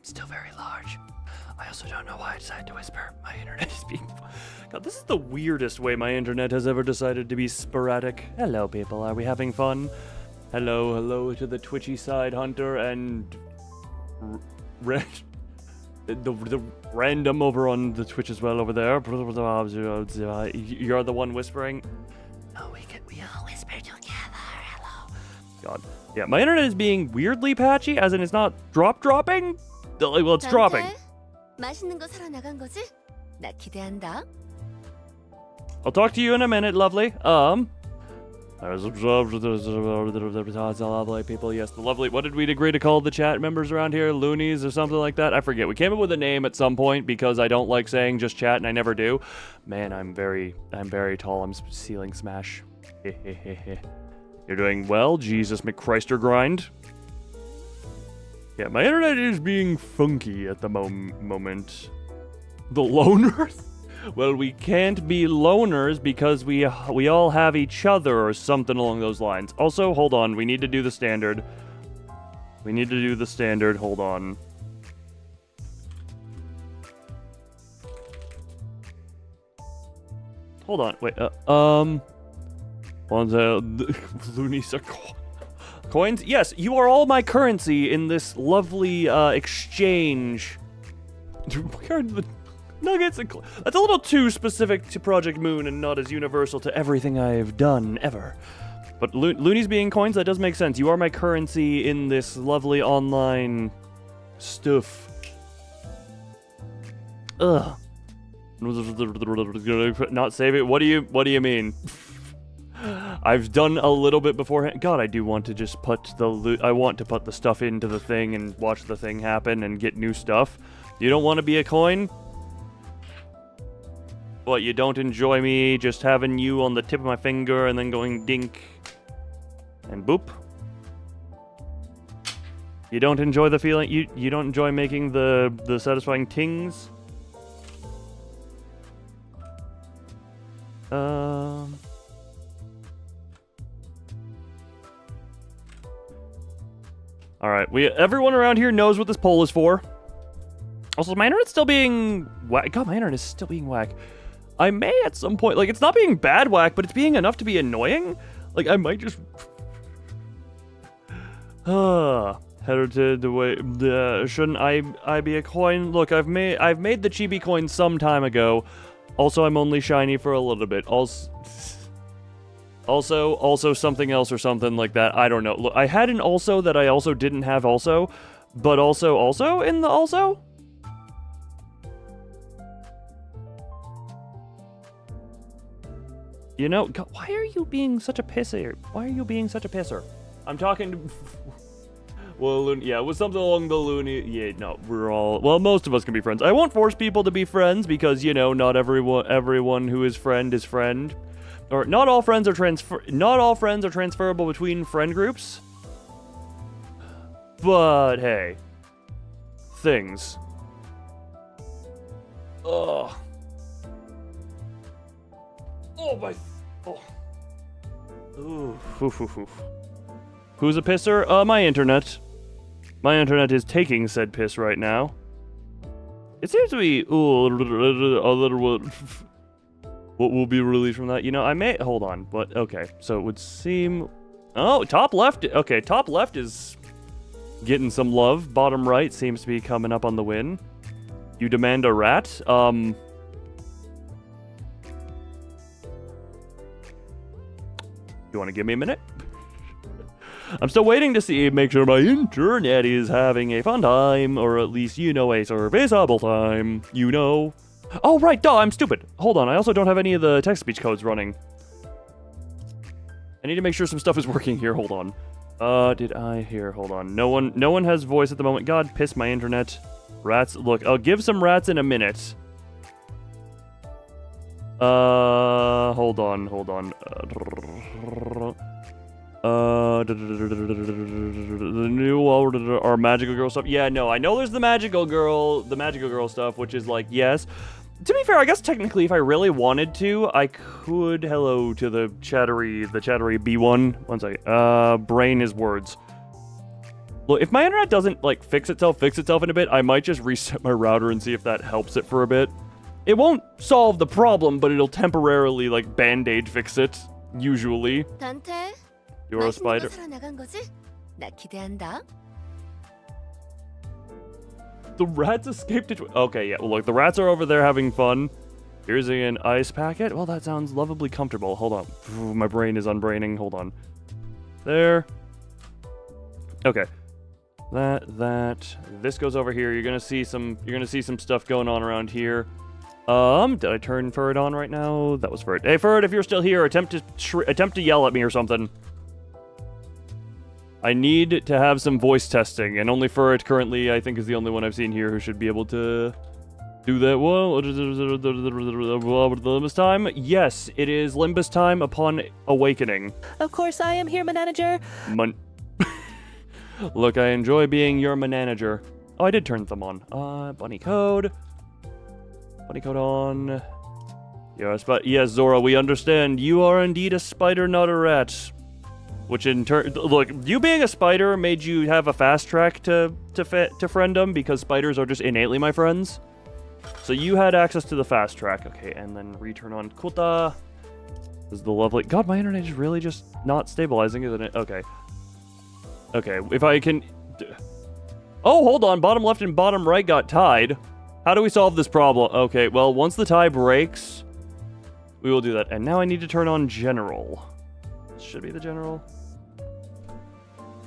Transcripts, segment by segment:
Still very large. I also don't know why I decided to whisper. My internet is being... God, this is the weirdest way my internet has ever decided to be sporadic. Hello, people. Are we having fun? Hello to the Twitchy side hunter and... the random over on the Twitch as well over there. You're the one whispering. No, we all whisper together. Hello. God. Yeah, my internet is being weirdly patchy, as in it's not dropping. Well, it's dropping. 맛있는 거 사러 나간 거지? 나 기대한다. I'll talk to you in a minute, lovely. Lovely people. Yes, the lovely. What did we agree to call the chat members around here? Loonies or something like that? I forget. We came up with a name at some point because I don't like saying just chat, and I never do. Man, I'm very tall. I'm ceiling smash. You're doing well, Jesus McChrister grind. Yeah, my internet is being funky at the moment. The loners? Well, we can't be loners because we all have each other or something along those lines. Also, hold on, we need to do the standard. Hold on. Hold on, wait, Loonies are coins? Yes, you are all my currency in this lovely exchange. We are the nuggets and that's a little too specific to Project Moon and not as universal to everything I've done ever. But loonies being coins, that does make sense. You are my currency in this lovely online stuff. Ugh. Not save it. What do you mean? I've done a little bit beforehand. God, I do want to just put I want to put the stuff into the thing and watch the thing happen and get new stuff. You don't want to be a coin? What, you don't enjoy me just having you on the tip of my finger and then going dink and boop? You don't enjoy the feeling? You don't enjoy making the satisfying tings? Alright, everyone around here knows what this poll is for. Also, my internet's still being whack. God, my internet is still being whack. I may at some point, like, it's not being bad whack, but it's being enough to be annoying. Like, I might just... Header to the way... shouldn't I be a coin? Look, I've made the chibi coin some time ago. Also, I'm only shiny for a little bit. Also something else or something like that. I don't know. Look, I had an also that I also didn't have also, but also in the also? You know, God, why are you being such a pisser? Why are you being such a pisser? I'm talking to... Well, yeah, it was something along the loony... Yeah, no, we're all... Well, most of us can be friends. I won't force people to be friends because, you know, not everyone who is friend is friend. Or not all friends are transferable between friend groups. But hey, things. Ugh. Oh my. Oh. Oof. Who's a pisser? My internet. My internet is taking said piss right now. It seems to be a little. What will be released from that? You know, I may... Hold on. But, okay. So it would seem... Oh, top left... Okay, top left is getting some love. Bottom right seems to be coming up on the win. You demand a rat? You want to give me a minute? I'm still waiting to make sure my internet is having a fun time. Or at least, you know, a serviceable time. You know... Oh, right, duh, I'm stupid. Hold on, I also don't have any of the text-speech codes running. I need to make sure some stuff is working here, hold on. Hold on. No one has voice at the moment. God, piss my internet. Rats, look, I'll give some rats in a minute. Hold on. The new our magical girl stuff. Yeah, no, I know there's the magical girl stuff, which is like, yes. To be fair, I guess technically if I really wanted to, I could... Hello to the chattery B1. One second. Brain is words. Well, if my internet doesn't, like, fix itself in a bit, I might just reset my router and see if that helps it for a bit. It won't solve the problem, but it'll temporarily, like, band-aid fix it, usually. 단테, You're a 맛있는 거 spider. 사러 나간 거지? 나 기대한다. The rats escaped it. Okay, yeah, well, look, the rats are over there having fun. Here's an ice packet. Well, that sounds lovably comfortable. Hold on. Ooh, my brain is unbraining. Hold on. There. Okay. This goes over here. You're gonna see some stuff going on around here. Did I turn Furred on right now? That was Furred. Hey, Furred, if you're still here, attempt to yell at me or something. I need to have some voice testing, and only Furred currently, I think, is the only one I've seen here who should be able to do that. Whoa, Limbus time? Yes, it is Limbus time upon awakening. Of course I am here, manager. Look, I enjoy being your manager. Oh, I did turn them on. Bunny code. Bunny code on. Yes, but yes, Zora, we understand. You are indeed a spider, not a rat. Which in turn, look, you being a spider made you have a fast track to friendom because spiders are just innately my friends. So you had access to the fast track. Okay, and then return on Kuta. This is the lovely... God, my internet is really just not stabilizing, isn't it? Okay. Okay, if I can... Oh, hold on. Bottom left and bottom right got tied. How do we solve this problem? Okay, well, once the tie breaks, we will do that. And now I need to turn on general. This should be the general.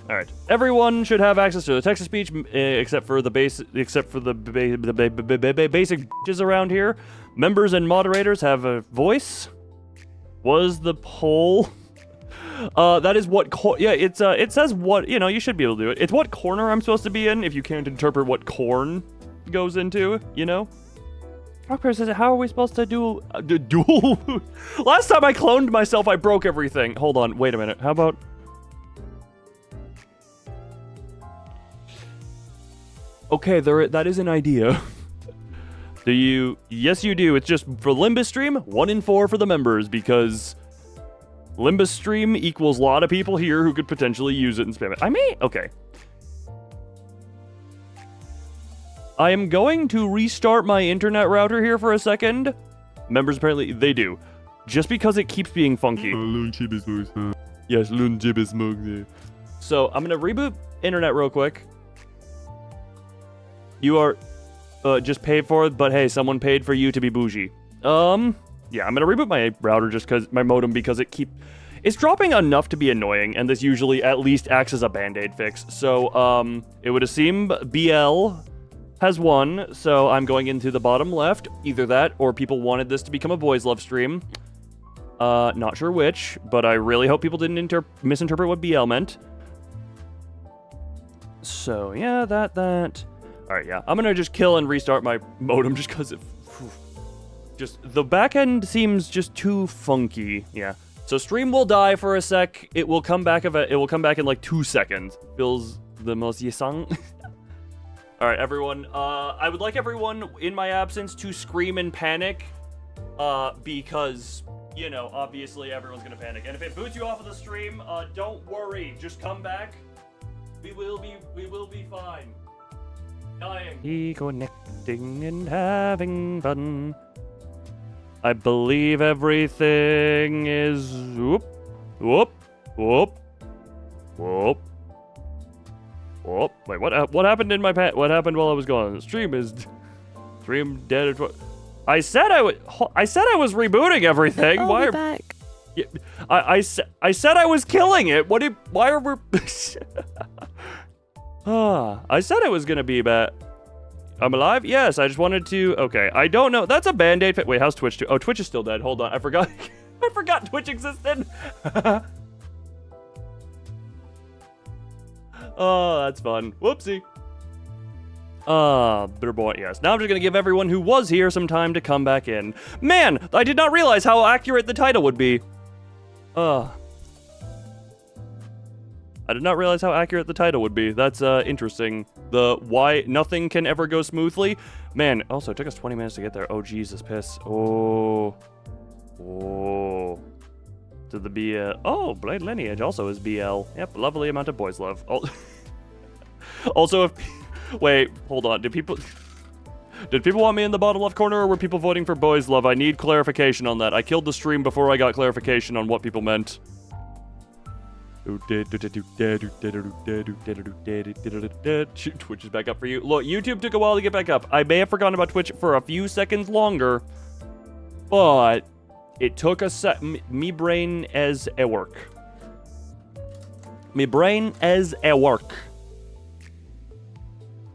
All right. Everyone should have access to the text-to-speech, except for the basic bitches around here. Members and moderators have a voice. Was the poll? That is what. It says what. You know, you should be able to do it. It's what corner I'm supposed to be in. If you can't interpret what corn goes into, you know. Rockpair says, how are we supposed to do duel? Last time I cloned myself, I broke everything. Hold on. Wait a minute. How about? Okay, that is an idea. Do you? Yes, you do. It's just for Limbus stream, 1 in 4 for the members, because Limbus stream equals a lot of people here who could potentially use it and spam it. I may. Okay. I am going to restart my internet router here for a second. Members apparently they do, just because it keeps being funky. Yes, so I'm gonna reboot internet real quick. You are just paid for it, but hey, someone paid for you to be bougie. Yeah, I'm gonna reboot my router just because my modem, because it's dropping enough to be annoying, and this usually at least acts as a band-aid fix. So it would seem BL has won, so I'm going into the bottom left. Either that, or people wanted this to become a boys love stream. Not sure which, but I really hope people didn't misinterpret what BL meant. So yeah, that. Alright, yeah. I'm gonna just kill and restart my modem just because the back end seems just too funky. Yeah. So stream will die for a sec. It will come back in like 2 seconds. Feels the most yesang. Alright, everyone. I would like everyone in my absence to scream and panic. Because, you know, obviously everyone's gonna panic. And if it boots you off of the stream, don't worry. Just come back. We will be fine. Dying. Reconnecting and having fun. I believe everything is whoop. Wait, what happened in my what happened while I was gone? The stream dead. I said I was rebooting everything. I'll be back. Yeah, I said I was killing it. Why are we? I said I was gonna be back. I'm alive? Yes, I just wanted to... Okay, I don't know. That's a band-aid... Wait, how's Twitch do? Oh, Twitch is still dead. Hold on, I forgot. I forgot Twitch existed. Oh, that's fun. Whoopsie. Yes. Now I'm just gonna give everyone who was here some time to come back in. Man, I did not realize how accurate the title would be. I did not realize how accurate the title would be. That's interesting. The why nothing can ever go smoothly. Man, also it took us 20 minutes to get there. Oh Jesus, piss. Oh. To the BL. Oh, Blade Lineage also is BL. Yep, lovely amount of boys love. Oh. Also, if... Wait, hold on. Did people want me in the bottom left corner, or were people voting for boys love? I need clarification on that. I killed the stream before I got clarification on what people meant. Twitch is back up for you. Look, YouTube took a while to get back up. I may have forgotten about Twitch for a few seconds longer, but it took a sec. Me brain as a work. Me brain as a work.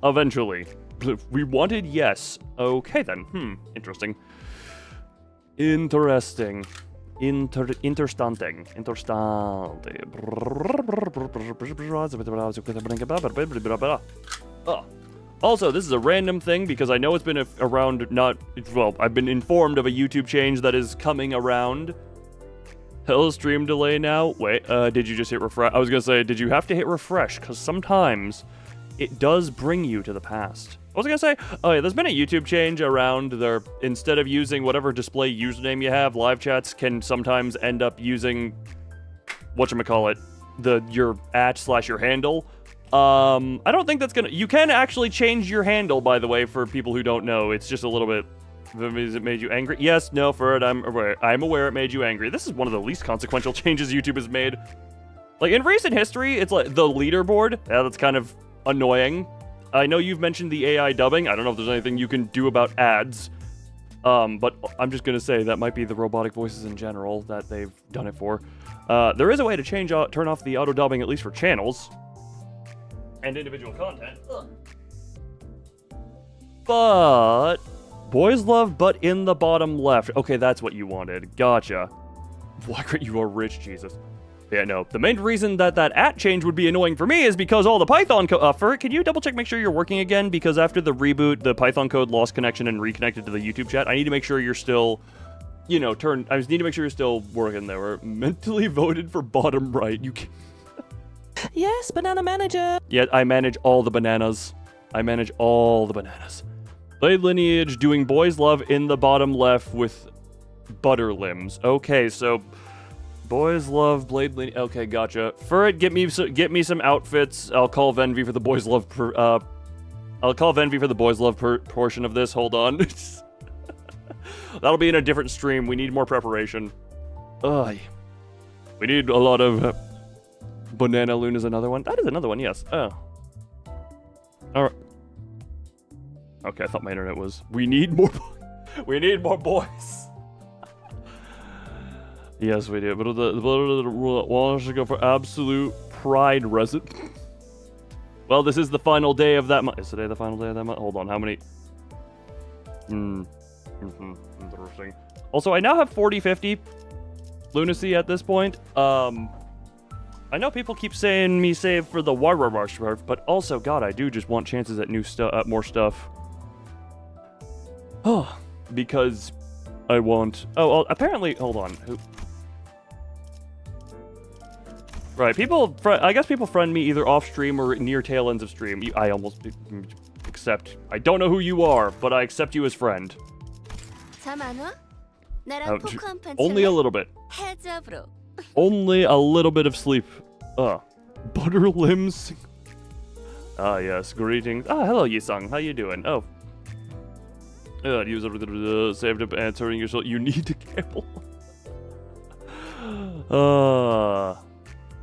Eventually. We wanted yes. Okay then. Interesting. Interesting. Interstanting. Also, this is a random thing because I know it's been around I've been informed of a YouTube change that is coming around. Hello, stream delay now. Wait, did you just hit refresh? I was gonna say, did you have to hit refresh? Because sometimes it does bring you to the past. What was I gonna say? Oh yeah, there's been a YouTube change around there. Instead of using whatever display username you have, live chats can sometimes end up using whatchamacallit, your @ / your handle. I don't think that's gonna. You can actually change your handle, by the way, for people who don't know. It's just a little bit. Has it made you angry? Yes, no, for it. I'm aware it made you angry. This is one of the least consequential changes YouTube has made. Like in recent history, it's like the leaderboard. Yeah, that's kind of annoying. I know you've mentioned the AI dubbing. I don't know if there's anything you can do about ads. But I'm just gonna say that might be the robotic voices in general that they've done it for. There is a way to turn off the auto dubbing, at least for channels and individual content. But boys love, but in the bottom left. Okay, that's what you wanted. Gotcha. Why you are rich, Jesus. Yeah, no. The main reason that change would be annoying for me is because all the Python code... can you double-check, make sure you're working again? Because after the reboot, the Python code lost connection and reconnected to the YouTube chat. I need to make sure you're still, I just need to make sure you're still working there. We're mentally voted for bottom right. You can... Yes, banana manager. Yeah, I manage all the bananas. Blade lineage doing boys love in the bottom left with butter limbs. Okay, so... Boys love blade lineage. Okay, gotcha. Furret, get me some outfits. I'll call Venvi for the boys love portion of this. Hold on. That'll be in a different stream. We need more preparation. We need a lot of Banana Loon is another one. That is another one, yes. Oh. Alright. Okay, I thought my internet was. We need more boys. Yes, we do. But the one should go for absolute pride resin. Well, this is the final day of that month. Is today the final day of that month? Hold on, how many? Interesting. Also, I now have 40-50 lunacy at this point. I know people keep saying me save for the war, but also, God, I do just want chances at new stuff, at more stuff. Oh, because I want. Oh, well, apparently, hold on. Right, I guess people friend me either off stream or near tail ends of stream. I almost accept. I don't know who you are, but I accept you as friend. Only a little bit. Only a little bit of sleep. Butter limbs. Ah, yes, greetings. Ah, hello, Yisung. How you doing? Oh. User saved up answering yourself. You need to gamble.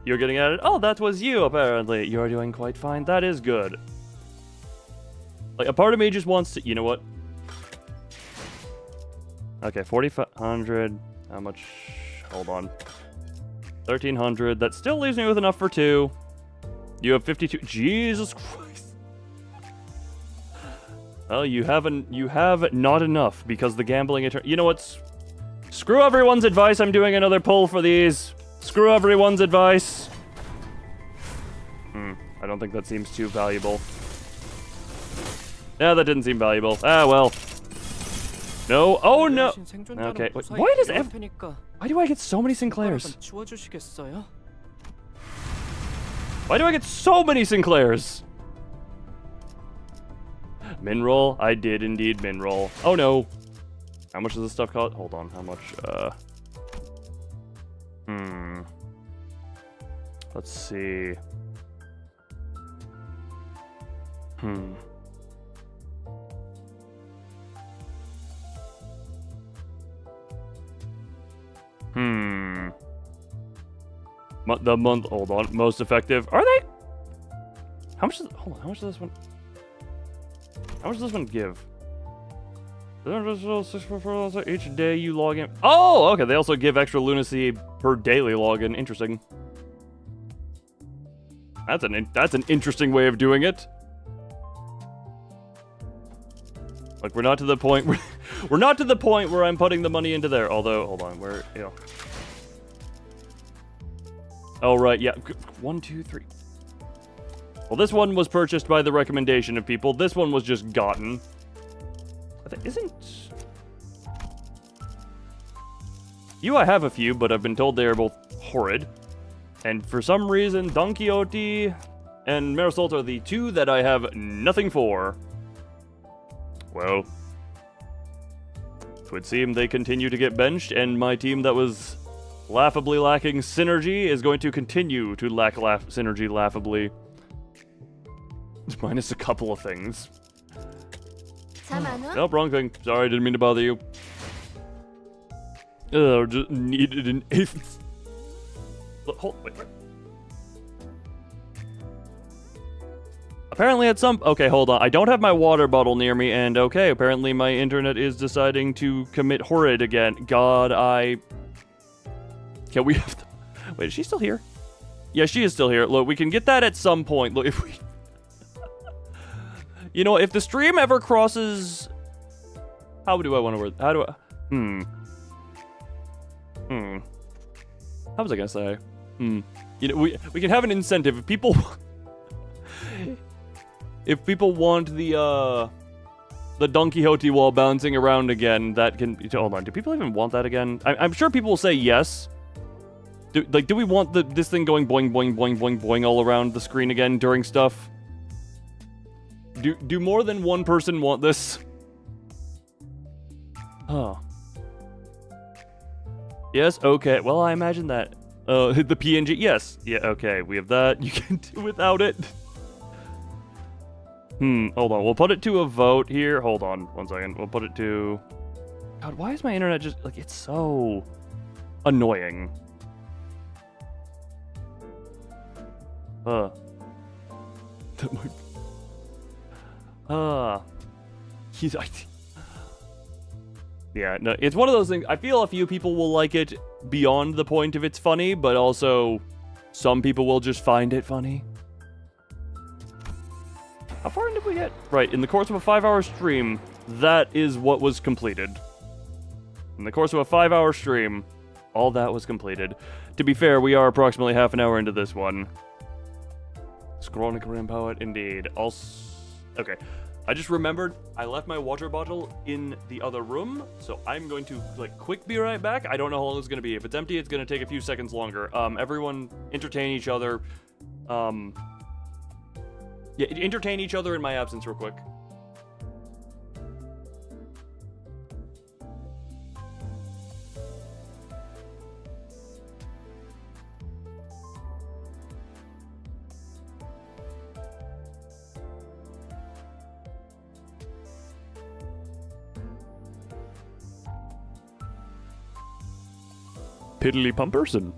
You're getting at it? Oh, that was you, apparently. You're doing quite fine. That is good. Like, a part of me just wants to... You know what? Okay, 4,500. How much? Hold on. 1,300. That still leaves me with enough for 2. You have 52. Jesus Christ. Well, you have not enough because the gambling... You know what? Screw everyone's advice. I'm doing another poll for these. Screw everyone's advice. I don't think that seems too valuable. Yeah, that didn't seem valuable. Ah, well. No. Oh, no. Okay. Wait, why do I get so many Sinclairs? Why do I get so many Sinclairs? Minroll? I did indeed minroll. Oh, no. How much does this stuff cost? Hold on. How much? Let's see. Hmm. The month, hold on, most effective. Are they? How much does, hold on, how much does this one, how much does this one give? Each day you log in. Oh, okay, they also give extra lunacy per daily login. Interesting. That's an interesting way of doing it. Like, we're not to the point where we're not to the point where I'm putting the money into there. Although, hold on, where, you know. Oh, right, yeah. 1, 2, 3. Well, this one was purchased by the recommendation of people. This one was just gotten. Isn't... I have a few, but I've been told they are both horrid. And for some reason, Don Quixote and Marisol are the two that I have nothing for. Well, it would seem they continue to get benched, and my team that was laughably lacking synergy is going to continue to lack synergy laughably. Minus a couple of things. Nope, wrong thing. Sorry, didn't mean to bother you. Just needed an eighth. Hold, wait. Apparently at some... Okay, hold on. I don't have my water bottle near me, and okay, apparently my internet is deciding to commit horrid again. God, Can we have... Wait, is she still here? Yeah, she is still here. Look, we can get that at some point. Look, if we... You know, if the stream ever crosses... How do I want to word... How do I... How was I gonna say? You know, we can have an incentive. If people... If people want the Don Quixote wall bouncing around again, that can... Hold on, do people even want that again? I'm sure people will say yes. Do we want this thing going boing, boing, boing, boing, boing all around the screen again during stuff? Do more than one person want this? Huh. Yes, okay. Well, I imagine that. The PNG, yes. Yeah, okay, we have that. You can do without it. Hold on. We'll put it to a vote here. Hold on 1 second. We'll put it to... God, why is my internet just... Like, it's so... annoying. That might... Yeah, no, it's one of those things. I feel a few people will like it beyond the point of it's funny, but also some people will just find it funny. How far in did we get? Right, in the course of a 5-hour stream, that is what was completed. In the course of a 5-hour stream, all that was completed. To be fair, we are approximately half an hour into this one. Scronic Ram Poet, indeed. Okay. I just remembered I left my water bottle in the other room, so I'm going to, quick be right back. I don't know how long it's going to be. If it's empty, it's going to take a few seconds longer. Everyone entertain each other. Yeah, entertain each other in my absence real quick. Piddly Pumperson.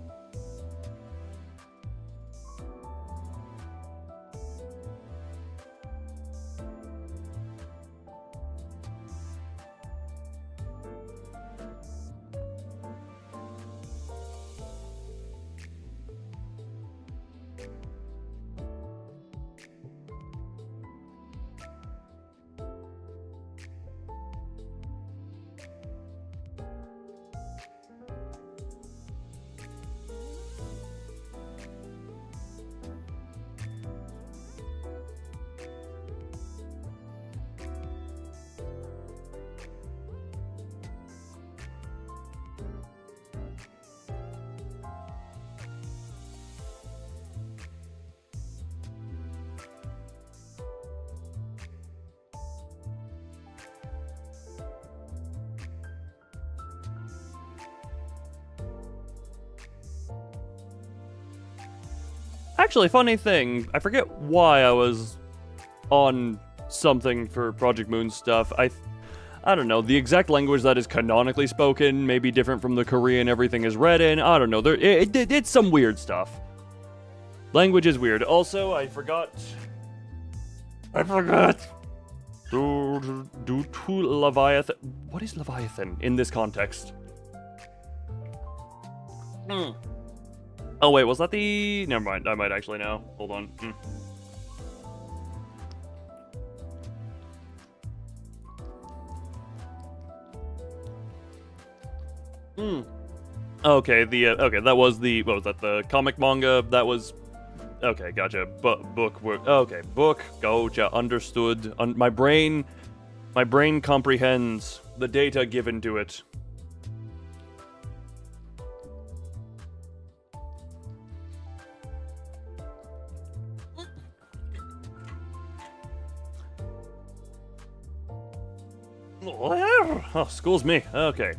Actually, funny thing, I forget why I was on something for Project Moon stuff. I don't know, the exact language that is canonically spoken may be different from the Korean everything is read in. I don't know, it's some weird stuff. Language is weird. Also, I forgot. Do to Leviathan. What is Leviathan in this context? Oh wait, was that the... Never mind, I might actually know. Hold on. Okay, okay, that was the... What was that, the comic manga? That was... Okay, gotcha. Book, okay, book, gotcha, understood. My brain comprehends the data given to it. Oh, school's me. Okay.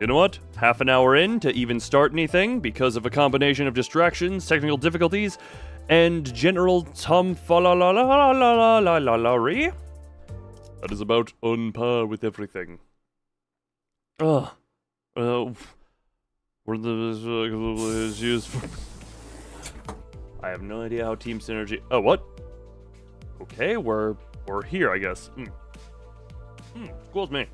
You know what? Half an hour in to even start anything because of a combination of distractions, technical difficulties, and general tomfoolery. That is about on par with everything. Where the is used for... I have no idea how team synergy... Oh, what? Okay, we're here, I guess. School's me.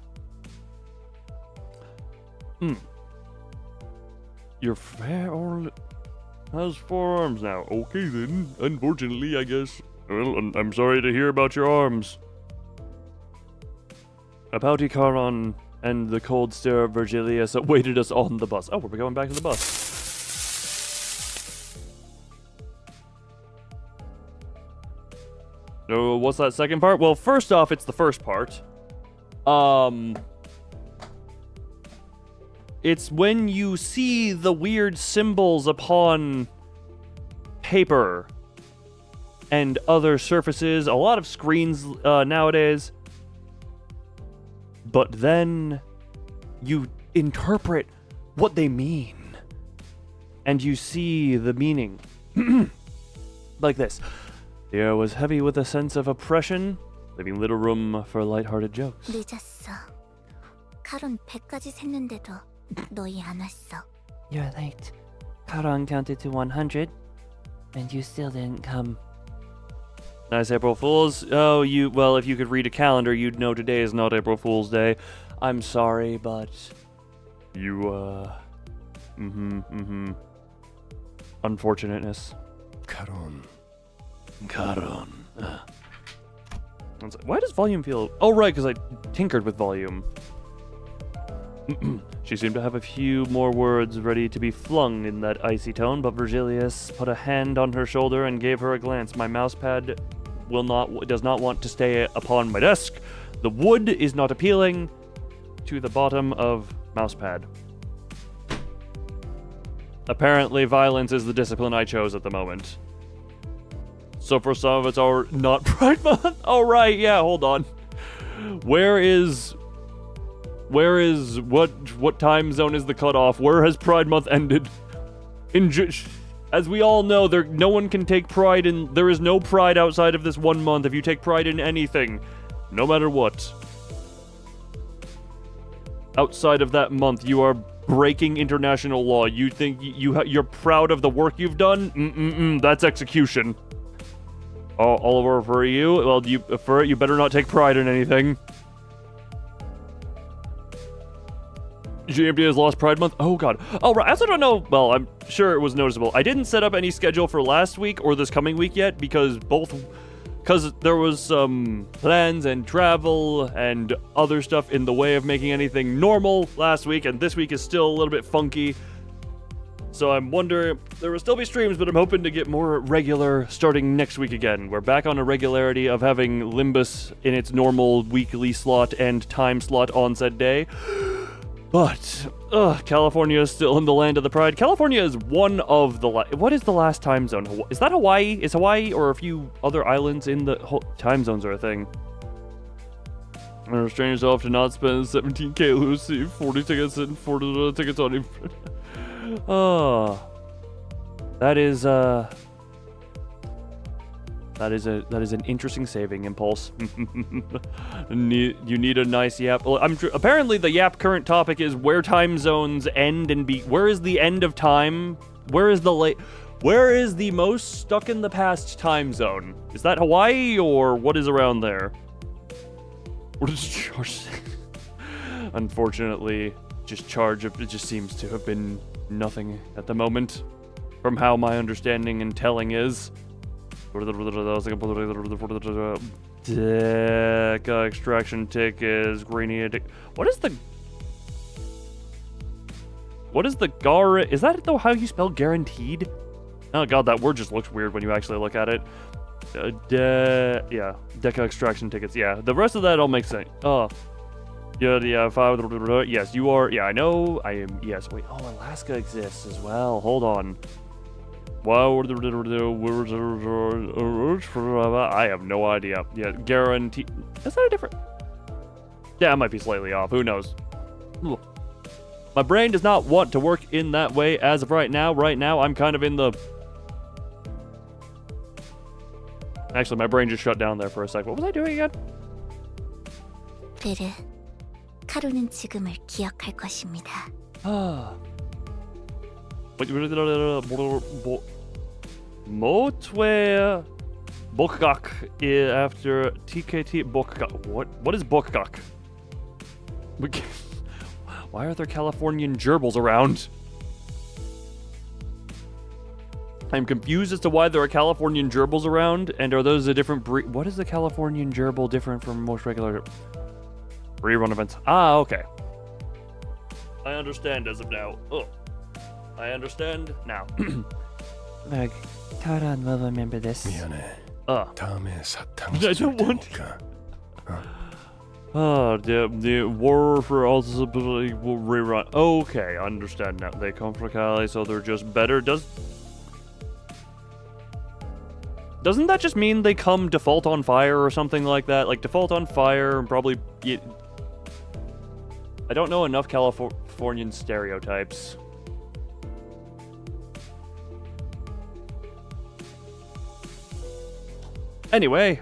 Your fair or has 4 arms now. Okay then. Unfortunately, I guess. Well, I'm sorry to hear about your arms. Abouti Charon and the cold stare of Virgilius awaited us on the bus. Oh, we're going back to the bus. So, what's that second part? Well, first off, it's the first part. It's when you see the weird symbols upon paper and other surfaces, a lot of screens nowadays, but then you interpret what they mean, and you see the meaning. Like this. The air was heavy with a sense of oppression, leaving little room for lighthearted jokes. 늦었어. 카론 100까지 샜는데도 너희 안 왔어. You're late. Karan counted to 100, and you still didn't come. Nice April Fools. Oh, well, if you could read a calendar, you'd know today is not April Fool's Day. I'm sorry, but you, unfortunateness. Karon. Why does volume feel... Oh, right, because I tinkered with volume. She seemed to have a few more words ready to be flung in that icy tone, but Virgilius put a hand on her shoulder and gave her a glance. My mousepad does not want to stay upon my desk. The wood is not appealing to the bottom of mousepad. Apparently, violence is the discipline I chose at the moment. So for some of it's not Pride Month? Oh, right, yeah, hold on. What time zone is the cutoff? Where has Pride Month ended? As we all know, no one can take pride in... There is no pride outside of this 1 month if you take pride in anything. No matter what. Outside of that month, you are breaking international law. You think you're proud of the work you've done? That's execution. Oliver, for you? Well, you better not take pride in anything. GMD has lost Pride Month? Oh, God. Oh, right. I also don't know. Well, I'm sure it was noticeable. I didn't set up any schedule for last week or this coming week yet because there was some plans and travel and other stuff in the way of making anything normal last week, and this week is still a little bit funky. So I'm wondering, there will still be streams, but I'm hoping to get more regular starting next week again. We're back on a regularity of having Limbus in its normal weekly slot and time slot on said day. But, California is still in the land of the pride. California is one of the... What is the last time zone? Is that Hawaii? Is Hawaii or a few other islands in the... Time zones are a thing. Restrain yourself to not spend 17k Lucy, 40 tickets and 40 tickets on you. Oh. That is, That is an interesting saving impulse. You need a nice yap. Well, apparently the yap current topic is where time zones end and where is the end of time? Where is the most stuck in the past time zone? Is that Hawaii or what is around there? What is charge? Unfortunately, it just seems to have been nothing at the moment, from how my understanding and telling is. Extraction tick is greeny. What is the gar? Is that though how you spell guaranteed? Oh god, that word just looks weird when you actually look at it. Yeah, Deca extraction tickets. Yeah, the rest of that all makes sense. Oh, yeah. Yes, you are. Yeah, I know. I am. Yes. Wait. Oh, Alaska exists as well. Hold on. Wow. I have no idea. Yeah, guarantee. Is that a different? Yeah, it might be slightly off. Who knows? My brain does not want to work in that way as of right now. Right now, I'm kind of in the... Actually, my brain just shut down there for a sec. What was I doing again? 베르, 카루는 지금을 기억할 것입니다. Motwe Bokgak after TKT Bokgak. What is Bokgak? Why are there Californian gerbils around? I'm confused as to why there are Californian gerbils around, and are those a different breed? What is the Californian gerbil different from most regular rerun events? Ah, okay. I understand as of now. Oh, I understand now. Karan will remember this. I don't want to. Oh, the war for all disability will rerun. Okay, I understand now. They come from Cali, so they're just better. Doesn't that just mean they come default on fire or something like that? Like default on fire and probably... I don't know enough Californian stereotypes. Anyway,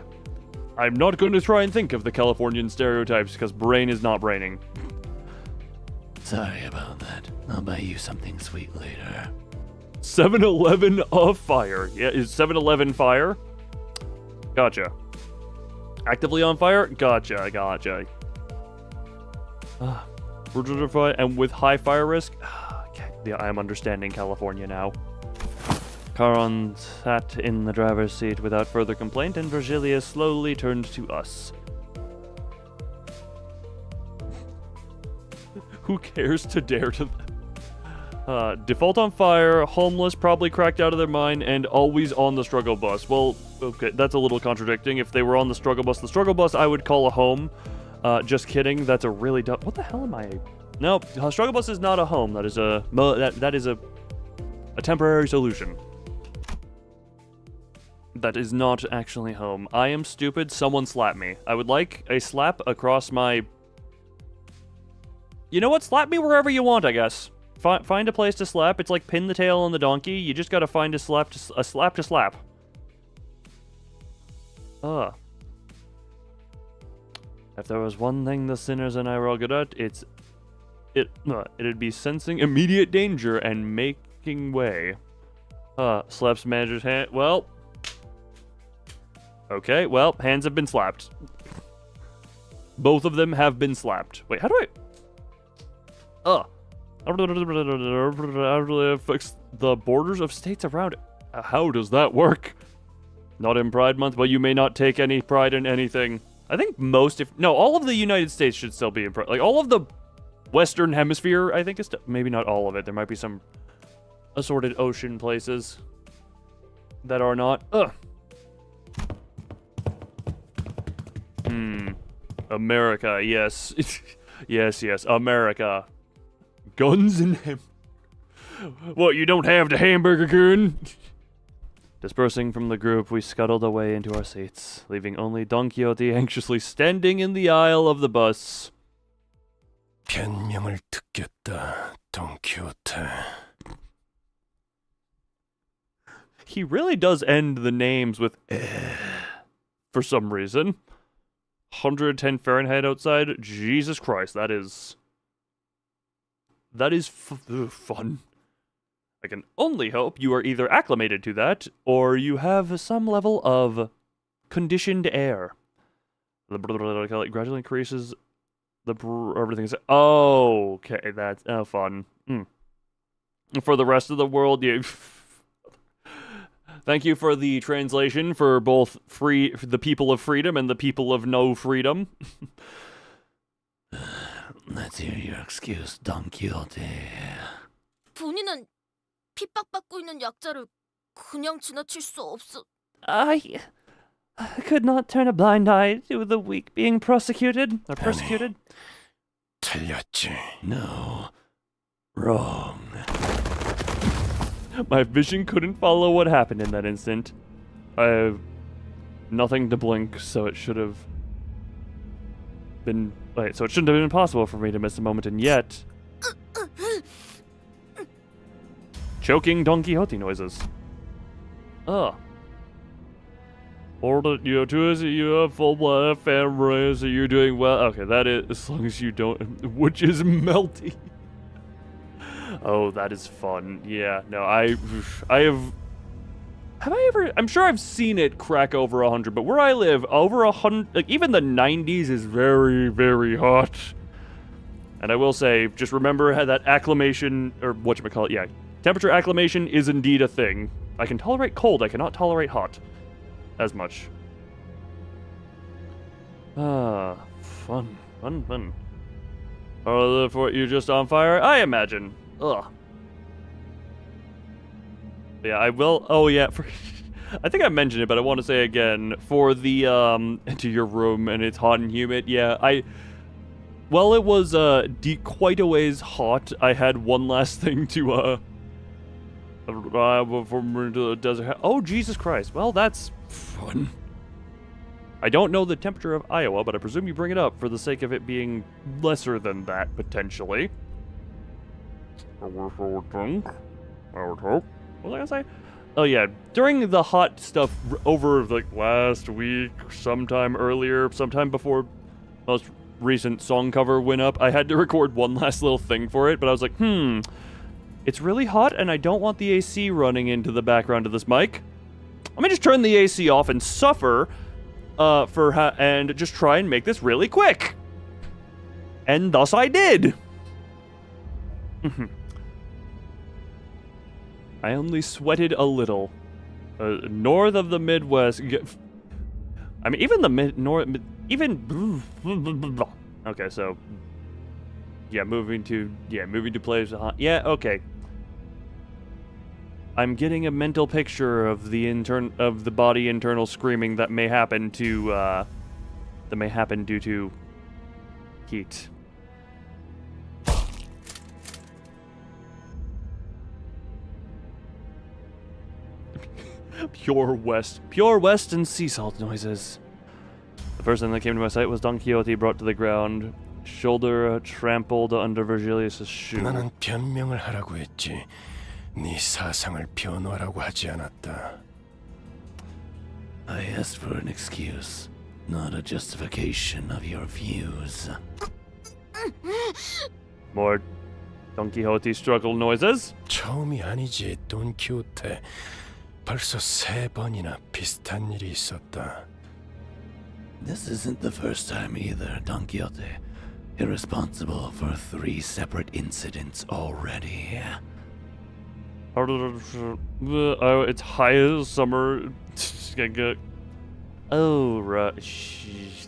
I'm not going to try and think of the Californian stereotypes because brain is not braining. Sorry about that. I'll buy you something sweet later. 7-Eleven of fire. Yeah, is 7-Eleven fire? Gotcha. Actively on fire? Gotcha. And with high fire risk? Okay, yeah, I am understanding California now. Caron sat in the driver's seat without further complaint, and Virgilia slowly turned to us. Who cares to dare to... default on fire, homeless, probably cracked out of their mind, and always on the struggle bus. Well, okay, that's a little contradicting. If they were on the struggle bus I would call a home. Just kidding, that's a really dumb... What the hell am I... No, struggle bus is not a home. That is a... That is a temporary solution. That is not actually home. I am stupid. Someone slap me. I would like a slap across my... You know what? Slap me wherever you want, I guess. Find a place to slap. It's like pin the tail on the donkey. You just gotta find a slap to slap. If there was one thing the sinners and I were all good at, it'd be sensing immediate danger and making way. Slaps manager's hand. Well. Okay, well, hands have been slapped. Both of them have been slapped. Wait, how do I... Affects the borders of states around it. How does that work? Not in Pride Month, but you may not take any pride in anything. I think all of the United States should still be in Pride. Like, all of the Western Hemisphere, I think, is maybe not all of it. There might be some assorted ocean places that are not. America, yes. yes, America. Guns and What, you don't have the hamburger gun? Dispersing from the group, we scuttled away into our seats, leaving only Don Quixote anxiously standing in the aisle of the bus. 변명을 듣겠다, Don Quixote. He really does end the names with for some reason. 110 Fahrenheit outside. Jesus Christ, that is fun. I can only hope you are either acclimated to that or you have some level of conditioned air. The gradually increases everything. Oh, okay, that's fun. For the rest of the world, yeah. Thank you for the translation for both the people of freedom and the people of no freedom. Let's hear your excuse, Don Quixote. 본인은 핍박받고 있는 약자를 그냥 지나칠 수 없어. I could not turn a blind eye to the weak being prosecuted or persecuted. 틀렸지. No. Wrong. My vision couldn't follow what happened in that instant. I have nothing to blink, so it should have been... Wait, so it shouldn't have been possible for me to miss a moment, and yet... Choking Don Quixote noises. Ugh. Or you have two, you have full-blood family, so you're doing well. Okay, that is, as long as you don't... Which is melty. Oh, that is fun. Yeah, no, I have I ever, I'm sure I've seen it crack over 100, but where I live, over 100, like, even the 90s is very, very hot. And I will say, just remember how that acclimation, or whatchamacallit, yeah, temperature acclimation is indeed a thing. I can tolerate cold, I cannot tolerate hot as much. Ah, fun. Oh, the fort you're just on fire? I imagine. Ugh. Yeah, I will. Oh, yeah. I think I mentioned it, but I want to say again for the into your room and it's hot and humid. Yeah, well, it was quite a ways hot. I had one last thing to before we moved to the desert. Oh, Jesus Christ. Well, that's fun. I don't know the temperature of Iowa, but I presume you bring it up for the sake of it being lesser than that potentially. I would hope. What was I gonna say? Oh yeah, during the hot stuff over like last week, sometime earlier, sometime before most recent song cover went up, I had to record one last little thing for it, but I was like, it's really hot and I don't want the AC running into the background of this mic. Let me just turn the AC off and suffer and just try and make this really quick. And thus I did. I only sweated a little. North of the Midwest. I mean, even the even. Okay, so yeah, moving to places hot. Yeah, okay. I'm getting a mental picture of the body internal screaming that may happen due to heat. Pure West and sea salt noises. The first thing that came to my sight was Don Quixote brought to the ground, shoulder trampled under Virgilius' shoe. 나는 변명을 하라고 했지. 네 사상을 변호하라고 하지 않았다. I asked for an excuse, not a justification of your views. More Don Quixote struggle noises. 처음이 아니지, 돈 키호테. 벌써 3번이나 비슷한 일이 있었다. This isn't the first time either, Don Quixote. You're responsible for 3 separate incidents already. It's high as summer. Oh, right.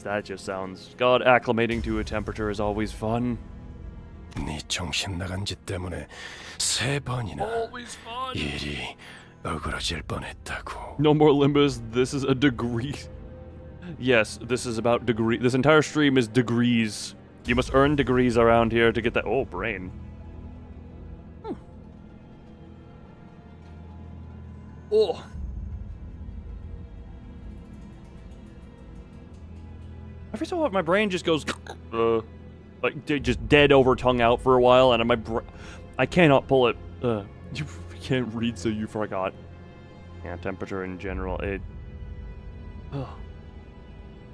That just sounds... God, acclimating to a temperature is always fun. 네 정신 나간 짓 때문에 3번이나 일이 어그러질 뻔했다고. No more Limbus. This is a degree. Yes, this is about degree. This entire stream is degrees. You must earn degrees around here to get that. Oh, brain. Oh. Every so often, my brain just goes, like just dead over tongue out for a while, and I cannot pull it. You can't read, so you forgot. Yeah, temperature in general.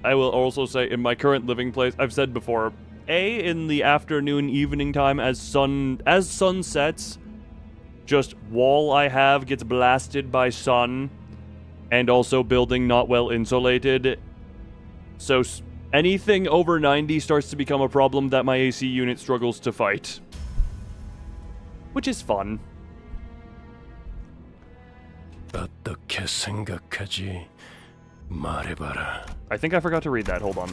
I will also say, in my current living place, I've said before, in the afternoon, evening time, as sun sets, just wall I have gets blasted by sun, and also building not well insulated. So anything over 90 starts to become a problem that my AC unit struggles to fight. Which is fun. 어떻게 생각하지? 말해봐라. I think I forgot to read that. Hold on.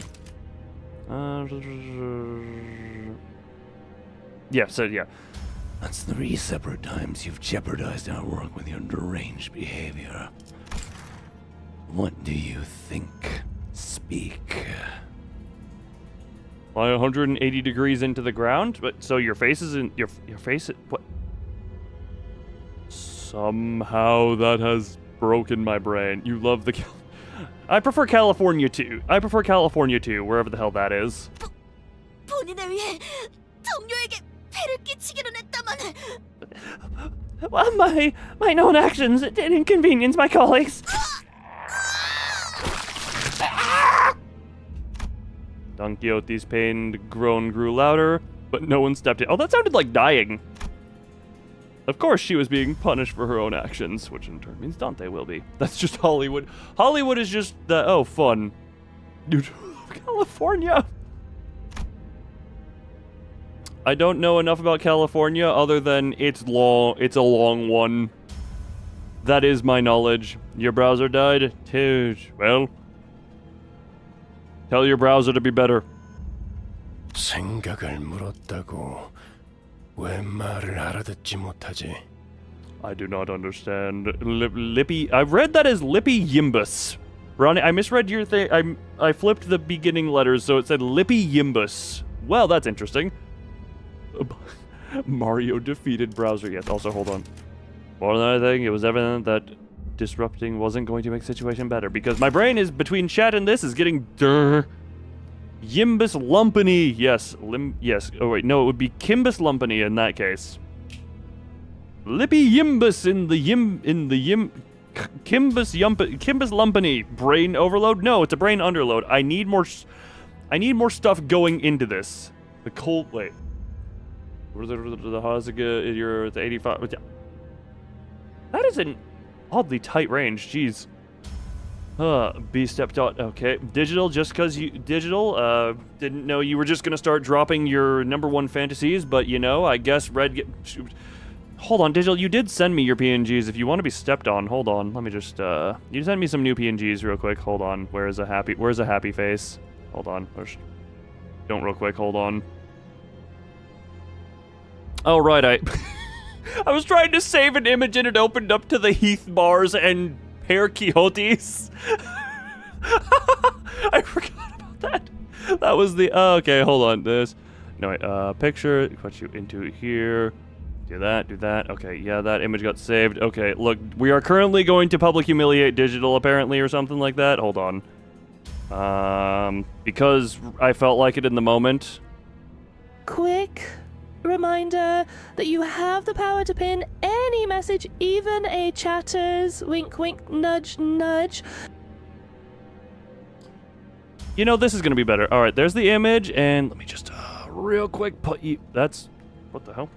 Yeah, so yeah. That's 3 separate times you've jeopardized our work with your deranged behavior. What do you think? Speak. Fly 180 degrees into the ground, but so your face is in your face. What? Somehow that has broken my brain. You love the. I prefer California too. Wherever the hell that is. 본인을 위해 동료에게 폐를 끼치기는 했다만. Well, my known actions did inconvenience my colleagues. Don Quixote's pained groan grew louder, but no one stepped in. Oh, that sounded like dying. Of course she was being punished for her own actions, which in turn means Dante will be. That's just Hollywood. Hollywood is just the, fun. Dude, California. I don't know enough about California other than it's a long one. That is my knowledge. Your browser died? Dude, well, tell your browser to be better. 생각을 물었다고 왜 말을 알아듣지 못하지? I do not understand. Lippy. I read that as Lippy Yimbus. Ronnie, I misread your thing. I flipped the beginning letters so it said Lippy Yimbus. Well, that's interesting. Mario defeated browser. Yes, also hold on. More than anything, it was evident that disrupting wasn't going to make the situation better because my brain is between chat and this is getting Yimbus Lumpany. Yes, yes. Oh wait, no, it would be Kimbus Lumpany in that Lippy Yimbus in the Kimbus Lumpany. Brain overload? No, it's a brain underload. I need more stuff going into this. The cold wait. The Haziga, you're at the 85. That is an oddly tight range. Jeez. B stepped out. Okay, digital. Just because you digital. Didn't know you were just gonna start dropping your #1 fantasies, but you know, I guess red. Hold on, digital. You did send me your PNGs. If you want to be stepped on, hold on. Let me just. You sent me some new PNGs real quick. Hold on. Where's a happy face? Hold on. Don't real quick. Hold on. Oh right, I was trying to save an image and it opened up to the Heath bars and Pear Quixotes. I forgot about that. That was the okay, hold on. Picture, put you into here. Do that. Okay, yeah, that image got saved. Okay, look, we are currently going to public humiliate digital apparently or something like that. Hold on. Because I felt like it in the moment. Quick reminder that you have the power to pin any message, even a chatter's wink wink nudge nudge. You know, this is gonna be better. Alright, there's the image, and let me just real quick put you that's what the hell?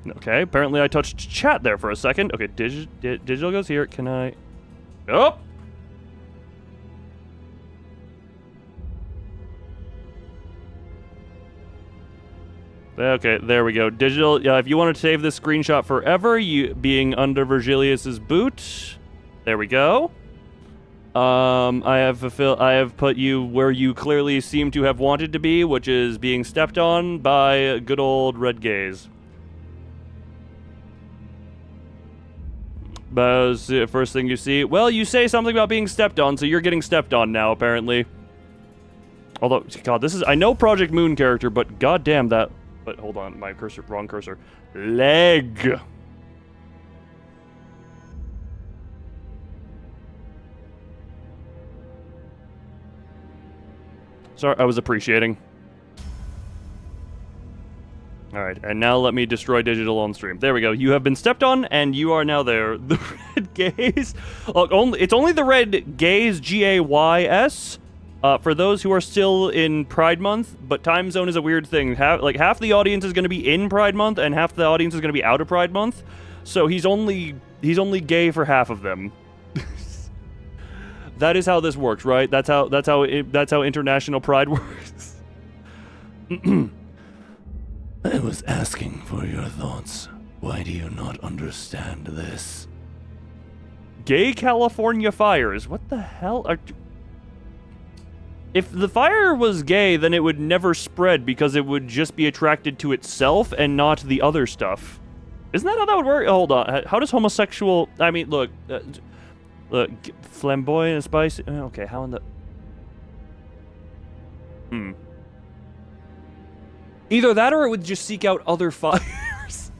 Okay, apparently I touched chat there for a second. Okay, digital goes here. Can I oh! Okay, there we go. Digital, if you want to save this screenshot forever, you being under Virgilius's boot. There we go. I have put you where you clearly seem to have wanted to be, which is being stepped on by good old Red Gaze. But first thing you see, well, you say something about being stepped on, so you're getting stepped on now, apparently. Although, God, this is, I know Project Moon character, but goddamn that. But hold on, my cursor, wrong cursor. Leg. Sorry, I was appreciating. Alright, and now let me destroy digital on stream. There we go. You have been stepped on, and you are now there. The red gays. Look, it's only the red gays, G-A-Y-S, for those who are still in Pride Month, but time zone is a weird thing. Half the audience is going to be in Pride Month, and half the audience is going to be out of Pride Month. So he's only gay for half of them. That is how this works, right? That's how international pride works. I was asking for your thoughts. Why do you not understand this? Gay California fires. What the hell are... If the fire was gay, then it would never spread because it would just be attracted to itself and not the other stuff. Isn't that how that would work? Hold on. How does homosexual... I mean, look, flamboyant and spicy... Okay, how in the... Either that or it would just seek out other fires.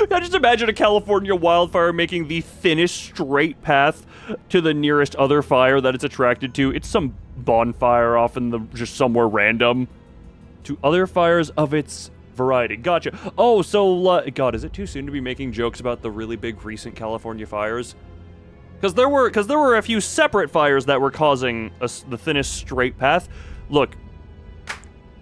I just imagine a California wildfire making the thinnest straight path to the nearest other fire that it's attracted to. It's some bonfire off in the just somewhere random. To other fires of its variety. Gotcha. Oh, so, God, is it too soon to be making jokes about the really big recent California fires? Because there were a few separate fires that were causing the thinnest straight path. Look,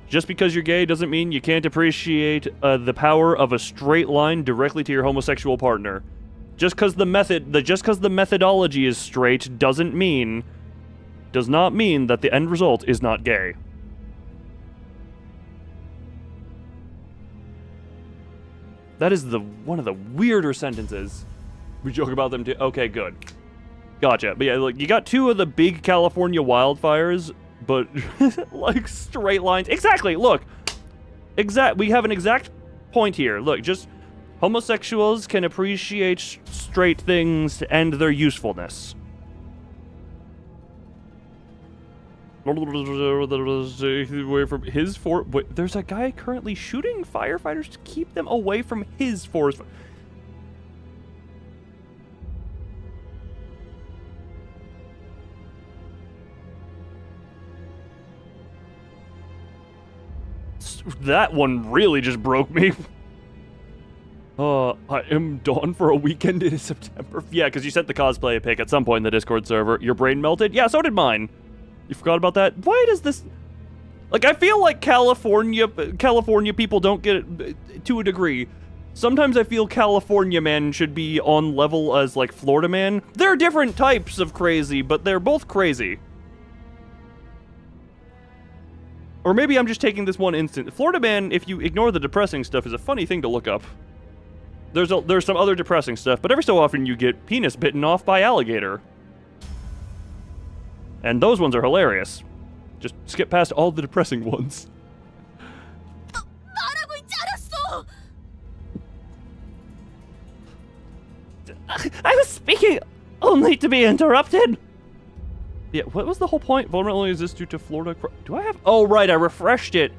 just because you're gay doesn't mean you can't appreciate the power of a straight line directly to your homosexual partner. Just because the methodology is straight does not mean that the end result is not gay. That is one of the weirder sentences. We joke about them too. Okay, good. Gotcha. But yeah, look, you got two of the big California wildfires, but like straight lines. Exactly. Look, we have an exact point here. Look, just homosexuals can appreciate straight things and their usefulness. Away from his forest. Wait, there's a guy currently shooting firefighters to keep them away from his forest. That one really just broke me. I am Dawn for a weekend in September. Yeah, because you sent the cosplay pic at some point in the Discord server. Your brain melted? Yeah, so did mine. You forgot about that? Why does this... Like, I feel like California people don't get it to a degree. Sometimes I feel California man should be on level as, like, Florida man. There are different types of crazy, but they're both crazy. Or maybe I'm just taking this one instant. Florida man, if you ignore the depressing stuff, is a funny thing to look up. There's some other depressing stuff, but every so often you get penis bitten off by alligator. And those ones are hilarious. Just skip past all the depressing ones. 말하고 있지 않았어. I was speaking only to be interrupted. Yeah, what was the whole point? Vulnerable only exists due to Florida. Do I have? Oh, right, I refreshed it.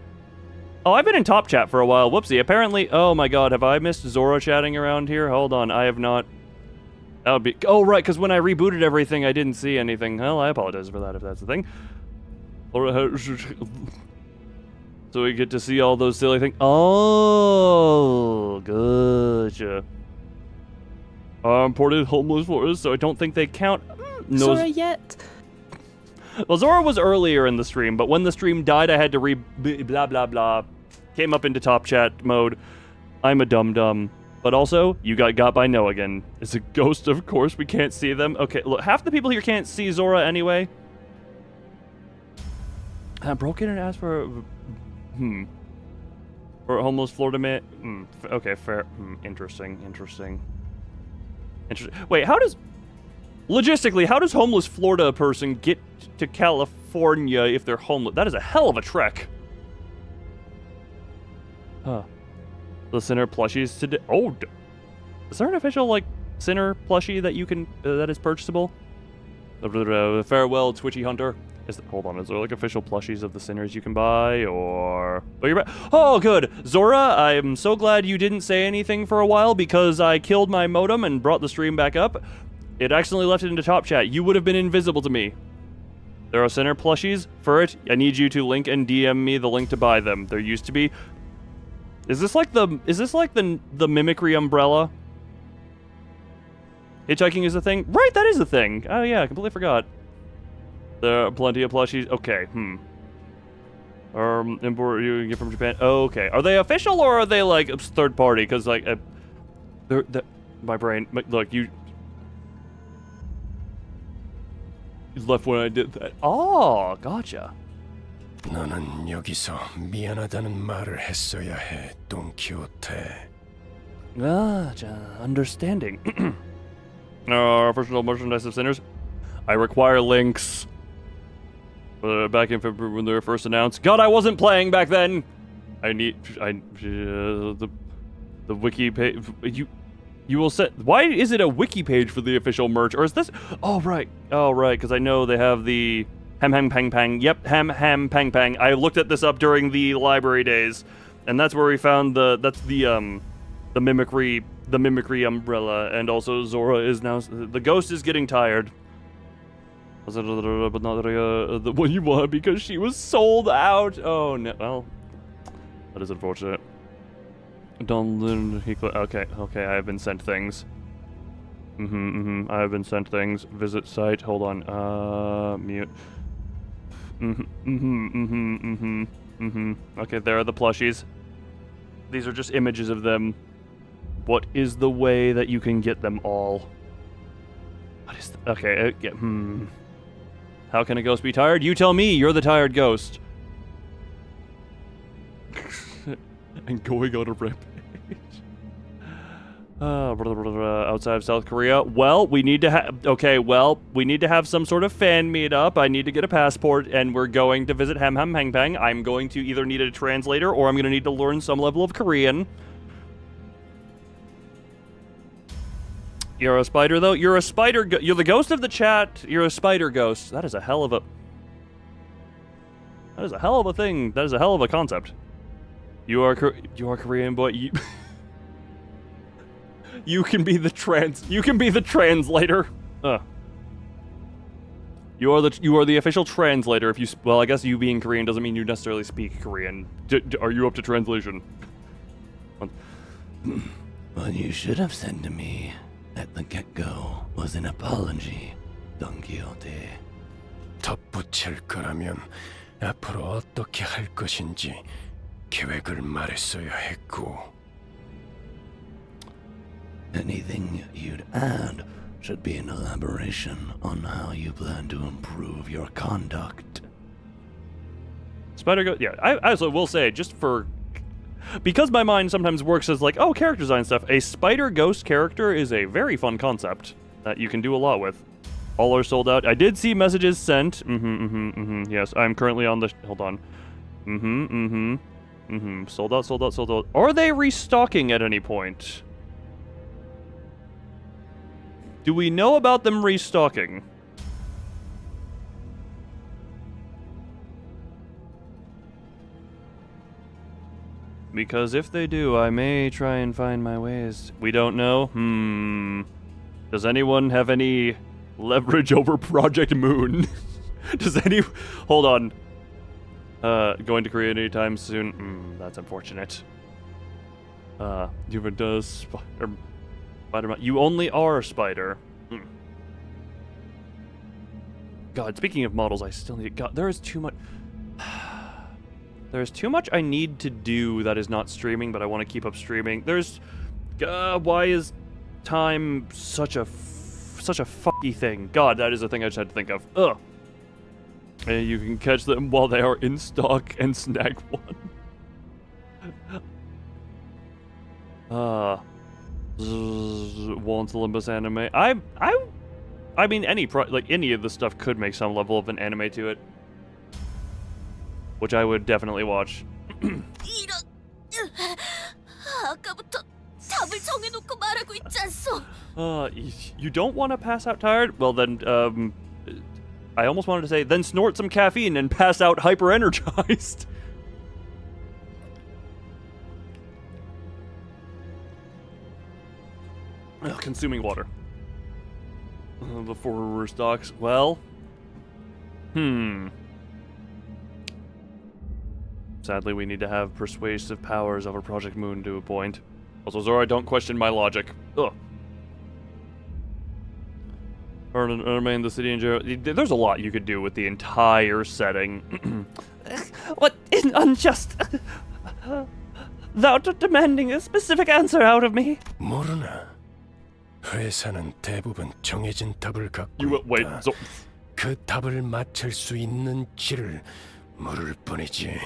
Oh, I've been in top chat for a while. Whoopsie. Apparently, oh my god, have I missed Zora chatting around here? Hold on, I have not. That would be. Oh, right, because when I rebooted everything, I didn't see anything. Well, I apologize for that if that's the thing. So we get to see all those silly things. Oh, gotcha. Imported homeless forest, so I don't think they count. No. Zora yet. Well, Zora was earlier in the stream, but when the stream died, I had to blah blah blah. Came up into top chat mode. I'm a dum-dum. But also, you got by no again. It's a ghost, of course, we can't see them. Okay, look, half the people here can't see Zora anyway. Broke in and asked for... For a homeless Florida man... Okay, fair. Interesting. Wait, how does... Logistically, how does homeless Florida person get to California if they're homeless? That is a hell of a trek. Huh. The Sinner plushies today. Oh, is there an official, like, Sinner plushie that you can... that is purchasable? Farewell, Twitchy Hunter. Hold on, is there, like, official plushies of the Sinners you can buy, or... Oh, you're back. Oh, good. Zora, I'm so glad you didn't say anything for a while, because I killed my modem and brought the stream back up. It accidentally left it into top chat. You would have been invisible to me. There are Sinner plushies. For it, I need you to link and DM me the link to buy them. There used to be... Is this like the mimicry umbrella? Hitchhiking is a thing? Right, that is a thing. Oh yeah, I completely forgot. There are plenty of plushies. Okay, import you can get from Japan. Oh, okay. Are they official or are they like third party? Because like, my brain. Look, you left when I did that. Oh, gotcha. 너는 여기서 미안하다는 말을 했어야 해, 돈키호테. Gotcha. Understanding. Personal merchandise of sinners. I require links. Back in February when they were first announced. God, I wasn't playing back then. The wiki page. You will set. Why is it a wiki page for the official merch, or is this? Oh right, because I know they have the ham pang pang. Yep, ham pang pang. I looked at this up during the library days, and that's where we found the mimicry umbrella, and also Zora is now the ghost is getting tired. But not the one you want because she was sold out. Oh no, well, that is unfortunate. Okay, I have been sent things. I have been sent things. Visit site. Hold on. Mute. Okay, there are the plushies. These are just images of them. What is the way that you can get them all? What is okay, How can a ghost be tired? You tell me, you're the tired ghost. And going on a rampage. Outside of South Korea. Well, we need to have we need to have some sort of fan meetup. I need to get a passport, and we're going to visit Ham Ham Hang Pang. I'm going to either need a translator, or I'm going to need to learn some level of Korean. You're a spider, though? You're a spider. You're the ghost of the chat. You're a spider ghost. That is a hell of a... That is a hell of a thing. That is a hell of a concept. You are Korean, boy. You can be the translator. You are the official translator. If you... Well, I guess you being Korean doesn't mean you necessarily speak Korean. Are you up to translation? What you should have said to me at the get-go was an apology, Don Quixote. 덧붙일 거라면 앞으로 어떻게 할 것인지 계획을 말했어야 했고. Anything you'd add should be an elaboration on how you plan to improve your conduct. Spider Ghost, yeah, I also will say, just for... Because my mind sometimes works as like, oh, character design stuff, a spider ghost character is a very fun concept that you can do a lot with. All are sold out. I did see messages sent. Yes, I'm currently on the... Hold on. Sold out. Are they restocking at any point? Do we know about them restocking? Because if they do, I may try and find my ways. We don't know? Does anyone have any leverage over Project Moon? Does any... Hold on. Going to Korea anytime soon? That's unfortunate. Vtuber does Spider-Man. You only are a spider. God, speaking of models, I still need... God, there is too much... There's too much I need to do that is not streaming, but I want to keep up streaming. There's... why is time such a fucky thing? God, that is a thing I just had to think of. Ugh. And you can catch them while they are in stock and snag one. Wants the Limbus anime. I mean, any of the stuff could make some level of an anime to it. Which I would definitely watch. 아까부터 답을 정해놓고 말하고 있지 않소. You don't want to pass out tired? Well then, I almost wanted to say, then snort some caffeine and pass out hyper-energized. Consuming water. Before we're stocks. Well. Sadly, we need to have persuasive powers over Project Moon to a point. Also, Zora, don't question my logic. Ugh. Remain the city in jail. There's a lot you could do with the entire setting. What is unjust? Thou demanding a specific answer out of me. 모르나? 회사는 대부분 정해진 답을 갖고 Wait, 있다. so 그 답을 맞출 수 있는 길을 물을 뿐이지.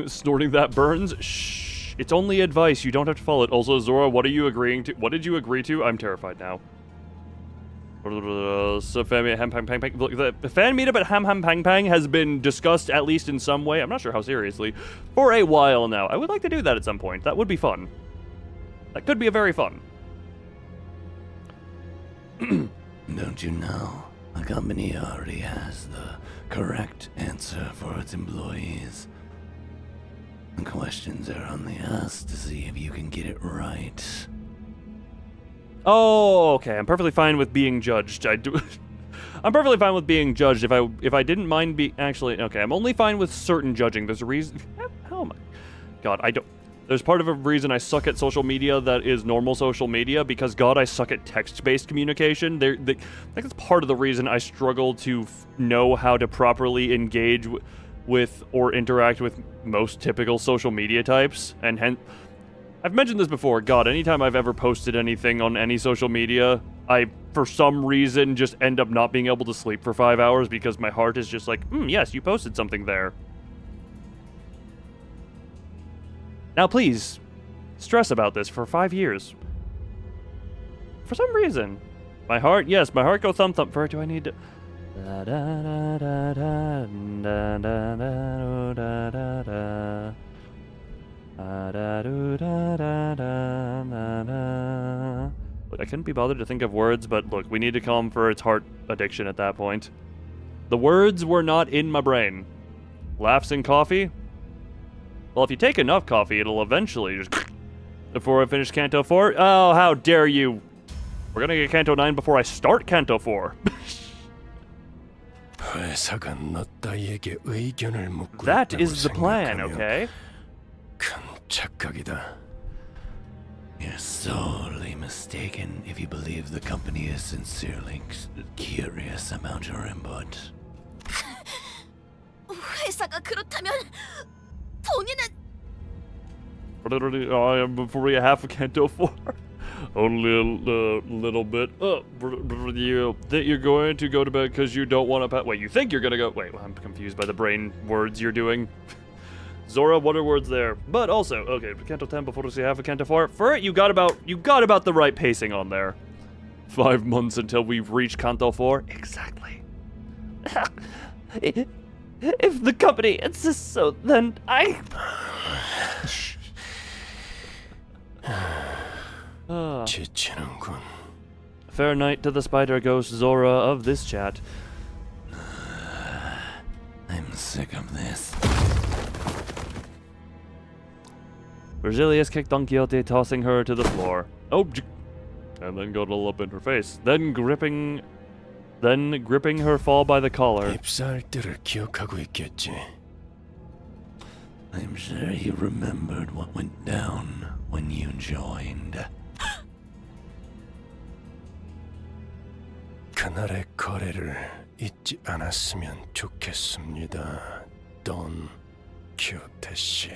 snorting that burns? Shh. It's only advice. You don't have to follow it. Also, Zora, what are you agreeing to? What did you agree to? I'm terrified now. So fan meetup, ham, pang, pang. Look, the fan meetup at Ham Pang Pang has been discussed, at least in some way, I'm not sure how seriously, for a while now. I would like to do that at some point. That would be fun. That could be a very fun. Don't you know? A company already has the correct answer for its employees. The questions are only asked to see if you can get it right. Oh, okay. I'm perfectly fine with being judged. I'm perfectly fine with being judged if I didn't mind actually, okay, I'm only fine with certain judging. There's a reason. How am I? God, I don't. There's part of a reason I suck at social media that is normal social media, because God, I suck at text-based communication. I think that's part of the reason I struggle to know how to properly engage with or interact with most typical social media types, and hence, I've mentioned this before. God, anytime I've ever posted anything on any social media, I, for some reason, just end up not being able to sleep for 5 hours because my heart is just like, yes, you posted something there. Now, please, stress about this for 5 years. For some reason. My heart, yes, my heart go thump thump. For do I need to... Da, da, da, da, da, da, da, da, da, da, da. Look, I couldn't be bothered to think of words, but look, we need to calm for its heart addiction at that point. The words were not in my brain. Laughs and coffee? Well, if you take enough coffee, it'll eventually just... Before I finish Canto 4? Oh, how dare you! We're gonna get Canto 9 before I start Canto 4. 회사가 너 따위에게 의견을 묻고 That 있다고 is the plan, 생각하면 okay? 큰 착각이다. You're sorely mistaken if you believe the company is sincerely curious about your input. 회사가 그렇다면 본인은 Literally, I am before you half a Canto 4. Only a little bit. You think you're going to go to bed because you don't want to... Wait, you think you're going to go... Wait, well, I'm confused by the brain words you're doing. Zora, what are words there? But also, okay, Canto 10 before you half a Canto 4. For it, you got about the right pacing on there. 5 months until we've reached Canto 4. Exactly. If the company insists so, then I... 지치는군. Fair night to the spider ghost Zora of this chat. I'm sick of this. Virgilius kicked Don Quixote, tossing her to the floor. Oh, and then got all up in her face. Then gripping her fall by the collar. 입사할 때를 기억하고 있겠지. I'm sure you remembered what went down when you joined. 그날의 거래를 잊지 않았으면 좋겠습니다. 돈 큐테 씨.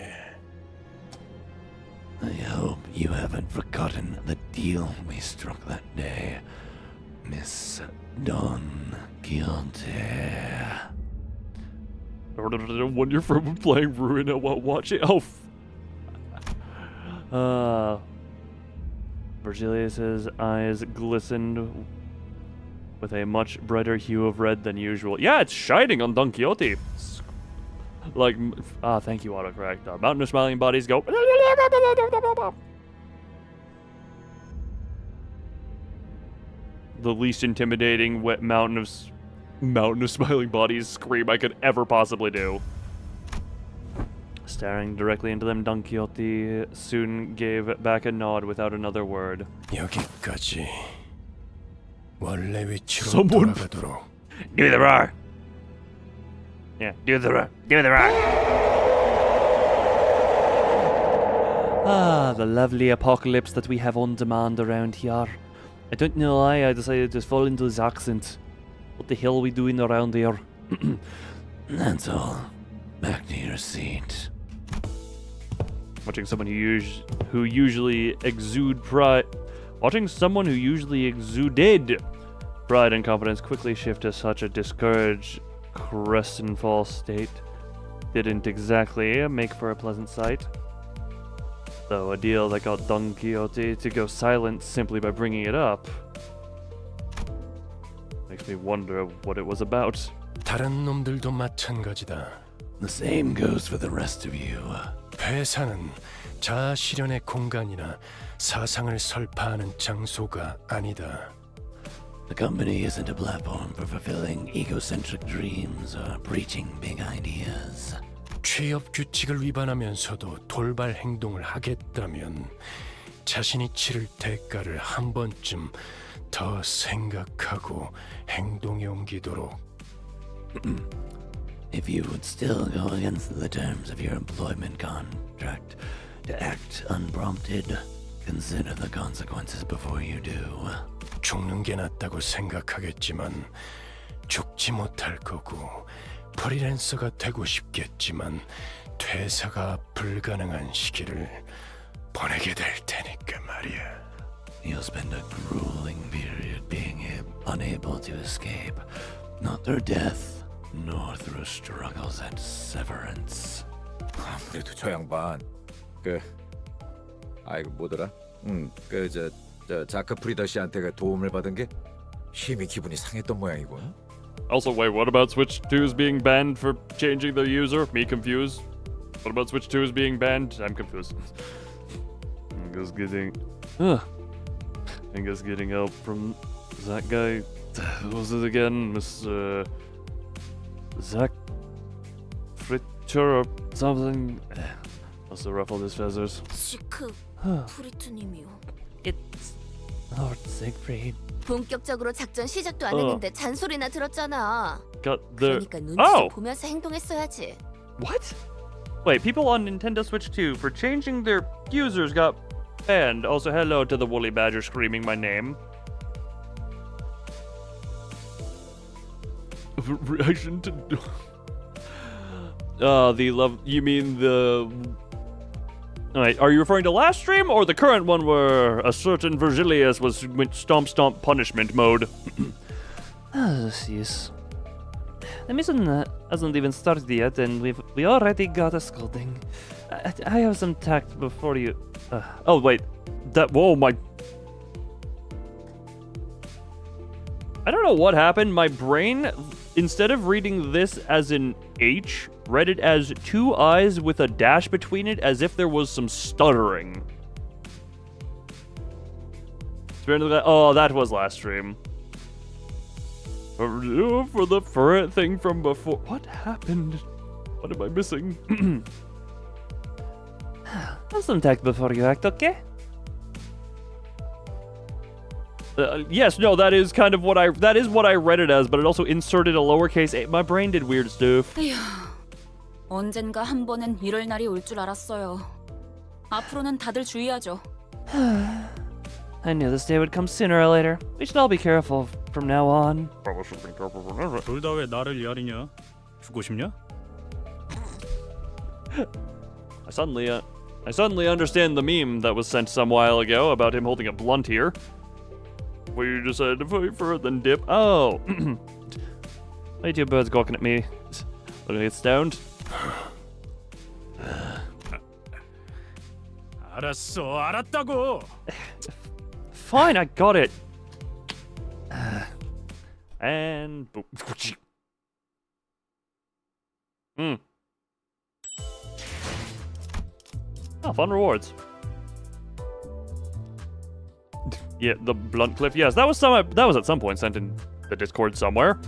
I hope you haven't forgotten the deal we struck that day, Miss Don Quixote. When you're from playing Ruin and while watching... Oh. Virgilius's eyes glistened with a much brighter hue of red than usual. Yeah, it's shining on Don Quixote. Like, thank you, autocorrect. Mountain of Smiling Bodies go... The least intimidating wet mountain of smiling bodies scream I could ever possibly do. Staring directly into them, Don Quixote soon gave back a nod without another word. 여기까지. 원래 위치로 Someone- 돌아가도록. Do the roar! Yeah, do the roar. Do the roar. the lovely apocalypse that we have on demand around here. I don't know why I decided to fall into this accent. What the hell are we doing around here? That's all. Back to your seat. Watching someone who usually exude pride. Watching someone who usually exuded pride and confidence quickly shift to such a discouraged, crest-and-fall state didn't exactly make for a pleasant sight. Though a deal that got Don Quixote to go silent simply by bringing it up makes me wonder what it was about. 다른 놈들도 마찬가지다. The same goes for the rest of you. 회사는 자아 실현의 공간이나 사상을 설파하는 장소가 아니다. The company isn't a platform for fulfilling egocentric dreams or preaching big ideas. 취업 규칙을 위반하면서도 돌발 행동을 하겠다면 자신이 치를 대가를 한 번쯤 더 생각하고 행동에 옮기도록. If you would still go against the terms of your employment contract to act unprompted, consider the consequences before you do. 죽는 게 낫다고 생각하겠지만 죽지 못할 거고 프리랜서가 되고 싶겠지만 퇴사가 불가능한 시기를 보내게 될 테니까 말이야. You'll spend a grueling period being unable to escape, not through death, nor through struggles at severance. 그래도 저 양반 아이고 뭐더라? 저 자크 프리더 씨한테 도움을 받은 게 힘이 기분이 상했던 모양이고. Also, wait, what about Switch 2's being banned for changing the user? Me confused. What about Switch 2's being banned? I'm confused. I guess getting help from that guy. What was it again? Mr. Zach Fritcher or something? Must have ruffled his feathers. 시크 프리트님이요. It's Lord Siegfried. 본격적으로 작전 시작도 안 했는데 잔소리나 들었잖아. Got the... 그러니까 눈치 좀 보면서 행동했어야지. What? Wait, people on Nintendo Switch 2 for changing their users got banned. Also, hello to the woolly badger screaming my name. Reaction to... the love... You mean the... Alright, are you referring to last stream or the current one where a certain Virgilius went stomp punishment mode? Yes. The mission hasn't even started yet, and we already got a scolding. I have some tact before you. Oh wait, whoa my. I don't know what happened. My brain, instead of reading this as an H, read it as two eyes with a dash between it, as if there was some stuttering. Oh, that was last stream. For the thing from before. What happened? What am I missing? Have some tact before you act, okay? Yes, no, that is kind of what I read it as, but it also inserted a lowercase a. My brain did weird stuff. 에휴, 언젠가 한 번은 이럴 날이 올 줄 알았어요. 앞으로는 다들 주의하죠. I knew this day would come sooner or later. We should all be careful from now on. 둘 다 왜 나를 야리냐? 죽고 싶냐? I suddenly understand the meme that was sent some while ago about him holding a blunt here. Where you decided to fight for it, then dip. Oh. Why are two birds gawking at me? Looking to get stoned? 알았어, 알았다고. Fine, I got it. And boom. Oh, fun rewards. Yeah, the blunt cliff. Yes, that was at some point sent in the Discord somewhere.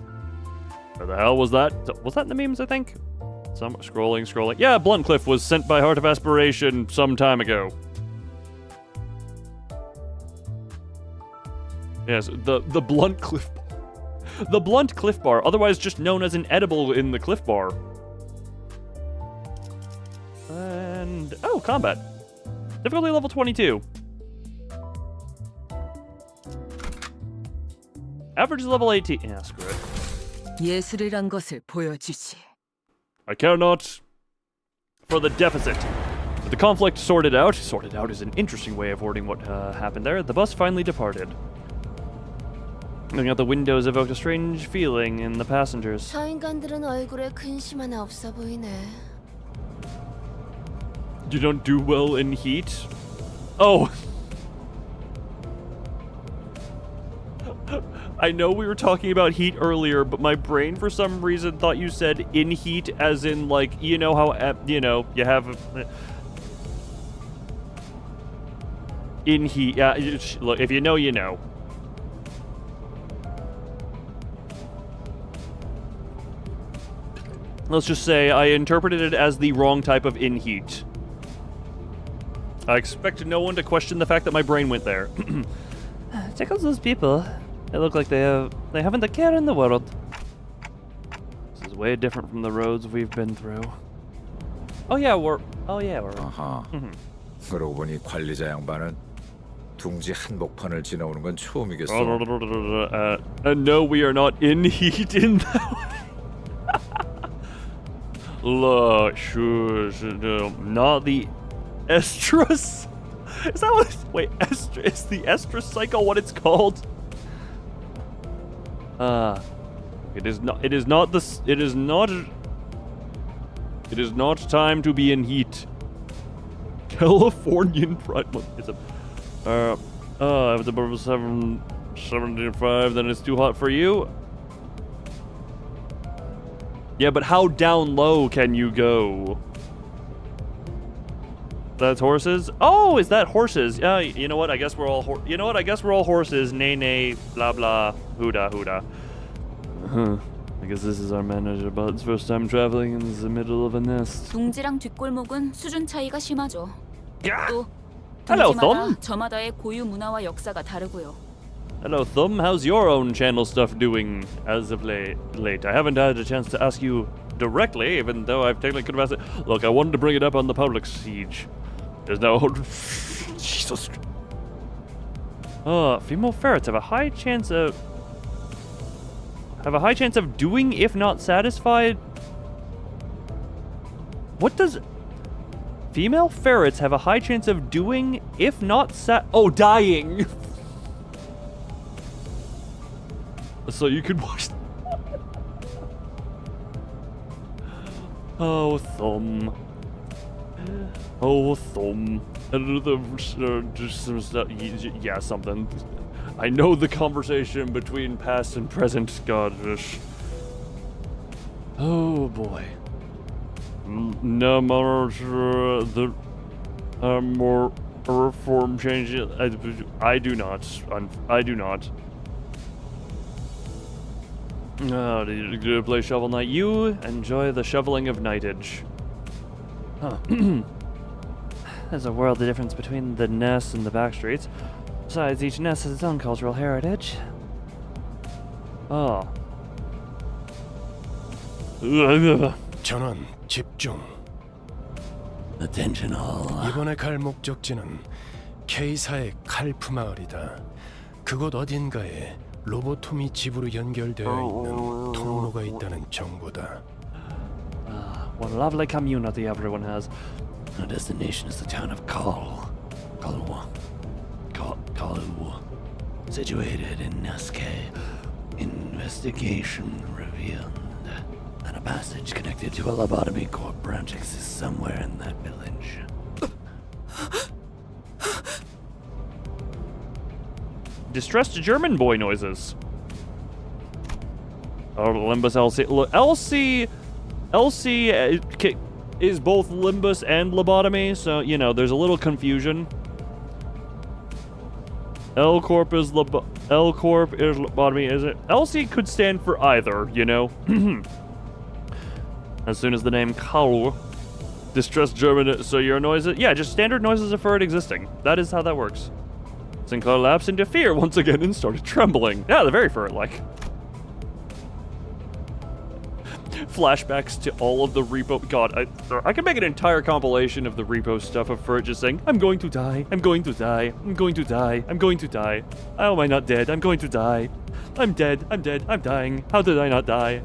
Where the hell was that? Was that in the memes, I think? Scrolling. Yeah, blunt cliff was sent by Heart of Aspiration some time ago. Yes, the blunt cliff bar. The blunt cliff bar, otherwise just known as an edible in the cliff bar. And combat. Difficulty level 22. Average is level 18. Yeah, screw it. 예술이란 것을 보여주지. I care not for the deficit. With the conflict sorted out is an interesting way of wording what happened there. The bus finally departed. Looking out the windows evoked a strange feeling in the passengers. 저 인간들은 얼굴에 근심 하나 없어 보이네. You don't do well in heat? Oh. I know we were talking about heat earlier, but my brain for some reason thought you said in heat as in like, you know how, you know, you have in heat. Yeah, look, if you know, you know. Let's just say I interpreted it as the wrong type of in heat. I expect no one to question the fact that my brain went there. Check out those people. They look like they haven't a care in the world. This is way different from the roads we've been through. Oh yeah, we're. 아하. 그러고 보니 관리자 양반은 둥지 한복판을 지나오는 건 처음이겠어. No, we are not in heat in that. Look, not the estrus. Is that what? Wait, is the estrus cycle what it's called? It is not. It is not this. It is not. It is not time to be in heat. Californian Pride Month. It's a. If it's above 775, then it's too hot for you. Yeah, but how down low can you go? That's horses? Oh, is that horses? Yeah, you know what? I guess we're all I guess we're all horses. Nay, nay, blah, blah, hooda, hooda. I guess this is our manager Bud's first time traveling in the middle of a nest. 둥지랑 뒷골목은 수준 차이가 심하죠. 또 Hello, 둥지마다 Thumb. 저마다의 고유 문화와 역사가 다르고요. Hello, Thumb. How's your own channel stuff doing as of late? I haven't had a chance to ask you directly, even though I've technically could have asked it. Look, I wanted to bring it up on the public siege. There's no... Jesus. Female ferrets have a high chance of... doing if not satisfied... What does... Female ferrets have a high chance of doing if not dying! So you could watch... Oh, Thumb. Oh, Thumb. Yeah, something. I know the conversation between past and present. God. Oh, boy. No more... the... more... reform changes. I do not. I do not. Oh, did you play Shovel Knight? You enjoy the shoveling of knightage. Huh. There's a world of difference between the nests and the back streets. Besides, each nest has its own cultural heritage. Oh. 전원 집중. Attention all. 이번에 갈 목적지는 K사의 칼프 마을이다. 그곳 어딘가에 로보톰이 집으로 연결되어 있는 통로가 있다는 정보다. What a lovely community everyone has. Our destination is the town of Kalu, situated in Nesque. Investigation revealed that a passage connected to a lobotomy corp branch exists somewhere in that village. Distressed German boy noises. Oh, Limbus LC. Look, LC is both Limbus and lobotomy, so, you know, there's a little confusion. L Corp is lobotomy, is it? LC could stand for either, you know? As soon as the name Kaul, distressed German, so your noises, yeah, just standard noises are for it existing. That is how that works. Sinclair lapsed into fear once again and started trembling. Yeah, they're very ferret-like. flashbacks to all of the repo. God, I can make an entire compilation of the repo stuff of Furt just saying, I'm going to die, I'm going to die, I'm going to die, I'm going to die. How am I not dead? I'm going to die. I'm dead, I'm dead, I'm dying. How did I not die?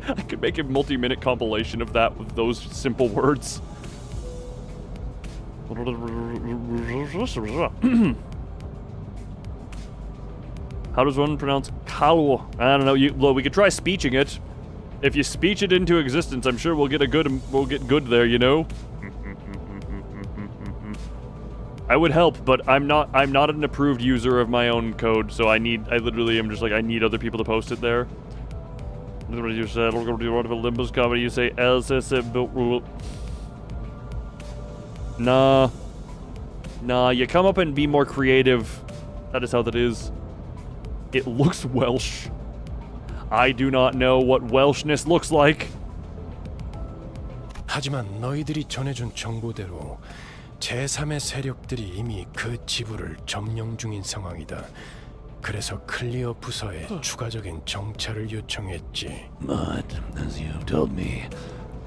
I could make a multi-minute compilation of that with those simple words. How does one pronounce Kalu? I don't know. Well, we could try speeching it. If you speech it into existence, I'm sure we'll get good there, you know? I would help, but I'm not an approved user of my own code, so I literally am just like, I need other people to post it there. You said, we're going to do one of a Limbus comedy, you say, Nah, you come up and be more creative. That is how that is. It looks Welsh. I do not know what Welshness looks like. 하지만 너희들이 전해준 정보대로 제3의 세력들이 이미 그 지부를 점령 중인 상황이다. 그래서 클리어 부서에 추가적인 정찰을 요청했지. But, as you have told me,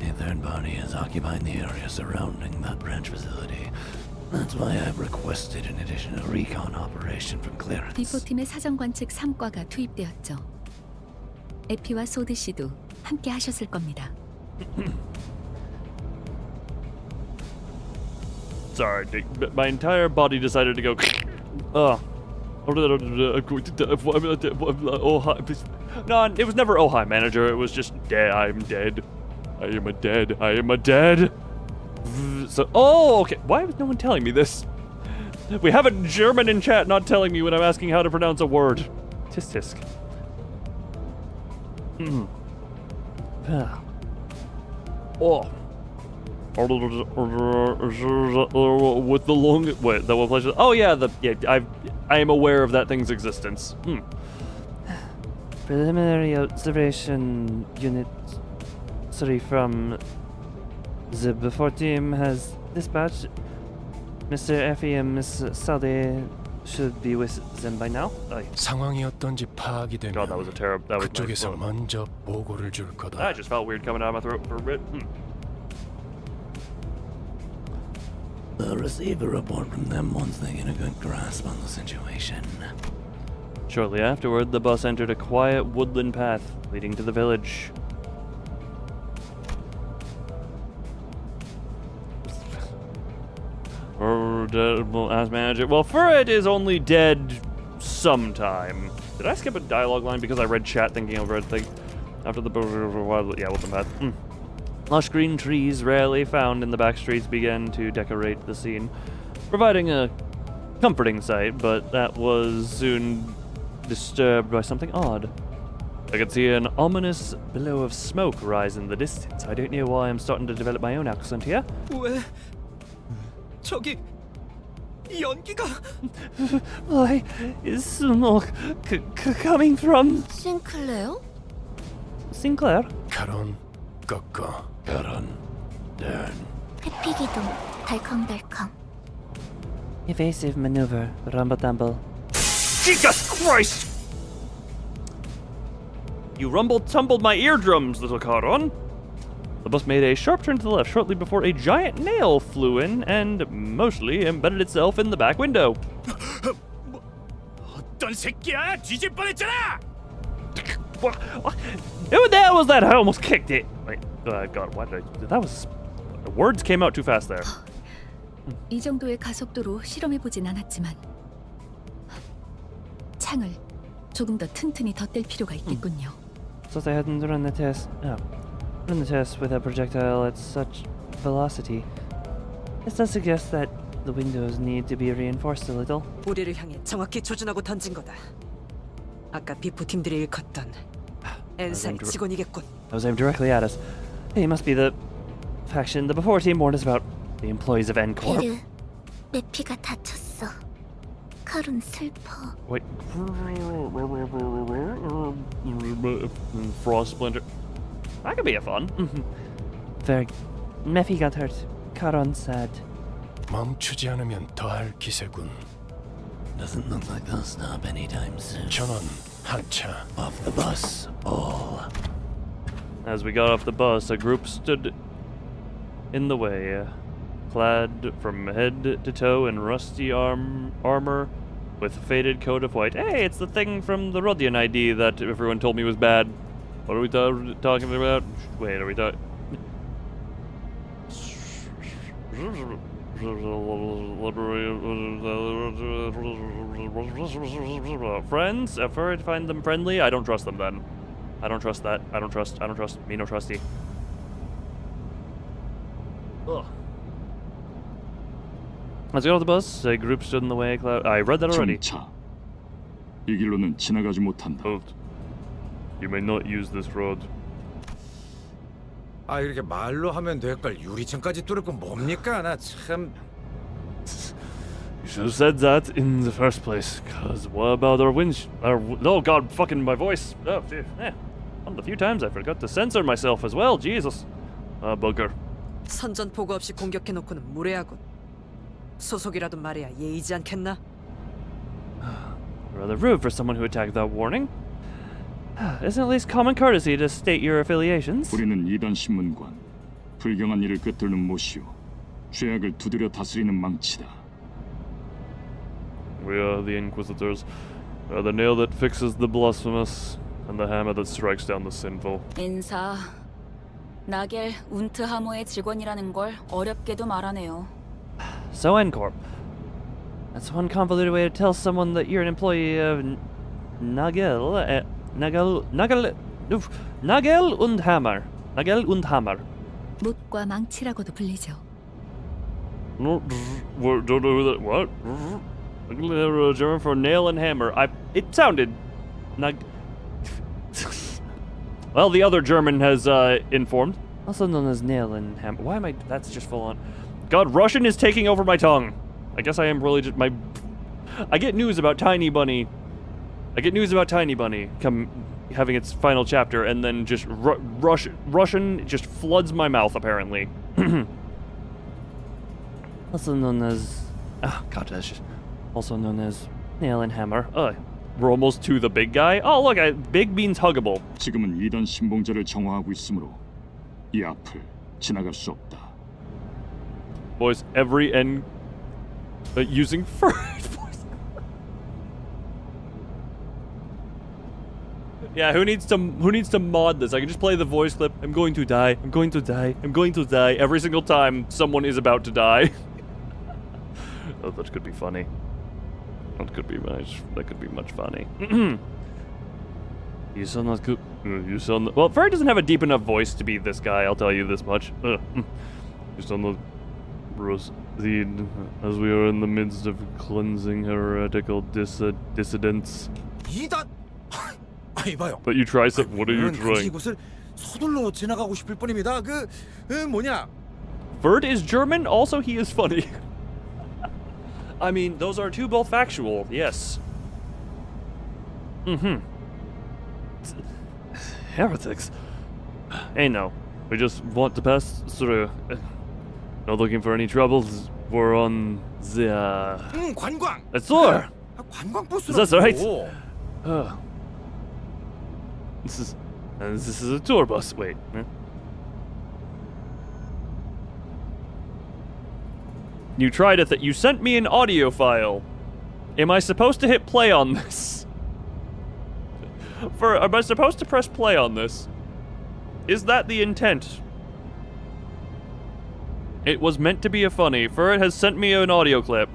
a third party is occupying the area surrounding that branch facility. That's why I've requested an additional recon operation for clearance. 비포팀의 사정관측 3과가 투입되었죠. 에피와 소드 씨도 함께 하셨을 겁니다. Sorry, my entire body decided to go. No, it was never oh hi manager. It was just dead. I'm dead. I am a dead. I am a dead. So okay. Why was no one telling me this? We have a German in chat not telling me when I'm asking how to pronounce a word. Tisk tisk. Oh. With the long wait, that one place. Oh yeah, I am aware of that thing's existence. Preliminary observation unit, from the before team has dispatched. Mr. Effie and Miss Saleh should be with them by now. 상황이 어떤지 파악이 되면 God, that was a terrible. That was 그쪽에서 먼저 보고를 줄 거다. That just felt weird coming out of my throat for a bit. I'll receive a report from them once they get a good grasp on the situation. Shortly afterward, the bus entered a quiet woodland path leading to the village. As manager, well, Furret is only dead sometime. Did I skip a dialogue line because I read chat thinking of red thing? After the woodland path. Lush green trees, rarely found in the back streets, began to decorate the scene, providing a comforting sight, but that was soon disturbed by something odd. I could see an ominous billow of smoke rise in the distance. I don't know why I'm starting to develop my own accent here. 왜? 저기 연기가 Why is smoke coming from 싱클레어? Sinclair? 가론 꺾어. Garon, turn. 회피 기동, 덜컹덜컹. Evasive maneuver, rumble tumble. Jesus Christ! You rumble-tumbled my eardrums, little Caron. The bus made a sharp turn to the left shortly before a giant nail flew in and mostly embedded itself in the back window. 어떤 새끼야? 뒤질 뻔했잖아. Who the hell was that? I almost kicked it. Wait, God, why did I? That was. The words came out too fast there. 이 정도의 가속도로 실험해보진 않았지만 창을 조금 더 튼튼히 덧댈 필요가 있겠군요. So they hadn't run the test. Run the test with a projectile at such velocity. This does suggest that the windows need to be reinforced a little. 우리를 향해 정확히 조준하고 던진 거다. 아까 비포 팀들이 일컫던 엔사의 직원이겠군. That was aimed directly at us. He must be the faction the before team warned us about. The employees of N-Corp. 베르, 내 피가 다쳤어. 카룬 슬퍼. Wait. Frost Splinter. That could be a fun. Very. Mephi got hurt. Karon sad. 멈추지 않으면 더할 기세군. Doesn't look like they'll stop anytime soon. 전원 하차. Off the bus, all. As we got off the bus, a group stood in the way, clad from head to toe in rusty armor with a faded coat of white. Hey, it's the thing from the Rodian ID that everyone told me was bad. What are we talking about? Wait, are we talking... Friends? If I find them friendly, I don't trust them then. I don't trust that. I don't trust. Me no trusty. Ugh. Let's go to the bus. A group stood in the way. I read that already. 정차. 이 길로는 지나가지 못한다. You may not use this road. 아 이렇게 말로 하면 될 걸 유리창까지 뚫을 건 뭡니까? 나 참. You should have said that in the first place. Cause what about our oh god, fucking my voice. Oh, geez. One of the few times I forgot to censor myself as well. Jesus. Bugger. 선전 보고 없이 공격해놓고는 무례하군. 소속이라도 말해야 예의지 않겠나? Rather rude for someone who attacked without warning. Isn't it at least common courtesy to state your affiliations? 우리는 이단 신문관. 불경한 일을 꿰뚫는 못이오. 죄악을 두드려 다스리는 망치다. We are the Inquisitors. We are the nail that fixes the blasphemous and the hammer that strikes down the sinful. 인사. 나겔 운트 하모의 직원이라는 걸 어렵게도 말하네요. So Ncorp. That's one convoluted way to tell someone that you're an employee of Nagel und Hammer. Nagel und Hammer. 못과 망치라고도 불리죠. Don't know who that. What? German for nail and hammer. It sounded. Well, the other German has informed. Also known as nail and hammer. Why am I? That's just full on. God, Russian is taking over my tongue. I guess I am really just my. I get news about Tiny Bunny. Come having its final chapter, and then just Russian just floods my mouth. Apparently. Also known as. Oh god, that's just. Also known as nail and hammer. We're almost to the big guy. Oh look, big means huggable. 지금은 이단 신봉자를 정화하고 있으므로 이 앞을 지나갈 수 없다. Boys, every N using first voice. Yeah, who needs to mod this? I can just play the voice clip. I'm going to die. Every single time someone is about to die. Oh, that could be funny. That could be much funny. You sound not good. Well, Furry doesn't have a deep enough voice to be this guy. I'll tell you this much. You sound not proceed as we are in the midst of cleansing heretical dissidents. 이단. 이봐요. But you try some. What are you trying? 이곳을 서둘러 지나가고 싶을 뿐입니다. 뭐냐? Vert is German. Also, he is funny. I mean, those are two both factual. Yes. Heretics. Hey, no. We just want to pass through. Not looking for any troubles. We're on the. 관광. A tour. 관광 버스라고. Is that right? This is a tour bus. Wait. You tried it. You sent me an audio file. Am I supposed to hit play on this? Am I supposed to press play on this? Is that the intent? It was meant to be a funny. Furret has sent me an audio clip.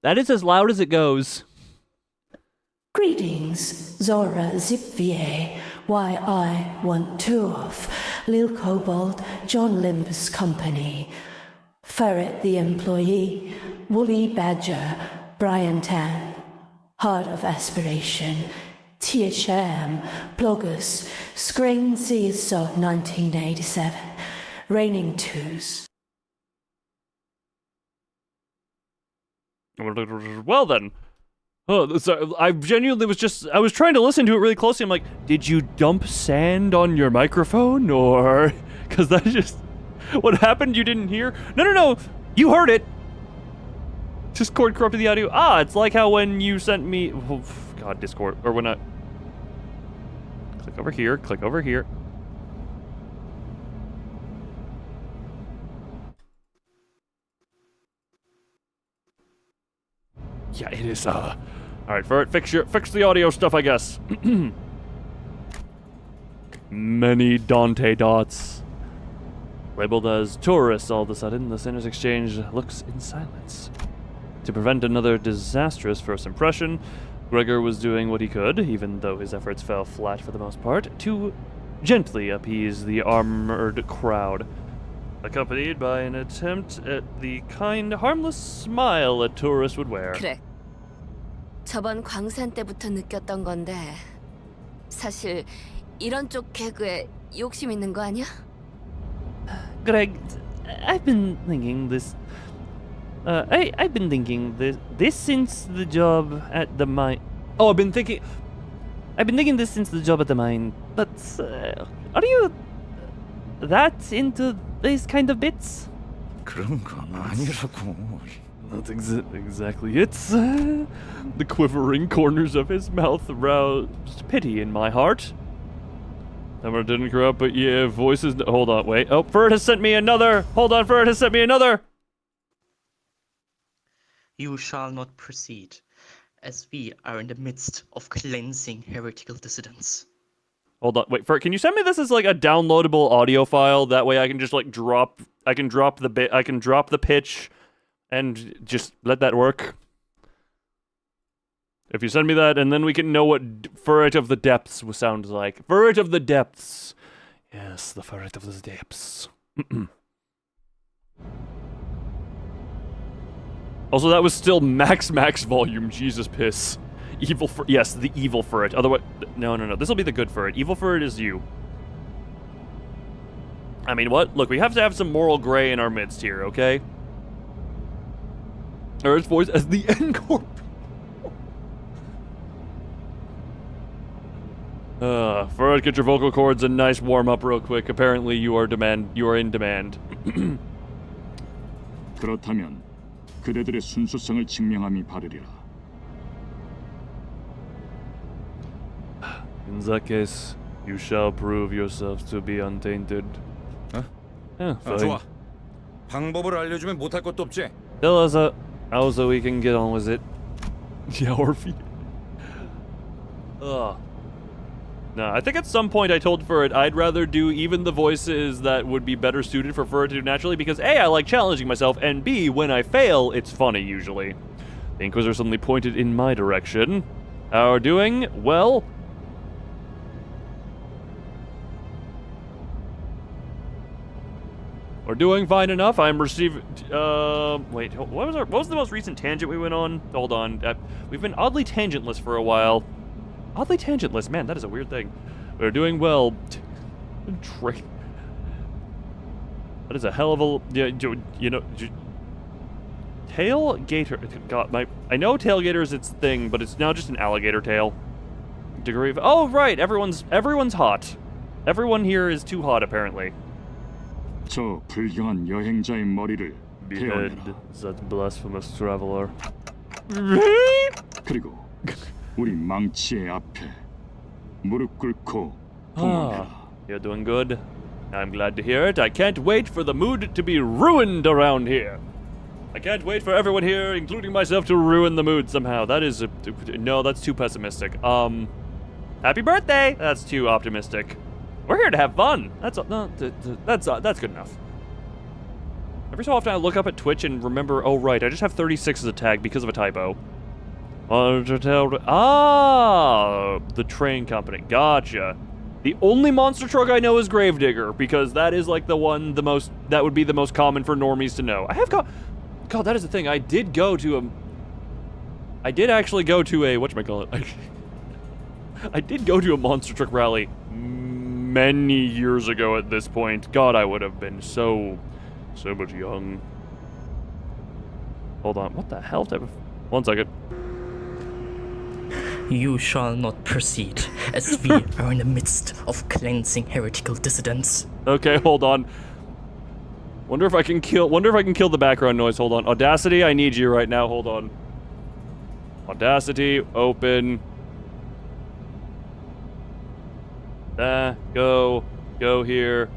That is as loud as it goes. Greetings, Zora Zipvier, Y.I.1.2, Lil Kobold, John Limbus Company, Ferret the Employee, Woolly Badger, Brian Tan, Heart of Aspiration, THM, Bloggers, Screen CISO 1987, Raining Twos. Well then, Oh, sorry, I genuinely I was trying to listen to it really closely. I'm like, did you dump sand on your microphone? Or, because that's just, what happened you didn't hear? No, you heard it. Discord corrupted the audio. It's like how when you sent me, oh, God, Discord, or when I, click over here. Yeah, it is, alright, Ferret, fix the audio stuff, I guess. Many Dante dots. Labeled as tourists all of a sudden, the sinners exchange looks in silence. To prevent another disastrous first impression, Gregor was doing what he could, even though his efforts fell flat for the most part, to gently appease the armored crowd, accompanied by an attempt at the kind, harmless smile a tourist would wear. 그래. 저번 광산 때부터 느꼈던 건데 사실 이런 쪽 개그에 욕심 있는 거 아니야? Greg, I've been thinking this. I've been thinking this since the job at the mine. Oh, I've been thinking this since the job at the mine. But are you that into these kind of bits? 그런 건 아니라고. That's exactly it. The quivering corners of his mouth roused pity in my heart. Number didn't grow up, but yeah, voices. Hold on, wait. Oh, Ferd has sent me another. Hold on, Ferd has sent me another. You shall not proceed, as we are in the midst of cleansing heretical dissidents. Hold on, wait, Ferd, can you send me this as like a downloadable audio file? That way I can just like drop the pitch and just let that work. If you send me that, and then we can know what Ferret of the Depths sounds like. Ferret of the Depths. Yes, the Ferret of the Depths. Also, that was still max volume. Jesus piss. Evil Ferret. Yes, the evil Ferret. Otherwise, no. This will be the good Ferret. Evil Ferret is you. I mean, what? Look, we have to have some moral gray in our midst here, okay? Earth's voice as the N-Corp. Ferret, get your vocal cords a nice warm up real quick. Apparently you are in demand. 그렇다면 그대들의 순수성을 증명함이 바르리라. In that case, you shall prove yourselves to be untainted. Fine. 좋아. 방법을 알려주면 못할 것도 없지. Tell us how so we can get on with it. Yeah, Orphe. No, I think at some point I told Ferret I'd rather do even the voices that would be better suited for Ferret to do naturally because A, I like challenging myself, and B, when I fail, it's funny usually. The Inquisitor suddenly pointed in my direction. How are doing? Well... We're doing fine enough. I'm receiving... wait, what was the most recent tangent we went on? Hold on. We've been oddly tangentless for a while. Oddly tangentless, man, that is a weird thing. We're doing well. That is a hell of a, you know, tailgater. God, I know tailgater is its thing, but it's now just an alligator tail. Degree of, oh right, everyone's hot. Everyone here is too hot apparently. 저 불경한 여행자의 머리를 Behead 베어내라. that blasphemous traveler. 그리고 우리 망치의 앞에 무릎 꿇고 봉헌해라. You're doing good. I'm glad to hear it. I can't wait for the mood to be ruined around here. I can't wait for everyone here, including myself, to ruin the mood somehow. That is no, that's too pessimistic. Happy birthday. That's too optimistic. We're here to have fun. That's good enough. Every so often I look up at Twitch and remember, oh right, I just have 36 as a tag because of a typo. The train company. Gotcha. The only monster truck I know is Gravedigger, because that is like that would be the most common for normies to know. God, that is the thing. I did actually go to a, whatchamacallit? I did go to a monster truck rally many years ago at this point. God, I would have been so much young. Hold on, what the hell type of... 1 second. You shall not proceed, as we are in the midst of cleansing heretical dissidents. Okay, hold on. Wonder if I can kill the background noise. Hold on. Audacity, I need you right now. Hold on. Audacity, open. Go here.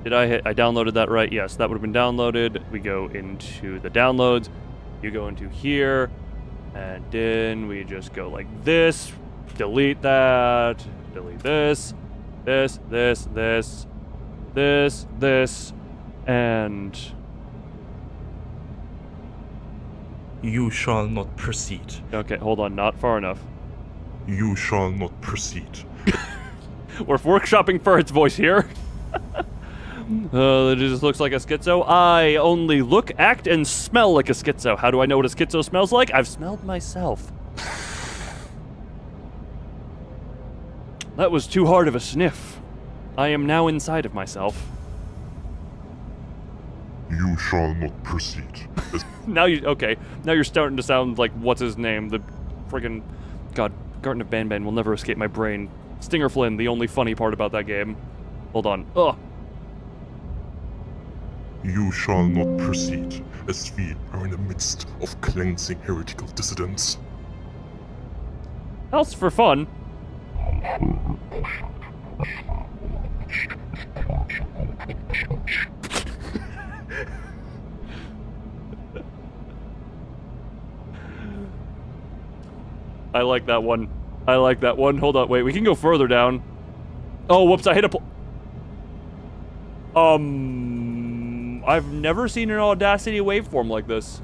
Did I downloaded that right? Yes, that would have been downloaded. We go into the downloads. You go into here. And then we just go like this. Delete that. Delete this. This. And You shall not proceed. okay, hold on, not far enough. You shall not proceed. We're workshopping for its voice here. It just looks like a schizo. I only look, act, and smell like a schizo. How do I know what a schizo smells like? I've smelled myself. That was too hard of a sniff. I am now inside of myself. You shall not proceed. Now you're starting to sound like what's his name? The friggin' God, Garten of Banban will never escape my brain. Stinger Flynn, the only funny part about that game. Hold on. Ugh. You shall not proceed, as we are in the midst of cleansing heretical dissidents. Else for fun. I like that one. I like that one. Hold on, wait, we can go further down. Oh, whoops, I hit a I've never seen an Audacity waveform like this.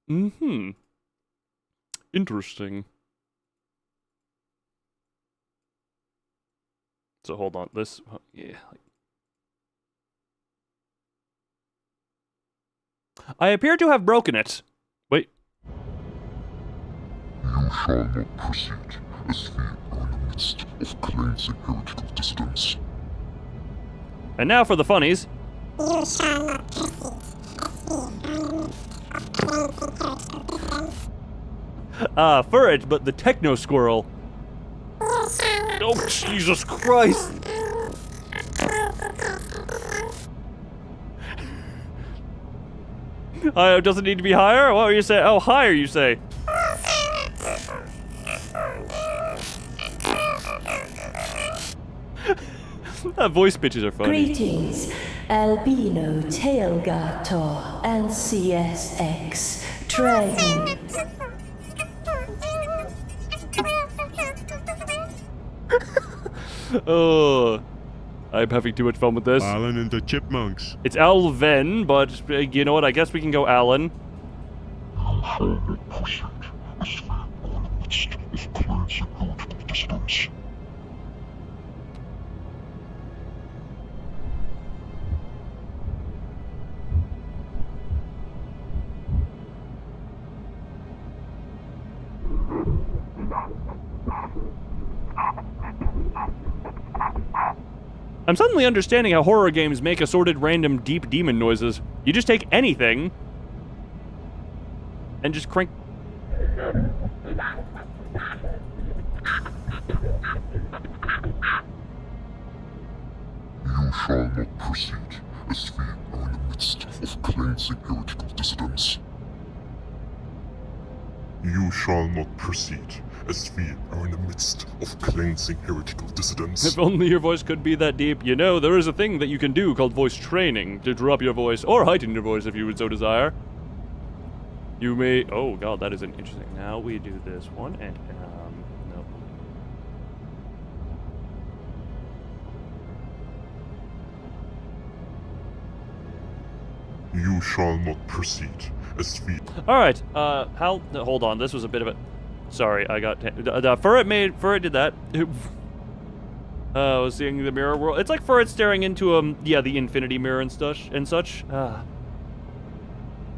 Mm-hmm. Interesting. So hold on, this, yeah. I appear to have broken it. Wait. You shall not proceed, as we are in the midst of cleansing heretical dissidents. And now for the funnies. You shall not proceed, as we are in the midst of cleansing heretical dissidents. For it, but the techno squirrel. Oh, Jesus Christ! Does it need to be higher? What were you saying? Oh, higher, you say. Voice pitches are funny. Greetings, Albino Tailgator and CSX Train. Oh, I'm having too much fun with this. Alan and the Chipmunks. It's Alvin, but you know what? I guess we can go Alan. I'm suddenly understanding how horror games make assorted random deep demon noises. You just take anything and just crank. You shall not proceed, as we are in the midst of cleansing heretical dissidents. You shall not proceed, as we are in the midst of cleansing heretical dissidents. If only your voice could be that deep. You know, there is a thing that you can do called voice training to drop your voice or heighten your voice if you would so desire. You may... Oh, God, that is an interesting... Now we do this one and... no. You shall not proceed, as we... Alright, hold on, this was a bit of a... Sorry, I got... Furret did that. Was seeing the mirror world. It's like Furret staring into, the infinity mirror and such.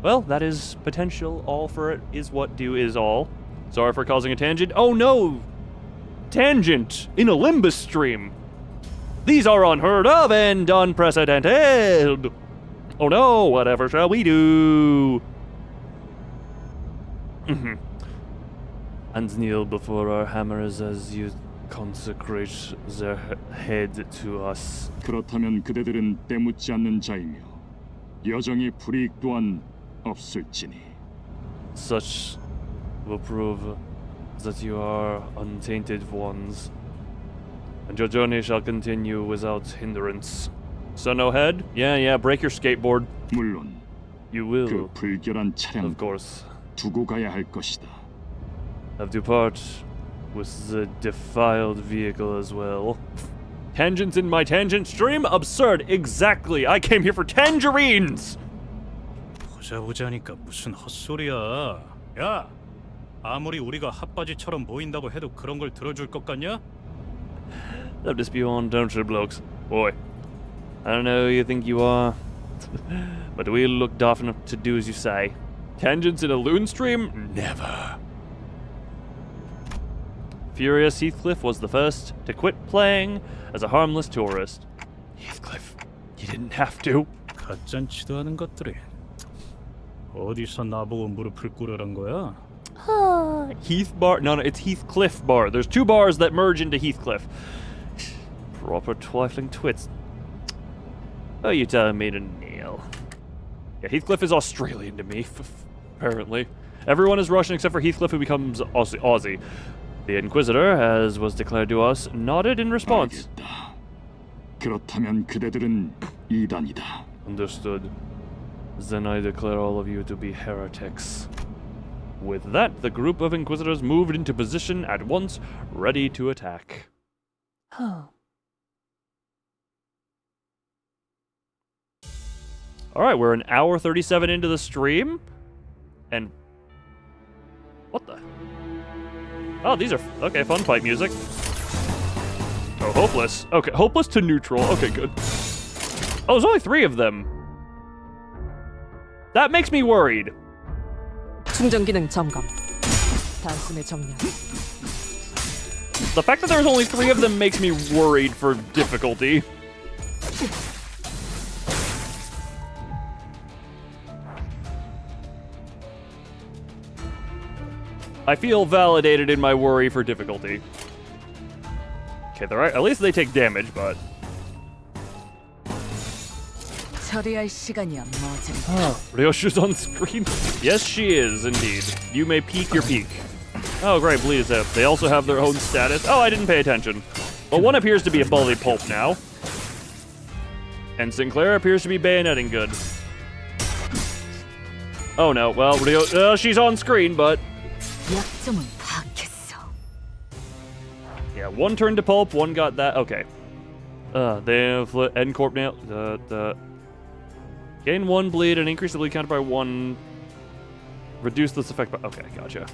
Well, that is potential. All Furret is what do is all. Sorry for causing a tangent. Oh, no! tangent in a Limbus stream. These are unheard of and unprecedented. Oh no, whatever shall we do? And kneel before our hammers as you consecrate their head to us. 그렇다면 그대들은 때묻지 않는 자이며 여정의 불이익 또한 없을지니. Such will prove that you are untainted ones, and your journey shall continue without hindrance. So no head? Yeah, break your skateboard. 물론 You will, 그 불결한 of 차량 course, 두고 가야 할 것이다. have to part with the defiled vehicle as well. Tangents in my tangent stream? Absurd, exactly. I came here for tangerines! 보자보자니까 무슨 헛소리야. 야, 아무리 우리가 핫바지처럼 보인다고 해도 그런 걸 들어줄 것 같냐? Love to spew on, don't you, blokes? Boy, I don't know who you think you are, but do we look daft enough to do as you say? Tangents in a loon stream? Never. Furious Heathcliff was the first to quit playing as a harmless tourist. Heathcliff, you didn't have to. 가짠치도 않은 것들이 어디서 나보고 무릎을 꿇으란 거야? Heath Bar? No, it's Heathcliff Bar. There's two bars that merge into Heathcliff. Proper trifling twits. Oh, you telling me to kneel? Yeah, Heathcliff is Australian to me, apparently. Everyone is Russian except for Heathcliff, who becomes Aussie. The Inquisitor, as was declared to us, nodded in response. 알겠다. 그렇다면 그대들은 이단이다. Understood. Then I declare all of you to be heretics. With that, the group of Inquisitors moved into position at once, ready to attack. Alright, we're an hour 37 into the stream. And... what the... oh, these are... okay, fun fight music. Oh, hopeless. Okay, hopeless to neutral. Okay, good. Oh, there's only 3 of them. That makes me worried. 충전 기능 점검. 단숨에 정렬. The fact that there's only 3 of them makes me worried for difficulty. I feel validated in my worry for difficulty. Okay, they're right. At least they take damage, but... 처리할 시간이야, 뭐지? Ryoshu's on screen? Yes, she is, indeed. You may peek your peak. Oh, great, bleed is out. They also have their own status. Oh, I didn't pay attention. Well, one appears to be a bully pulp now. And Sinclair appears to be bayoneting good. Oh no, well, she's on screen, but... 약점은 파악했어. yeah, one turned to pulp, one got that. Okay. They have end corp nail. Gain 1 bleed and increase the bleed counted by 1. Reduce this effect by... okay, gotcha.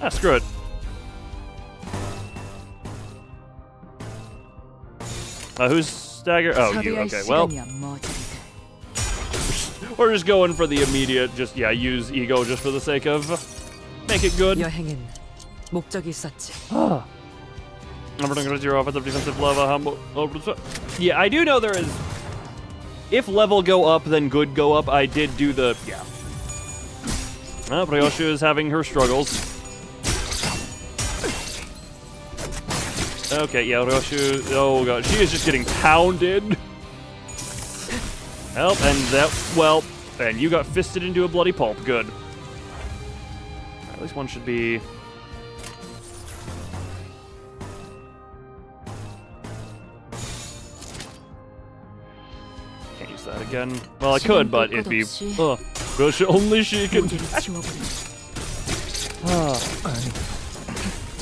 Ah, screw it. Who's stagger? Oh, you. Okay, well. We're just going for the immediate, just, yeah, use ego just for the sake of make it good. 여행엔 목적이 있었지. Never gonna get your offensive defensive level. Yeah, I do know there is. If level go up, then good go up. I did do the, yeah. Ryoshu is having her struggles. Okay, yeah, Ryoshu. Oh god, she is just getting pounded. Help, and that, well, and you got fisted into a bloody pulp. Good. At least one should be. Can't use that again. Well, I could, but it'd be. Russia, only she can.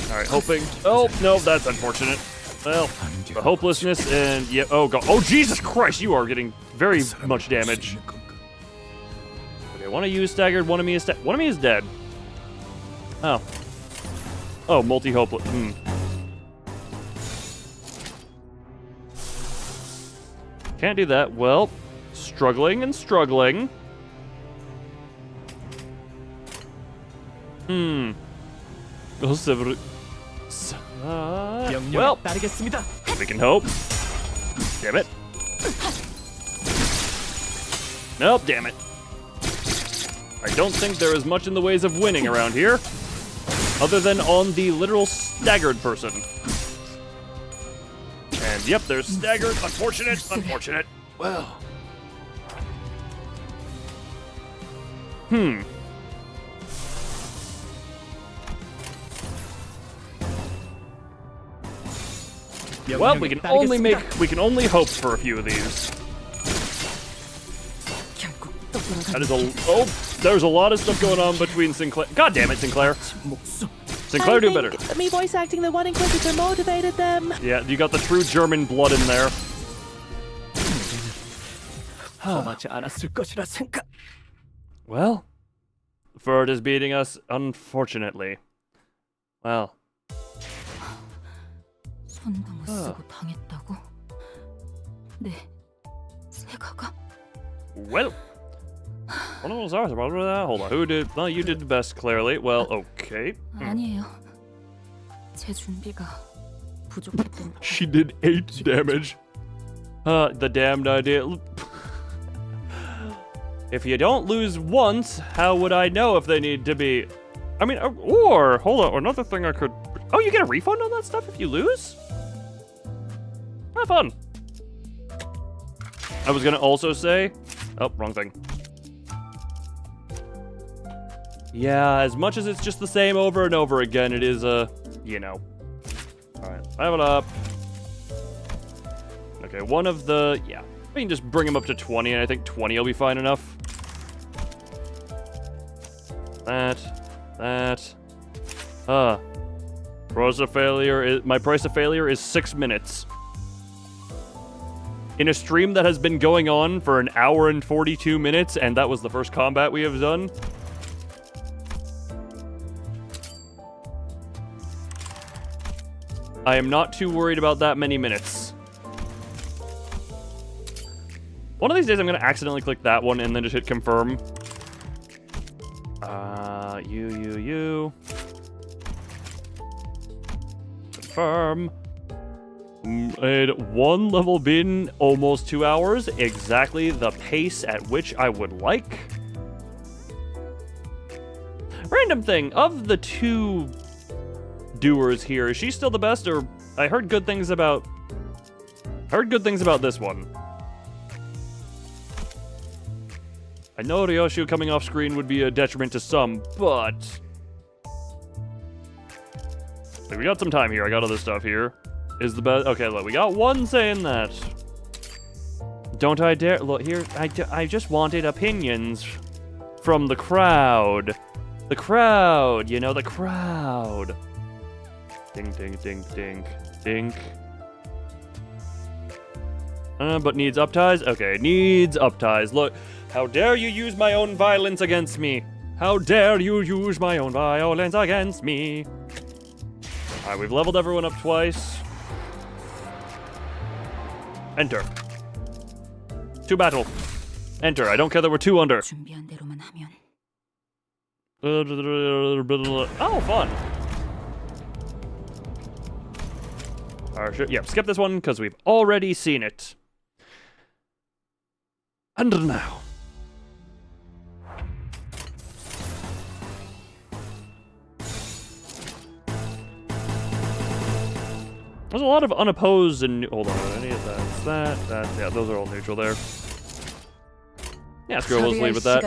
Alright, hoping. Oh, no, that's unfortunate. Well, the hopelessness and. Yeah, oh god. Oh, Jesus Christ, you are getting very much damage. Okay, one of you is staggered, one of me is one of me is dead. Oh. Oh, multi-hopeless. Can't do that. Well, Struggling and struggling. Well, we can hope. Damn it. Nope, damn it. I don't think there is much in the ways of winning around here, other than on the literal staggered person. And yep, there's staggered. Unfortunate, unfortunate. Well. Well, we can only hope for a few of these. That is there's a lot of stuff going on between Sinclair. God damn it, Sinclair. Sinclair, do better. Me voice acting the one Inquisitor motivated them. Yeah, you got the true German blood in there. Well, Ferd is beating us, unfortunately. Well. 손방울 쓰고 당했다고? 네, 세가가. Well. One of those ours. Hold on. Who did? Well, you did the best, clearly. Well, okay. 아니에요. 제 준비가 부족했던. She did 8 damage. The damned idea. If you don't lose once, how would I know if they need to be? I mean, or hold on. Another thing I could. Oh, you get a refund on that stuff if you lose? Have fun. I was gonna also say. Oh, wrong thing. Yeah, as much as it's just the same over and over again, it is you know. Alright, level up. Okay, one of the, yeah. We can just bring him up to 20, and I think 20 will be fine enough. That. Price of failure my price of failure is 6 minutes. In a stream that has been going on for an hour and 42 minutes, and that was the first combat we have done. I am not too worried about that many minutes. One of these days I'm gonna accidentally click that one and then just hit confirm. You. Confirm. And one level been almost 2 hours, exactly the pace at which I would like. Random thing, of the 2 doers here, is she still the best, or I heard good things about this one. I know Ryoshu coming off screen would be a detriment to some, but we got some time here. I got other stuff here. Is the best. Okay, look, we got one saying that. Don't I dare. Look, here, I just wanted opinions from the crowd. The crowd, you know, the crowd. Ding, ding, ding, ding, ding. But needs upties? Okay, needs upties. Look, how dare you use my own violence against me? How dare you use my own violence against me? Alright, we've leveled everyone up twice. Enter. 2 battle. Enter. I don't care that we're 2 under. 준비한 대로만 하면. Oh, fun. Yep, skip this one because we've already seen it. And now. There's a lot of unopposed and hold on, any of that, yeah, those are all neutral there. Yeah, screw it, let's leave with that.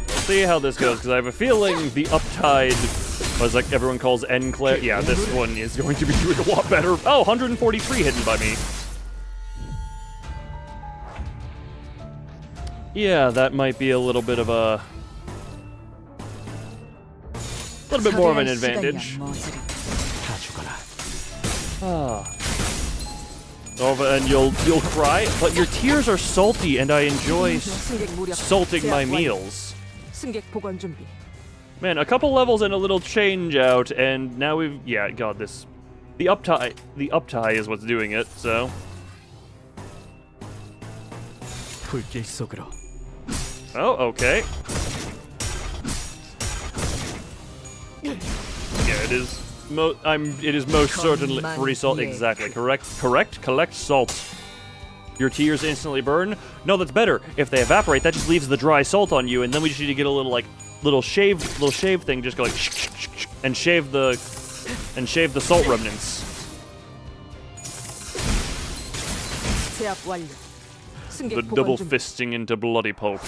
Let's see how this goes, because I have a feeling the Uptide, as like everyone calls Enclair, yeah, this one is going to be doing a lot better. Oh, 143 hidden by me. Yeah, that might be a little bit of a... little bit more of an advantage. And you'll cry, but your tears are salty, and I enjoy salting my meals. Man, a couple levels and a little change out, and now we've got this. The uptie is what's doing it. So 불길 속으로. Oh, okay. Yeah, it is. It is most certainly free salt. Exactly. Correct. Collect salt. Your tears instantly burn. No, that's better. If they evaporate, that just leaves the dry salt on you, and then we just need to get a little shave thing. Just go like and shave the salt remnants. The double fisting into bloody pulp.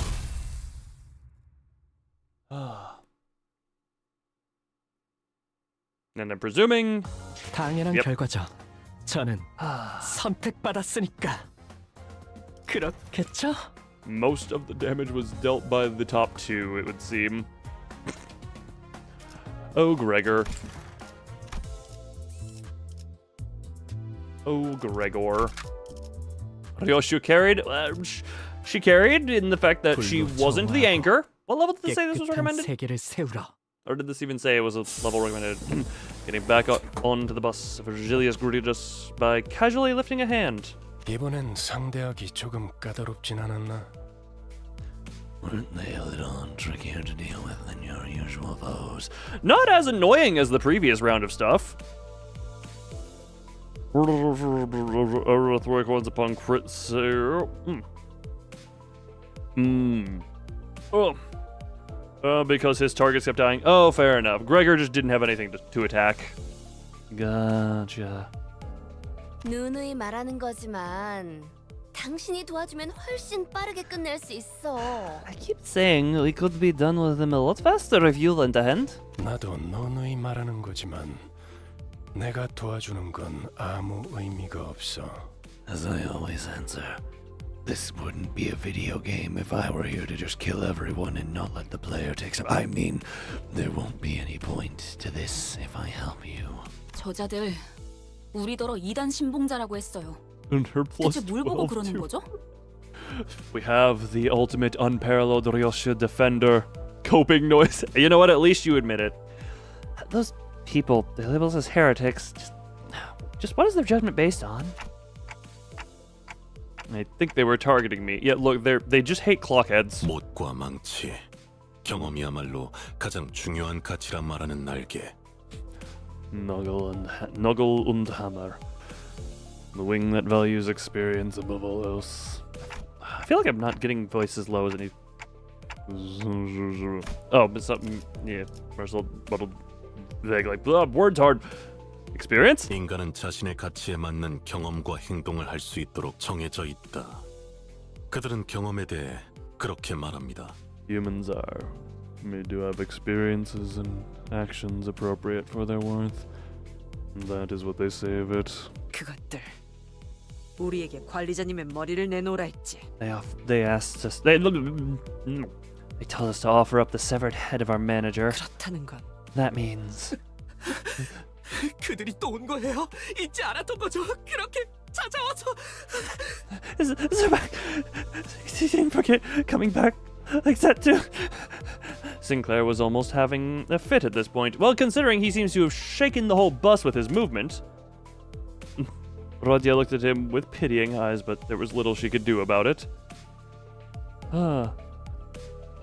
And I'm presuming. 당연한 결과죠. 저는 선택받았으니까. 그렇겠죠? Most of the damage was dealt by the top two, it would seem. Oh, Gregor. Ryoshu carried. She carried in the fact that she wasn't the anchor. What level did they say this was recommended? Or did this even say it was a level recommended? Getting back onto the bus, Virgilius greeted us by casually lifting a hand. 이번엔 상대하기 조금 까다롭진 않았나? Weren't they a little trickier to deal with than your usual foes? Not as annoying as the previous round of stuff. Earthwork ones upon crit save. Because his targets kept dying. Oh, fair enough. Gregor just didn't have anything to attack. Gotcha. 누누이 말하는 거지만 당신이 도와주면 훨씬 빠르게 끝낼 수 있어. I keep saying we could be done with them a lot faster if you lend a hand. 나도 너누이 말하는 거지만 내가 도와주는 건 아무 의미가 없어. As I always answer, this wouldn't be a video game if I were here to just kill everyone and not let the player take some. I mean, there won't be any point to this if I help you. 저자들 우리더러 2단 신봉자라고 했어요. And her plus 대체 뭘 보고 그러는 거죠? We have the ultimate unparalleled Ryoshu defender. Coping noise. You know what? At least you admit it. Those people, they label us as heretics. Just what is their judgment based on? I think they were targeting me. Yeah, look, they just hate clockheads. 못과 망치, 경험이야말로 가장 중요한 가치란 말하는 날개. Nuggle and hammer. The wing that values experience above all else. I feel like I'm not getting voice as low as any. Oh, but something. Yeah, Marcel muddled vaguely. Words hard. Experience? 인간은 자신의 가치에 맞는 경험과 행동을 할 수 있도록 정해져 있다. 그들은 경험에 대해 그렇게 말합니다. Humans are made to have experiences and actions appropriate for their worth. And that is what they say of it. 그것들 우리에게 관리자님의 머리를 내놓으라 했지. They asked us. They told us to offer up the severed head of our manager. 그렇다는 건. That means. 그들이 또 온 거예요? 잊지 않았던 거죠? 그렇게 찾아와서. Is it back? He didn't forget coming back like that too. Sinclair was almost having a fit at this point. Well, considering he seems to have shaken the whole bus with his movement. Rodya looked at him with pitying eyes, but there was little she could do about it.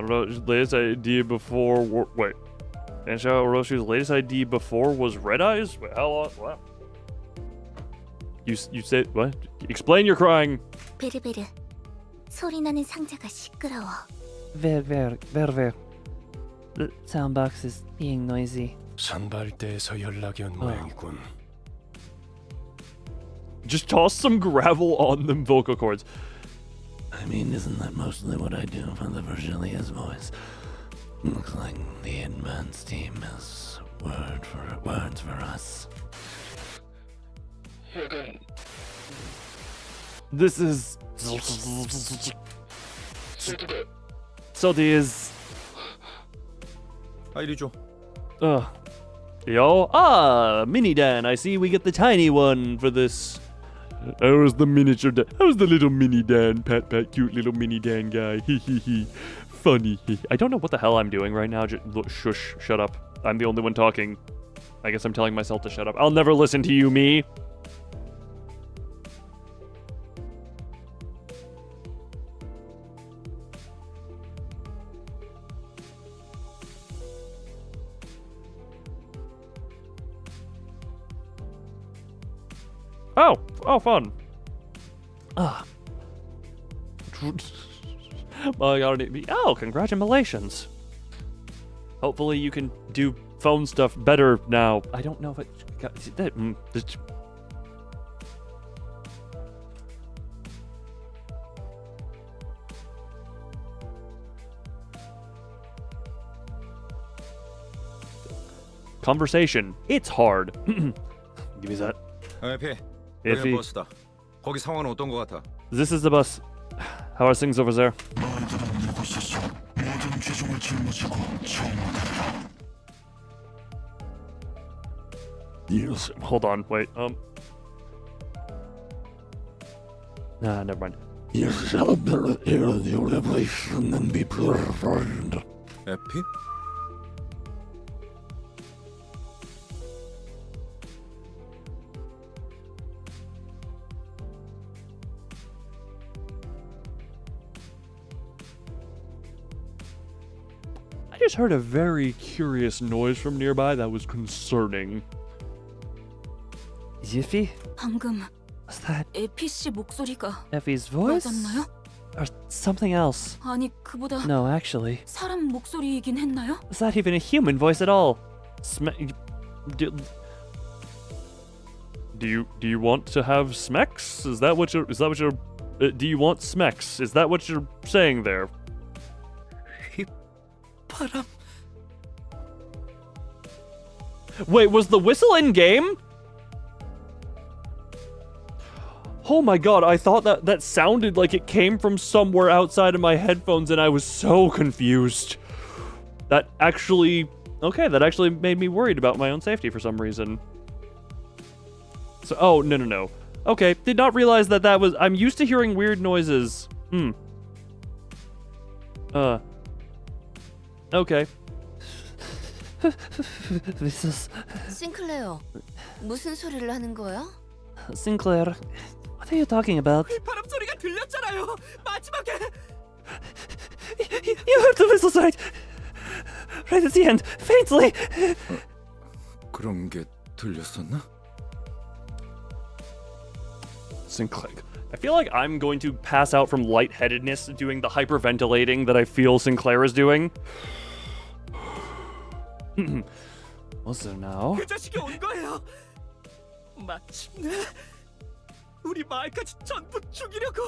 Latest idea before... Wait. Ansha Oroshu's latest idea before was Red Eyes? Wait, how long? What? You said... What? Explain your crying. 베르베르. 소리 나는 상자가 시끄러워. Ver. The sound box is being noisy. 산발대에서 연락이 온 모양이군. Just toss some gravel on them vocal cords. I mean, isn't that mostly what I do for the Virgilia's voice? Looks like the advanced team has words for us. This is... So is... 이리 줘. Yo, Mini Dan. I see we get the tiny one for this. How's the miniature Dan? How's the little Mini Dan? Pat, cute little Mini Dan guy. Hee. Funny. I don't know what the hell I'm doing right now. Just, shush, shut up. I'm the only one talking. I guess I'm telling myself to shut up. I'll never listen to you, me. Oh, fun. Ah. Oh, congratulations. Hopefully you can do phone stuff better now. I don't know if it... Conversation. It's hard. Give me that. 에피, Effie. 여기 버스다. 거기 상황은 어떤 것 같아? This is the bus. How are things over there? Yes. Hold on, wait. Nah, never mind. You shall bear hear the revelation and be purified. 에피? I just heard a very curious noise from nearby that was concerning. Yiffy? 방금 Was that 에피 씨 목소리가 Effie's voice? 맞았나요? Or something else? 아니 그보다 No, actually. 사람 목소리이긴 했나요? It's not even a human voice at all. Do you want to have Smex? Is that what you're do you want Smex? Is that what you're saying there? 바람. Wait, was the whistle in game? Oh my god, I thought that sounded like it came from somewhere outside of my headphones and I was so confused. That actually made me worried about my own safety for some reason. So, oh, no. Okay, did not realize that was... I'm used to hearing weird noises. Okay. This is... 싱클레어, 무슨 소리를 하는 거야? Sinclair, what are you talking about? 바람 소리가 들렸잖아요. 마지막에. You heard the whistle right at the end, faintly. 그런 게 들렸었나? Sinclair. I feel like I'm going to pass out from lightheadedness doing the hyperventilating that I feel Sinclair is doing. What's there now? 그 자식이 온 거예요. 마침내 우리 마을까지 전부 죽이려고.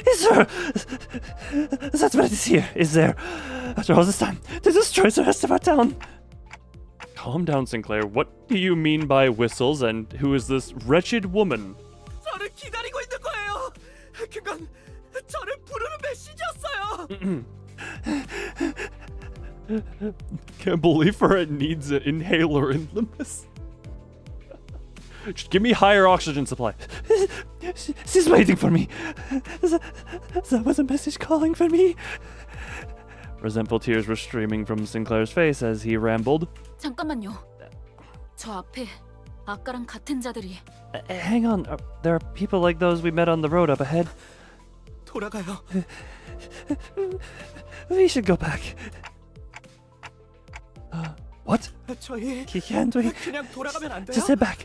Is there? That's what it is here. Is there? After all this time, to destroy the rest of our town. Calm down, Sinclair. What do you mean by whistles, and who is this wretched woman? 저를 기다리고 있는 거예요. 그건 저를 부르는 메시지였어요. Can't believe it needs an inhaler in Limbus. Just give me higher oxygen supply. She's waiting for me. That was a message calling for me. Resentful tears were streaming from Sinclair's face as he rambled. 잠깐만요. 저 앞에 아까랑 같은 자들이. Hang on. There are people like those we met on the road up ahead. 돌아가요. We should go back. What? 저희 Can't we? 그냥 돌아가면 안 돼요? Just head back.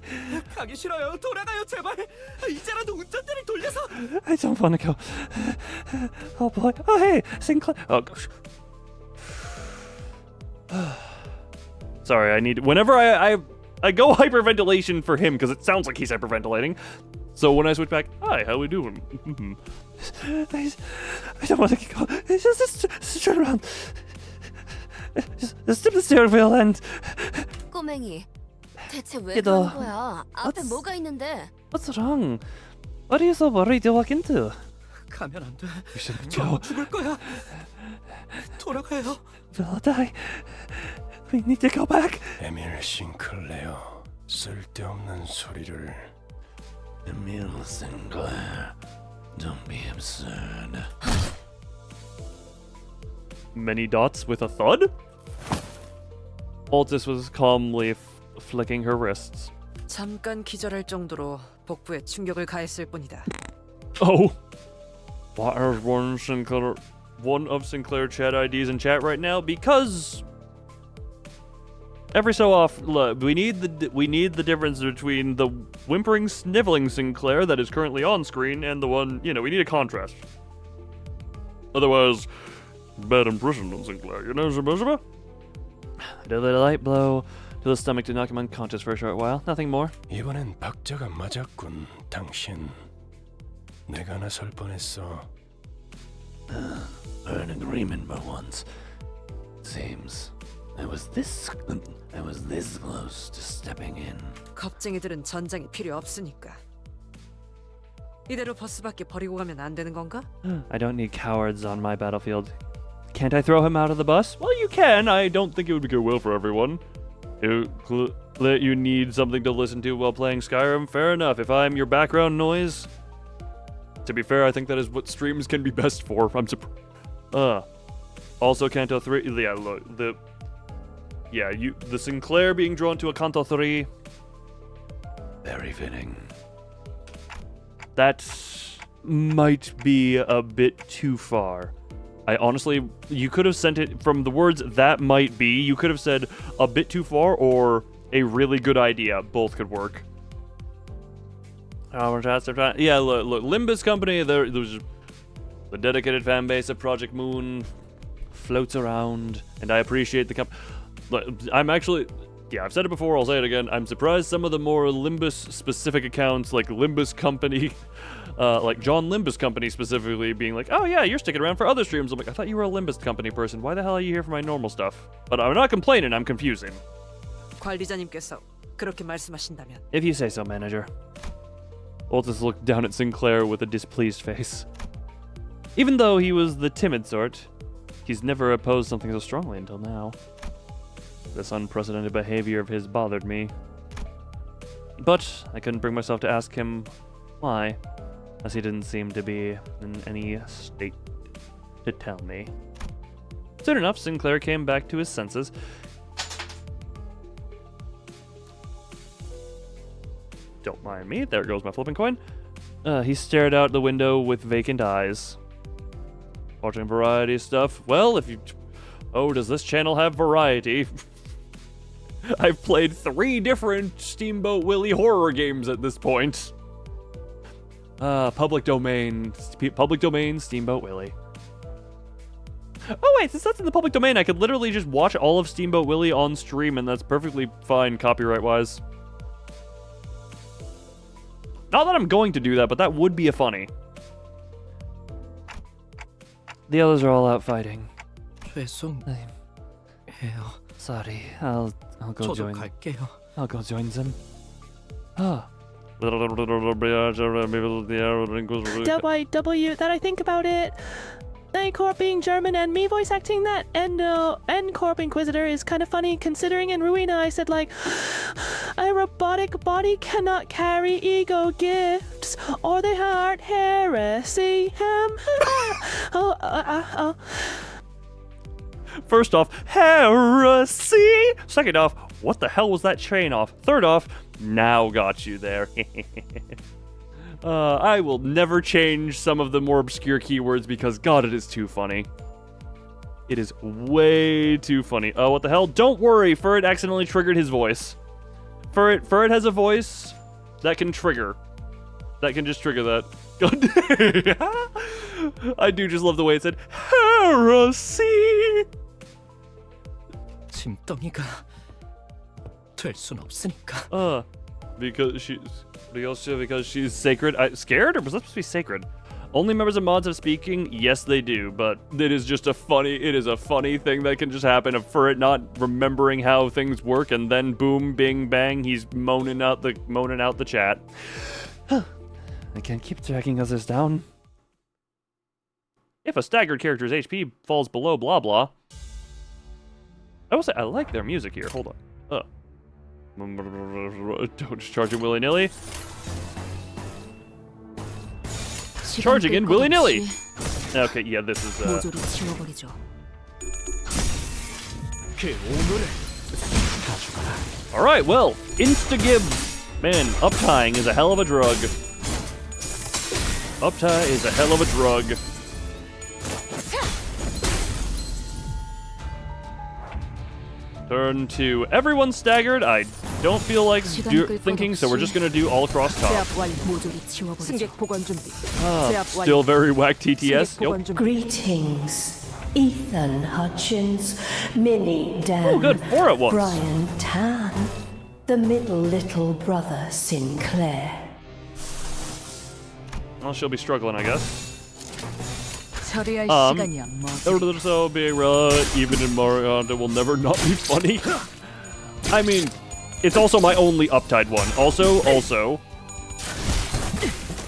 가기 싫어요. 돌아가요, 제발. 이제라도 운전대를 돌려서. I don't want to go. Oh boy. Oh hey, Sinclair. Oh gosh. Sorry, I need... Whenever I go hyperventilation for him, because it sounds like he's hyperventilating. So when I switch back, hi, how we doing? I don't want to go. Just turn around. Just tip the steering wheel and... 꼬맹이, 대체 왜 얘도, 그런 거야? 앞에 뭐가 있는데? What's wrong? What are you so worried to walk into? 가면 안 돼. We shouldn't 저 go. 죽을 거야. 돌아가요. We'll die. We need to go back. 에밀 싱클레어, 쓸데없는 소리를. Emile Sinclair, don't be absurd. Many dots with a thud? Altis was calmly flicking her wrists. 잠깐 기절할 정도로 복부에 충격을 가했을 뿐이다. Oh. Why are one of Sinclair chat IDs in chat right now? Because every so often, look, we need the difference between the whimpering, sniveling Sinclair that is currently on screen and the one, we need a contrast. Otherwise, bad impression on Sinclair, Zaba? I did a little light blow to the stomach to knock him unconscious for a short while. Nothing more. 이번엔 박자가 맞았군, 당신. 내가 나설 뻔했어. We're in agreement for once. Seems I was this close to stepping in. 겁쟁이들은 전장이 필요 없으니까. 이대로 버스밖에 버리고 가면 안 되는 건가? I don't need cowards on my battlefield. Can't I throw him out of the bus? Well, you can. I don't think it would go well for everyone. Let you need something to listen to while playing Skyrim. Fair enough. If I'm your background noise, to be fair, I think that is what streams can be best for. I'm surprised. Also, Kanto 3. Yeah, look, the Sinclair being drawn to a Kanto 3. Very fitting. That might be a bit too far. I honestly, you could have sent it from the words "that might be." You could have said a bit too far or a really good idea. Both could work. Yeah, look, Limbus Company. There's the dedicated fan base of Project Moon floats around, and I appreciate the I'm actually, I've said it before. I'll say it again. I'm surprised some of the more Limbus specific accounts, like Limbus Company. Like John Limbus Company specifically being like, oh yeah, you're sticking around for other streams. I'm like, I thought you were a Limbus Company person. Why the hell are you here for my normal stuff? But I'm not complaining, I'm confusing. 관리자님께서 그렇게 말씀하신다면. If you say so, manager. We'll just look down at Sinclair with a displeased face. Even though he was the timid sort, he's never opposed something so strongly until now. This unprecedented behavior of his bothered me. But I couldn't bring myself to ask him why, as he didn't seem to be in any state to tell me. Soon enough, Sinclair came back to his senses. Don't mind me. There goes my flipping coin. He stared out the window with vacant eyes. Watching variety stuff. Well, if you... Oh, does this channel have variety? I've played 3 different Steamboat Willie horror games at this point. Public domain, Steamboat Willie. Oh wait, since that's in the public domain, I could literally just watch all of Steamboat Willie on stream, and that's perfectly fine copyright-wise. Not that I'm going to do that, but that would be a funny. The others are all out fighting. 죄송해요. Sorry, I'll go join. 갈게요. I'll go join them. W, that I think about it. N-Corp being German and me voice acting that N-Corp Inquisitor is kind of funny considering in Ruina I said like, a robotic body cannot carry ego gifts or they heart heresy. First off, heresy! Second off, what the hell was that chain off? Third off, now got you there. I will never change some of the more obscure keywords because, God, it is too funny. It is way too funny. Oh, what the hell? Don't worry, Furret accidentally triggered his voice. Furret has a voice that can trigger. That can just trigger that. I do just love the way it said, heresy! 짐덩이가 될 순 없으니까. Because she's sacred. Scared, or was that supposed to be sacred? Only members of mods have speaking. Yes, they do, but it is just a funny thing that can just happen for it not remembering how things work, and then boom, bing, bang, he's moaning out the chat. I can't keep tracking others down. If a staggered character's HP falls below blah blah. I will say I like their music here. Hold on. Don't just charge it willy-nilly. Charging in willy-nilly. Okay, yeah, this is Alright, well, insta-gib. Man, uptying is a hell of a drug. Uptie is a hell of a drug. Turn to everyone staggered. I don't feel like thinking, so we're just gonna do all across top. 승객 보관 준비. Still very whack TTS. Yep. Greetings, Ethan Hutchins, Minnie Dan, Oh, good, 4 at once. Brian Tan, the middle little brother Sinclair. Well, she'll be struggling, I guess. 처리할 시간이야, 뭐. So being even in Mario, it will never not be funny. I mean, it's also my only Uptide one. Also,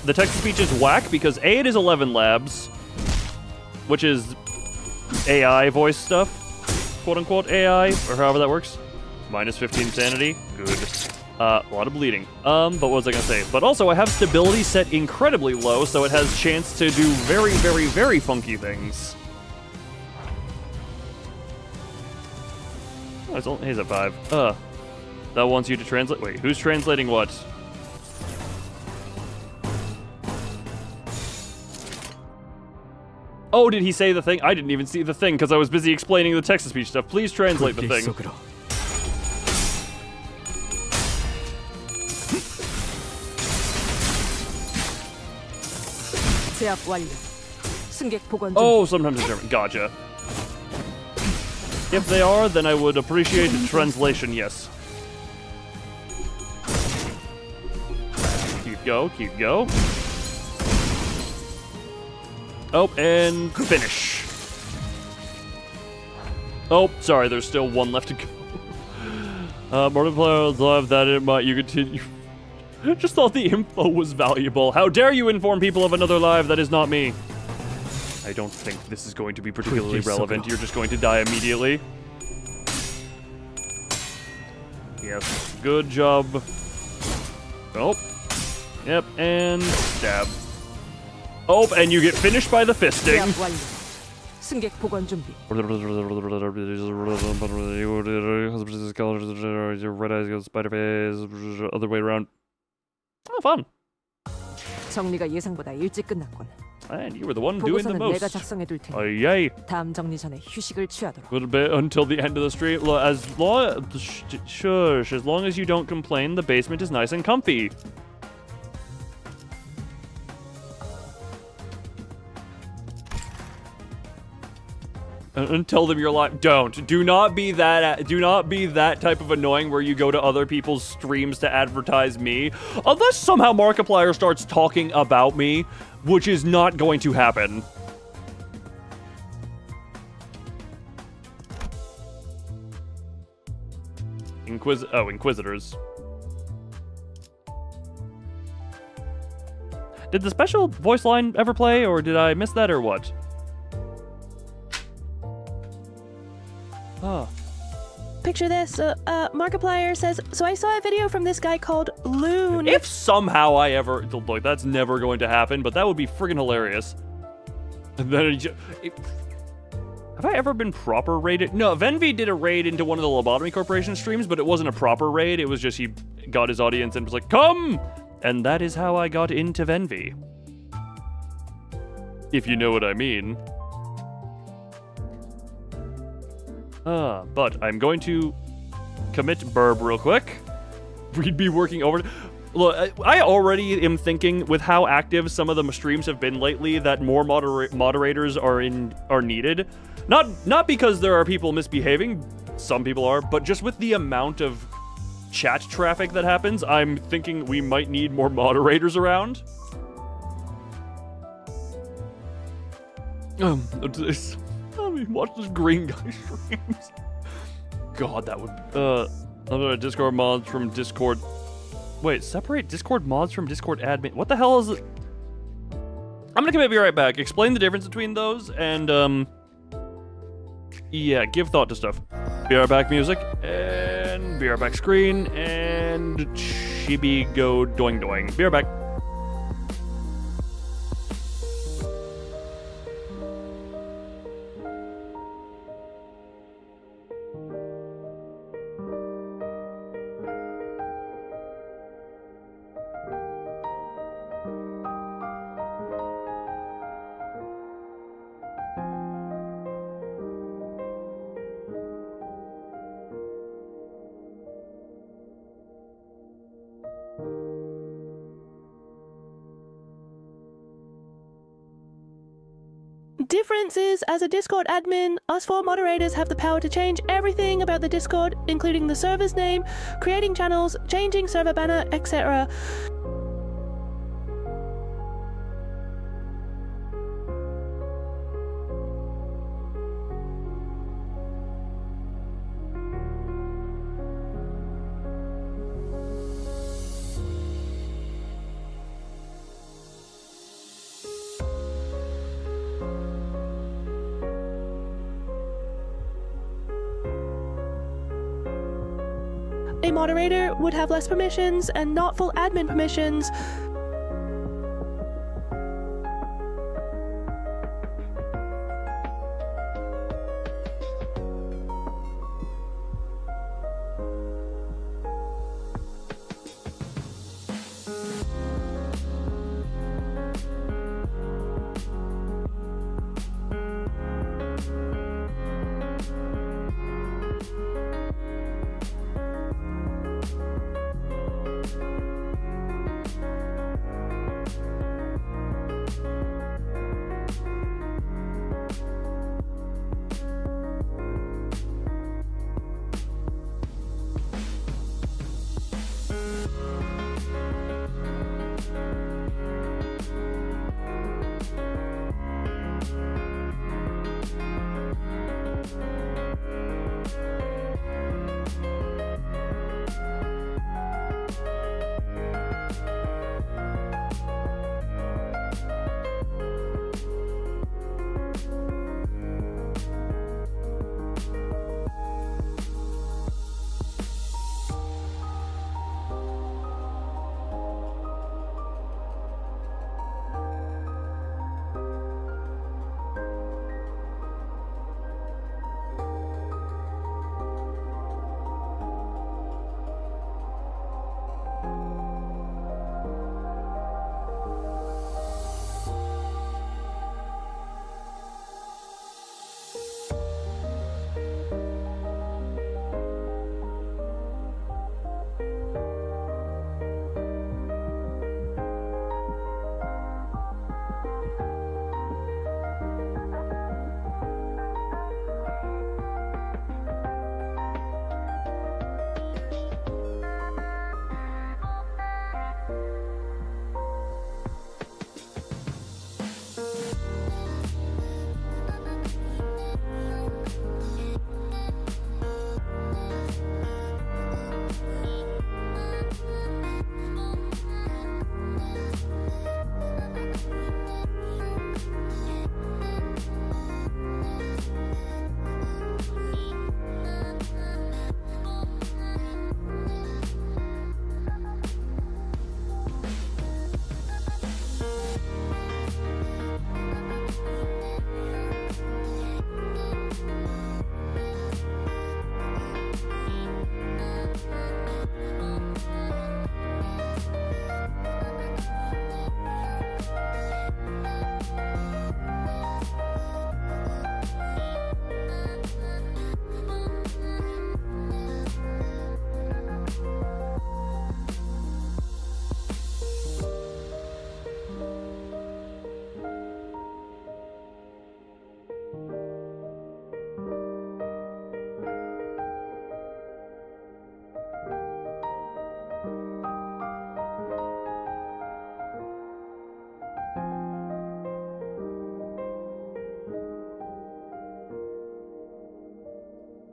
the text-to-speech is whack because A, it is 11 labs, which is AI voice stuff, quote-unquote AI, or however that works. Minus 15 sanity, good. A lot of bleeding. But what was I gonna say? But also, I have stability set incredibly low, so it has chance to do very, very, very funky things. Oh, he's at 5. That wants you to translate. Wait, who's translating what? Oh, did he say the thing? I didn't even see the thing because I was busy explaining the text-to-speech stuff. Please translate the thing. 제압 완료. 승객 보관 준비. Oh, sometimes it's German. Gotcha. If they are, then I would appreciate a translation, yes. Keep go. Oh, and finish. Oh, sorry, there's still one left to go. Multiplier live that it might you continue. Just thought the info was valuable. How dare you inform people of another live that is not me? I don't think this is going to be particularly relevant. You're just going to die immediately. Yes, good job. Oh. Yep, and stab. Oh, and you get finished by the fisting. 승객 보관 준비. Red eyes go spider face. Other way around. Oh, fun. 정리가 예상보다 일찍 끝났군. And you were the one doing the most. 내가 작성해 둘 테니. Yay. 다음 정리 전에 휴식을 취하도록. A little bit until the end of the stream. As long as you don't complain, the basement is nice and comfy. And tell them you're live. Do not be that type of annoying where you go to other people's streams to advertise me. Unless somehow Markiplier starts talking about me, which is not going to happen. Inquisitors. Did the special voice line ever play, or did I miss that, or what? Oh. Picture this. Markiplier says, so I saw a video from this guy called Loon. If somehow I ever... Look, that's never going to happen, but that would be friggin' hilarious. And then have I ever been proper raided? No, Venvi did a raid into one of the Lobotomy Corporation streams, but it wasn't a proper raid. It was just he got his audience and was like, come! And that is how I got into Venvi. If you know what I mean. But I'm going to commit burb real quick. We'd be working over... Look, I already am thinking with how active some of the streams have been lately that more moderators are needed. Not because there are people misbehaving, some people are, but just with the amount of chat traffic that happens, I'm thinking we might need more moderators around. Let me watch this green guy streams. God, that would... Discord mods from Discord... Wait, separate Discord mods from Discord admin? What the hell is it? I'm gonna be right back. Explain the difference between those, and, yeah, give thought to stuff. Be right back music, and be right back screen, and chibi go doing doing. Be right back. difference is, as a Discord admin, us 4 moderators have the power to change everything about the Discord, including the server's name, creating channels, changing server banner, etc. A moderator would have less permissions and not full admin permissions.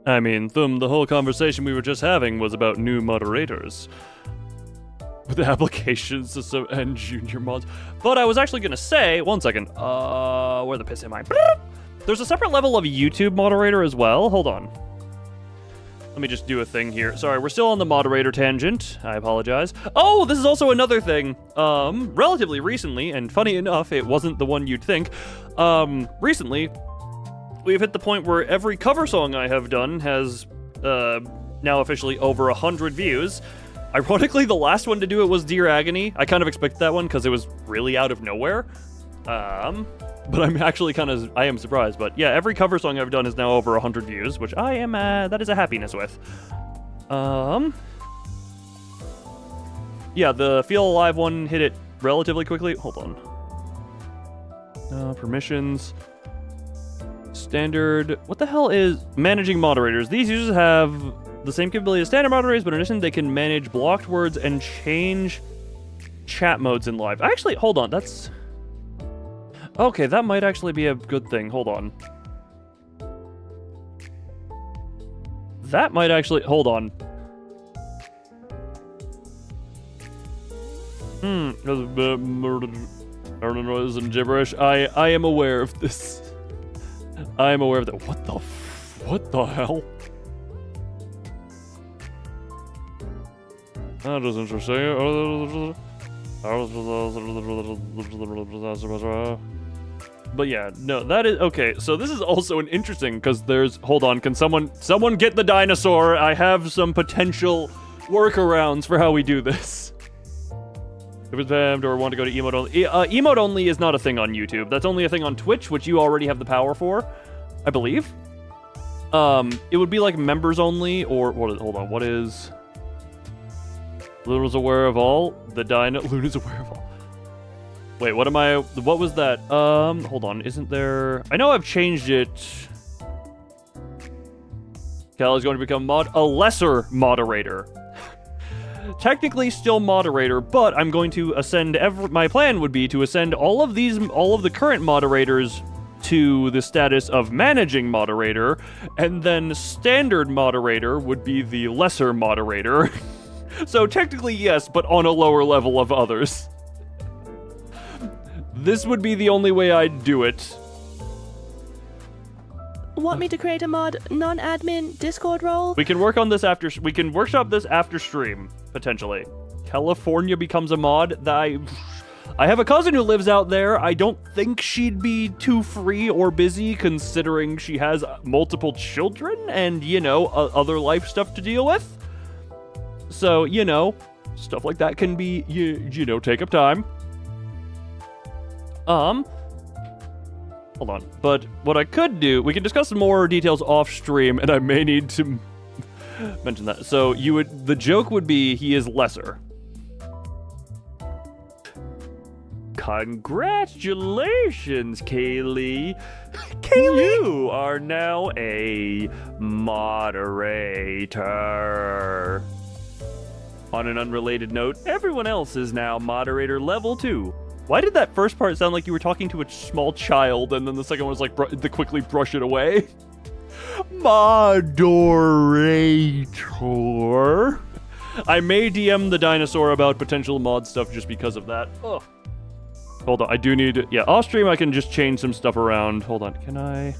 I mean, the whole conversation we were just having was about new moderators. With the applications system and junior mods. But I was actually gonna say, one second, where the piss am I? There's a separate level of YouTube moderator as well. Hold on. Let me just do a thing here. Sorry, we're still on the moderator tangent. I apologize. Oh, this is also another thing. Relatively recently, and funny enough, it wasn't the one you'd think. Recently, we've hit the point where every cover song I have done has now officially over 100 views. Ironically, the last one to do it was Dear Agony. I kind of expected that one because it was really out of nowhere. But I'm actually I am surprised. But yeah, every cover song I've done is now over 100 views, which I am, that is a happiness with. Yeah, the Feel Alive one hit it relatively quickly. Hold on. Permissions. Standard. What the hell is managing moderators? These users have the same capability as standard moderators, but in addition, they can manage blocked words and change chat modes in live. Actually, hold on. That's okay. That might actually be a good thing. Hold on. That might actually hold on. I don't know, isn't gibberish. I am aware of this. I am aware of that. What the hell? That is interesting. But yeah, no, that is okay. So this is also an interesting because there's. Hold on, can someone get the dinosaur? I have some potential workarounds for how we do this. If it's spammed or want to go to emote only. Emote only is not a thing on YouTube. That's only a thing on Twitch, which you already have the power for, I believe. It would be like members only, or what? Hold on, what is? Luna's aware of all. Luna's aware of all. Wait, what am I? What was that? Hold on, isn't there? I know I've changed it. Cal is going to become a lesser moderator. Technically still moderator, but I'm going to ascend my plan would be to ascend all of the current moderators to the status of managing moderator, and then standard moderator would be the lesser moderator. So technically yes, but on a lower level of others. This would be the only way I'd do it. Want me to create a mod non-admin Discord role? We can work on this after. We can workshop this after stream potentially. California becomes a mod. I have a cousin who lives out there. I don't think she'd be too free or busy, considering she has multiple children and other life stuff to deal with. So stuff like that can be take up time. Hold on. But what I could do, we can discuss more details off stream, and I may need to mention that. So the joke would be he is lesser. Congratulations, Kaylee. You are now a moderator. On an unrelated note, everyone else is now moderator level 2. Why did that first part sound like you were talking to a small child, and then the second one was like to quickly brush it away? Moderator. I may DM the dinosaur about potential mod stuff just because of that. Ugh. Hold on, I do need... Yeah, off stream I can just change some stuff around. Hold on, can I...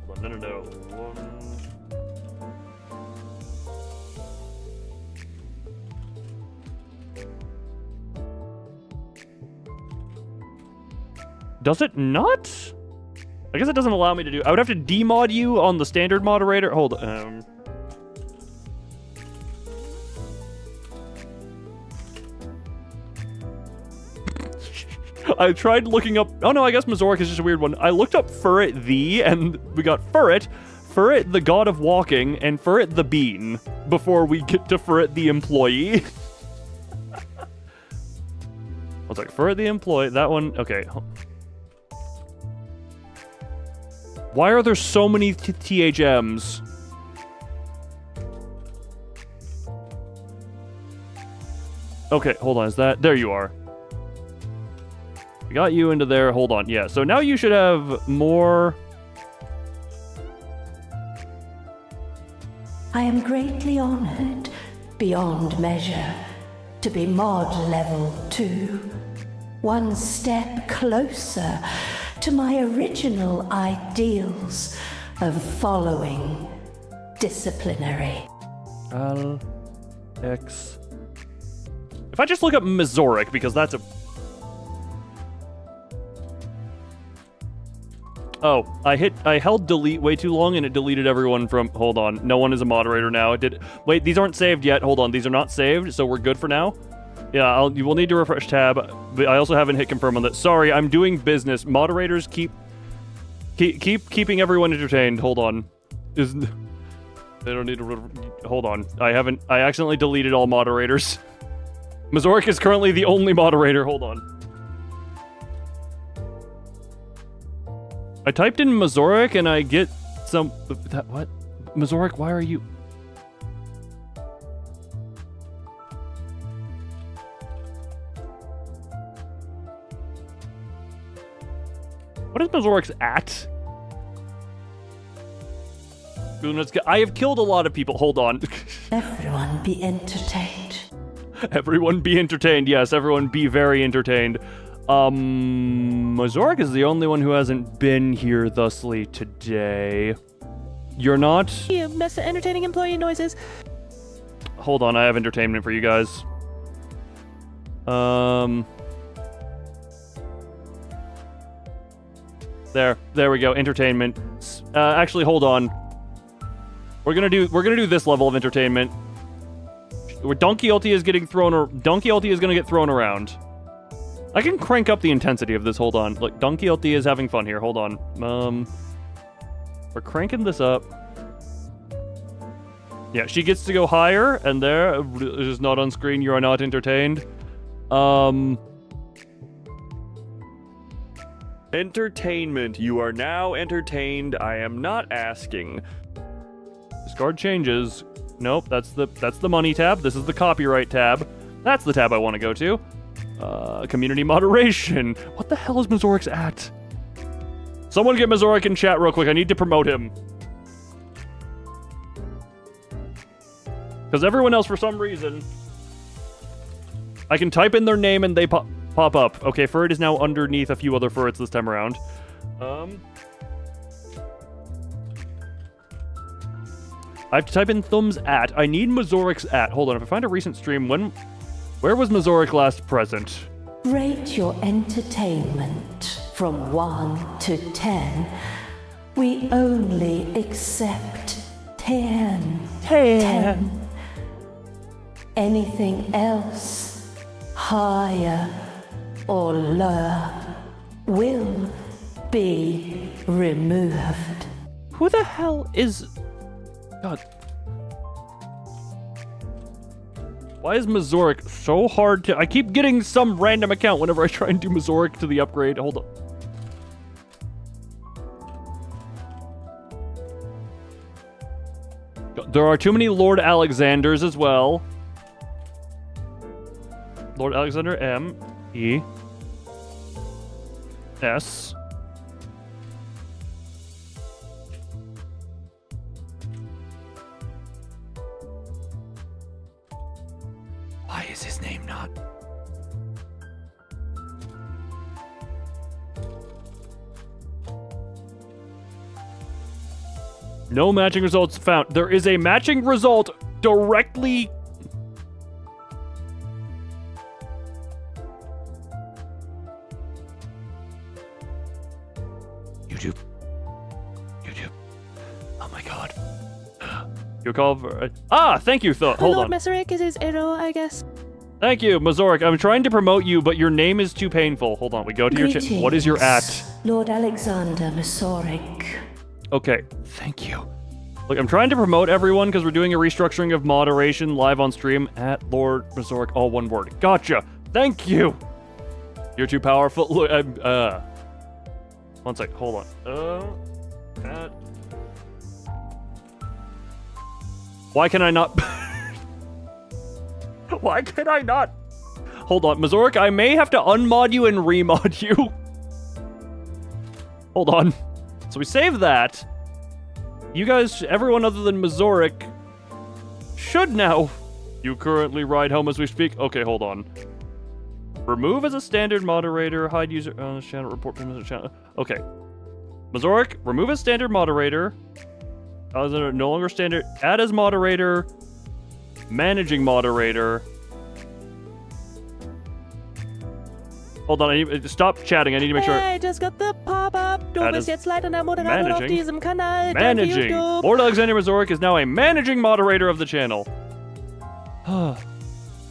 Hold on, no. Does it not? I guess it doesn't allow me to do... I would have to demod you on the standard moderator. Hold on. I tried looking up... Oh no, I guess Mazoric is just a weird one. I looked up Furret the, and we got Furret the god of walking, and Furret the bean, before we get to Furret the employee. I was like, Furret the employee, that one... Okay. Why are there so many THMs? Okay, hold on, is that... There you are. We got you into there, hold on, yeah. So now you should have more... I am greatly honored, beyond measure, to be mod level 2. One step closer to my original ideals of following disciplinary. X. If I just look up Mazoric, because that's a... Oh, I held delete way too long and it deleted everyone from... Hold on, no one is a moderator now. It did... Wait, these aren't saved yet. Hold on, these are not saved, so we're good for now. Yeah, you will need to refresh tab, but I also haven't hit confirm on that. Sorry, I'm doing business. Moderators keep keeping everyone entertained. Hold on. They don't need to... Hold on. I accidentally deleted all moderators. Mazoric is currently the only moderator. Hold on. I typed in Mazoric and I get some... What? Mazoric, why are you... What is Mazoric's at? I have killed a lot of people. Hold on. Everyone be entertained. Everyone be entertained. Yes, everyone be very entertained. Mazoric is the only one who hasn't been here thusly today. You're not? You mess with entertaining employee noises. Hold on, I have entertainment for you guys. There we go. Entertainment. Actually, hold on. We're gonna do this level of entertainment. Where Don Quixote is getting thrown, or Don Quixote is gonna get thrown around. I can crank up the intensity of this. Hold on. Look, Don Quixote is having fun here. Hold on. We're cranking this up. Yeah, she gets to go higher, and there it is not on screen. You are not entertained. Entertainment. You are now entertained. I am not asking. Discard changes. Nope, that's the money tab. This is the copyright tab. That's the tab I want to go to. Community moderation. What the hell is Mazoric's at? Someone get Mazoric in chat real quick. I need to promote him. Because everyone else, for some reason, I can type in their name and they pop up. Okay, Furret is now underneath a few other Furrets this time around. I have to type in Thumb's at. I need Mazoric's at. Hold on, if I find a recent stream, where was Mazoric last present? Rate your entertainment from 1 to 10. We only accept 10. 10. Anything else, higher or lower, will be removed. Who the hell is... God. Why is Mazoric so hard to... I keep getting some random account whenever I try and do Mazoric to the upgrade. Hold on. There are too many Lord Alexanders as well. Lord Alexander M. E. S. Why is his name not? No matching results found. There is a matching result directly... YouTube. Oh my god. You call for... thank you, Hold Lord on. Mazoric is his arrow, I guess. Thank you, Mazoric. I'm trying to promote you, but your name is too painful. Hold on, we go to your chat. What is your at? Lord Alexander Mazoric. Okay, thank you. Look, I'm trying to promote everyone because we're doing a restructuring of moderation live on stream at Lord Mazoric, all one word. Gotcha. Thank you. You're too powerful. Look, one sec. Hold on. Why can I not? Why can I not? Hold on, Mazoric. I may have to unmod you and remod you. Hold on. So we save that. You guys, everyone other than Mazoric, should now. You currently ride home as we speak. Okay, hold on. Remove as a standard moderator. Hide user on the channel. Report to channel. Okay. Mazoric, remove as standard moderator. No longer standard. Add as moderator. Managing moderator. Hold on, I need to stop chatting. I need to make sure. Hey, just got the Pop-up. Du bist jetzt leitender Moderator auf diesem Kanal. Managing. Lord Alexander Mazoric is now a managing moderator of the channel.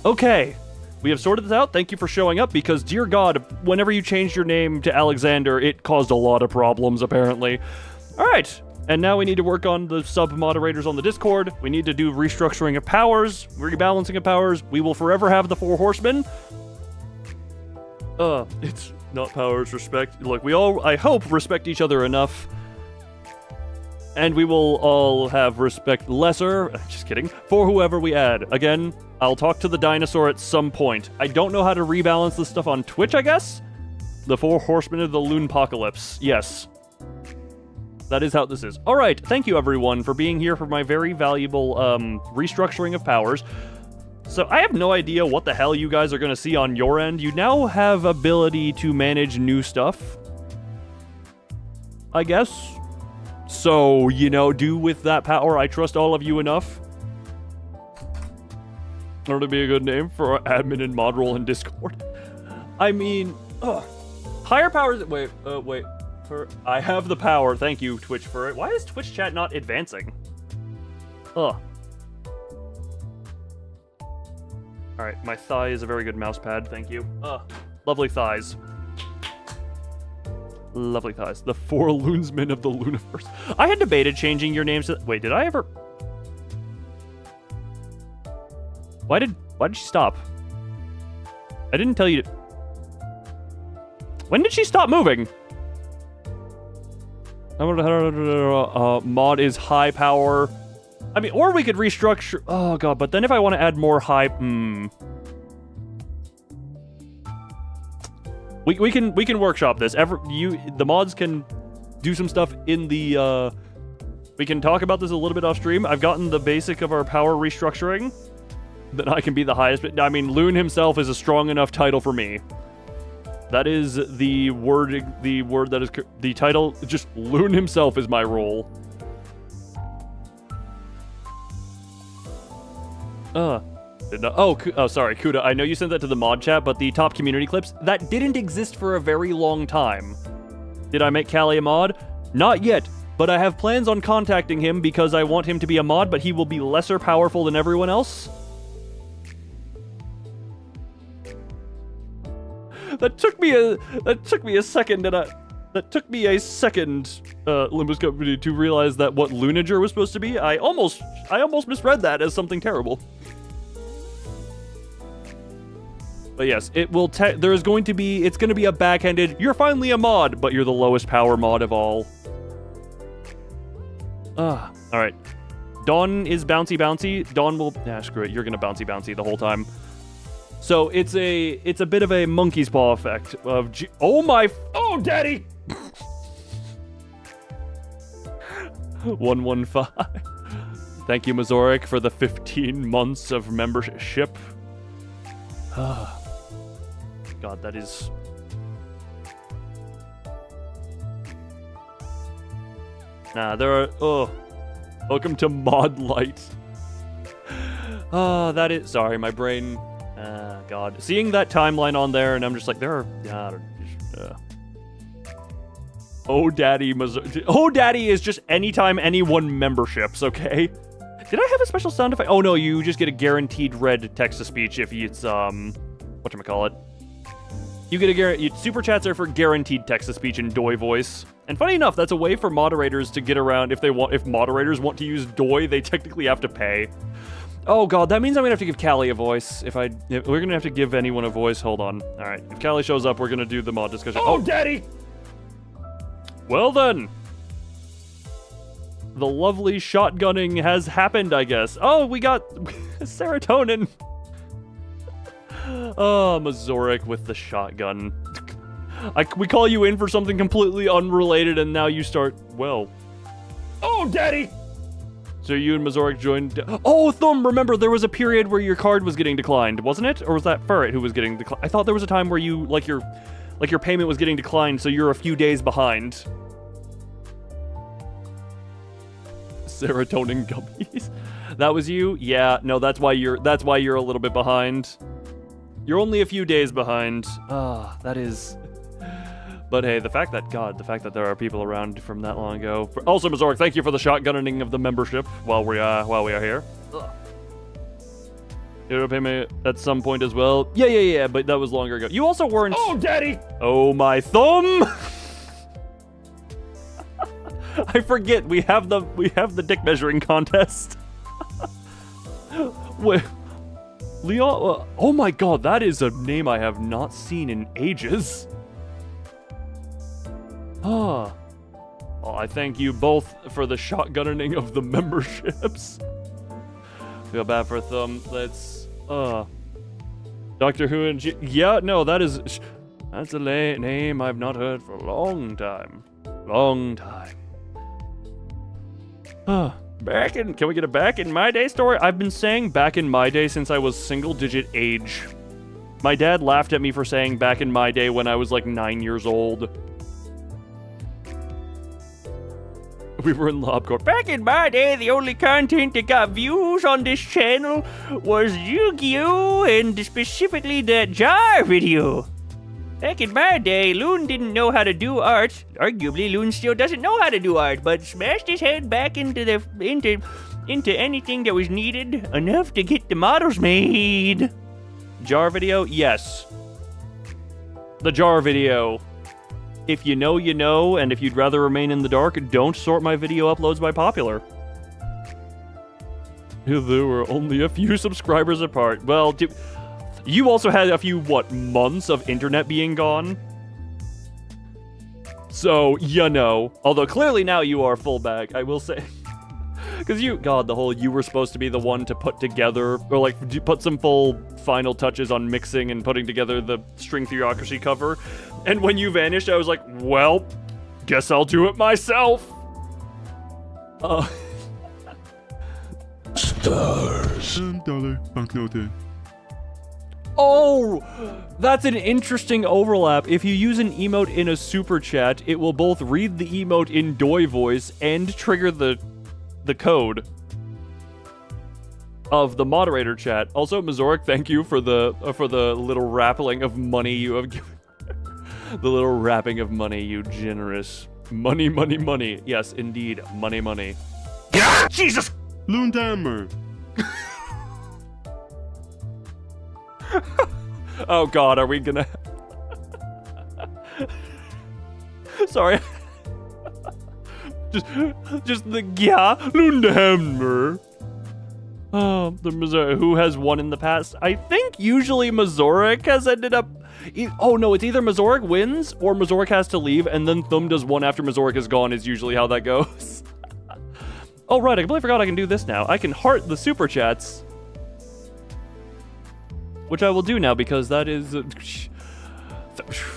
Okay. We have sorted this out. Thank you for showing up because, dear God, whenever you changed your name to Alexander, it caused a lot of problems, apparently. All right. And now we need to work on the sub-moderators on the Discord. We need to do restructuring of powers, rebalancing of powers. We will forever have the 4 horsemen. Not powers, respect. Look, we all, I hope, respect each other enough. And we will all have respect lesser, just kidding, for whoever we add. Again, I'll talk to the dinosaur at some point. I don't know how to rebalance this stuff on Twitch, I guess? The 4 horsemen of the Loonpocalypse. Yes. That is how this is. All right, thank you everyone for being here for my very valuable restructuring of powers. So I have no idea what the hell you guys are going to see on your end. You now have ability to manage new stuff, I guess. So, you know, do with that power. I trust all of you enough. In order to be a good name for admin and mod role in Discord. I mean, higher powers. Wait. I have the power. Thank you, Twitch, for it. Why is Twitch chat not advancing? All right, my thigh is a very good mouse pad. Thank you. Lovely thighs. Lovely thighs. The 4 loonsmen of the Looniverse. I had debated changing your names to... Wait, did I ever... Why did she stop? I didn't tell you to... When did she stop moving? Mod is high power. I mean, or we could restructure... Oh, God, but then if I want to add more high... We can workshop this. The mods can do some stuff in the... We can talk about this a little bit off stream. I've gotten the basic of our power restructuring. That I can be the highest... But I mean, Loon himself is a strong enough title for me. That is the word that is... The title... Just Loon himself is my role. Oh, sorry, Kuda. I know you sent that to the mod chat, but the top community clips, that didn't exist for a very long time. Did I make Callie a mod? Not yet, but I have plans on contacting him because I want him to be a mod, but he will be lesser powerful than everyone else. That took me a second, Limbus Company, to realize that what Loonager was supposed to be. I almost misread that as something terrible. But yes, it will. It's going to be a backhanded. You're finally a mod, but you're the lowest power mod of all. All right. Dawn is bouncy. Dawn will. Nah, screw it. You're gonna bouncy the whole time. So it's a bit of a monkey's paw effect of. Oh, daddy. 115. Thank you, Mazoric, for the 15 months of membership. God, that is... Nah, there are... Welcome to Mod Light. That is... Sorry, my brain... God. Seeing that timeline on there, and I'm just like, there are... Oh, Daddy is just anytime anyone memberships, okay? Did I have a special sound effect? Oh, no, you just get a guaranteed red text-to-speech if it's, whatchamacallit. You get a Superchats are for guaranteed text-to-speech in Doi voice. And funny enough, that's a way for moderators to get around if moderators want to use Doi, they technically have to pay. Oh, God, that means I'm gonna have to give Callie a voice. If we're gonna have to give anyone a voice, hold on. All right, if Callie shows up, we're gonna do the mod discussion. Oh, Daddy! Well, then. The lovely shotgunning has happened, I guess. Oh, we got serotonin. Oh, Mazoric with the shotgun. We call you in for something completely unrelated, and now you start, well. Oh, Daddy! So you and Mazoric joined... Oh, Thumb, remember, there was a period where your card was getting declined, wasn't it? Or was that Ferret who was getting declined? I thought there was a time where you, like your payment was getting declined, so you're a few days behind. Serotonin gummies. That was you? Yeah, no, that's why you're a little bit behind. You're only a few days behind. That is... But hey, the fact that there are people around from that long ago. Also, Mazoric, thank you for the shotgunning of the membership while we are here. You'll pay me at some point as well. Yeah, but that was longer ago. You also weren't... Oh, Daddy! Oh, my thumb! I forget, we have the dick measuring contest. Wait, Leon, oh my God, that is a name I have not seen in ages. Oh, I thank you both for the shotgunning of the memberships. Feel bad for Thumb. Let's, Doctor Who and yeah, no, that's a name I've not heard for a long time. Long time. Can we get a back in my day story? I've been saying back in my day since I was single-digit age. My dad laughed at me for saying back in my day when I was like 9 years old. We were in LobCorp. Back in my day, the only content that got views on this channel was Yu-Gi-Oh! And specifically that jar video. Back in my day, Loon didn't know how to do art. Arguably, Loon still doesn't know how to do art, but smashed his head back into anything that was needed enough to get the models made. Jar video? Yes. The jar video. If you know, you know, and if you'd rather remain in the dark, don't sort my video uploads by popular. There were only a few subscribers apart. Well, you also had a few, months of internet being gone? So, you know. Although, clearly now you are full back, I will say. Because you were supposed to be the one to put together, or put some full final touches on mixing and putting together the String Theocracy cover. And when you vanished, I was like, well, guess I'll do it myself. Stars. $1 banknote. Oh, that's an interesting overlap. If you use an emote in a super chat, it will both read the emote in Doi voice and trigger the code of the moderator chat. Also, Mazorik, thank you for the little rappling of money you have given. The little wrapping of money, you generous. Money, money, money. Yes, indeed. Money, money. Yeah! Jesus! Loondammer. Oh god, are we gonna... Sorry. just the Loondammer. Oh, the Mazorik, who has won in the past? I think usually Mazorik has ended up... Oh no, it's either Mazorik wins or Mazorik has to leave, and then Thumb does one after Mazorik is gone is usually how that goes. Oh right, I completely forgot I can do this now. I can heart the super chats. Which I will do now because that is...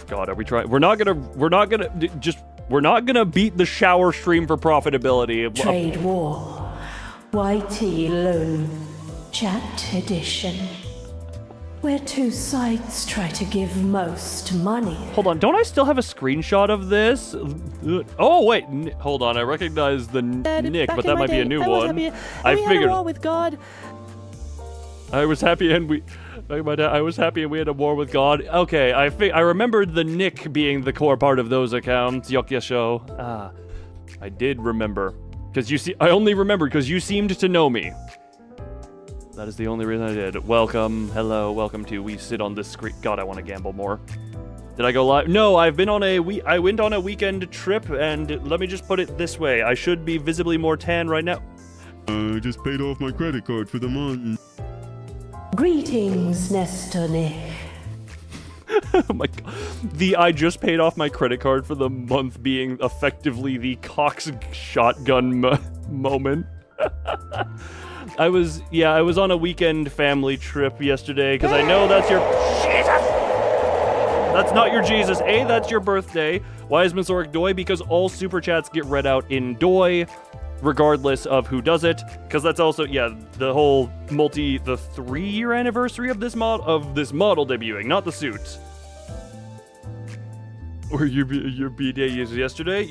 God, are we trying? We're not gonna beat the shower stream for profitability. Trade War. YT Loan. Chat Edition. Where two sides try to give most money. Hold on, don't I still have a screenshot of this? Oh wait, hold on, I recognize the Nick, but that might be a new one. I figured. Had a war with God. I was happy and we had a war with God. Okay, I remembered the Nick being the core part of those accounts. Yokya show. I did remember. I only remembered because you seemed to know me. That is the only reason I did. Welcome, hello, welcome to We Sit on This Screen. God, I want to gamble more. Did I go live? No, I went on a weekend trip, and let me just put it this way. I should be visibly more tan right now. I just paid off my credit card for the month. Greetings, Nestor Nick. Oh my god. I just paid off my credit card for the month being effectively the Cox shotgun moment. I was on a weekend family trip yesterday because I know that's your Jesus. That's not your Jesus. A, that's your birthday. Why is Mazorik Doi? Because all super chats get read out in Doi, regardless of who does it. Because that's also the whole the 3-year anniversary of this model debuting, not the suit. Or your B-day is yesterday.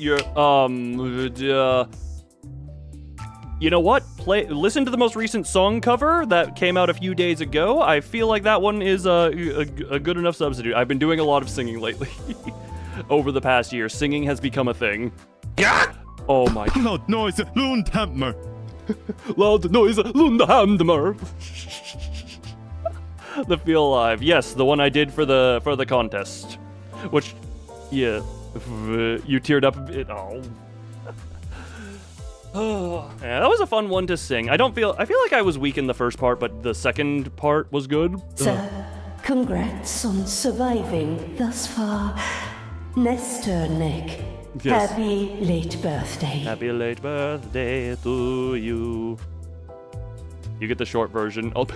You know what? Listen to the most recent song cover that came out a few days ago. I feel like that one is a good enough substitute. I've been doing a lot of singing lately. Over the past year, singing has become a thing. Yeah! Oh my god. Loud noise, Loondammer. Loud noise, Loondammer. The Feel Alive. Yes, the one I did for the contest. Which, yeah, you teared up a bit. Oh, yeah, that was a fun one to sing. I feel like I was weak in the first part, but the second part was good. Sir, congrats on surviving thus far. Nestor Nick. Yes. Happy late birthday. Happy late birthday to you. You get the short version. Oh,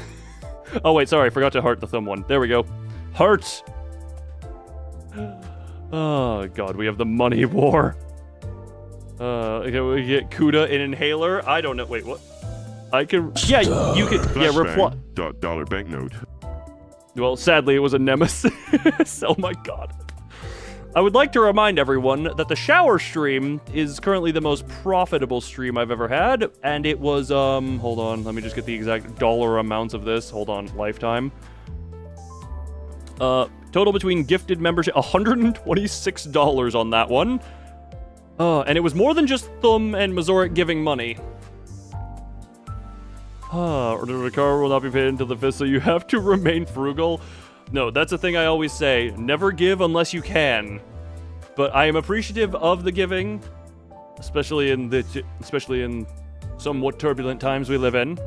oh wait, sorry, I forgot to heart the thumb one. There we go. Heart! Oh god, we have the money war. Okay, we get Kuda in inhaler. I don't know. Wait, what? I can. Yeah, you can. Yeah, reply. Dollar banknote. Well, sadly, it was a nemesis. Oh my god. I would like to remind everyone that the shower stream is currently the most profitable stream I've ever had, and it was, hold on, let me just get the exact dollar amounts of this. Hold on, lifetime. Total between gifted membership, $126 on that one. And it was more than just Thumb and Mazorik giving money. The car will not be paid until the 5th, so you have to remain frugal. No, that's a thing I always say. Never give unless you can. But I am appreciative of the giving, especially in somewhat turbulent times we live in.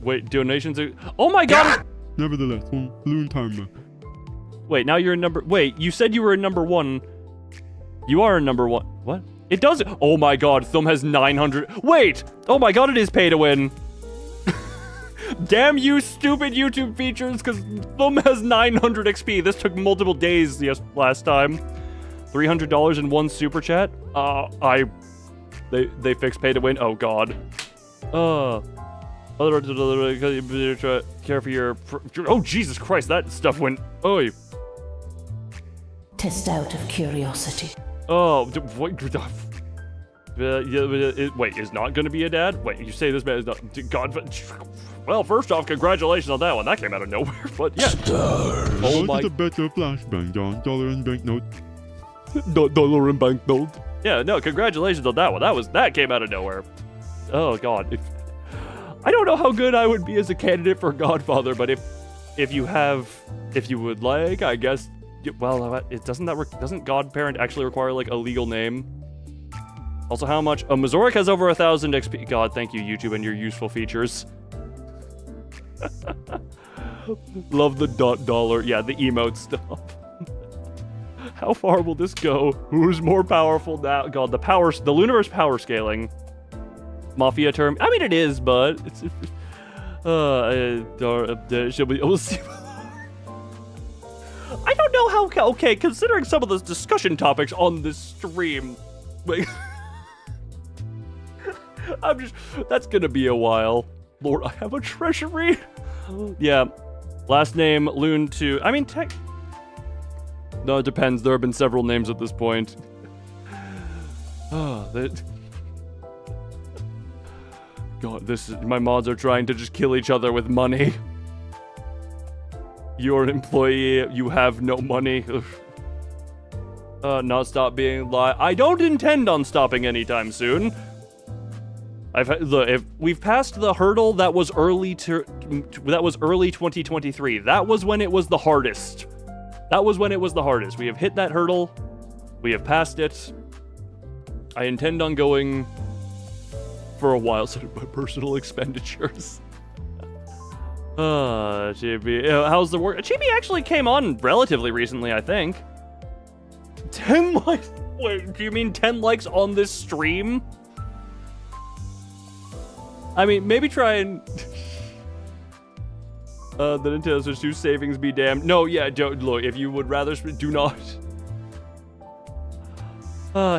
Wait, donations are... Oh my god! Nevertheless, one balloon timer. Wait, now you're in number... Wait, you said you were in number 1. You are in number 1. What? It does... Oh my god, Thumb has 900... Wait! Oh my god, it is pay to win. Damn you, stupid YouTube features, because Thumb has 900 XP. This took multiple days last time. $300 in one super chat. They fixed pay to win. Oh god. Care for your. Oh Jesus Christ! That stuff went. Oh. Test out of curiosity. Oh. Wait, is not going to be a dad? Wait, you say this man is not... God... Well, first off, congratulations on that one. That came out of nowhere, but yeah. Oh my... a better flashbang, John. Dollar and banknote. Dollar and banknote. Yeah, no, congratulations on that one. That came out of nowhere. Oh, God. I don't know how good I would be as a candidate for Godfather, but if you would like, I guess... Well, doesn't Godparent actually require, like, a legal name? Also, how much? Oh, Mazorik has over 1,000 XP. God, thank you, YouTube, and your useful features. Love the $. Yeah, the emote stuff. How far will this go? Who's more powerful now? God, the Luniverse power scaling. Mafia term. I mean, it is, but it's... we'll see. I don't know how... Okay, considering some of the discussion topics on this stream... Like... That's gonna be a while. Lord, I have a treasury. Yeah. Last name, Loon 2. I mean, no, it depends. There have been several names at this point. God, my mods are trying to just kill each other with money. You're an employee, you have no money. Not stop being lie. I don't intend on stopping anytime soon. If we've passed the hurdle that was early 2023. That was when it was the hardest. We have hit that hurdle. We have passed it. I intend on going for a while, so my personal expenditures. Chibi, how's the work? Chibi actually came on relatively recently, I think. 10 likes. Wait, do you mean 10 likes on this stream? I mean, maybe try and... the Nintendo Switch 2 savings be damned. No, yeah, don't, look, if you would rather... Do not.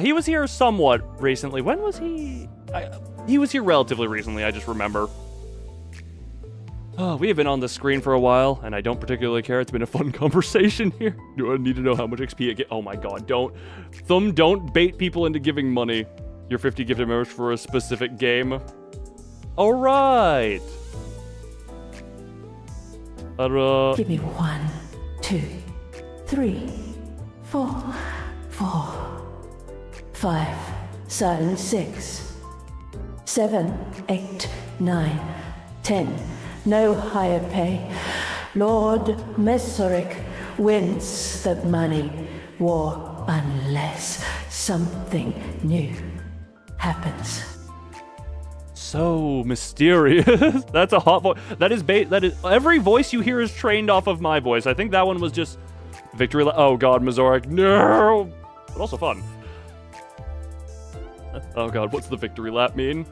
He was here somewhat recently. When was he? He was here relatively recently, I just remember. We have been on the screen for a while, and I don't particularly care. It's been a fun conversation here. Do I need to know how much XP I get? Oh my god, don't bait people into giving money. Your 50 gifted members for a specific game. Alright. Give me 1, 2, 3, 4, 5, silent 6, 7, 8, 9, 10. No higher pay. Lord Mazorik wins the money war unless something new happens. So mysterious. That's a hot voice. That is every voice you hear is trained off of my voice. I think that one was just Victory lap. Oh god, Mazoric. No! But also fun. Oh god, what's the victory lap mean?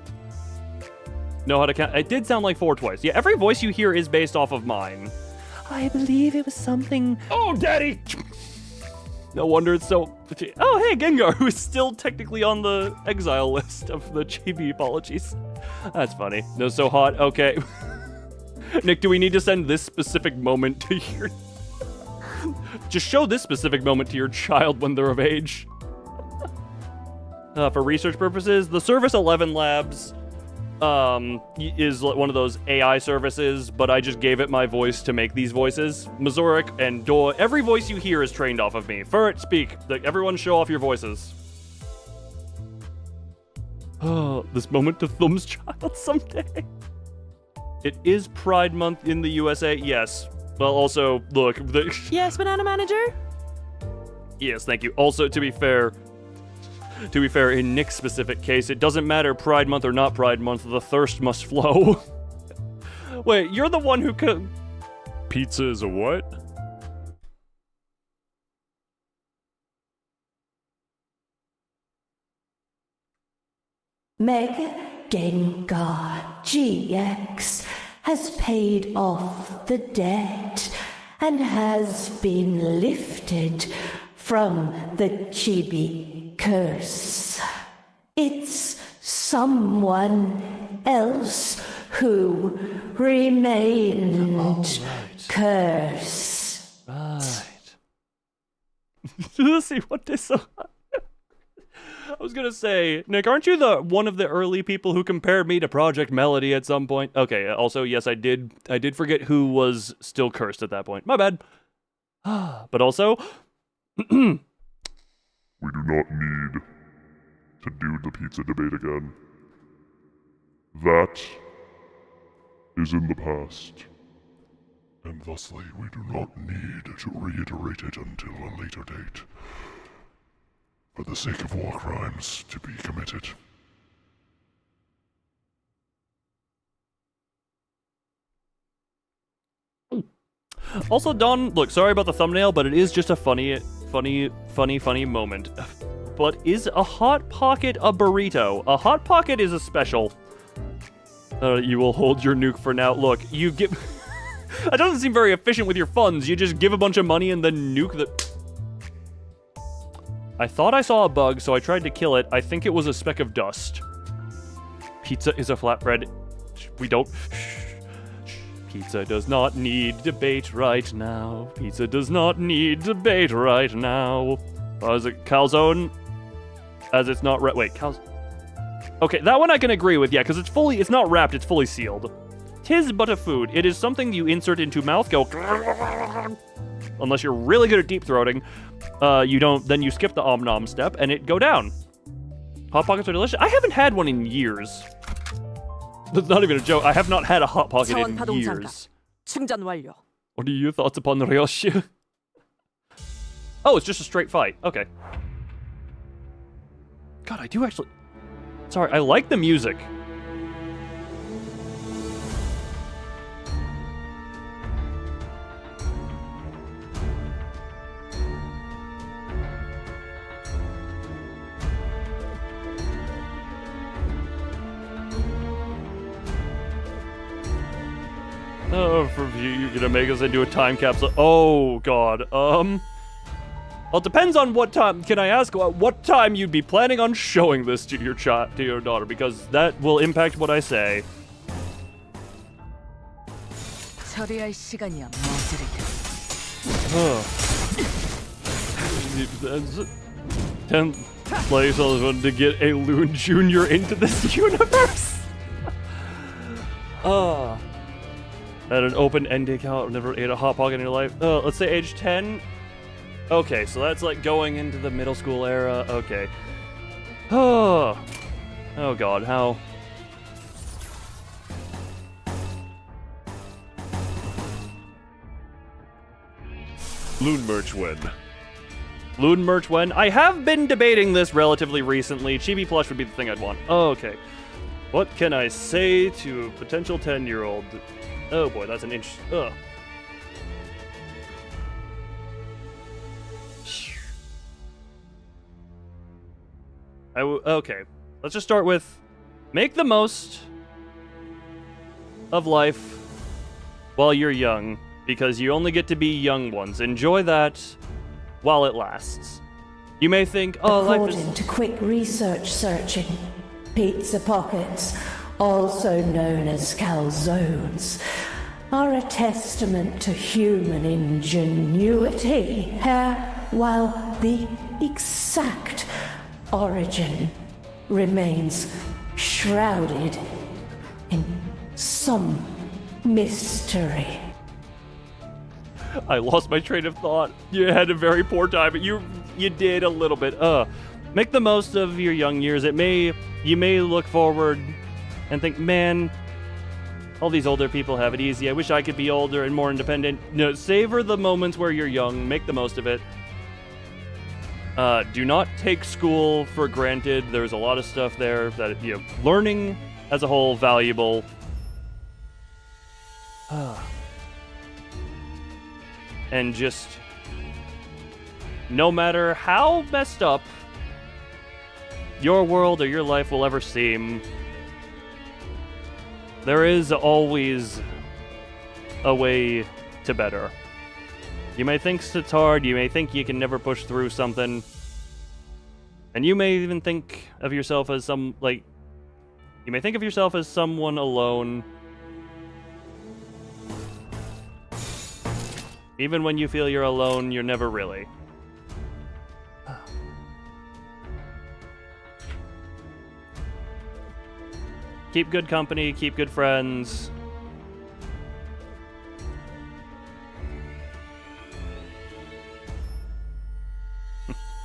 Know how to count? It did sound like 4 twice. Yeah, every voice you hear is based off of mine. I believe it was something. Oh, daddy! No wonder it's so... Oh, hey, Gengar, who is still technically on the exile list of the chibi apologies. That's funny. No, so hot. Okay. Nick, do we need to send this specific moment to your... Just show this specific moment to your child when they're of age. For research purposes, the Service 11 Labs is one of those AI services, but I just gave it my voice to make these voices. Mazoric and Dor, every voice you hear is trained off of me. Furret, speak. Like, everyone show off your voices. Oh, this moment to Thumb's child someday. It is Pride Month in the USA, yes. Well, also, look. Yes, Banana Manager? Yes, thank you. Also, to be fair, in Nick's specific case, it doesn't matter Pride Month or not Pride Month, the thirst must flow. Wait, you're the one who could... Pizza is a what? Mega Gengar GX has paid off the debt and has been lifted from the chibi curse. It's someone else who remained cursed. Right. Let's see what this... I was gonna say, Nick, aren't you one of the early people who compared me to Project Melody at some point? Okay, also, yes, I did forget who was still cursed at that point. My bad. But also... We do not need to do the pizza debate again. That is in the past. And thusly, we do not need to reiterate it until a later date. For the sake of war crimes to be committed. Also, Don, look, sorry about the thumbnail, but it is just a funny moment. But is a Hot Pocket a burrito? A Hot Pocket is a special. You will hold your nuke for now. Look, you give... That doesn't seem very efficient with your funds. You just give a bunch of money and then nuke the... I thought I saw a bug, so I tried to kill it. I think it was a speck of dust. Pizza is a flatbread. We don't... Pizza does not need debate right now. Pizza does not need debate right now. Is it calzone? As it's not wait, calzone. Okay, that one I can agree with, yeah, because it's not wrapped, it's fully sealed. 'Tis but a food. It is something you insert into mouth, go... Unless you're really good at deep throating. Then you skip the om-nom step, and it go down. Hot Pockets are delicious. I haven't had one in years. That's not even a joke. I have not had a Hot Pocket in years. 충전 완료. What are your thoughts upon the Ryoshi? Oh, it's just a straight fight. Okay. God, I do actually... Sorry, I like the music. Oh, for you, you're gonna make us into a time capsule. Oh, God. Well, it depends on what time. Can I ask what time you'd be planning on showing this to your to your daughter? Because that will impact what I say. 처리할 시간이야, Oh. 10th place to get a Loon Jr. into this universe. At an open-ended account, never ate a Hot Pocket in your life. Let's say age 10. Okay, so that's like going into the middle school era. Okay. Oh God, how? Loon merch when? Loon merch when? I have been debating this relatively recently. Chibi plush would be the thing I'd want. Okay. What can I say to a potential 10-year-old? Oh boy, that's an inch. Ugh. Okay, let's just start with make the most of life while you're young, because you only get to be young once. Enjoy that while it lasts. You may think, oh, life is... According to quick research searching, pizza pockets, also known as calzones, are a testament to human ingenuity, while the exact origin remains shrouded in some mystery. I lost my train of thought. You had a very poor time, but you did a little bit. Make the most of your young years. You may look forward and think, man, all these older people have it easy. I wish I could be older and more independent. No, savor the moments where you're young. Make the most of it. Do not take school for granted. There's a lot of stuff there that, learning as a whole, valuable. And just, no matter how messed up your world or your life will ever seem, there is always a way to better. You may think it's hard, you may think you can never push through something, and you may even think of yourself as someone alone. Even when you feel you're alone, you're never really. Keep good company, keep good friends.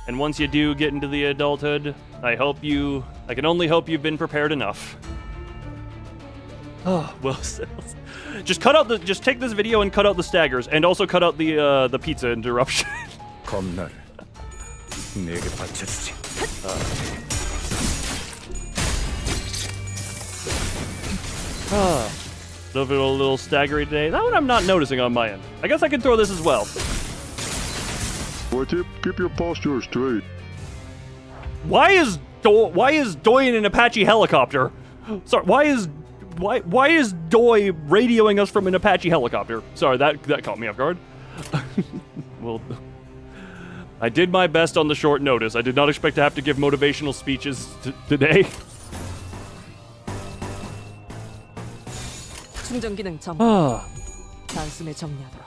And once you do get into the adulthood, I can only hope you've been prepared enough. Oh, well, just take this video and cut out the staggers, and also cut out the pizza interruption. 겁나를 내게 바쳐주지. A little staggery today. That one I'm not noticing on my end. I guess I can throw this as well. Boy, keep your posture straight. Why is Doi in an Apache helicopter? Sorry, why is Doi radioing us from an Apache helicopter? Sorry, that caught me off guard. Well, I did my best on the short notice. I did not expect to have to give motivational speeches today. 충전 기능 점. 단숨에 정리하도록.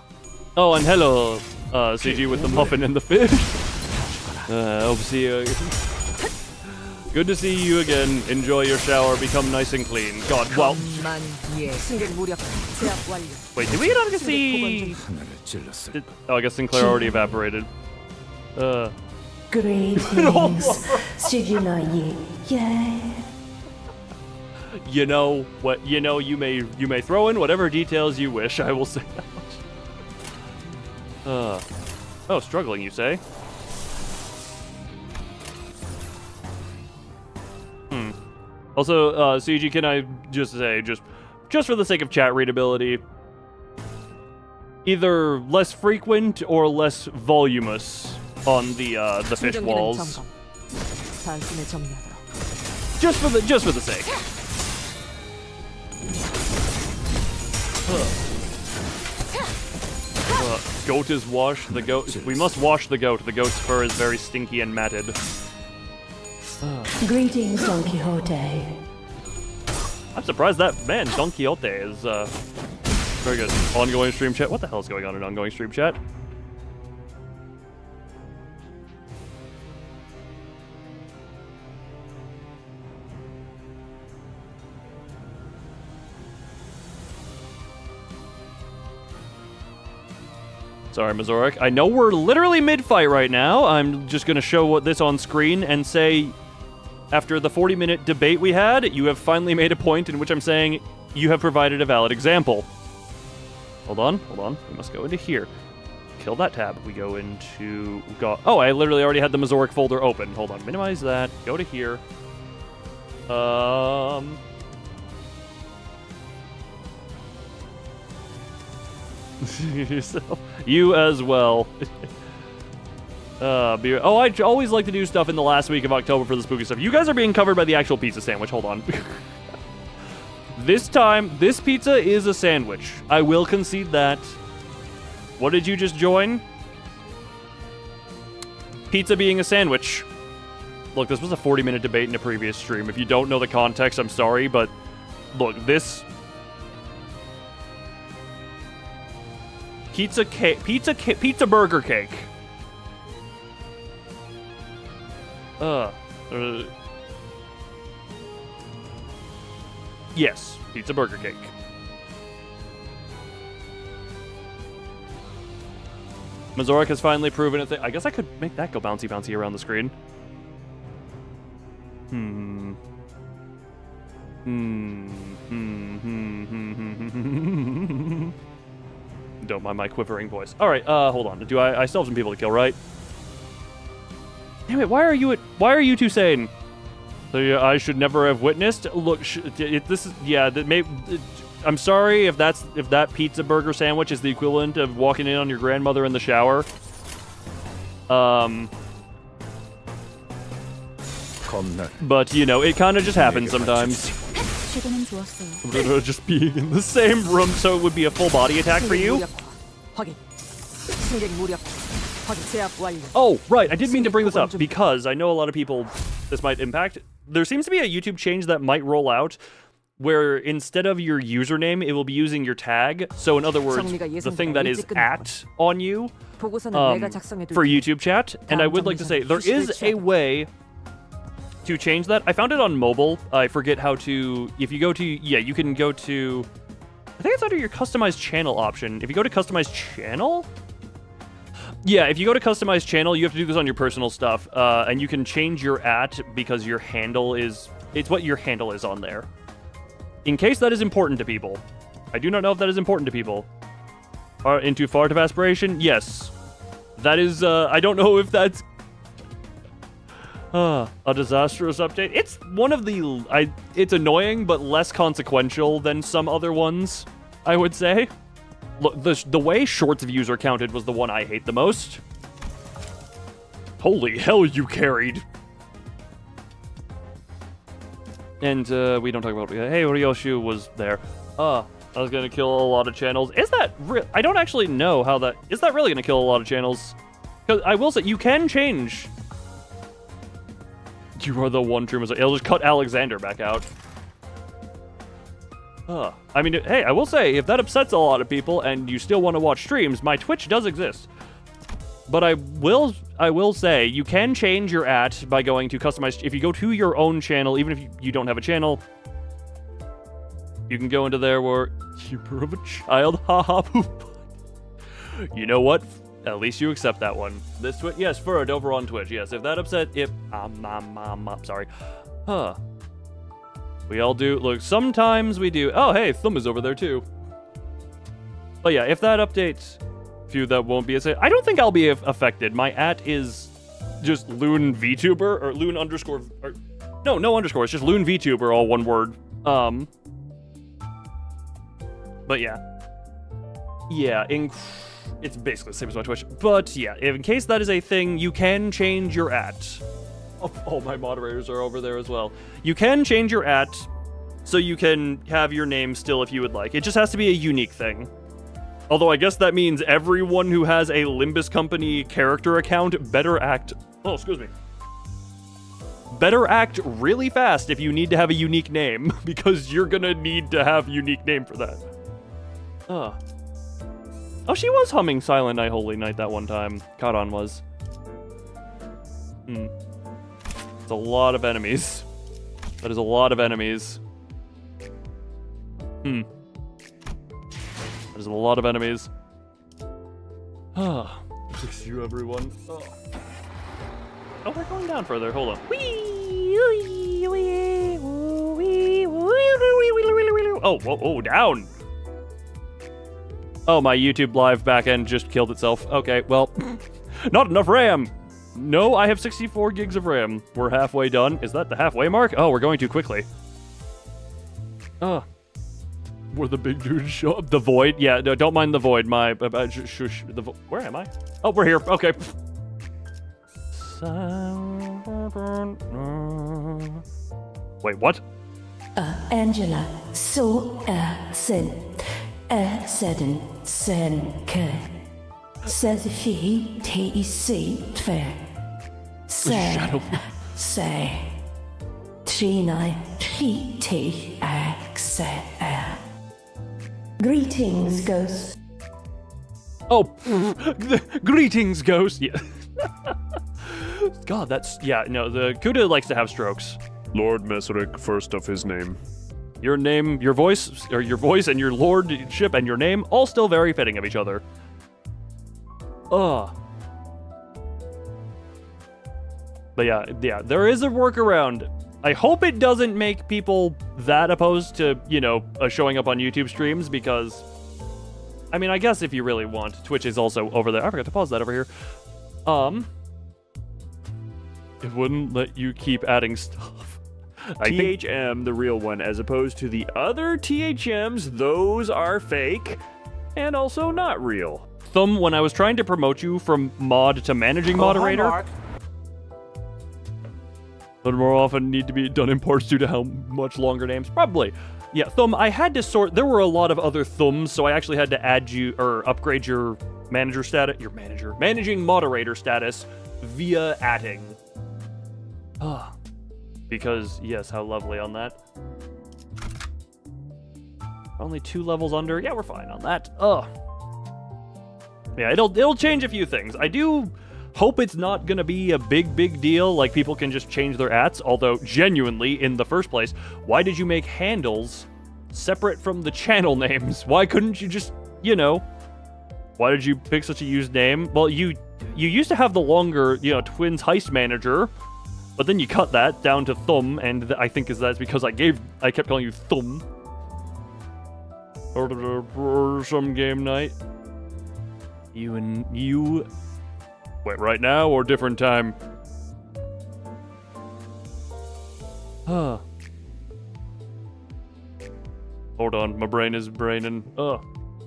Oh, and hello, CG with the muffin and the fish. Hope to see you. Good to see you again. Enjoy your shower. Become nice and clean. God, well. Wait, did we not get to see? Oh, I guess Sinclair already evaporated. Greetings, Sujinayi. Yay. You know what? You may throw in whatever details you wish. I will say that. Oh, struggling, you say? Also, CG, can I just say, just for the sake of chat readability, either less frequent or less voluminous on the fish walls. Just for the sake. Goat is washed. The goat. We must wash the goat. The goat's fur is very stinky and matted. Greetings, Don Quixote. I'm surprised that man, Don Quixote, is very good. Ongoing stream chat. What the hell is going on in ongoing stream chat? Sorry, Mazoric. I know we're literally mid-fight right now. I'm just going to show this on screen and say, after the 40-minute debate we had, you have finally made a point in which I'm saying you have provided a valid example. Hold on. We must go into here. Kill that tab. We go into... Oh, I literally already had the Mazoric folder open. Hold on. Minimize that. Go to here. You as well. Beer. Oh, I always like to do stuff in the last week of October for the spooky stuff. You guys are being covered by the actual pizza sandwich. Hold on. This time, this pizza is a sandwich. I will concede that. What did you just join? Pizza being a sandwich. Look, this was a 40-minute debate in a previous stream. If you don't know the context, I'm sorry, but look, this pizza burger cake. Yes, pizza burger cake. Mazoric has finally proven it. I guess I could make that go bouncy bouncy around the screen. Don't mind my quivering voice. All right, hold on. I still have some people to kill, right? Damn it! Why are you two saying? So I should never have witnessed. Look, this is I'm sorry if that pizza burger sandwich is the equivalent of walking in on your grandmother in the shower. But you know, it kind of just happens sometimes. Just being in the same room, so it would be a full body attack for you. Oh, right. I did mean to bring this up because I know a lot of people this might impact. There seems to be a YouTube change that might roll out where instead of your username, it will be using your tag. So in other words, the thing that is at on you for YouTube chat. And I would like to say there is a way to change that. I found it on mobile. I forget how to, if you go to, you can go to, I think it's under your customized channel option. If you go to customized channel, if you go to customized channel, you have to do this on your personal stuff, and you can change your @ because your handle is, it's what your handle is on there. In case that is important to people. I do not know if that is important to people. Into fart of aspiration? Yes. That is, I don't know if that's a disastrous update. It's one of the, it's annoying, but less consequential than some other ones, I would say. Look, the way Shorts views are counted was the one I hate the most. Holy hell, you carried. And, we don't talk about, hey, Ryoshu was there. I was gonna kill a lot of channels. Is that real? I don't actually know how that, is that really gonna kill a lot of channels? Because I will say, you can change. You are the one true Messiah. It'll just cut Alexander back out. I mean, hey, I will say, if that upsets a lot of people and you still want to watch streams, my Twitch does exist. But I will say, you can change your @ by going to customize. If you go to your own channel, even if you don't have a channel, you can go into there where humor of a child, haha poop. You know what? At least you accept that one. This Twitch, yes, Furrowed over on Twitch. Yes, if that upset, sorry. We all do. Look, sometimes we do. Oh, hey, Thumb is over there too. But yeah, if that updates, few that won't be. I don't think I'll be affected. My @ is just Loon Vtuber or Loon underscore. Or, no underscore. It's just Loon Vtuber, all one word. But yeah, it's basically the same as my Twitch. But yeah, in case that is a thing, you can change your @ all my moderators are over there as well. You can change your @ so you can have your name still if you would like. It just has to be a unique thing. Although I guess that means everyone who has a Limbus Company character account better act really fast if you need to have a unique name, because you're gonna need to have a unique name for that. Oh, she was humming Silent Night, Holy Night that one time. Karan was. It's a lot of enemies. That is a lot of enemies. That is a lot of enemies. Fix you, everyone. Oh, we're going down further. Hold on. Oh, down. Oh, my YouTube live backend just killed itself. Okay, well, not enough RAM. No, I have 64 gigs of RAM. We're halfway done. Is that the halfway mark? Oh, we're going too quickly. Where the big dudes show up. The void? Yeah, no, don't mind the void. Where am I? Oh, we're here. Okay. Wait, what? Angela so sen seden sen ke Safi TEC fair Shadow. say Trina TTX Greetings, ghost. Oh, greetings, ghost. Yeah. God, that's no. The Kuda likes to have strokes. Lord Meseric, first of his name. Your name, your voice, and your lordship and your name all still very fitting of each other. But yeah, there is a workaround. I hope it doesn't make people that opposed to, showing up on YouTube streams, because, I mean, I guess if you really want, Twitch is also over there. I forgot to pause that over here. It wouldn't let you keep adding stuff. THM, the real one, as opposed to the other THMs, those are fake and also not real. Thumb, when I was trying to promote you from mod to managing moderator, but more often need to be done in parts due to how much longer names. Probably. Yeah, Thumb, I had to sort, there were a lot of other Thumbs, so I actually had to add you, or upgrade your manager status, managing moderator status via adding. Because, yes, how lovely on that. Only 2 levels under. Yeah, we're fine on that. Yeah, it'll change a few things. I do hope it's not gonna be a big deal, like people can just change their ats, although genuinely, in the first place, why did you make handles separate from the channel names? Why couldn't you just, why did you pick such a used name? Well, you used to have the longer, Twins Heist Manager, but then you cut that down to Thumb, and I think that's because I kept calling you Thumb. Or some game night. You... Wait, right now or different time? Hold on, my brain is braining.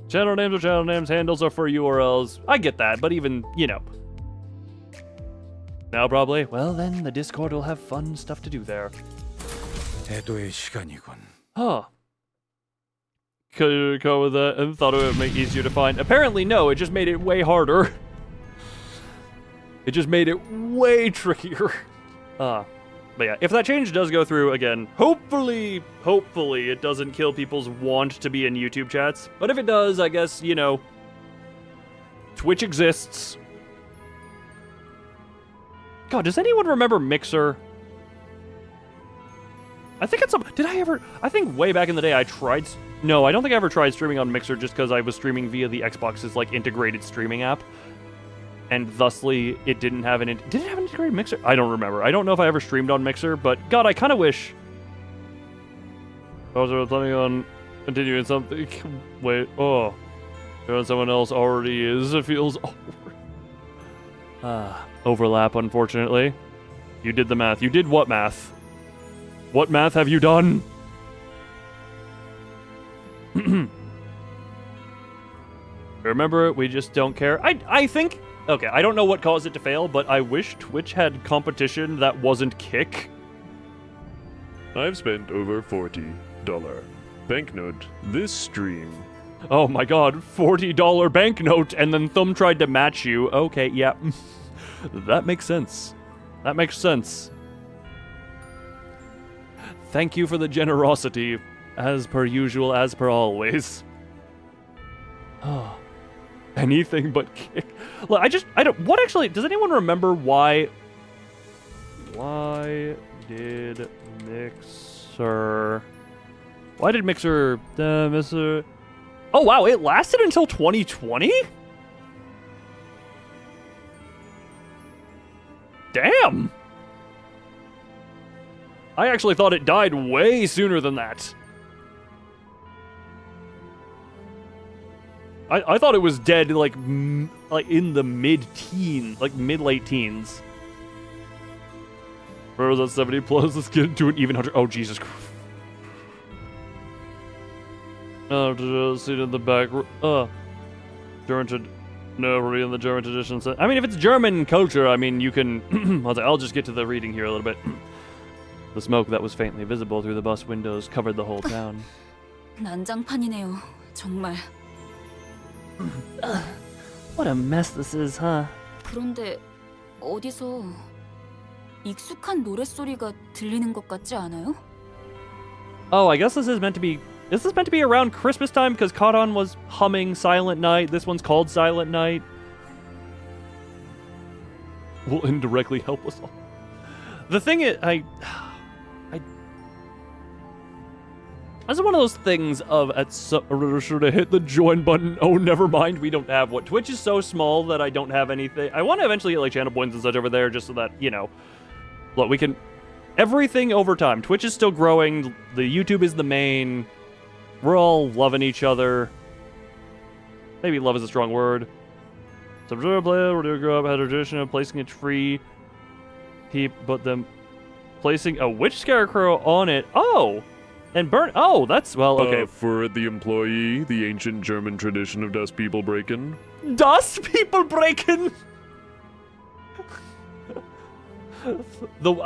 Channel names are channel names, handles are for URLs. I get that, but even, Now probably, well then, the Discord will have fun stuff to do there. 대도의 시간이군. Could go with that and thought it would make it easier to find. Apparently, no, it just made it way harder. It just made it way trickier. But yeah, if that change does go through again, hopefully it doesn't kill people's want to be in YouTube chats. But if it does, I guess, Twitch exists. God, does anyone remember Mixer? I think I think way back in the day I tried... No, I don't think I ever tried streaming on Mixer just because I was streaming via the Xbox's, integrated streaming app. And thusly, it didn't have did it have an integrated Mixer? I don't remember. I don't know if I ever streamed on Mixer, but God, I kind of wish... I was planning on continuing something... Wait, someone else already is. It feels awkward. Overlap, unfortunately. You did the math. You did what math? What math have you done? Remember it, we just don't care. I think... Okay, I don't know what caused it to fail, but I wish Twitch had competition that wasn't Kick. I've spent over $40 banknote this stream. Oh my god, $40 banknote, and then Thumb tried to match you. Okay, yeah. That makes sense. That makes sense. Thank you for the generosity, as per usual, as per always. Anything but Kick. Look, what actually, does anyone remember why did Mixer... Oh wow, it lasted until 2020? Damn! I actually thought it died way sooner than that. I thought it was dead like in the mid-teen, mid-late teens. Where was that 70 plus? Let's get into an even 100. Oh, Jesus Christ. Seat in the back. No, really, in the German tradition. I mean, if it's German culture, I mean, you can... I'll just get to the reading here a little bit. The smoke that was faintly visible through the bus windows covered the whole town. 난장판이네요. 정말. What a mess this is, huh? 그런데 어디서 익숙한 노랫소리가 들리는 것 같지 않아요? Oh, I guess this is meant to be... Is this meant to be around Christmas time? Because Karan was humming Silent Night. This one's called Silent Night. Will indirectly help us all. The thing is, this is one of those things of should have hit the join button. Oh, never mind. We don't have what. Twitch is so small that I don't have anything. I want to eventually get like channel points and such over there just so that, you know, look, we can everything over time. Twitch is still growing. The YouTube is the main. We're all loving each other. Maybe love is a strong word. Subject player, we're doing grow up, had a tradition of placing it free. But them placing a witch scarecrow on it. Oh! And burn. Oh, that's, well, okay. For the employee, the ancient German tradition of dust people breaking. Dust people breaking!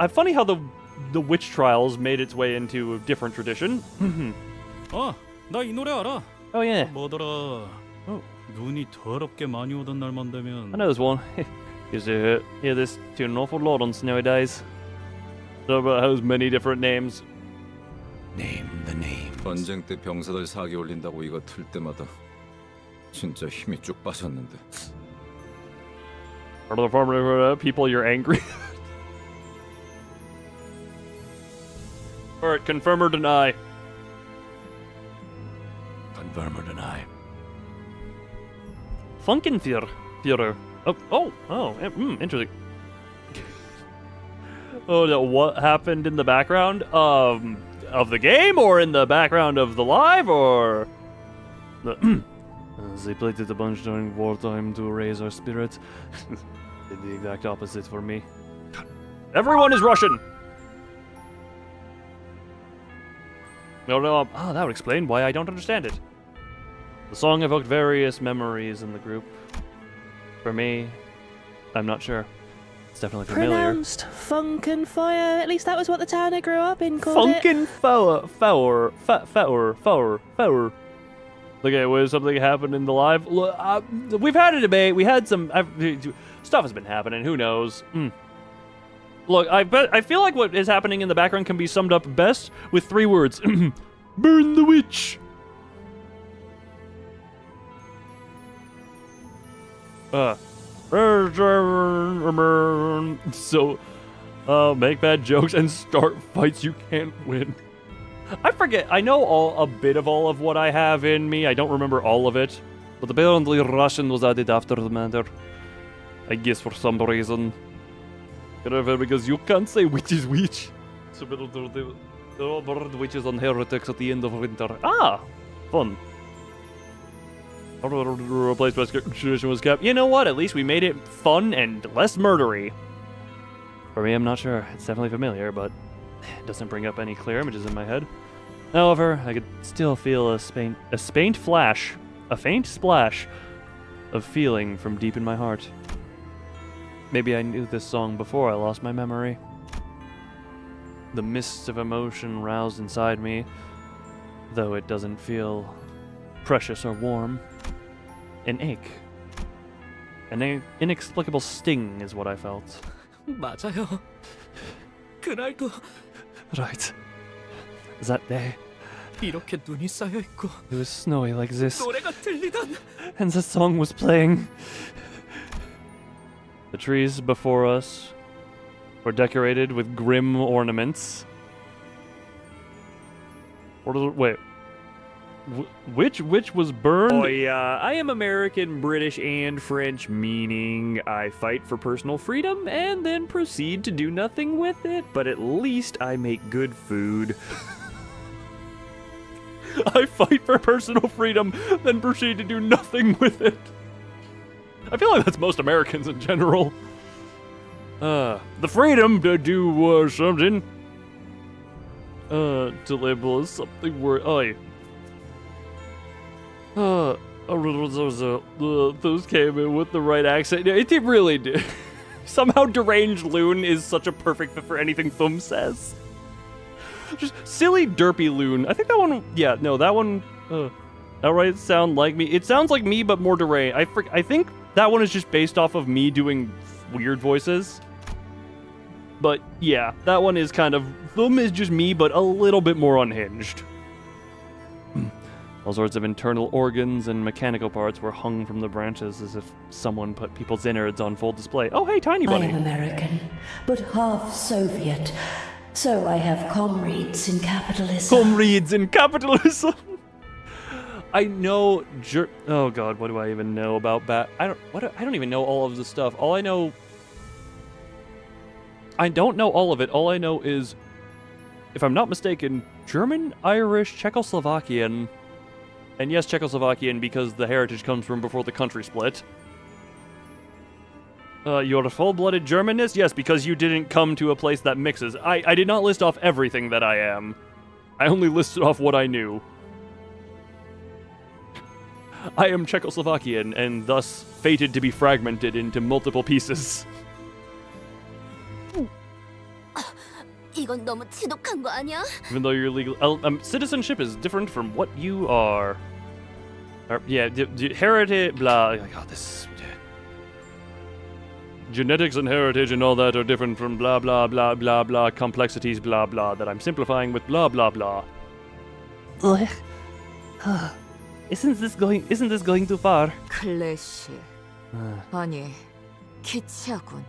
Funny how the witch trials made its way into a different tradition. 나 이 노래 알아. Oh, yeah. 뭐더라. 눈이 더럽게 많이 오던 날만 되면. I know this one. Used to hear this tune an awful lot on snowy days. So about has many different names. Name the name. 전쟁 때 병사들 사기 올린다고 이거 틀 때마다 진짜 힘이 쭉 빠졌는데. Part of the farmer people, you're angry. Alright, confirm or deny? Confirm or deny? Funkenführer. Interesting. Oh, no, what happened in the background of the game, or in the background of the live, or they played it a bunch during wartime to raise our spirits. Did the exact opposite for me. Everyone is Russian. No, that would explain why I don't understand it. The song evoked various memories in the group. For me, I'm not sure. It's definitely familiar. Pronounced Funkenfeuer. At least that was what the town I grew up in called it. Funkenfeuer. Okay, was something happened in the live? We've had a debate. We had some stuff has been happening. Who knows? Look, I feel like what is happening in the background can be summed up best with 3 words: burn the witch. So, make bad jokes and start fights you can't win. I forget. I know a bit of all of what I have in me. I don't remember all of it. But apparently Russian was added after the matter. I guess for some reason. Because you can't say which is which. So the bird witches on heretics at the end of winter. Ah! Fun. Replaced by tradition was kept. You know what? At least we made it fun and less murdery. For me, I'm not sure. It's definitely familiar, but it doesn't bring up any clear images in my head. However, I could still feel a faint splash of feeling from deep in my heart. Maybe I knew this song before I lost my memory. The mist of emotion roused inside me, though it doesn't feel precious or warm. An ache. An inexplicable sting is what I felt. 맞아요. 그날도 Right. That day, 이렇게 눈이 쌓여 있고 it was snowy like this, 노래가 들리던 and the song was playing. The trees before us were decorated with grim ornaments. Wait. Which was burned? Oh yeah, I am American, British, and French, meaning I fight for personal freedom and then proceed to do nothing with it, but at least I make good food. I fight for personal freedom, then proceed to do nothing with it. I feel like that's most Americans in general. The freedom to do something. To label as something worth. Those came in with the right accent. It really did. Somehow deranged loon is such a perfect fit for anything Thum says. Just silly derpy loon. I think that one. Yeah, no, that one. Outright sound like me. It sounds like me, but more deranged. I think that one is just based off of me doing weird voices. But yeah, that one is kind of. Thum is just me, but a little bit more unhinged. All sorts of internal organs and mechanical parts were hung from the branches as if someone put people's innards on full display. Oh, hey, tiny bunny. I am American, but half Soviet, so I have comrades in capitalism. Comrades in capitalism. I know. Oh God, what do I even know about I don't even know all of the stuff. I don't know all of it. All I know is, if I'm not mistaken, German, Irish, Czechoslovakian. And yes, Czechoslovakian, because the heritage comes from before the country split. You're a full-blooded Germanist? Yes, because you didn't come to a place that mixes. I did not list off everything that I am. I only listed off what I knew. I am Czechoslovakian, and thus fated to be fragmented into multiple pieces. 이건 너무 지독한 거 아니야? Even though you're legal, citizenship is different from what you are. Yeah, heritage, blah. God, this genetics and heritage and all that are different from blah blah blah blah blah complexities blah blah that I'm simplifying with blah blah blah. Isn't this going too far? 클래시. 아니, 키치하군.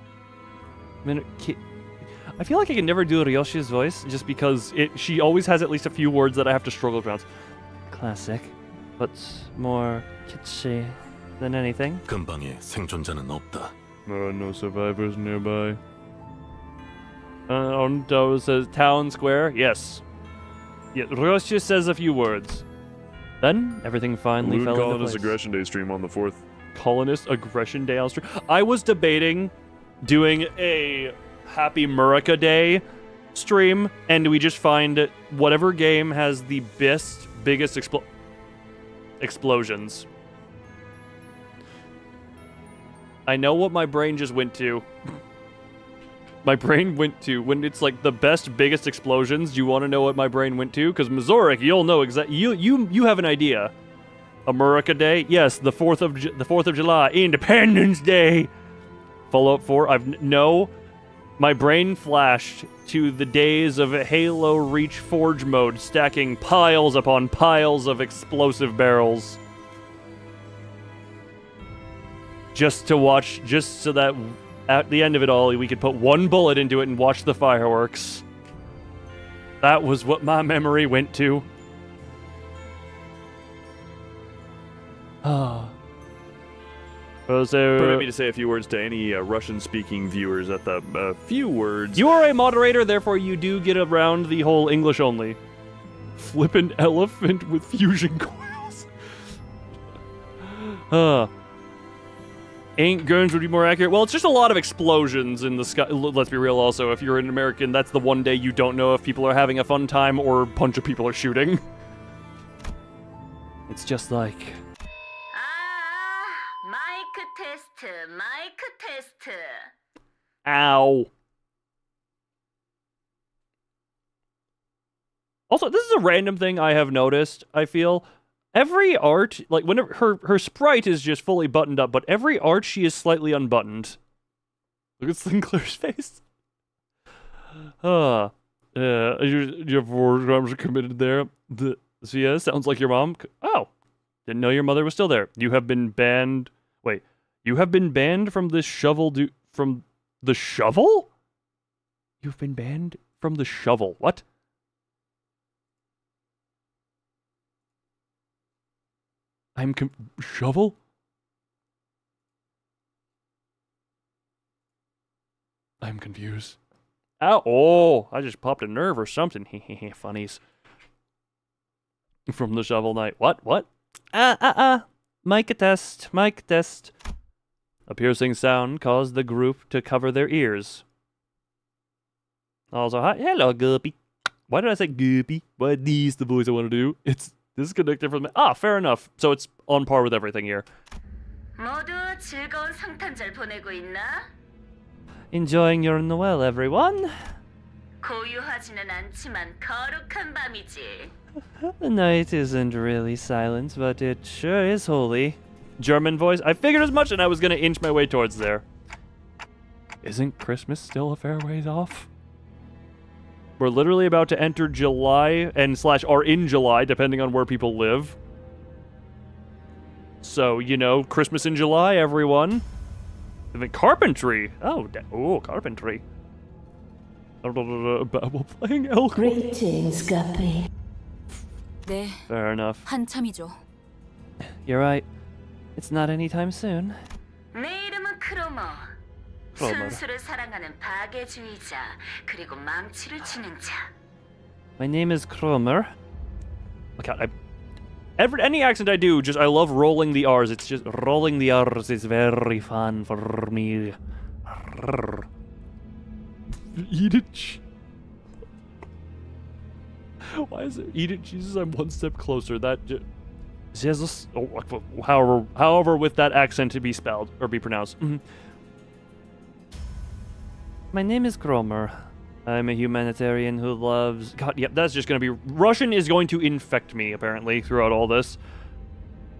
I feel like I can never do Ryoshi's voice just because she always has at least a few words that I have to struggle to pronounce. Classic, but more kitschy than anything. 근방에 생존자는 없다. There are no survivors nearby. Onto says town square. Yes. Yeah, Ryoshi says a few words. Then everything finally fell into place. Colonist Aggression Day stream on the 4th. Colonist Aggression Day on stream. I was debating doing a Happy Murica Day stream, and we just find whatever game has the biggest explosions. I know what my brain just went to. My brain went to, when it's like the biggest explosions, you want to know what my brain went to? Because Mazorik, you'll know exactly. You have an idea. A Murica Day? Yes, the 4th of July, Independence Day. Fallout 4. No. My brain flashed to the days of Halo Reach Forge mode, stacking piles upon piles of explosive barrels. Just so that at the end of it all, we could put one bullet into it and watch the fireworks. That was what my memory went to. Permit me to say a few words to any Russian-speaking viewers at the few words. You are a moderator, therefore you do get around the whole English only. Flippin' elephant with fusion coils. Ain't guns would be more accurate. Well, it's just a lot of explosions in the sky. Let's be real also, if you're an American, that's the one day you don't know if people are having a fun time or a bunch of people are shooting. It's just like... 마이크 테스트. Ow. Also, this is a random thing I have noticed, I feel. Every art, like, whenever her sprite is just fully buttoned up, but every art she is slightly unbuttoned. Look at Sinclair's face. Your 4 crimes are committed there. So yeah, sounds like your mom. Oh, didn't know your mother was still there. You have been banned. Wait, you have been banned from this shovel. From the shovel? You've been banned from the shovel. What? Shovel? I'm confused. Ow! Oh, I just popped a nerve or something. Hehehe, funnies. From the shovel knight. What? Mic test. A piercing sound caused the group to cover their ears. Also, hi. Hello, Guppy. Why did I say Guppy? Why are these the voice I want to do? It's Disconnected from... Ah, fair enough. So it's on par with everything here. 모두 즐거운 성탄절 보내고 있나? Enjoying your Noel, everyone? 고요하지는 않지만 거룩한 밤이지. The night isn't really silent, but it sure is holy. German voice. I figured as much, and I was going to inch my way towards there. Isn't Christmas still a fair ways off? We're literally about to enter July and / are in July, depending on where people live. So, you know, Christmas in July, everyone. And then carpentry. Oh, carpentry. Babel playing elk. Greetings, Guppy. 네, Fair enough. 한참이죠. You're right. It's not anytime soon. 내 이름은 크로머. 순수를 사랑하는 파괴주의자 그리고 망치를 치는 자. My name is Kromer. God, any accent I do, I love rolling the R's. It's just rolling the R's is very fun for me. Eat it. Why is it eat it, Jesus? I'm one step closer. That Jesus. However, with that accent to be spelled or be pronounced. My name is Kromer. I'm a humanitarian who loves... God, yep, that's just going to be... Russian is going to infect me, apparently, throughout all this.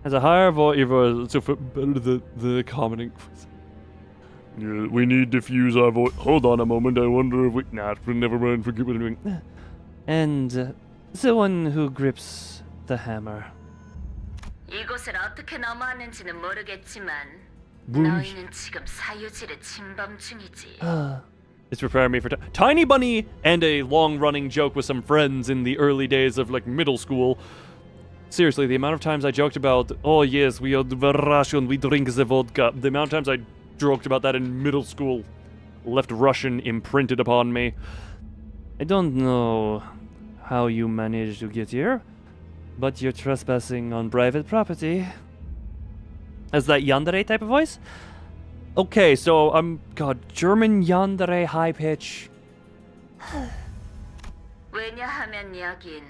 Has a higher voice to fit better the common... Yeah, we need to fuse our voice. Hold on a moment, I wonder if we... Nah, never mind, forget what I'm doing. And the one who grips the hammer. 이곳을 어떻게 넘어왔는지는 모르겠지만 너희는 지금 사유지를 침범 중이지. It's preparing me for Tiny Bunny and a long-running joke with some friends in the early days of, like, middle school. Seriously, the amount of times I joked about, oh yes, we are Russian, we drink the vodka. The amount of times I joked about that in middle school left Russian imprinted upon me. I don't know how you managed to get here, but you're trespassing on private property. Is that yandere type of voice? Okay, so God, German yandere high pitch. 왜냐하면 여긴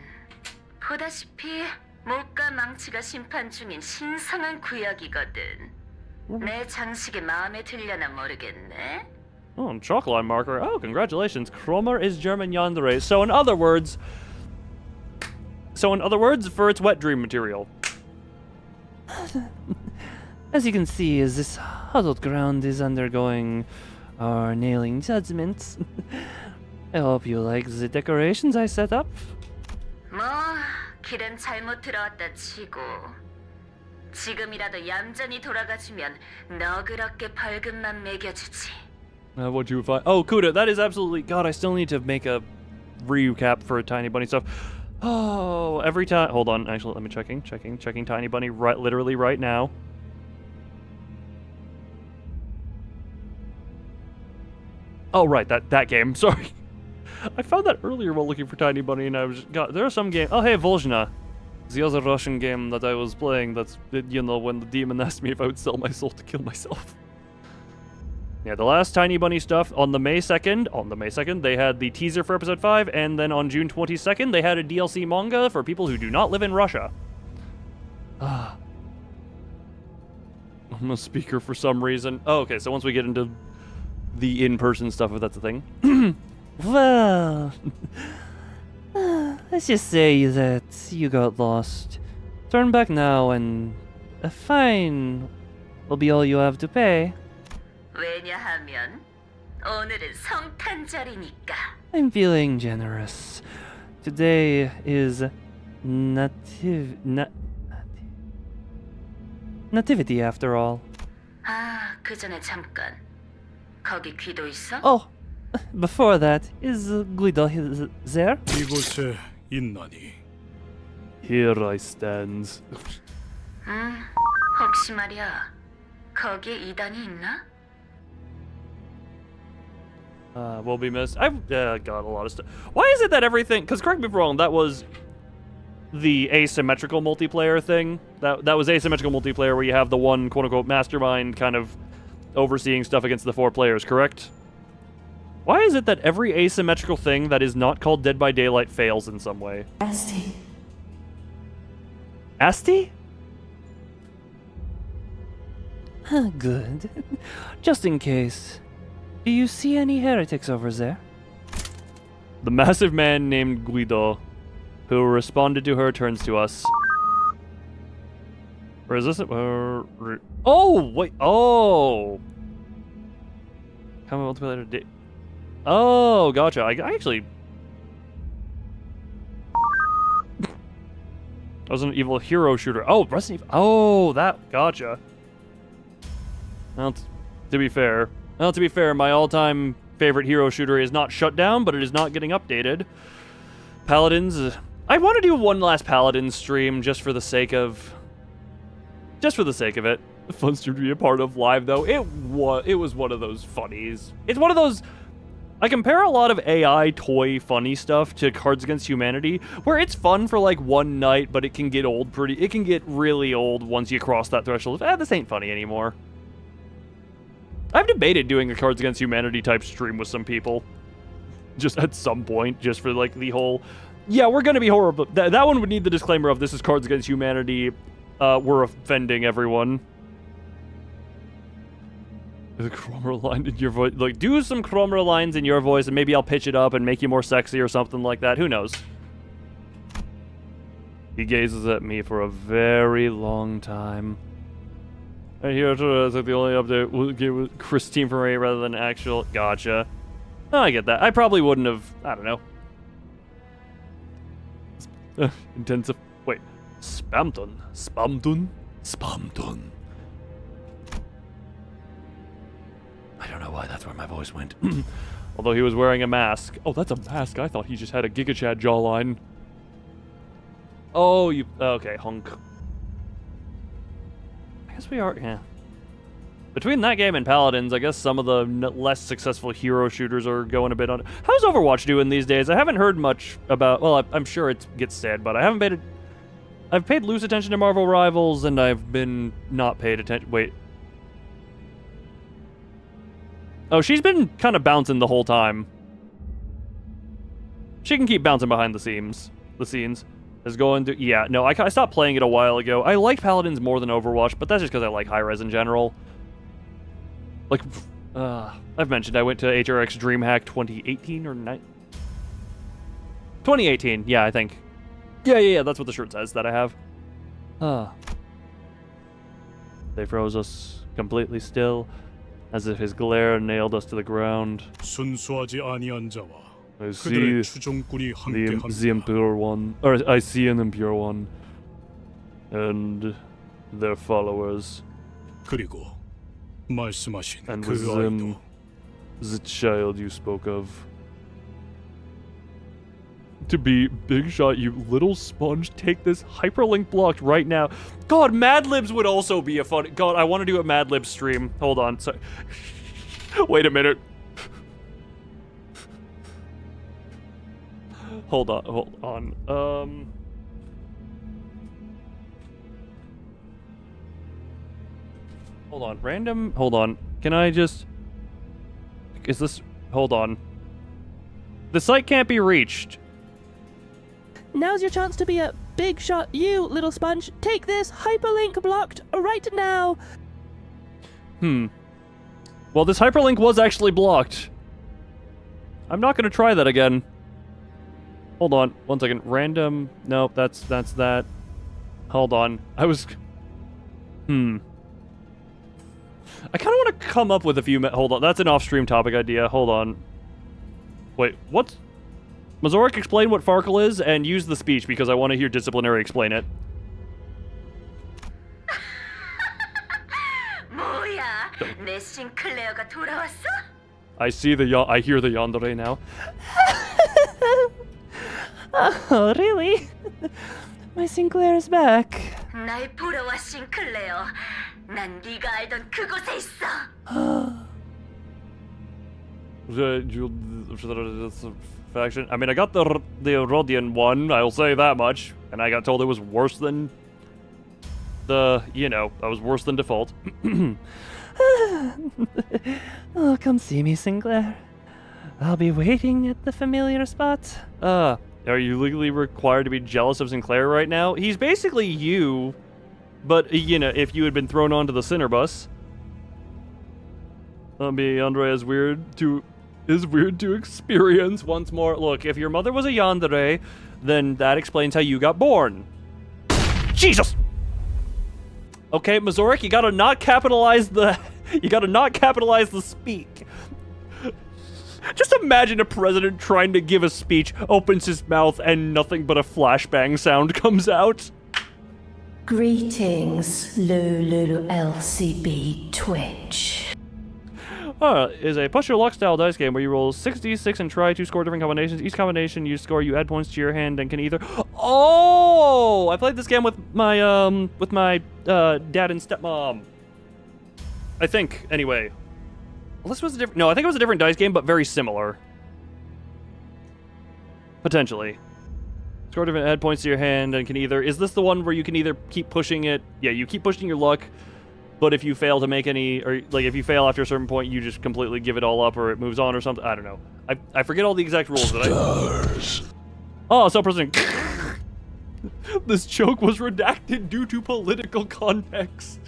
보다시피 목과 망치가 심판 중인 신성한 구역이거든. 내 장식이 마음에 들려나 모르겠네. Oh, chalk line marker. Oh, congratulations. Kromer is German yandere. So in other words, for its wet dream material. As you can see, as this huddled ground is undergoing our nailing judgments, I hope you like the decorations I set up. 뭐 길은 잘못 들어왔다 치고 지금이라도 얌전히 돌아가주면 너그럽게 벌금만 매겨주지. What you find? Oh, Kuda, that is absolutely... God, I still need to make a recap for Tiny Bunny stuff. Oh, every time... Hold on, actually, let me checking Tiny Bunny literally right now. Oh, right, that game. Sorry. I found that earlier while looking for Tiny Bunny, and I was... God, there are some game... Oh, hey, Volzhna. The other Russian game that I was playing, that's, you know, when the demon asked me if I would sell my soul to kill myself. Yeah, the last Tiny Bunny stuff on the May 2nd, they had the teaser for episode 5, and then on June 22nd, they had a DLC manga for people who do not live in Russia. I'm a speaker for some reason. Oh, okay, so once we get into the in-person stuff, if that's a thing. Well, let's just say that you got lost. Turn back now and a fine will be all you have to pay. 왜냐하면 오늘은 성탄절이니까. I'm feeling generous. Today is Nativity after all. 아, 그 전에 잠깐. 거기 귀도 있어? Oh, before that, is Guido there? 이곳에 있나니? Here I stand. 혹시 말이야. 거기에 이단이 있나? Will be missed. I've got a lot of stuff. Why is it that everything... Because correct me if I'm wrong, that was the asymmetrical multiplayer thing. That was asymmetrical multiplayer where you have the one quote-unquote mastermind kind of overseeing stuff against the 4 players, correct? Why is it that every asymmetrical thing that is not called Dead by Daylight fails in some way? Asti? Good. Just in case. Do you see any heretics over there? The massive man named Guido, who responded to her, turns to us. Or is this it? Oh, wait. Oh. Come multiplayer. Oh, gotcha. I actually... That was an evil hero shooter. Oh, Resident Evil. Oh, that. Gotcha. Well, to be fair, my all-time favorite hero shooter is not shut down, but it is not getting updated. Paladins. I want to do one last Paladins stream just for the sake of it. A fun stream to be a part of live, though. It was one of those funnies. It's one of those... I compare a lot of AI toy funny stuff to Cards Against Humanity, where it's fun for like one night, but it can get old it can get really old once you cross that threshold of, this ain't funny anymore. I've debated doing a Cards Against Humanity type stream with some people. Just at some point, just for like the whole, yeah, we're gonna be horrible. That one would need the disclaimer of this is Cards Against Humanity, we're offending everyone. The Cromer line in your voice. Like, do some Cromer lines in your voice and maybe I'll pitch it up and make you more sexy or something like that. Who knows? He gazes at me for a very long time. And here is like the only update we'll give Christine from Ray rather than actual. Gotcha. Oh, I get that. I probably wouldn't have. I don't know. Intensive. Wait. Spamton. I don't know why that's where my voice went. Although he was wearing a mask. Oh, that's a mask. I thought he just had a Giga Chad jawline. Oh, you... Okay, hunk. I guess we are... Yeah. Between that game and Paladins, I guess some of the less successful hero shooters are going a bit on... How's Overwatch doing these days? I haven't heard much about... Well, I'm sure it gets said, but I haven't paid... I've paid loose attention to Marvel Rivals, and I've been not paid attention... Wait... Oh, she's been kind of bouncing the whole time. She can keep bouncing behind the scenes. Is going to... Yeah, no, I stopped playing it a while ago. I like Paladins more than Overwatch, but that's just because I like high-res in general. Like, I've mentioned I went to HRX DreamHack 2018 or 2018, yeah, I think. Yeah, that's what the shirt says that I have. They froze us completely still. As if his glare nailed us to the ground. I see the impure one, or I see an impure one, and their followers. And with them, the child you spoke of. To be Big Shot, you little sponge, take this hyperlink blocked right now. God, Mad Libs would also be a fun... God, I want to do a Mad Libs stream. Hold on, sorry. Wait a minute. Hold on. Hold on, random... Hold on. Can I just... Is this... Hold on. The site can't be reached. Now's your chance to be a big shot, you little sponge. Take this hyperlink blocked right now. Well, this hyperlink was actually blocked. I'm not gonna try that again. Hold on, 1 second. Random. Nope, that's that. Hold on. I kind of want to come up with a few. Hold on, that's an off-stream topic idea. Hold on. Wait, what? Mazorik, explain what Farkle is, and use the speech, because I want to hear Disciplinary explain it. I hear the yandere now. Oh, really? My Sinclair is back. Faction. I mean, I got the Rodian one, I'll say that much, and I got told it was worse than that was worse than default. Oh, come see me, Sinclair. I'll be waiting at the familiar spot. Are you legally required to be jealous of Sinclair right now? He's basically you, but, you know, if you had been thrown onto the Cinderbus. Andre is weird to experience once more. Look, if your mother was a yandere, then that explains how you got born. Jesus! Okay, Mazorik, you gotta not capitalize the speak. Just imagine a president trying to give a speech, opens his mouth, and nothing but a flashbang sound comes out. Greetings, Lulu LCB Twitch. Is a push your luck style dice game where you roll 6d6 and try to score different combinations. Each combination you score, you add points to your hand and can either. Oh, I played this game with my dad and stepmom. I think, anyway. Well, this was a different. No, I think it was a different dice game, but very similar. Potentially. Score different add points to your hand and can either. Is this the one where you can either keep pushing it? Yeah, you keep pushing your luck. But if you fail to make any, or like if you fail after a certain point, you just completely give it all up, or it moves on, or something. I don't know. I forget all the exact rules. Oh, so President. This joke was redacted due to political context.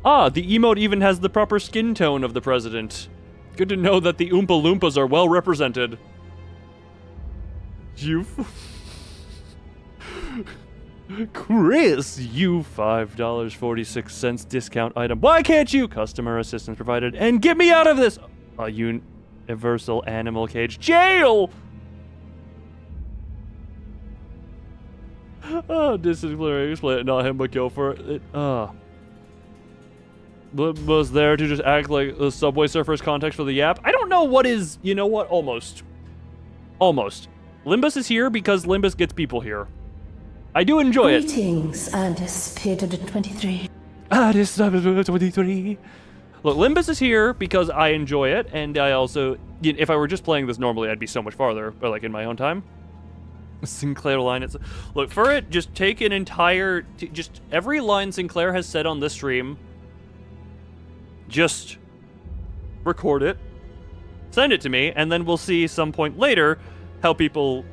The emote even has the proper skin tone of the president. Good to know that the Oompa Loompas are well represented. Chris, you $5.46 discount item. Why can't you? Customer assistance provided. And get me out of this! A universal animal cage. Jail! Disciplinary explain it, not him, but go for it. Was there to just act like the Subway Surfers context for the Yap? I don't know what is, you know what? Almost. Limbus is here because Limbus gets people here. I do enjoy it. Greetings, Anticipated 23. Anticipated 23. Look, Limbus is here because I enjoy it, and I also, if I were just playing this normally, I'd be so much farther, but like in my own time. Sinclair line, look, for it, just take an entire, just every line Sinclair has said on this stream, just record it, send it to me, and then we'll see some point later how people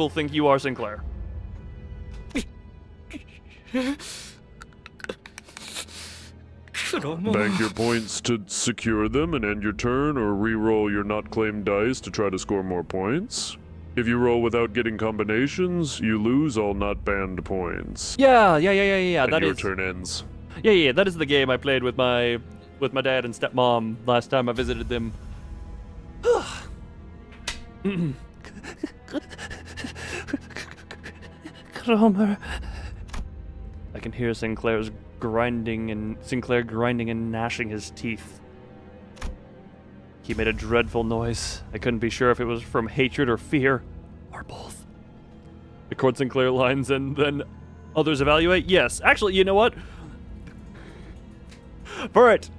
think you are Sinclair. Bank your points to secure them and end your turn, or re-roll your not claimed dice to try to score more points. If you roll without getting combinations, you lose all not banned points. Yeah. And That your is turn ends. Yeah. That is the game I played with my dad and stepmom last time I visited them. Cromer. I can hear Sinclair grinding and gnashing his teeth. He made a dreadful noise. I couldn't be sure if it was from hatred or fear, or both. Record Sinclair lines and then others evaluate? Yes. Actually, you know what? Burrit,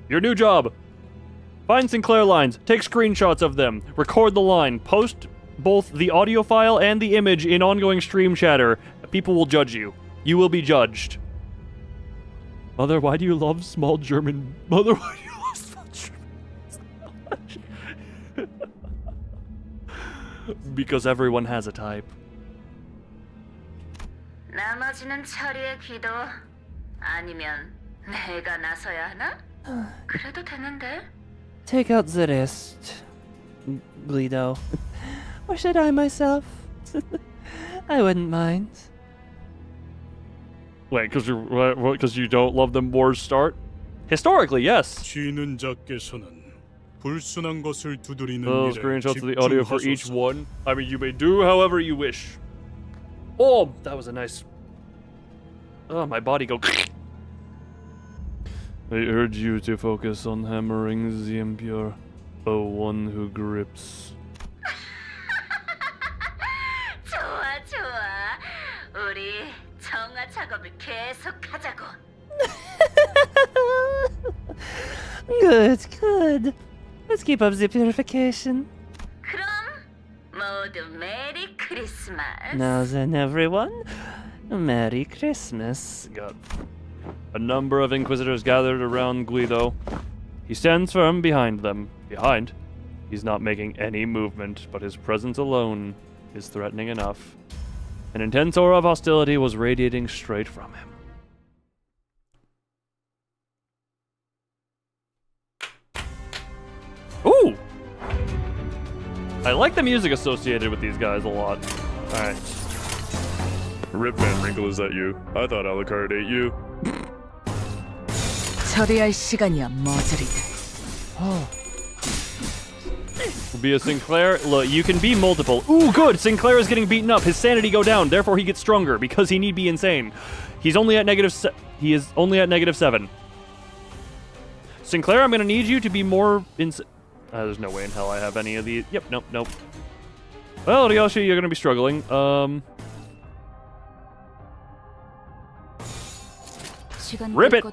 your new job. Find Sinclair lines, take screenshots of them, record the line, post both the audio file and the image in ongoing stream chatter. People will judge you. You will be judged. Mother, why do you love small German? Mother, why do you love small German? Because everyone has a type. 나머지는 처리의 기도 아니면 내가 나서야 하나? 그래도 되는데. Take out the rest, Guido. Or should I myself? I wouldn't mind. Wait, because you don't love them wars start? Historically, yes. 쉬는 자께서는 불순한 것을 두드리는 Oh, 일에 screenshots of the audio for each 집중하소서. one. I mean, you may do however you wish. Oh, that was a nice. Oh, my body go. I urge you to focus on hammering the impure, the one who grips. 좋아. 우리 정화 작업을 계속하자고. Good. Let's keep up the purification. 그럼 모두 메리 크리스마스. Now then, everyone, Merry Christmas. Got a number of inquisitors gathered around Guido. He stands firm behind them. He's not making any movement, but his presence alone is threatening enough. An intense aura of hostility was radiating straight from him. Ooh! I like the music associated with these guys a lot. Alright. Rip Van Winkle, is that you? I thought Alucard ate you. 처리할 시간이야, 머저리들. Be a Sinclair. Look, you can be multiple. Ooh, good! Sinclair is getting beaten up. His sanity go down. Therefore, he gets stronger because he need be insane. He's only at he is only at -7. Sinclair, I'm gonna need you to be more insane. There's no way in hell I have any of these. Yep, nope. Well, Ryoshi, you're gonna be struggling. Rip it!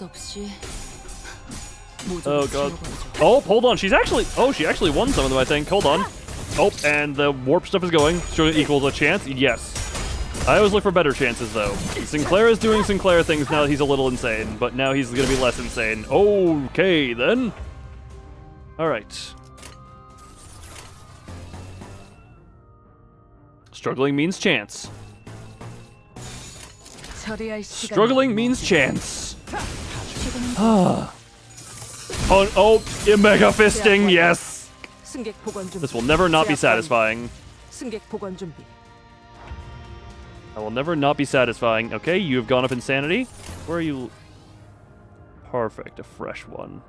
Oh god. Oh, hold on. She actually won some of them, I think. Hold on. Oh, and the warp stuff is going. So it equals a chance. Yes. I always look for better chances, though. Sinclair is doing Sinclair things now that he's a little insane, but now he's gonna be less insane. Okay, then. Alright. Struggling means chance. Struggling means chance. Oh, mega fisting, yes! This will never not be satisfying. I will never not be satisfying. Okay, you have gone up in sanity. Where are you? Perfect, a fresh one.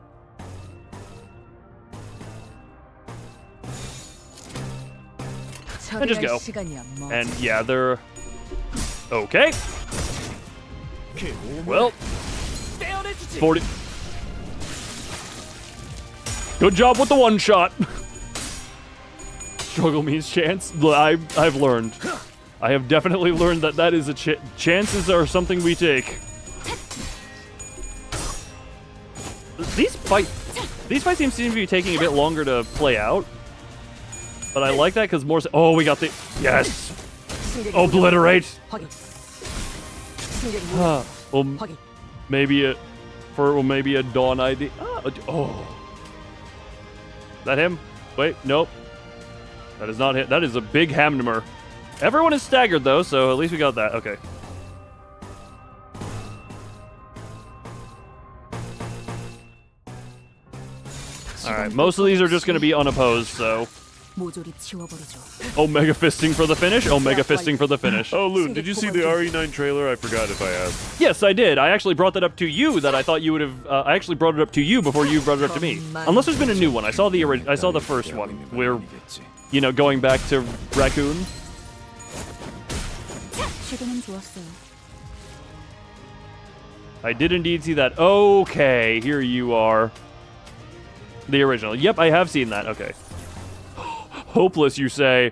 And just go. And yeah, they're... Okay. Well, 40... Good job with the one shot. Struggle means chance. I've learned. I have definitely learned that is a chances are something we take. These fights seem to be taking a bit longer to play out. But I like that because more. Oh, we got the yes. Obliterate. Well, maybe a Dawn ID. Oh. That him? Wait, nope. That is not him. That is a big Hammer. Everyone is staggered though, so at least we got that. Okay. Alright, most of these are just going to be unopposed, so... Omega fisting for the finish. Omega fisting for the finish. Oh, Loon, did you see the RE9 trailer? I forgot if I asked. Yes, I did. I actually brought that up to you. That I thought you would have. I actually brought it up to you before you brought it up to me. Unless there's been a new one. I saw the first one where, you know, going back to Raccoon. I did indeed see that. Okay, here you are. The original. Yep, I have seen that. Okay. Hopeless, you say.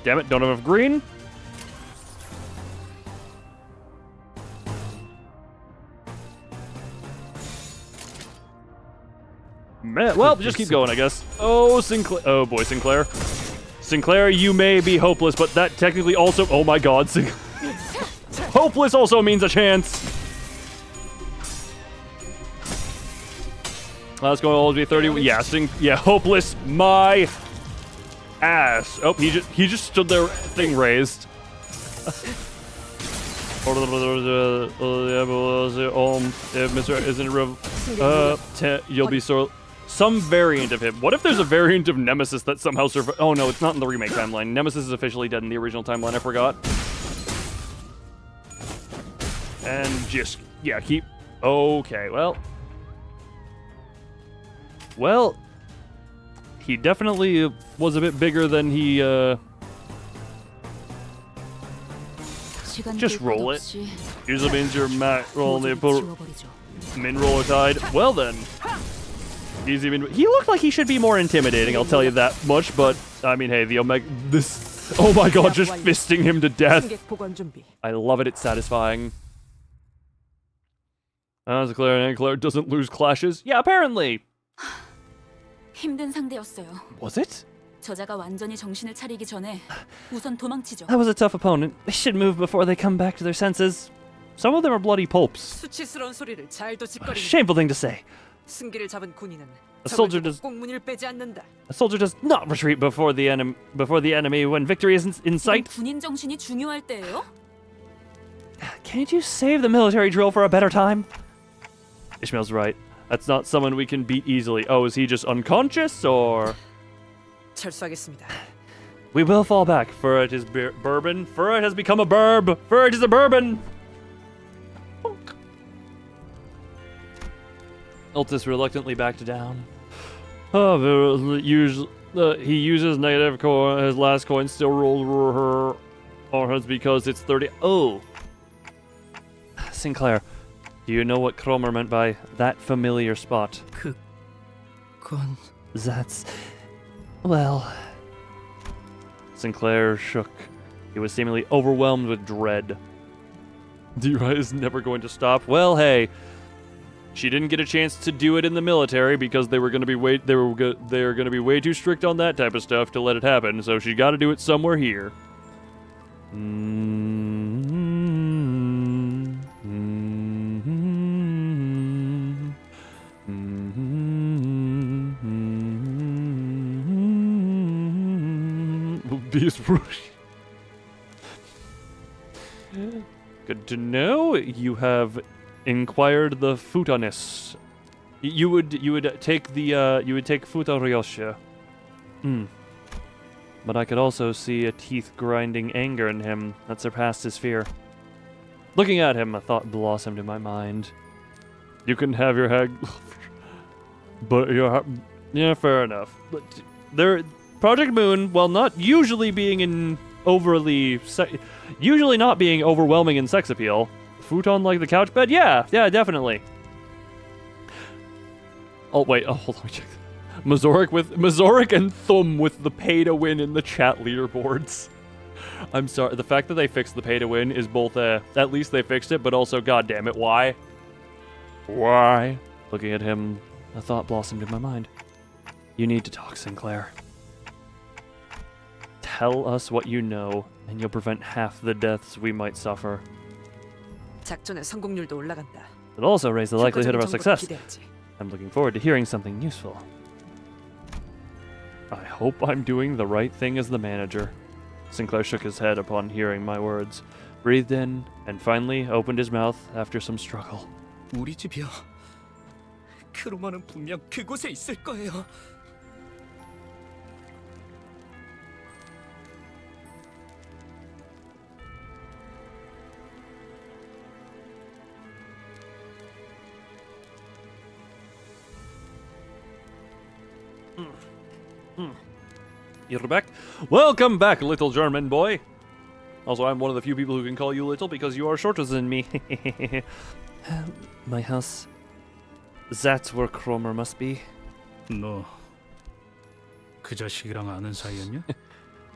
Damn it, don't have enough green. Man, well, just keep going, I guess. Oh, Sinclair. Oh, boy, Sinclair. Sinclair, you may be hopeless, but that technically also... Oh, my God. Hopeless also means a chance. Let's go all the way 30. Yeah, yeah, hopeless. My ass. Oh, he just stood there, thing raised. You'll be so... Some variant of him. What if there's a variant of Nemesis that somehow survived? Oh no, it's not in the remake timeline. Nemesis is officially dead in the original timeline, I forgot. And just, yeah, keep... Okay, well... Well... He definitely was a bit bigger than he, Just roll it. Usually means your roll the min roller tide. Well then. He looked like he should be more intimidating, I'll tell you that much, but I mean, hey, the Omega, oh my God, just fisting him to death. I love it, it's satisfying. As Claire doesn't lose clashes. Yeah, apparently. 힘든 상대였어요. Was it? 저자가 완전히 정신을 차리기 전에 우선 도망치죠. That was a tough opponent. They should move before they come back to their senses. Some of them are bloody popes. 수치스러운 소리를 잘도 짓거리는. Shameful thing to say. 승기를 잡은 군인은 soldier does- 꽁무니를 빼지 않는다. A soldier does not retreat before the enemy when victory is in sight. 군인 정신이 중요할 때예요? Can't you save the military drill for a better time? Ishmael's right. That's not someone we can beat easily. Oh, is he just unconscious or? 철수하겠습니다. We will fall back. For it is bourbon. For it has become a burb. For it is a bourbon. Ultis reluctantly backed down. Oh, he uses negative coin. His last coin still rolled her on his because it's 30. Oh. Sinclair, do you know what Cromer meant by that familiar spot? 그건... That's... well... Sinclair shook. He was seemingly overwhelmed with dread. D-Right is never going to stop. Well, hey, she didn't get a chance to do it in the military because they were going to be way too strict on that type of stuff to let it happen. So she got to do it somewhere here. Good to know. You have inquired the futonis. You would take futoriosha. But I could also see a teeth-grinding anger in him that surpassed his fear. Looking at him, a thought blossomed in my mind. You can have your hag, but yeah, fair enough. But Project Moon, while not usually being usually not being overwhelming in sex appeal, futon like the couch bed, yeah, definitely. Oh wait, hold on, let me check. Mazorik and Thum with the pay to win in the chat leaderboards. I'm sorry, the fact that they fixed the pay to win is both at least they fixed it, but also goddamn it, why? Why? Looking at him, a thought blossomed in my mind. You need to talk, Sinclair. Tell us what you know, and you'll prevent half the deaths we might suffer. 작전의 성공률도 올라간다. It'll also raise the likelihood of our success. 기대하지. I'm looking forward to hearing something useful. I hope I'm doing the right thing as the manager. Sinclair shook his head upon hearing my words, breathed in, and finally opened his mouth after some struggle. 우리 집이요. 크로마는 분명 그곳에 있을 거예요. You're back. Welcome back, little German boy. Also, I'm one of the few people who can call you little because you are shorter than me. My house. That's where Cromer must be. 너 그 자식이랑 아는 사이였냐?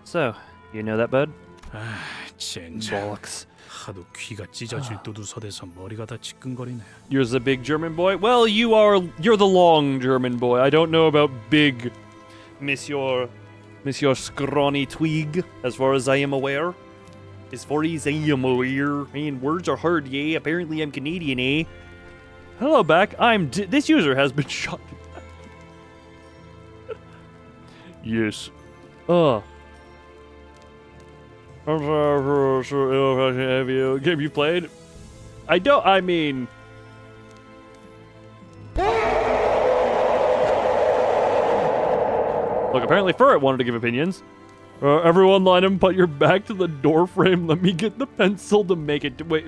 So, you know that bird? 아, 젠장. Bollocks. 하도 귀가 찢어질 도두서대서 머리가 다 지끈거리네. You're the big German boy? Well, you're the long German boy. I don't know about big, Monsieur Scrawny Twig, as far as I am aware. As far as I am aware. Man, words are hard, yeah. Apparently I'm Canadian, eh? Hello, Beck. This user has been shot. Yes. Have you played? I mean... Look, apparently Furret wanted to give opinions. Everyone line him, put your back to the door frame. Let me get the pencil to make it... Wait.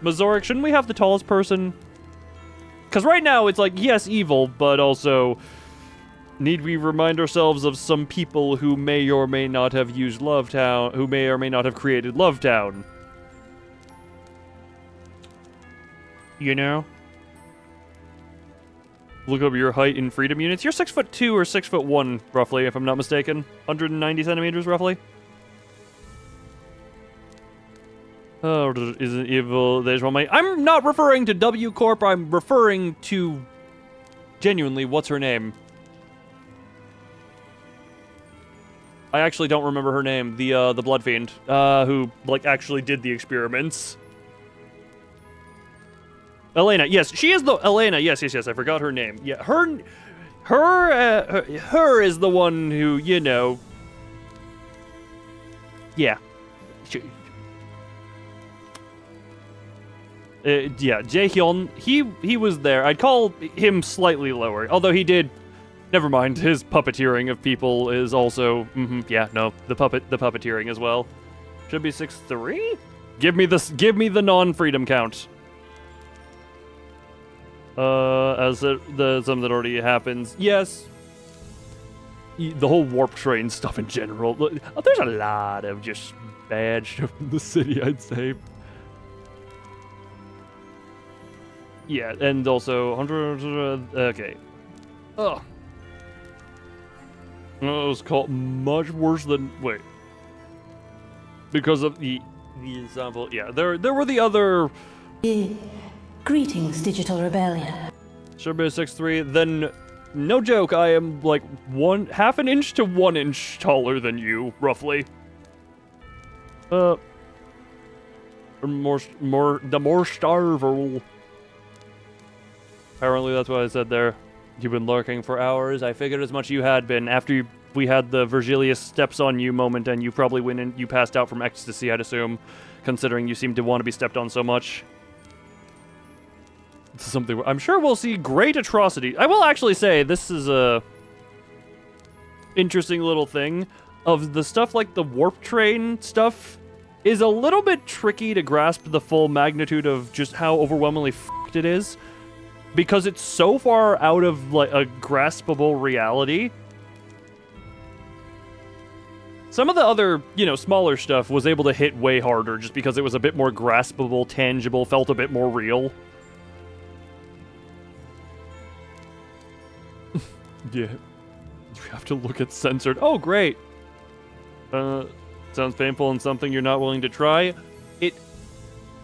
Mazorik, shouldn't we have the tallest person? Because right now it's like, yes, evil, but also... Need we remind ourselves of some people who may or may not have used Lovetown, who may or may not have created Lovetown? You know? Look up your height in freedom units. You're 6'2" or 6'1", roughly, if I'm not mistaken. 190 centimeters, roughly. Oh, isn't evil? There's one. I'm not referring to W Corp. I'm referring to genuinely. What's her name? I actually don't remember her name. The Blood Fiend, who like actually did the experiments. Elena, yes, she is the Elena. Yes. I forgot her name. Yeah, her is the one who, you know. Yeah. Yeah, Jaehyun, he was there. I'd call him slightly lower, although he did. Never mind, his puppeteering of people is also. Yeah, no, the puppeteering as well. Should be 6'3". Give me the non-freedom count. As something that already happens. Yes. The whole warp train stuff in general. There's a lot of just bad stuff in the city, I'd say. Yeah, and also 100. Okay. Ugh. It was called much worse than because of the example. Yeah, there were the other. Greetings, Digital Rebellion. Should be 6'3". Then, no joke, I am like half an inch to 1 inch taller than you, roughly. More starvable. Apparently that's what I said there. You've been lurking for hours. I figured as much you had been. After we had the Virgilius steps on you moment, and you probably went in. You passed out from ecstasy, I'd assume, considering you seem to want to be stepped on so much. This is something I'm sure we'll see great atrocity. I will actually say this is a interesting little thing of the stuff like the warp train stuff is a little bit tricky to grasp the full magnitude of just how overwhelmingly f***ed it is. Because it's so far out of like a graspable reality. Some of the other, smaller stuff was able to hit way harder just because it was a bit more graspable, tangible, felt a bit more real. Yeah. You have to look at censored. Oh, great. Sounds painful and something you're not willing to try.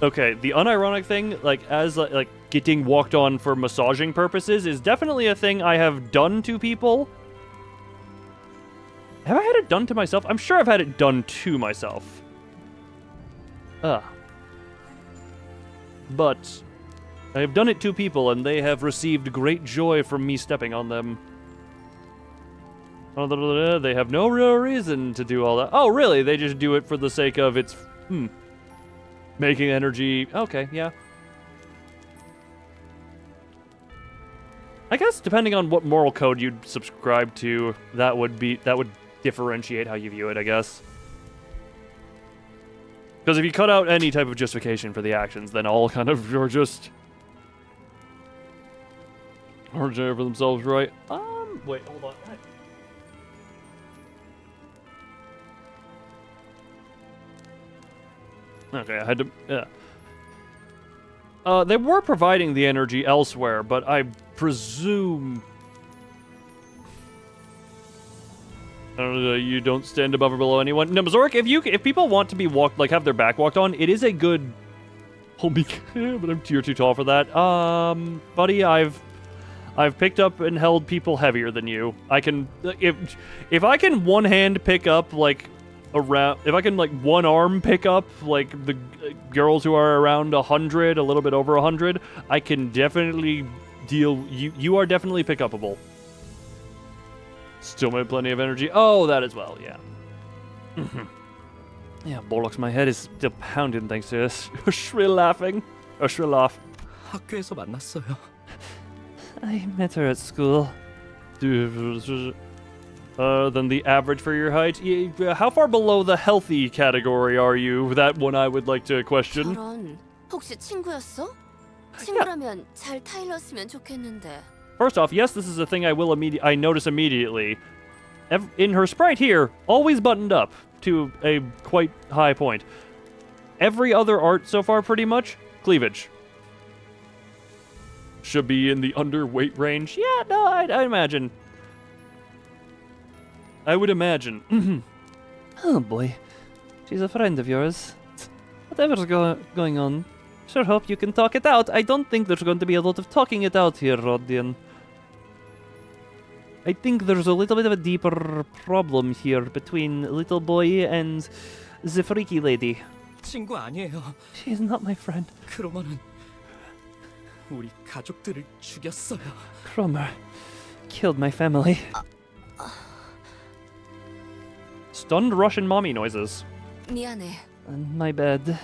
Okay, the unironic thing, as getting walked on for massaging purposes is definitely a thing I have done to people. Have I had it done to myself? I'm sure I've had it done to myself. But I have done it to people, and they have received great joy from me stepping on them. They have no real reason to do all that. Oh, really? They just do it for the sake of it's... making energy. Okay, yeah. I guess depending on what moral code you'd subscribe to, that would differentiate how you view it, I guess. Because if you cut out any type of justification for the actions, then all kind of you're just originating for themselves, right? Wait, hold on. Okay, I had to. Yeah. They were providing the energy elsewhere, but I presume you don't stand above or below anyone. No, Zork, if people want to be walked, have their back walked on, it is a good. Hold me, but I'm tier too tall for that. Buddy, I've picked up and held people heavier than you. I can if I can one hand pick up around, if I can one arm pick up the girls who are around 100, a little bit over 100, I can definitely deal. You are definitely pick upable. Still made plenty of energy. Oh, that as well, yeah. Yeah, bollocks, my head is still pounding thanks to this. Shrill laughing. A shrill laugh. 학교에서 만났어요. I met her at school. Than the average for your height. How far below the healthy category are you? That one I would like to question. 저런, 혹시 친구였어? 친구라면 잘 타일렀으면 좋겠는데. First off, yes, this is a thing I notice immediately. In her sprite here, always buttoned up to a quite high point. Every other art so far, pretty much, cleavage. Should be in the underweight range. Yeah, no, I'd imagine. I would imagine. Oh boy, she's a friend of yours. Whatever's going on, sure hope you can talk it out. I don't think there's going to be a lot of talking it out here, Rodian. I think there's a little bit of a deeper problem here between little boy and the freaky lady. 친구 아니에요. She's not my friend. 크로머는 우리 가족들을 죽였어요. Cromer killed my family. Stunned Russian mommy noises. 미안해. My bad.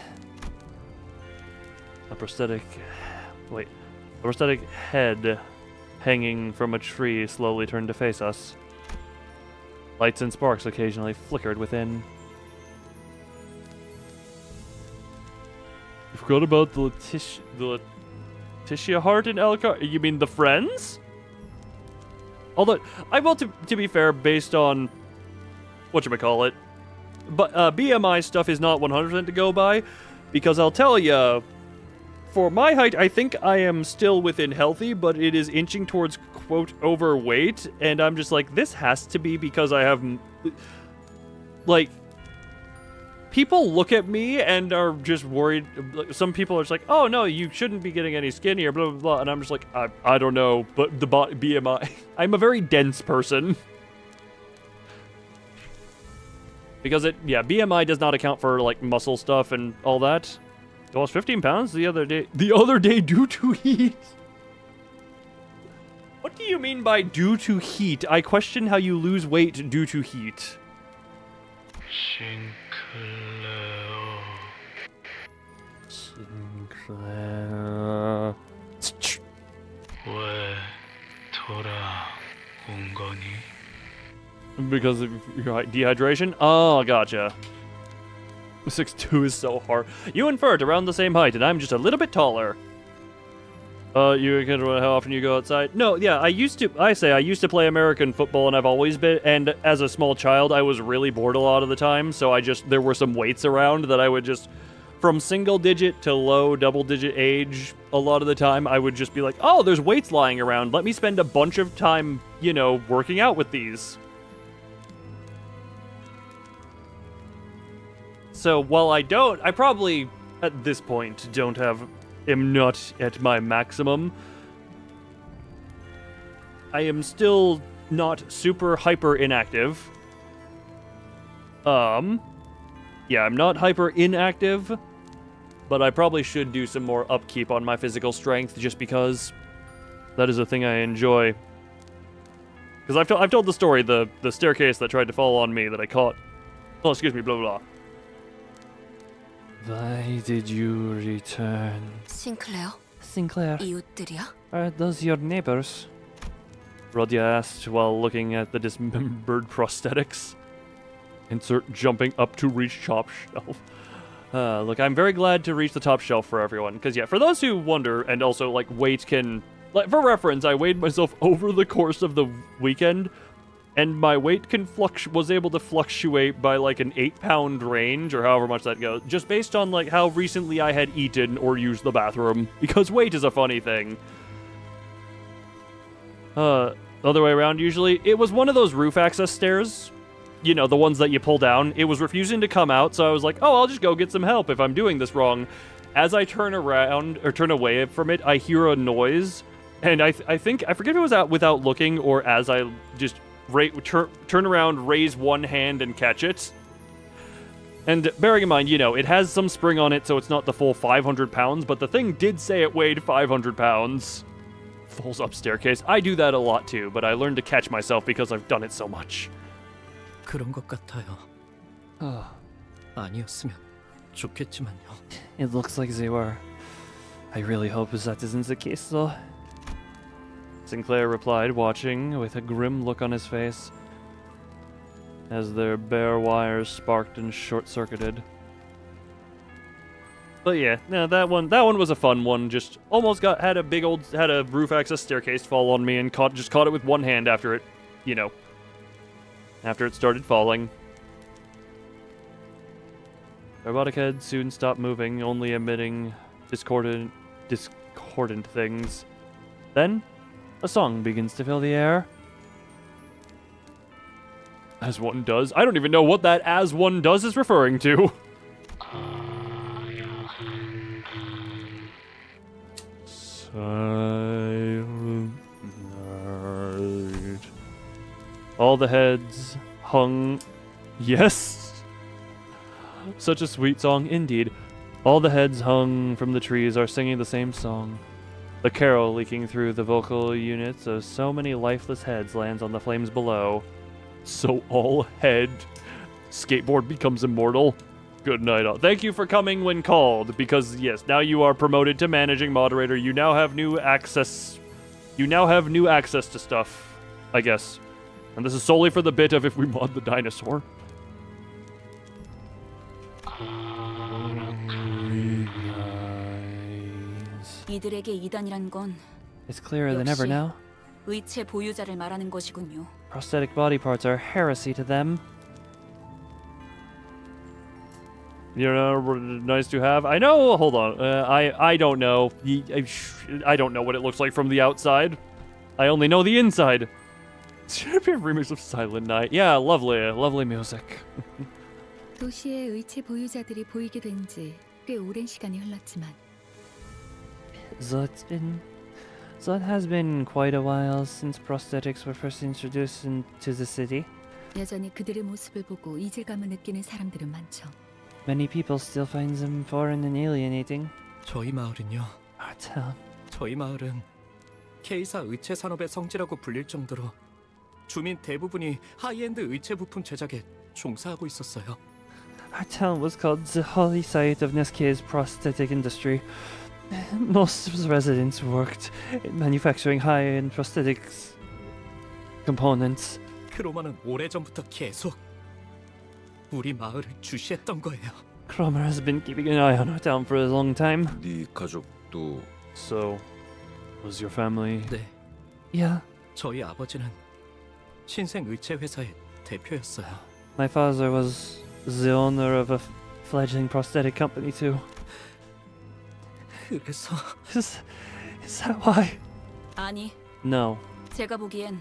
A prosthetic head hanging from a tree slowly turned to face us. Lights and sparks occasionally flickered within. You forgot about the Letitia Hart and Elcar. You mean the friends? Although, I will, to be fair, based on whatchamacallit, but BMI stuff is not 100% to go by, because I'll tell ya, for my height, I think I am still within healthy, but it is inching towards, quote, overweight, and I'm just like, this has to be because I have, like, people look at me and are just worried. Some people are just like, oh, no, you shouldn't be getting any skinnier, blah, blah, blah, and I'm just like, I don't know, but the BMI, I'm a very dense person. Because BMI does not account for, like, muscle stuff and all that. I lost 15 pounds the other day due to heat. What do you mean by due to heat? I question how you lose weight due to heat. Sinclair. 왜 돌아온 거니? Because of your dehydration? Oh, gotcha. 6'2" is so hard. You and Fert around the same height, and I'm just a little bit taller. You can how often you go outside? No, yeah, I used to play American football, and I've always been, and as a small child, I was really bored a lot of the time, so there were some weights around that I would just, from single digit to low double digit age, a lot of the time, I would just be like, oh, there's weights lying around, let me spend a bunch of time, working out with these. So while I probably, at this point, am not at my maximum. I am still not super hyper inactive. I'm not hyper inactive, but I probably should do some more upkeep on my physical strength just because that is a thing I enjoy. Because I've told the story, the staircase that tried to fall on me that I caught. Oh, excuse me, blah, blah, blah. Why did you return? Sinclair. 이웃들이야? Are those your neighbors? Rodya asked while looking at the dismembered prosthetics. Insert jumping up to reach top shelf. Look, I'm very glad to reach the top shelf for everyone. Because, for those who wonder, and also, weight can... for reference, I weighed myself over the course of the weekend, and my weight was able to fluctuate by, an 8-pound range, or however much that goes, just based on, how recently I had eaten or used the bathroom, because weight is a funny thing. Other way around, usually. It was one of those roof access stairs, the ones that you pull down. It was refusing to come out, so I was like, oh, I'll just go get some help if I'm doing this wrong. As I turn away from it, I hear a noise, and I think, I forget if it was out without looking, or as I just... turn around, raise one hand, and catch it. And bearing in mind, it has some spring on it, so it's not the full 500 pounds, but the thing did say it weighed 500 pounds. Falls up staircase. I do that a lot too, but I learned to catch myself because I've done it so much. 그런 것 같아요. 아니었으면 좋겠지만요. It looks like they were. I really hope that isn't the case, though. Sinclair replied, watching with a grim look on his face as their bare wires sparked and short-circuited. But that one was a fun one. Just almost had a roof access staircase fall on me and caught it with one hand after it, after it started falling. The robotic head soon stopped moving, only emitting discordant things. Then a song begins to fill the air. As one does. I don't even know what that as one does is referring to. Silent night. All the heads hung... Yes! Such a sweet song indeed. All the heads hung from the trees are singing the same song. The carol leaking through the vocal units of so many lifeless heads lands on the flames below. So all head skateboard becomes immortal. Good night all. Thank you for coming when called, because yes, now you are promoted to managing moderator. You now have new access. You now have new access to stuff, I guess. And this is solely for the bit of if we mod the dinosaur. 이들에게 이단이란 건 It's clearer than ever now. 의체 보유자를 말하는 것이군요. Prosthetic body parts are heresy to them. You know, nice to have. I know. Hold on. I don't know. I don't know what it looks like from the outside. I only know the inside. Champion remix of Silent Night. Yeah, lovely music. 도시의 의체 보유자들이 보이게 된 지 꽤 오랜 시간이 흘렀지만 So it has been quite a while since prosthetics were first introduced into the city. 여전히 그들의 모습을 보고 이질감을 느끼는 사람들은 많죠. Many people still find them foreign and alienating. 저희 마을은요. Our town. 저희 마을은 K사 의체 산업의 성지라고 불릴 정도로 주민 대부분이 하이엔드 의체 부품 제작에 종사하고 있었어요. Our town was called the holy site of Neskei's prosthetic industry. Most of the residents worked in manufacturing high-end prosthetics components. 크로마는 오래전부터 계속 우리 마을을 주시했던 거예요. Cromer has been keeping an eye on our town for a long time. 네 가족도. So, was your family? 네. Yeah. 저희 아버지는 신생 의체 회사의 대표였어요. My father was the owner of a fledgling prosthetic company too. 그래서 Is that why? 아니, No. 제가 보기엔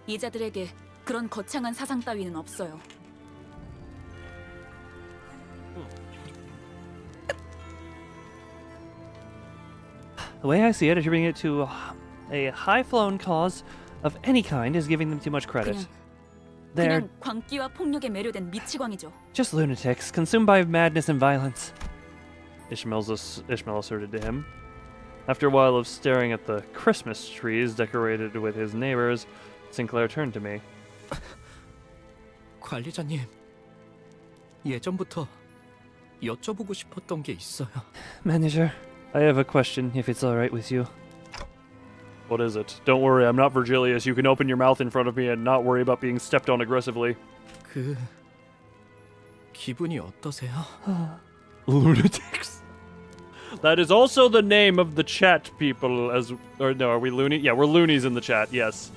이자들에게 그런 거창한 사상 따위는 없어요. The way I see it, attributing it to a high-flown cause of any kind is giving them too much credit. They're 그냥 광기와 폭력에 매료된 미치광이죠. just lunatics, consumed by madness and violence. Ishmael asserted to him. After a while of staring at the Christmas trees decorated with his neighbors, Sinclair turned to me. 관리자님, 예전부터 여쭤보고 싶었던 게 있어요. Manager, I have a question, if it's all right with you. What is it? Don't worry, I'm not Virgilius. You can open your mouth in front of me and not worry about being stepped on aggressively. 그 기분이 어떠세요? Lunatics. That is also the name of the chat people or no, are we loony? Yeah, we're loonies in the chat, yes.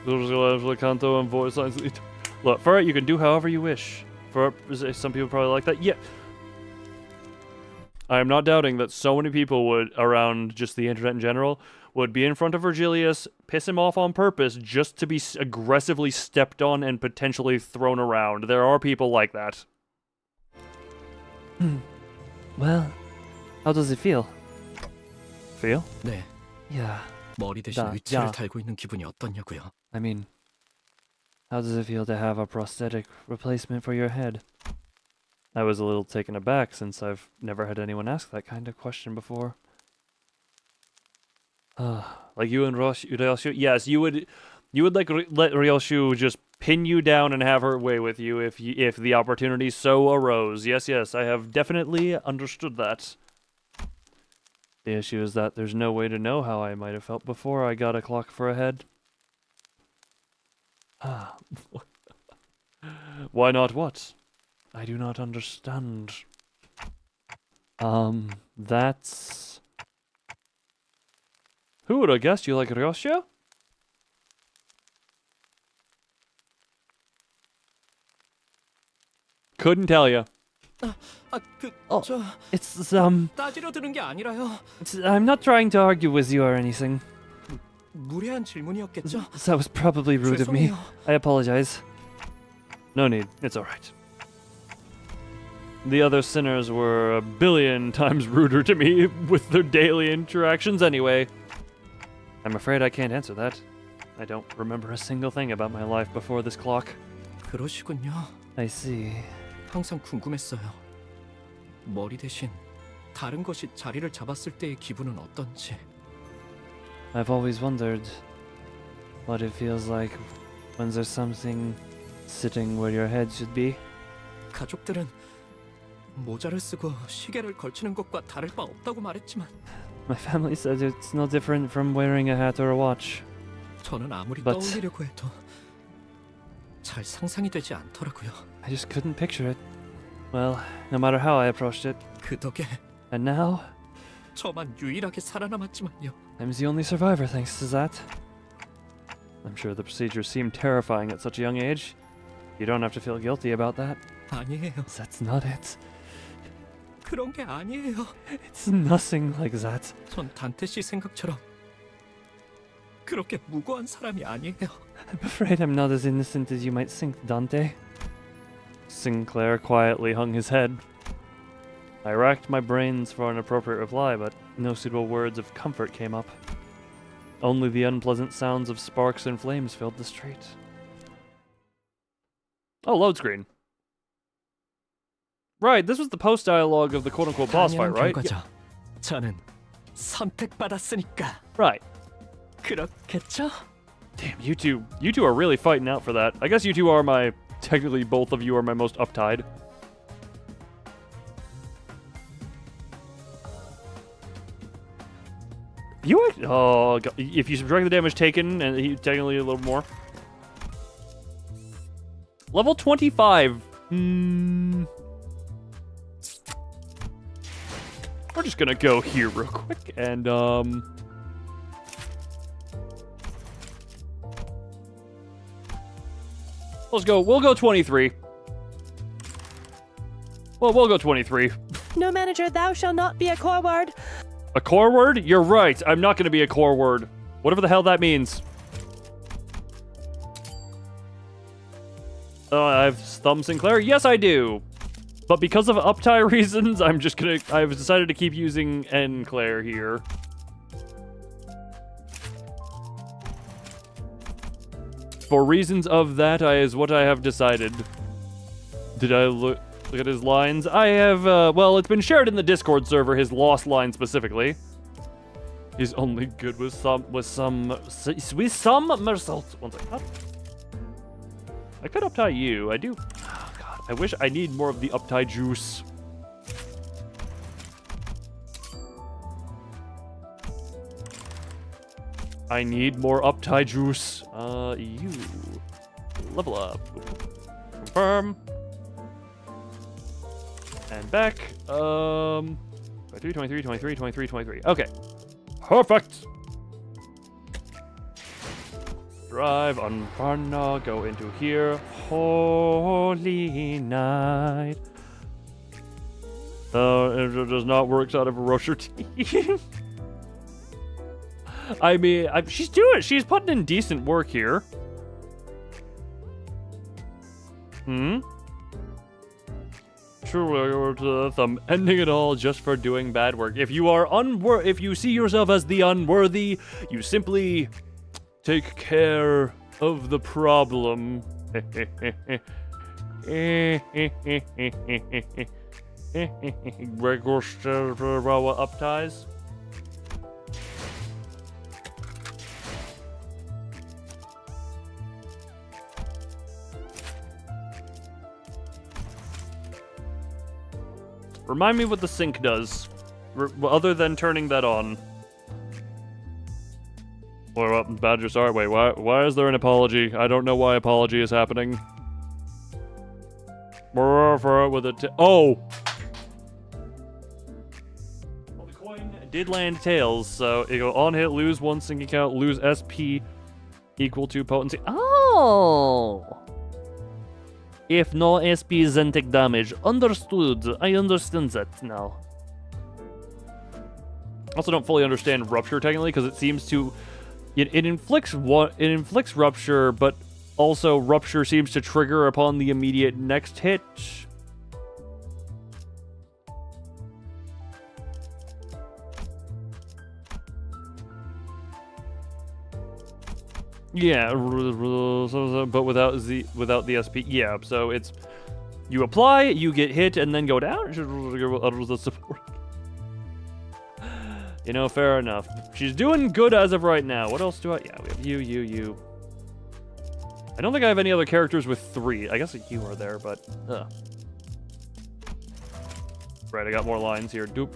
Canto and voice lines. Look, for it, you can do however you wish. For some people probably like that. Yeah. I am not doubting that so many people would, around just the internet in general, would be in front of Virgilius, piss him off on purpose just to be aggressively stepped on and potentially thrown around. There are people like that. Well, how does it feel? Feel? 네. Yeah. 머리 대신 의체를 달고 있는 기분이 어떠냐고요? I mean, how does it feel to have a prosthetic replacement for your head? I was a little taken aback since I've never had anyone ask that kind of question before. Like you and Ryoshu? Yes, you would like let Ryoshu just pin you down and have her way with you if the opportunity so arose. Yes, I have definitely understood that. The issue is that there's no way to know how I might have felt before I got a clock for a head. Why not what? I do not understand. That's... Who would have guessed you like Ryoshu? Couldn't tell you. It's 따지려 드는 게 아니라요. I'm not trying to argue with you or anything. 무례한 질문이었겠죠? That was probably rude of me. 죄송해요. I apologize. No need. It's alright. The other sinners were a billion times ruder to me with their daily interactions anyway. I'm afraid I can't answer that. I don't remember a single thing about my life before this clock. 그러시군요. I see. 항상 궁금했어요. 머리 대신 다른 것이 자리를 잡았을 때의 기분은 어떤지. I've always wondered what it feels like when there's something sitting where your head should be. 가족들은 모자를 쓰고 시계를 걸치는 것과 다를 바 없다고 말했지만 My family said it's no different from wearing a hat or a watch. 저는 아무리 But- 떠올리려고 해도 잘 상상이 되지 않더라고요. I just couldn't picture it. Well, no matter how I approached it. 그 덕에 And now, 저만 유일하게 살아남았지만요. I'm the only survivor thanks to that. I'm sure the procedures seem terrifying at such a young age. You don't have to feel guilty about that. 아니에요. That's not it. 그런 게 아니에요. It's nothing like that. 전 단테 씨 생각처럼 그렇게 무고한 사람이 아니에요. I'm afraid I'm not as innocent as you might think, Dante. Sinclair quietly hung his head. I racked my brains for an appropriate reply, but no suitable words of comfort came up. Only the unpleasant sounds of sparks and flames filled the street. Oh, load screen. Right, this was the post dialogue of the quote-unquote boss fight, right? 결과죠. 저는 선택받았으니까. Right. 그렇겠죠? Damn, you two are really fighting out for that. I guess you two are technically both of you are my most uptied. If you subtract the damage taken, and he technically a little more. Level 25. We're just gonna go here real quick, and we'll go 23. Well, we'll go 23. No, manager, thou shalt not be a core word. A core word? You're right. I'm not going to be a core word. Whatever the hell that means. I have thumb Sinclair? Yes, I do. But because of uptie reasons, I've decided to keep using Claire here. For reasons of that, is what I have decided. Did I look at his lines? I have, well, it's been shared in the Discord server, his lost line specifically. He's only good with some mersault. One second. I could uptie you. I do. Oh, God. I wish I need more of the uptie juice. I need more uptie juice. You. Level up. Confirm. And back. 23, 23, 23, 23, 23. Okay. Perfect. Drive, Unfarna, go into here. Holy night. It does not work out of a Rusher team. I mean, she's putting in decent work here. True to the thumb, ending it all just for doing bad work. If you are if you see yourself as the unworthy, you simply take care of the problem. Upties. Remind me what the sync does, other than turning that on. Well, Badger, sorry, wait, why is there an apology? I don't know why apology is happening. With a oh! Well, the coin did land tails, so you go on hit, lose 1 syncing count, lose SP equal to potency. Oh! If no SP, then take damage. Understood. I understand that now. Also don't fully understand Rupture technically, because it seems to... It inflicts Rupture, but also Rupture seems to trigger upon the immediate next hit. Yeah, but without the SP. Yeah, so it's you apply, you get hit, and then go down. You know, fair enough. She's doing good as of right now. What else do I? Yeah, we have you. I don't think I have any other characters with 3. I guess you are there, but right. I got more lines here. Doop.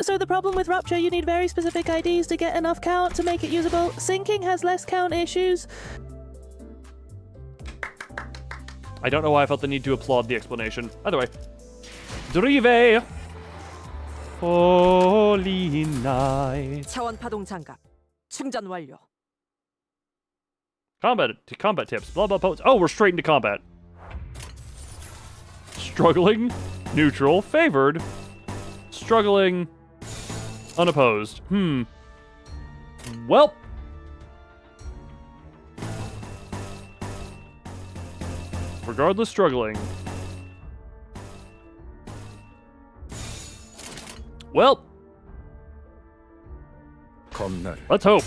So the problem with Rupture, you need very specific IDs to get enough count to make it usable. Syncing has less count issues. I don't know why I felt the need to applaud the explanation. Either way. Drive! Holy night. 차원 파동 장갑 충전 완료. Combat tips. Blah blah posts. Oh, we're straight into combat. Struggling, neutral, favored. Struggling, unopposed. Well. Regardless, struggling. Well. Let's hope.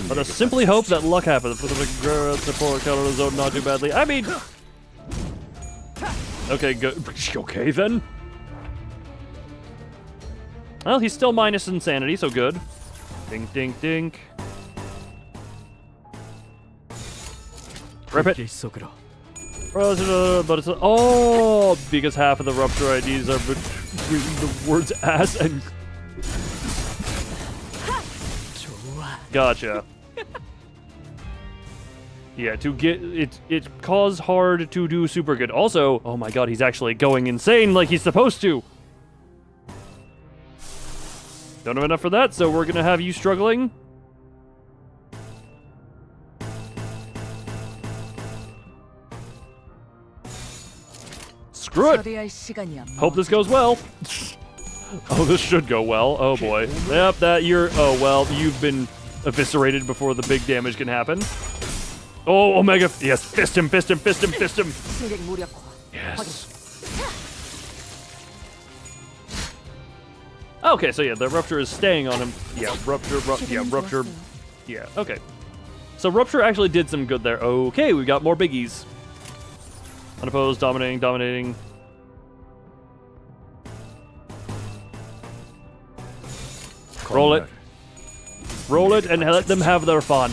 Let us simply hope that luck happens. For the support counter zone not too badly. I mean. Okay, good. Okay then. Well, he's still minus insanity, so good. Dink, dink, dink. Rip it. But it's because half of the Rupture IDs are between the words ass and. Gotcha. Yeah, to get it caused hard to do super good. Also, oh my god, he's actually going insane like he's supposed to. Don't have enough for that, so we're gonna have you struggling. Screw it. Hope this goes well. Oh, this should go well. Oh boy. Yep, that you're. Oh well, you've been eviscerated before the big damage can happen. Oh, Omega. Yes, fist him, fist him, fist him, fist him. Yes. Okay, so yeah, the Rupture is staying on him. Yeah, Rupture. Yeah, okay. So Rupture actually did some good there. Okay, we got more biggies. Unopposed, dominating. Roll it. Roll it and let them have their fun.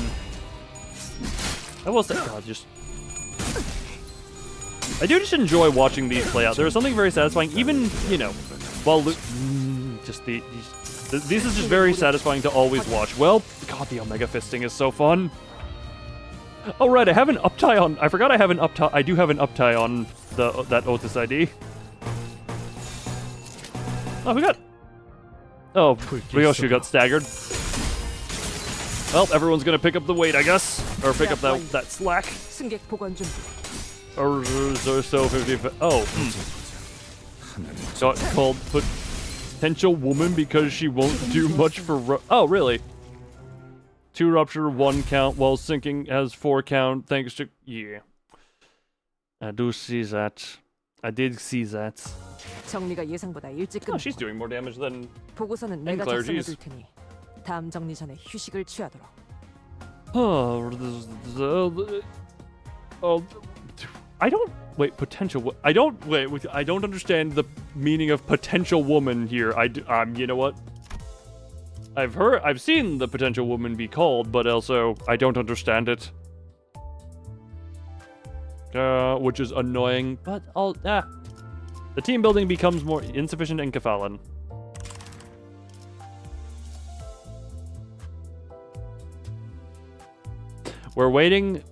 I will say, God, I do just enjoy watching these play out. There's something very satisfying, even, while this is just very satisfying to always watch. Well, God, the Omega Fisting is so fun. Oh right, I have an uptie on. I forgot I have an uptie. I do have an uptie on that Otis ID. Oh, we got. Oh, Ryoshu got staggered. Well, everyone's gonna pick up the weight, I guess, or pick up that slack. Or so 50. Oh, got called potential woman because she won't do much for. Oh, really? 2 Rupture, 1 count, while sinking has 4 count, thanks to... Yeah. I do see that. I did see that. 정리가 예상보다 일찍 끝. Oh, she's doing more damage than... 보고서는 내가 작성해둘 테니 다음 정리 전에 휴식을 취하도록. I don't... Wait, potential... I don't understand the meaning of potential woman here. You know what? I've seen the potential woman be called, but also I don't understand it. Which is annoying, but the team building becomes more insufficient in Kefalen. We're waiting.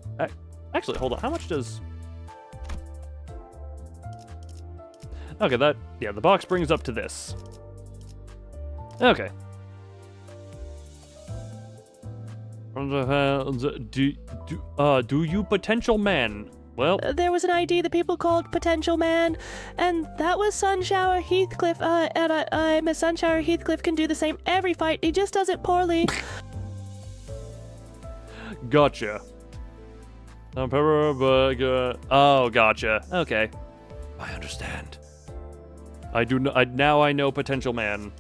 Actually, hold on. How much does? Okay, the box brings up to this. Okay. Do you potential man? Well, there was an ID that people called Potential Man, and that was Sunshower Heathcliff. And I'm a Sunshower Heathcliff can do the same every fight. He just does it poorly. Gotcha. Oh, gotcha. Okay, I understand. I do. Now I know Potential Man.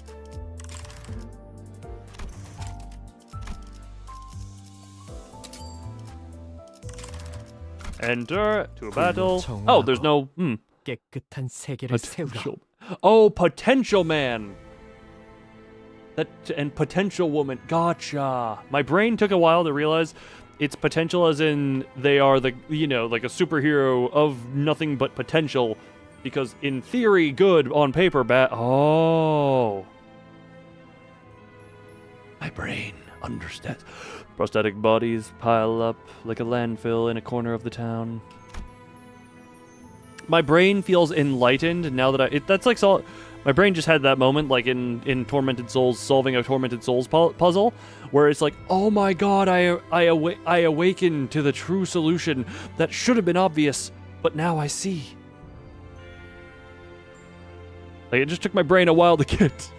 Enter to a battle. Oh, there's no 깨끗한 세계를 세우라. potential. Oh, potential man. That and potential woman. Gotcha. My brain took a while to realize it's potential as in they are the, like a superhero of nothing but potential, because in theory good, on paper bad. Oh. My brain understands. Prosthetic bodies pile up like a landfill in a corner of the town. My brain feels enlightened now that that's like my brain just had that moment like in Tormented Souls, solving a Tormented Souls puzzle, where it's like, oh my god, I awaken to the true solution that should have been obvious, but now I see. Like, it just took my brain a while to get.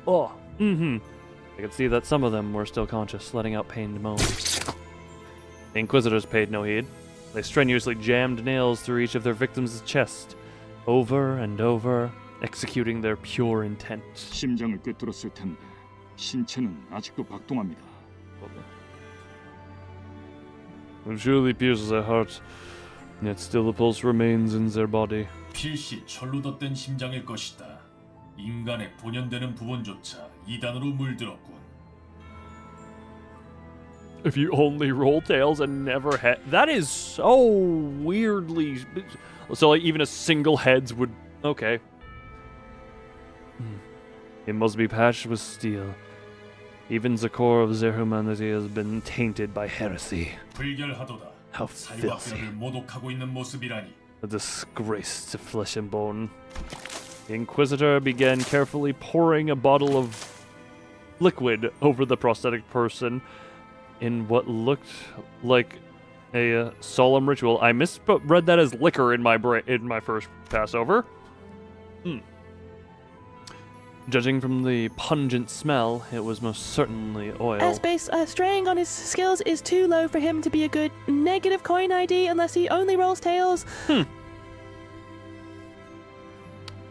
Oh, I could see that some of them were still conscious, letting out pained moans. The Inquisitors paid no heed. They strenuously jammed nails through each of their victims' chest, over and over, executing their pure intent. 심장을 꿰뚫었을 텐데 신체는 아직도 박동합니다. It surely pierces their heart, yet still the pulse remains in their body. 필시 철로 덧댄 심장일 것이다. 인간의 본연되는 부분조차 이단으로 물들었군. If you only roll tails and never head, that is so weirdly. So like even a single heads would. Okay. It must be patched with steel. Even the core of their humanity has been tainted by heresy. 불결하도다. How filthy. 살박뼈를 모독하고 있는 모습이라니. A disgrace to flesh and bone. The Inquisitor began carefully pouring a bottle of liquid over the prosthetic person in what looked like a solemn ritual. I misread that as liquor in my first Passover. Judging from the pungent smell, it was most certainly oil. Airspace straying on his skills is too low for him to be a good negative coin ID unless he only rolls tails.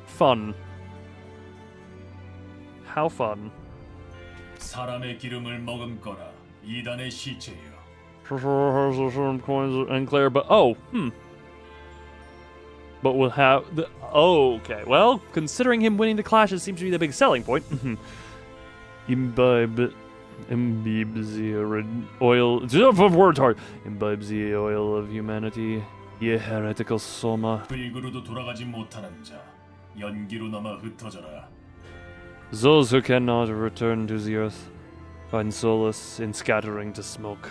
Fun. How fun. 사람의 기름을 머금거라. 이단의 시체여. Coins unclear, but but we'll have the okay. Well, considering him winning the clash, it seems to be the big selling point. Imbibes the oil. Word hard. Imbibes the oil of humanity. Ye heretical soma. 불구로도 돌아가지 못하는 자, 연기로 남아 흩어져라. Those who cannot return to the earth find solace in scattering to smoke.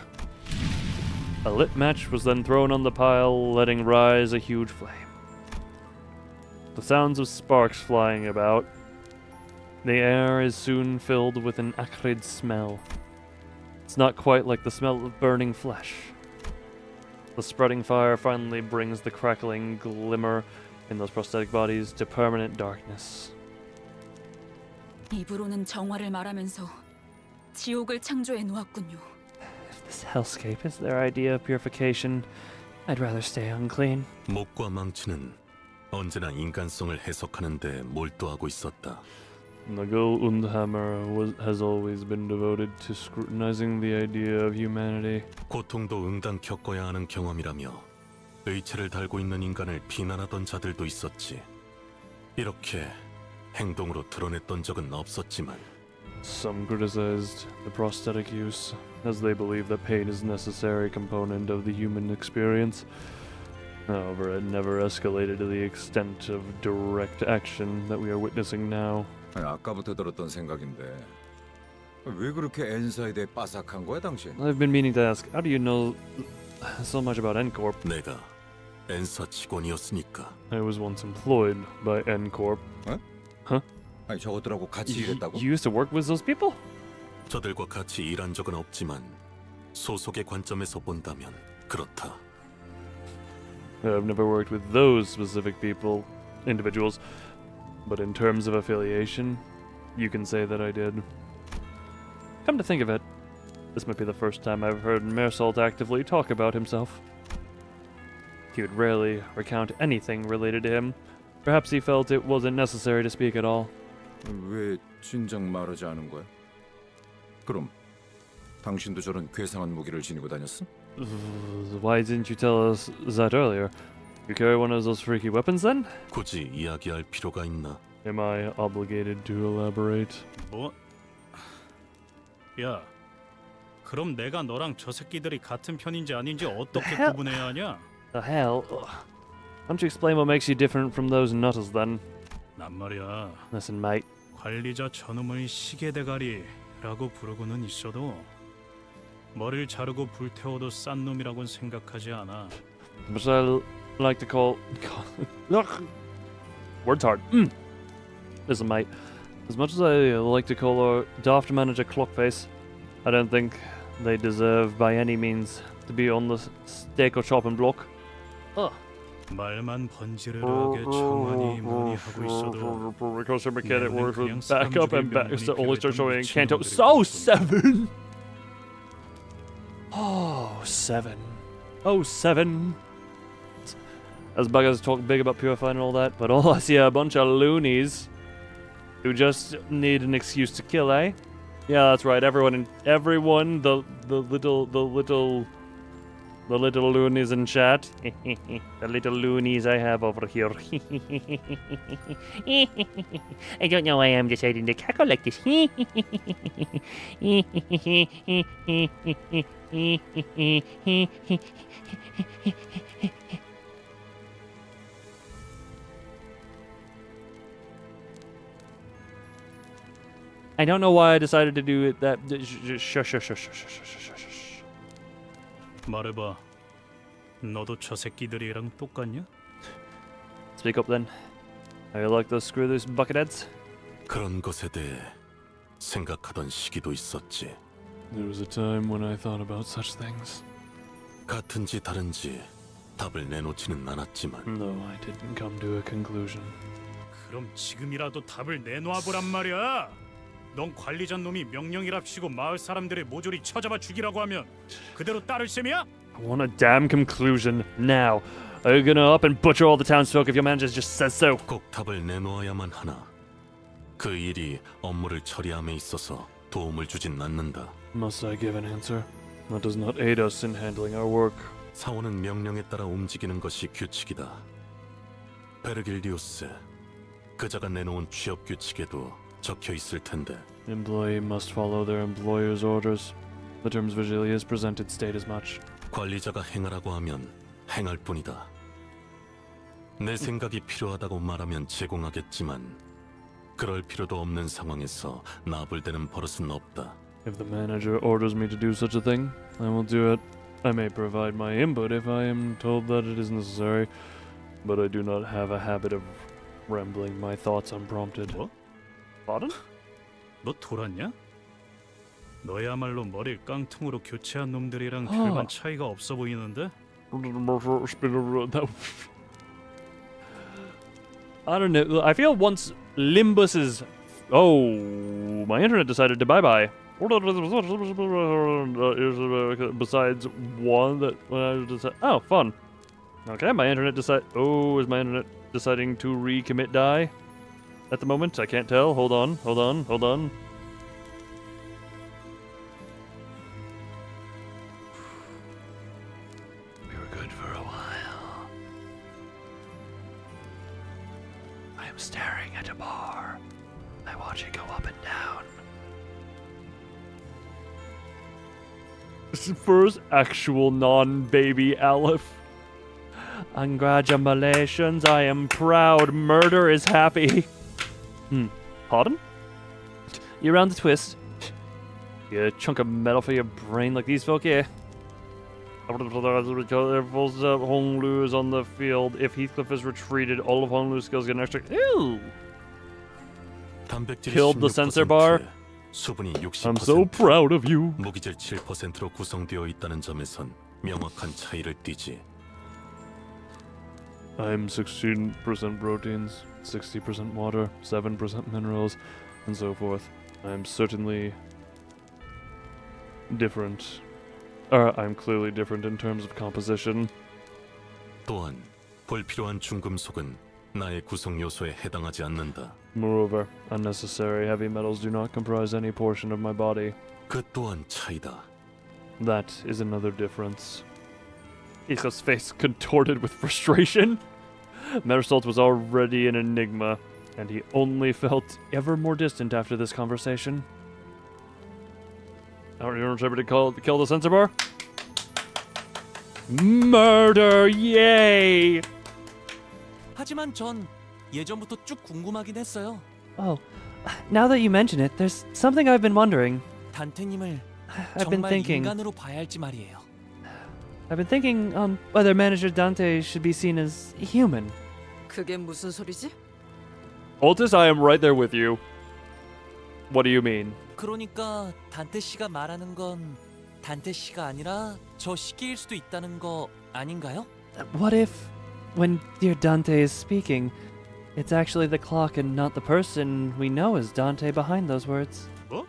A lit match was then thrown on the pile, letting rise a huge flame. The sounds of sparks flying about. The air is soon filled with an acrid smell. It's not quite like the smell of burning flesh. The spreading fire finally brings the crackling glimmer in those prosthetic bodies to permanent darkness. 입으로는 정화를 말하면서 지옥을 창조해 놓았군요. If this hellscape is their idea of purification, I'd rather stay unclean. 목과 망치는 언제나 인간성을 해석하는 데 몰두하고 있었다. Nagel und Hammer has always been devoted to scrutinizing the idea of humanity. 고통도 응당 겪어야 하는 경험이라며 의체를 달고 있는 인간을 비난하던 자들도 있었지. 이렇게 행동으로 드러냈던 적은 없었지만 Some criticized the prosthetic use, as they believe that pain is a necessary component of the human experience. However, it never escalated to the extent of direct action that we are witnessing now. 아까부터 들었던 생각인데 왜 그렇게 엔사에 대해 빠삭한 거야 당신? I've been meaning to ask, how do you know so much about ENVcorp? 내가 엔사 직원이었으니까. I was once employed by ENVcorp. Huh? 아니 저것들하고 같이 일했다고? You used to work with those people? 저들과 같이 일한 적은 없지만 소속의 관점에서 본다면 그렇다. I've never worked with those specific individuals, but in terms of affiliation, you can say that I did. Come to think of it, this might be the first time I've heard Mersault actively talk about himself. He would rarely recount anything related to him. Perhaps he felt it wasn't necessary to speak at all. 왜 진작 말하지 않은 거야? 그럼 당신도 저런 괴상한 무기를 지니고 다녔어? Why didn't you tell us that earlier? You carry one of those freaky weapons then? 굳이 이야기할 필요가 있나? Am I obligated to elaborate? 뭐? 야, 그럼 내가 너랑 저 새끼들이 같은 편인지 아닌지 어떻게 구분해야 하냐? The hell? Ugh. Why don't you explain what makes you different from those nutters then? 난 말이야. Listen, mate. 관리자 저놈을 시계대가리라고 부르고는 있어도 머리를 자르고 불태워도 싼 놈이라고는 생각하지 않아. But I like to call... Word's hard. Listen, mate. As much as I like to call our daft manager Clockface, I don't think they deserve by any means to be on the steak or chopping block. 말만 번지르르하게 청하니 뭐니 하고 있어도 because her mechanic works with backup and back so only start showing Kanto. So 7! Oh, 7. Oh, 7. As buggers talk big about purifying and all that, but all I see are a bunch of loonies who just need an excuse to kill, eh? Yeah, that's right. Everyone, the little loonies in chat. The little loonies I have over here. I don't know why I'm deciding to cackle like this. I don't know why I decided to do it that... Shush. 말해봐. 너도 저 새끼들이랑 똑같냐? Speak up then. How you like those screw loose bucketheads? 그런 것에 대해 생각하던 시기도 있었지. There was a time when I thought about such things. 같은지 다른지 답을 내놓지는 않았지만. No, I didn't come to a conclusion. 그럼 지금이라도 답을 내놔 보란 말이야. 넌 관리자 놈이 명령이랍시고 마을 사람들의 모조리 쳐잡아 죽이라고 하면 그대로 따를 셈이야? I want a damn conclusion now. Are you gonna up and butcher all the townsfolk if your manager just says so? 꼭 답을 내놓아야만 하나. 그 일이 업무를 처리함에 있어서 도움을 주진 않는다. Must I give an answer? That does not aid us in handling our work. 사원은 명령에 따라 움직이는 것이 규칙이다. 베르길리우스, 그자가 내놓은 취업 규칙에도 적혀 있을 텐데. Employee must follow their employer's orders. The terms visually as presented state as much. 관리자가 행하라고 하면 행할 뿐이다. 내 생각이 필요하다고 말하면 제공하겠지만 그럴 필요도 없는 상황에서 나불대는 버릇은 없다. If the manager orders me to do such a thing, I will do it. I may provide my input if I am told that it is necessary, but I do not have a habit of rambling my thoughts unprompted. 뭐? Pardon? 너 돌았냐? 너야말로 머리를 깡통으로 교체한 놈들이랑 별반 차이가 없어 보이는데? I don't know. I feel once Limbus is... Oh, my internet decided to bye-bye. Besides one that... Oh, fun. Okay, my internet decide... Oh, is my internet deciding to recommit die? At the moment, I can't tell. Hold on. We were good for a while. I am staring at a bar. I watch it go up and down. This is first actual non-baby Aleph. Congratulations, I am proud. Murder is happy. Pardon? You round the twist. You chunk of metal for your brain like these folk here. Honglu is on the field. If Heathcliff is retreated, all of Honglu's skills get an extra... Ew! Killed the sensor bar? 수분이 60%, I'm so proud of you. 무기질 7%로 구성되어 있다는 점에선 명확한 차이를 띠지. I'm 16% proteins, 60% water, 7% minerals, and so forth. I'm certainly different. I'm clearly different in terms of composition. 또한 불필요한 중금속은 나의 구성 요소에 해당하지 않는다. Moreover, unnecessary heavy metals do not comprise any portion of my body. 그 또한 차이다. That is another difference. Icha's face contorted with frustration. Mersault was already an enigma, and he only felt ever more distant after this conversation. Are you ready to kill the censor bar? Murder! Yay! 하지만 전 예전부터 쭉 궁금하긴 했어요. Oh, now that you mention it, there's something I've been wondering. 단테님을 I've been 정말 thinking. 인간으로 봐야 할지 말이에요. I've been thinking on whether Manager Dante should be seen as human. 그게 무슨 소리지? Altus, I am right there with you. What do you mean? 그러니까 단테 씨가 말하는 건 단테 씨가 아니라 저 시계일 수도 있다는 거 아닌가요? What if, when dear Dante is speaking, it's actually the clock and not the person we know as Dante behind those words? 뭐?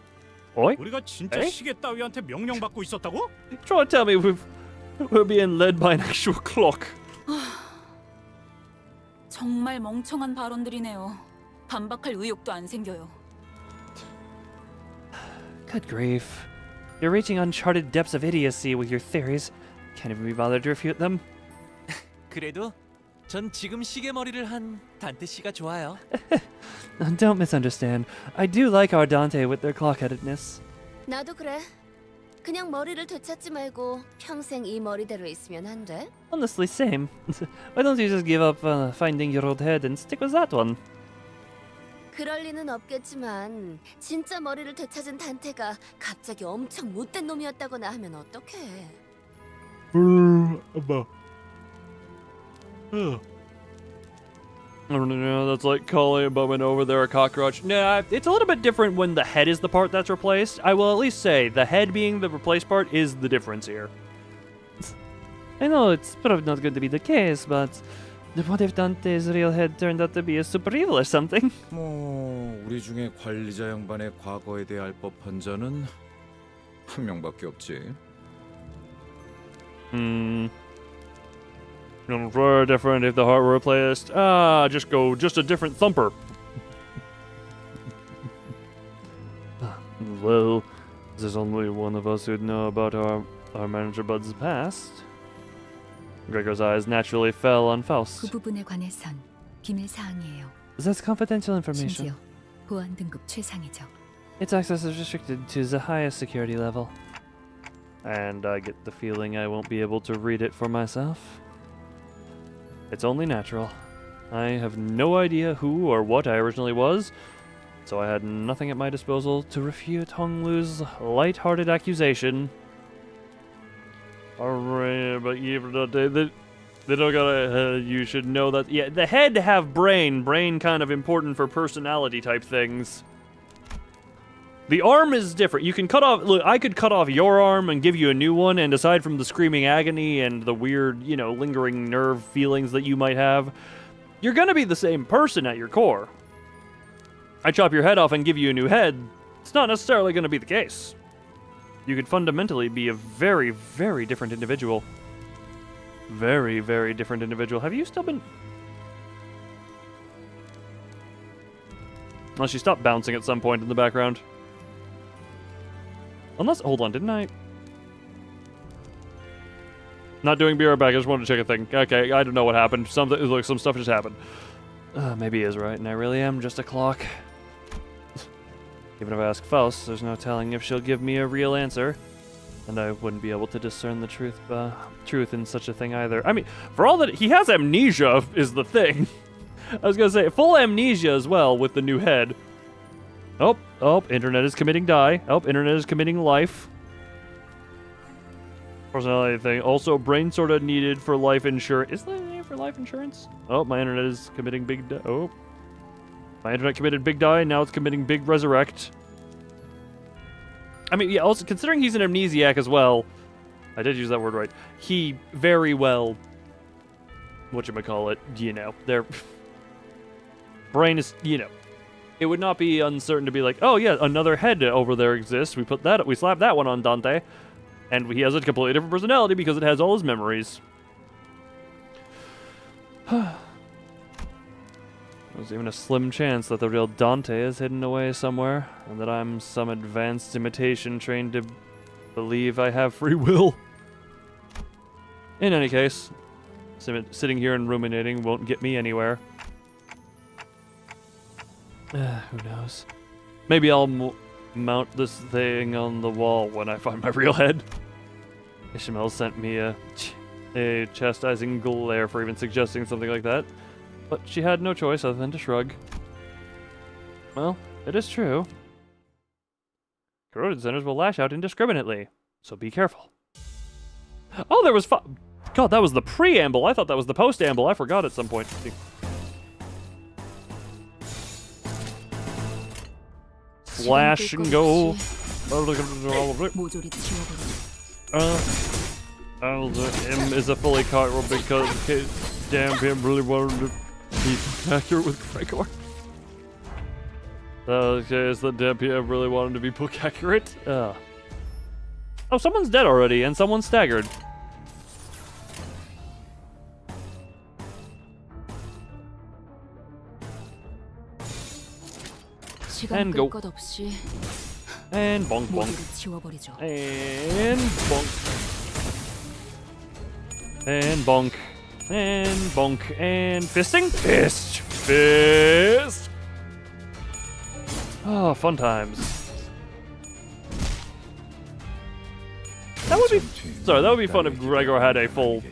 Oi? 우리가 진짜 에이? 시계 따위한테 명령받고 있었다고? Try to tell me we're being led by an actual clock. 정말 멍청한 발언들이네요. 반박할 의욕도 안 생겨요. Good grief. You're reaching uncharted depths of idiocy with your theories. Can't even be bothered to refute them. 그래도 전 지금 시계 머리를 한 단테 씨가 좋아요. Don't misunderstand. I do like our Dante with their clock-headedness. 나도 그래. 그냥 머리를 되찾지 말고 평생 이 머리대로 있으면 안 돼? Honestly, same. Why don't you just give up finding your old head and stick with that one? 그럴 리는 없겠지만 진짜 머리를 되찾은 단테가 갑자기 엄청 못된 놈이었다거나 하면 어떡해? I don't know, that's like calling a woman over there a cockroach. Nah, it's a little bit different when the head is the part that's replaced. I will at least say the head being the replaced part is the difference here. I know it's probably not going to be the case, but what if Dante's real head turned out to be a super evil or something? 뭐 우리 중에 관리자 양반의 과거에 대해 알 법한 자는 한 명밖에 없지. Very different if the heart were replaced. Just a different thumper. Well, there's only one of us who'd know about our manager Bud's past. Gregor's eyes naturally fell on Faust. 그 부분에 관해선 기밀 사항이에요. That's confidential information. 심지어 보안 등급 최상이죠. Its access is restricted to the highest security level. And I get the feeling I won't be able to read it for myself. It's only natural. I have no idea who or what I originally was, so I had nothing at my disposal to refute Honglu's light-hearted accusation. Alright, but they don't gotta. You should know that. Yeah, the head have brain. Brain kind of important for personality type things. The arm is different. You can cut off. Look, I could cut off your arm and give you a new one, and aside from the screaming agony and the weird, lingering nerve feelings that you might have, you're gonna be the same person at your core. I chop your head off and give you a new head. It's not necessarily gonna be the case. You could fundamentally be a very, very different individual. Very, very different individual. Have you still been... Unless you stopped bouncing at some point in the background. Unless... Hold on, didn't I... Not doing be right back, I just wanted to check a thing. Okay, I don't know what happened. Some stuff just happened. Maybe he is right, and I really am just a clock. Even if I ask Faust, there's no telling if she'll give me a real answer. And I wouldn't be able to discern the truth in such a thing either. I mean, for all that... He has amnesia, is the thing. I was gonna say, full amnesia as well with the new head. Oh, internet is committing die. Oh, internet is committing life. Personality thing. Also, brain sort of needed for life insurance. Is that a name for life insurance? Oh, my internet is committing big die. Oh. My internet committed big die, now it's committing big resurrect. I mean, yeah, also, considering he's an amnesiac as well, I did use that word right, he very well, whatchamacallit, their brain is, it would not be uncertain to be like, oh yeah, another head over there exists, we slapped that one on Dante, and he has a completely different personality because it has all his memories. There's even a slim chance that the real Dante is hidden away somewhere, and that I'm some advanced imitation trained to believe I have free will. In any case, sitting here and ruminating won't get me anywhere. Who knows? Maybe I'll mount this thing on the wall when I find my real head. Ishmael sent me a chastising glare for even suggesting something like that, but she had no choice other than to shrug. Well, it is true. Corroded centers will lash out indiscriminately, so be careful. Oh, there was God, that was the preamble. I thought that was the postamble. I forgot at some point. Slash and go. M is a fully caught because damn him really wanted to be accurate with Gregor. Is the damn PM really wanted to be book accurate? Oh, someone's dead already and someone's staggered. And go. And bonk bonk. And bonk. And bonk. And bonk. And fisting? Fist. Oh, fun times. That would be fun if Gregor had a full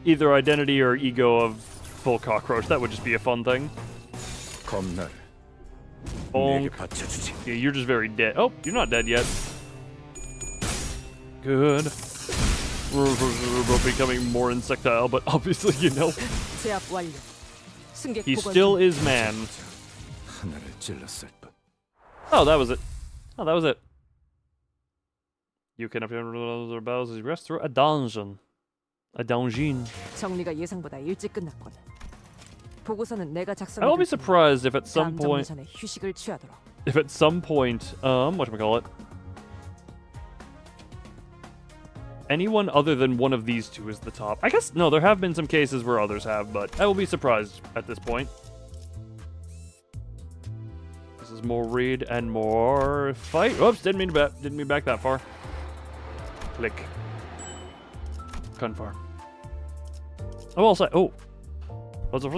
either identity or ego of full cockroach. That would just be a fun thing. Bonk. Yeah, you're just very dead. Oh, you're not dead yet. Good. We're becoming more insectile, but obviously, you know. He still is man. Oh, that was it. Oh, that was it. You can appear other battles as you rest through a dungeon. A dungeon. 정리가 예상보다 일찍 끝났군. 보고서는 내가 작성해. I will be surprised if at some point, 휴식을 취하도록. if at some point, whatchamacallit, anyone other than one of these two is the top. I guess, no, there have been some cases where others have, but I will be surprised at this point. This is more read and more fight. Oops, didn't mean back that far. Click. Confirm. Oh, I'll say, oh. We'll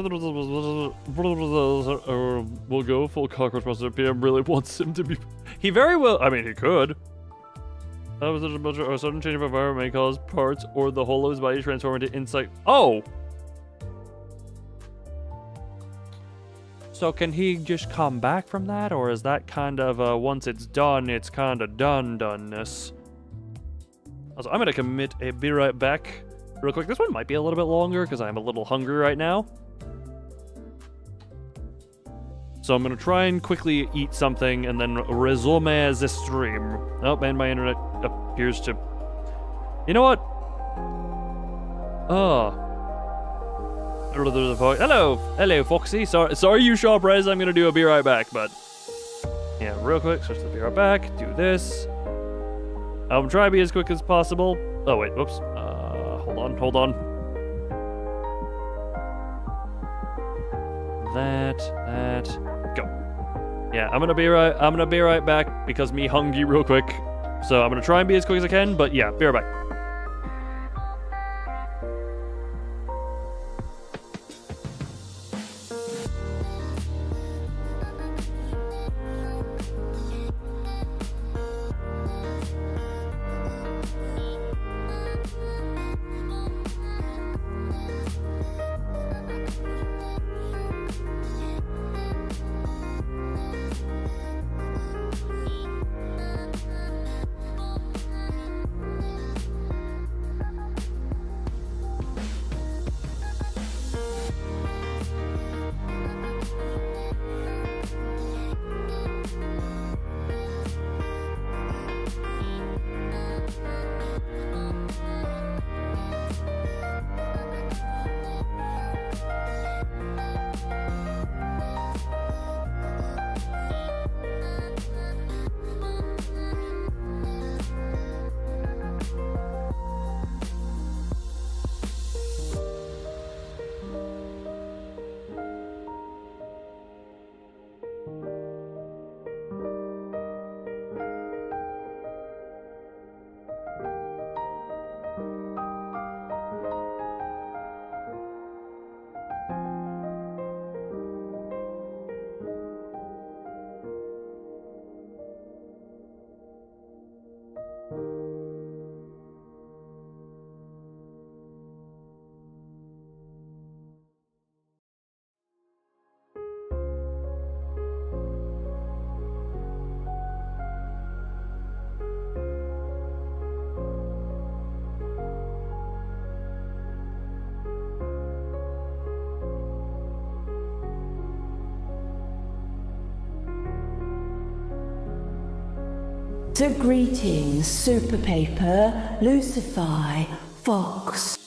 go full cockroach monster. PM really wants him to be. He very well. I mean, he could. That was a sudden change of environment may cause parts or the whole of his body transform into insect. Oh. So can he just come back from that, or is that kind of once it's done, it's kind of doneness? Also, I'm gonna commit a be right back real quick. This one might be a little bit longer because I'm a little hungry right now. So I'm gonna try and quickly eat something and then resume the stream. Oh, and my internet appears to. You know what? Oh. Hello, Foxy. Sorry, you shop res. I'm gonna do a be right back, but yeah, real quick. Switch to be right back. Do this. I'm trying to be as quick as possible. Oh wait, whoops. Hold on. That. Go. Yeah, I'm gonna be right back because me hungry real quick. So I'm gonna try and be as quick as I can, but yeah, be right back. So greetings, Super Paper, Lucify, Fox.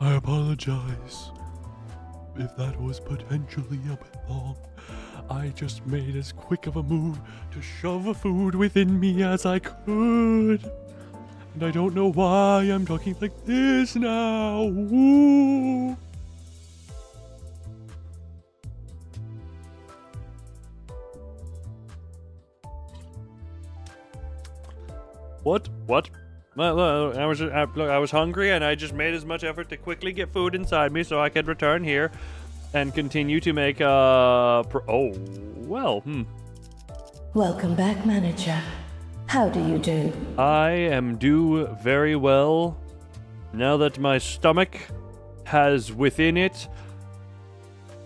I apologize if that was potentially a bit long. I just made as quick of a move to shove food within me as I could. And I don't know why I'm talking like this now. Woo. What? Well, I was hungry, and I just made as much effort to quickly get food inside me so I could return here and continue to make Welcome back, manager. How do you do? I am do very well now that my stomach has within it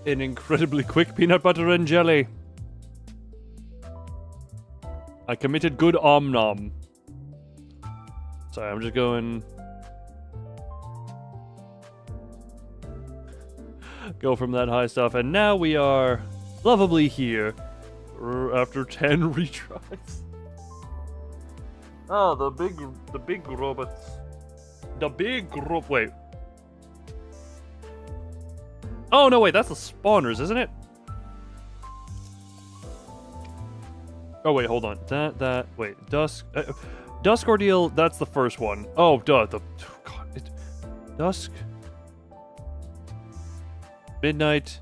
an incredibly quick peanut butter and jelly. I committed good om nom. Sorry, I'm just going... Go from that high stuff, and now we are lovably here after 10 retries. Oh, the big robots. Wait. Oh, no, wait, that's the spawners, isn't it? Oh, wait, hold on. Wait, Dusk Ordeal, that's the first one. Oh, duh, Dusk. Midnight.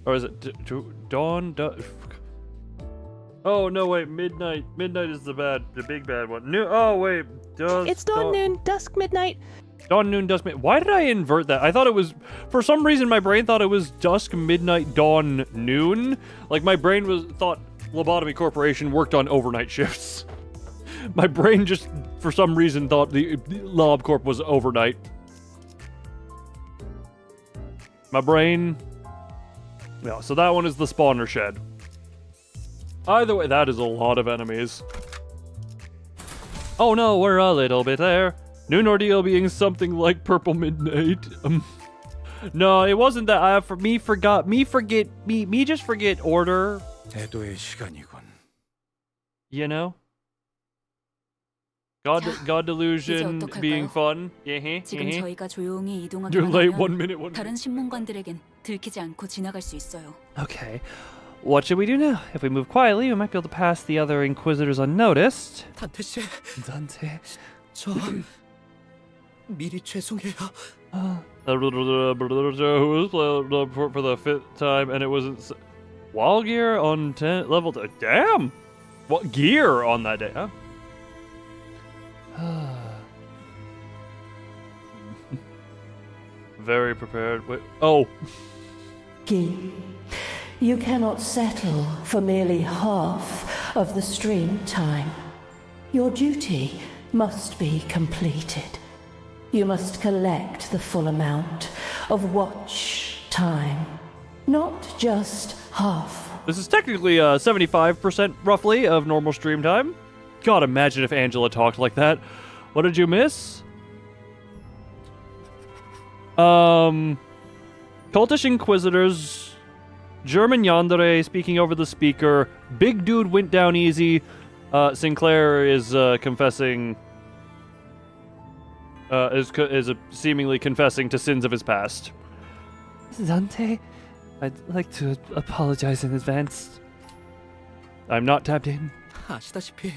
Or is it Dawn? Oh, no, wait, Midnight. Midnight is the big bad one. Oh, wait, Dusk. It's dawn, noon, dusk, midnight. Dawn, noon, dusk, midnight. Why did I invert that? I thought it was, for some reason, my brain thought it was dusk, midnight, dawn, noon. Like, my brain thought Lobotomy Corporation worked on overnight shifts. My brain just, for some reason, thought the Lob Corp was overnight. My brain... Yeah, so that one is the spawner shed. Either way, that is a lot of enemies. Oh no, we're a little bit there. Noon Ordeal being something like Purple Midnight. No, it wasn't that. Me just forget order. 대도의 시간이군. You know? God delusion being fun. 지금 저희가 조용히 You're 이동하기만 late 하면 1 minute. 다른 신문관들에겐 들키지 않고 지나갈 수 있어요. Okay. What should we do now? If we move quietly, we might be able to pass the other Inquisitors unnoticed. 단테 씨, Dante. 저 미리 죄송해요. Who was for the 5th time, and it wasn't wall gear on 10 level. Damn, what gear on that day? Huh? Very prepared. Wait. Oh. Guy, you cannot settle for merely half of the stream time. Your duty must be completed. You must collect the full amount of watch time, not just half. This is technically 75% roughly of normal stream time. God, imagine if Angela talked like that. What did you miss? Cultish Inquisitors, German Yandere speaking over the speaker. Big dude went down easy. Sinclair is confessing. Is seemingly confessing to sins of his past. Dante, I'd like to apologize in advance. I'm not tapped in. 아시다시피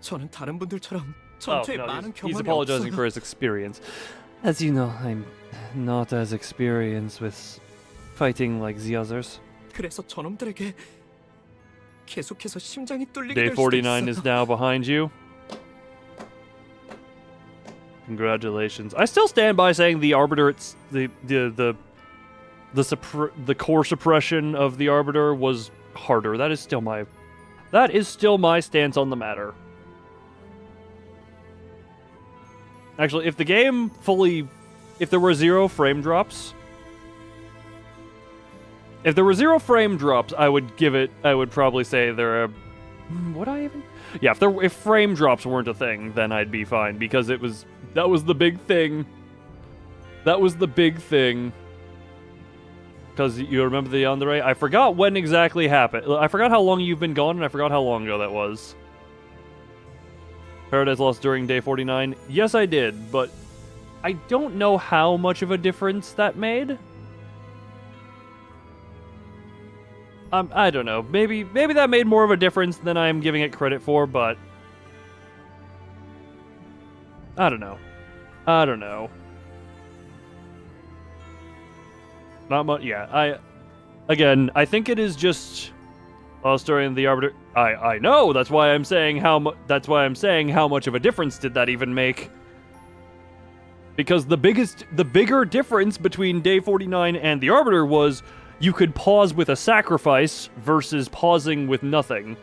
저는 다른 분들처럼 Oh, 전투에 no, 많은 he's 경험이 apologizing 없어요. for his experience. As you know, I'm not as experienced with fighting like the others. 그래서 저놈들에게 계속해서 심장이 뚫리게 Day 될 수도 49 is 있어요. now behind you. Congratulations. I still stand by saying the Arbiter, it's the core suppression of the Arbiter was harder. That is still my stance on the matter. Actually, if the game if there were 0 frame drops, I would probably say there are, would I even? Yeah, if frame drops weren't a thing, then I'd be fine, because that was the big thing. That was the big thing. Because you remember the Yandere? I forgot when exactly happened. I forgot how long you've been gone, and I forgot how long ago that was. Paradise Lost during day 49? Yes, I did, but I don't know how much of a difference that made. I don't know. Maybe that made more of a difference than I'm giving it credit for, but I don't know. Not much. Yeah, I think it is just Lost during the Arbiter. I know. That's why I'm saying how much of a difference did that even make? Because the bigger difference between day 49 and the Arbiter was you could pause with a sacrifice versus pausing with nothing.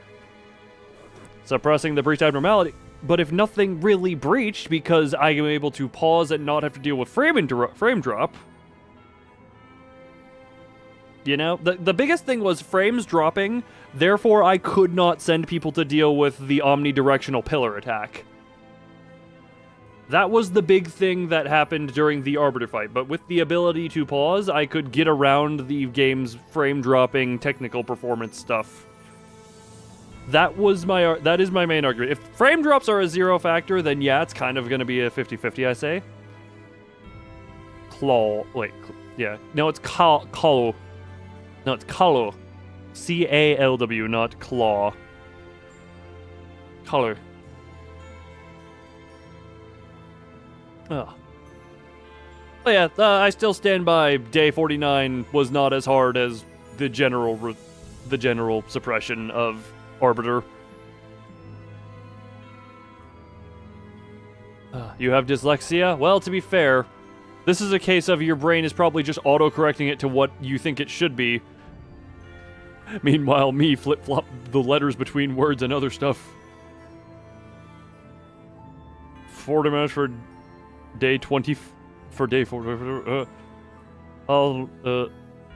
Suppressing the breach abnormality. But if nothing really breached because I am able to pause and not have to deal with frame drop, you know, the biggest thing was frames dropping, therefore I could not send people to deal with the omnidirectional pillar attack. That was the big thing that happened during the Arbiter fight, but with the ability to pause, I could get around the game's frame-dropping technical performance stuff. That is my main argument. If frame drops are a zero factor, then yeah, it's kind of going to be a 50-50, I say. No, it's Calw. No, it's Calw. C-A-L-W, not Claw. Color. Oh. But yeah, I still stand by day 49 was not as hard as the general suppression of Arbiter. You have dyslexia? Well, to be fair, this is a case of your brain is probably just auto-correcting it to what you think it should be. Meanwhile, me flip-flop the letters between words and other stuff. 40 minutes for day 20 for day 40.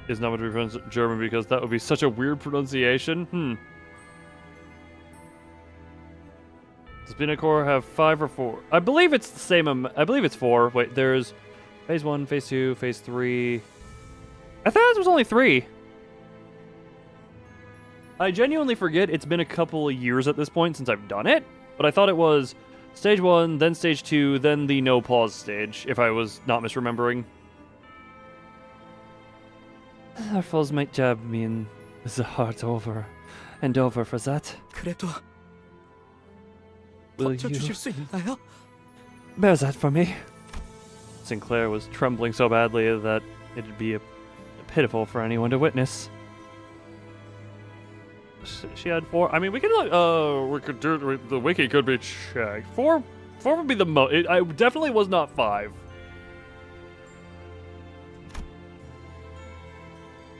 Is not going to be pronounced German because that would be such a weird pronunciation. Does Spinacore have 5 or 4? I believe it's the same. I believe it's 4. Wait, there's phase 1, phase 2, phase 3. I thought it was only 3. I genuinely forget. It's been a couple of years at this point since I've done it, but I thought it was stage 1, then stage 2, then the no pause stage, if I was not misremembering. Our foes might jab me in the heart over and over for that. 그래도 Will 버텨주실 수 있나요? Bear that for me. Sinclair was trembling so badly that it'd be pitiful for anyone to witness. She had 4. I mean, we could do the wiki could be checked. 4 would be the most. I definitely was not 5.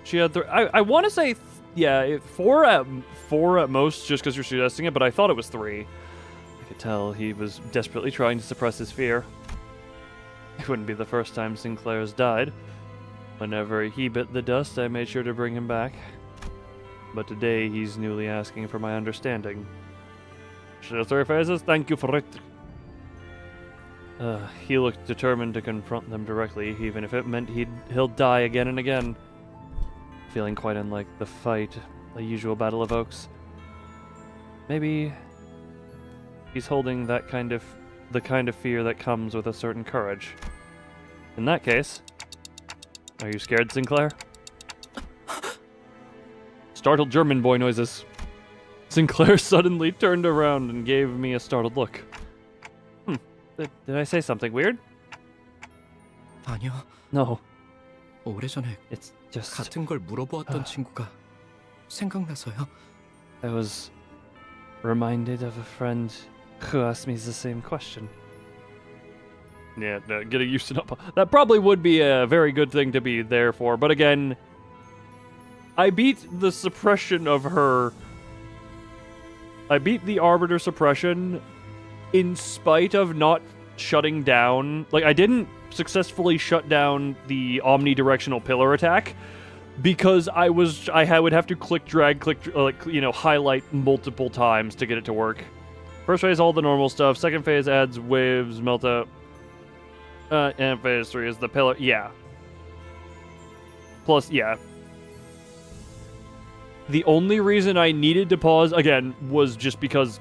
She had 3. I want to say 4 at most, just because you're suggesting it. But I thought it was 3. I could tell he was desperately trying to suppress his fear. It wouldn't be the first time Sinclair's died. Whenever he bit the dust, I made sure to bring him back. But today, he's newly asking for my understanding. Share 3 phases? Thank you for it. He looked determined to confront them directly, even if it meant he'll die again and again. Feeling quite unlike the fight the usual battle evokes. Maybe he's holding the kind of fear that comes with a certain courage. In that case, are you scared, Sinclair? Startled German boy noises. Sinclair suddenly turned around and gave me a startled look. Did I say something weird? 아니요. No. 오래전에 It's just 같은 걸 물어보았던 친구가 생각나서요. I was reminded of a friend who asked me the same question. Yeah, getting used to that probably would be a very good thing to be there for, but again, I beat the suppression of her. I beat the Arbiter suppression in spite of not shutting down. Like, I didn't successfully shut down the omnidirectional pillar attack because I would have to click, drag, highlight multiple times to get it to work. First phase, all the normal stuff. Second phase adds waves, melt out. And phase 3 is the pillar. Yeah. Plus, yeah. The only reason I needed to pause, again, was just because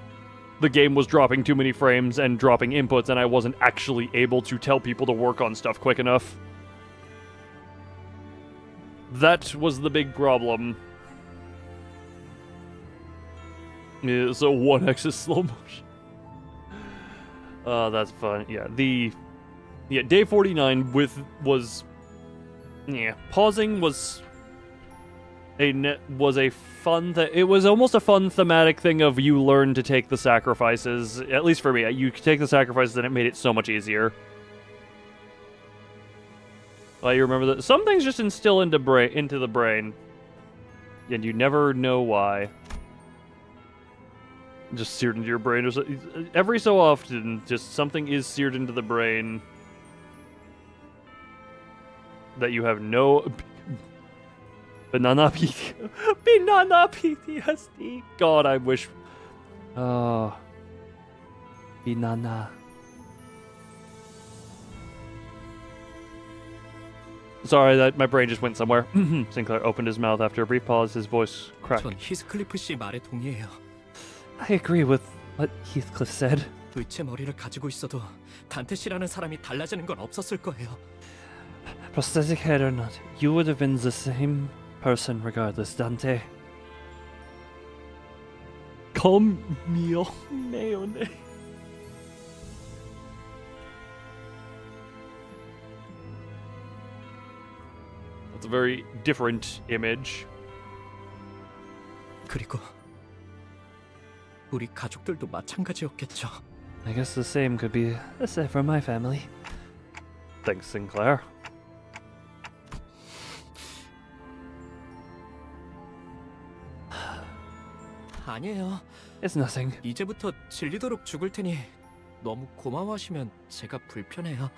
the game was dropping too many frames and dropping inputs, and I wasn't actually able to tell people to work on stuff quick enough. That was the big problem. Yeah, so 1x is slow motion. That's fun. Yeah, day 49 pausing was a fun thing. It was almost a fun thematic thing of you learn to take the sacrifices. At least for me, you take the sacrifices and it made it so much easier. You remember that some things just instill into the brain, and you never know why. Just seared into your brain. Every so often, just something is seared into the brain that you have no banana PTSD. God, I wish. Oh, banana. Sorry, that my brain just went somewhere. Sinclair opened his mouth after a brief pause. His voice cracked. 전 히스클리프 씨 말에 동의해요. I agree with what Heathcliff said. 의체 머리를 가지고 있어도 단테 씨라는 사람이 달라지는 건 없었을 거예요. Prosthetic head or not, you would have been the same person regardless, Dante. Come mio mayonnaise. It's a very different image. 그리고 우리 가족들도 마찬가지였겠죠. I guess the same could be said for my family. Thanks, Sinclair. 아니에요. It's nothing. 이제부터 질리도록 죽을 테니 너무 고마워하시면 제가 불편해요.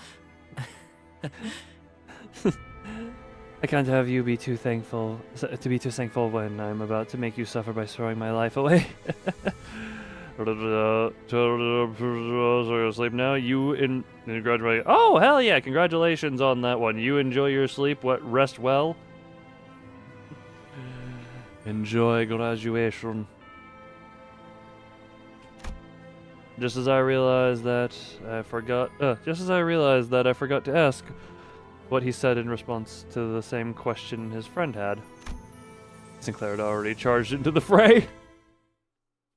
I can't have you be too thankful when I'm about to make you suffer by throwing my life away. Sleep now. You graduate. Oh, hell yeah! Congratulations on that one. You enjoy your sleep. Rest well. Enjoy graduation. Just as I realized that I forgot to ask what he said in response to the same question his friend had. Sinclair had already charged into the fray.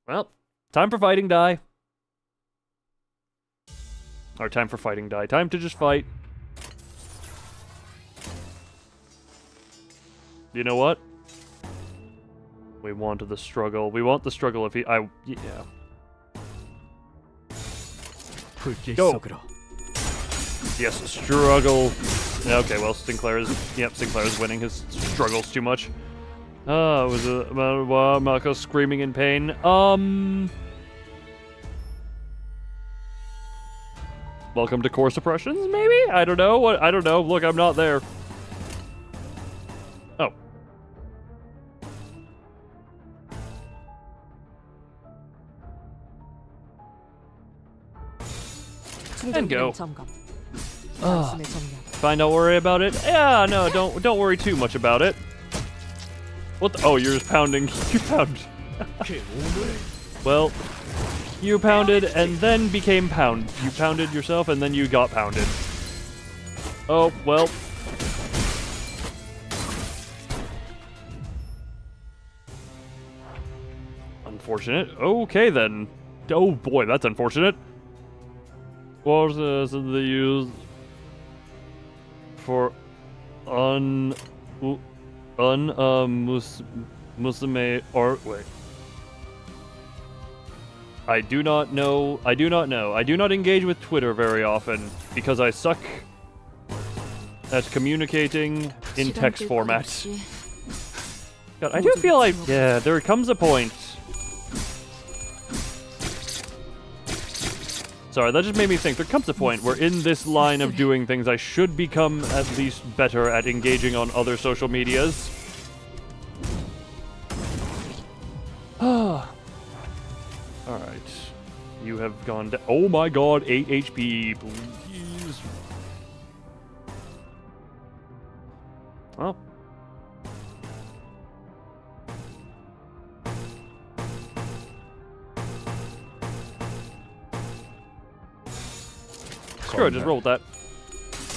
Well, time for fighting die. Or time for fighting die. Time to just fight. You know what? We wanted the struggle. We want the struggle if yeah. Go. Yes, struggle. Okay, well, Sinclair is winning. His struggle's too much. It was Marco screaming in pain. Welcome to core suppressions, maybe? I don't know. I don't know. Look, I'm not there. Oh. And go. Fine, don't worry about it. Yeah, no, don't worry too much about it. What the? Oh, you're just pounding. You pounded. Well, you pounded and then became pound. You pounded yourself and then you got pounded. Oh, well. Unfortunate. Okay, then. Oh, boy, that's unfortunate. What was the use for musume or wait. I do not know. I do not know. I do not engage with Twitter very often because I suck at communicating in text format. God, I do feel like there comes a point. Sorry, that just made me think. There comes a point where in this line of doing things, I should become at least better at engaging on other social medias. Alright. You have gone down. Oh my god, 8 HP, please. Well. Screw it, just roll with that.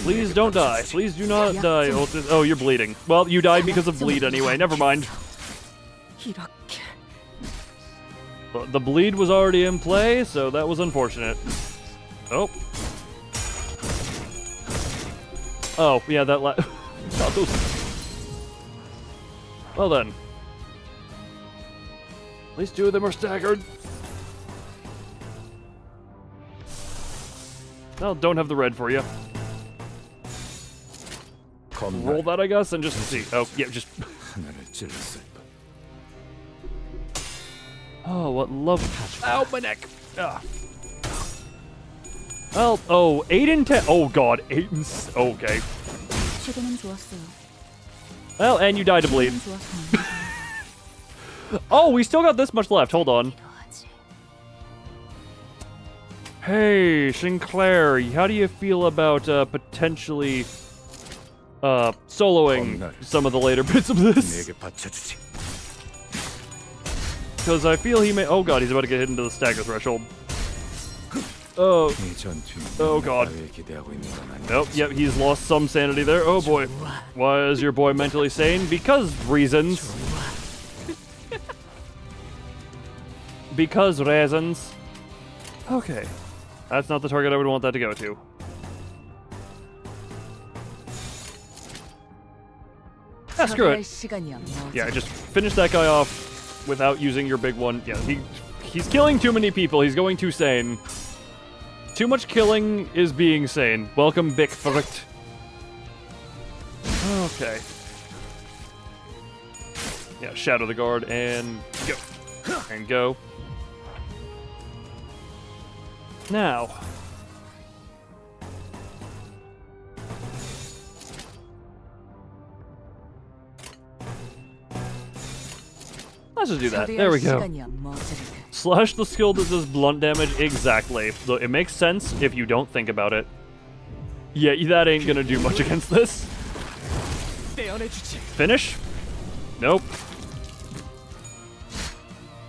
Please don't die. Please do not die. Oh, you're bleeding. Well, you died because of bleed anyway. Never mind. The bleed was already in play, so that was unfortunate. Oh. Oh, yeah, that God, those... Well then. At least two of them are staggered. Well, don't have the red for you. Roll that, I guess, and just see. Oh, yeah, just... Oh, what love... Ow, my neck! Ah. Well, oh, 8 and 10... Oh, God, 8 and... Okay. Well, and you died to bleed. Oh, we still got this much left. Hold on. Hey, Sinclair, how do you feel about potentially soloing some of the later bits of this? Because I feel he may... Oh god, he's about to get hit into the stagger threshold. Oh. Oh god. Nope, yep, he's lost some sanity there. Oh boy. Why is your boy mentally sane? Because reasons. Because reasons. Okay. That's not the target I would want that to go to. Ah, screw it. Yeah, just finish that guy off without using your big one. Yeah, he's killing too many people. He's going too sane. Too much killing is being sane. Welcome, Bick Frucht. Okay. Yeah, shadow the guard and go. And go. Now. Let's just do that. There we go. Slash the skill that does blunt damage. Exactly. So it makes sense if you don't think about it. Yeah, that ain't gonna do much against this. Finish? Nope.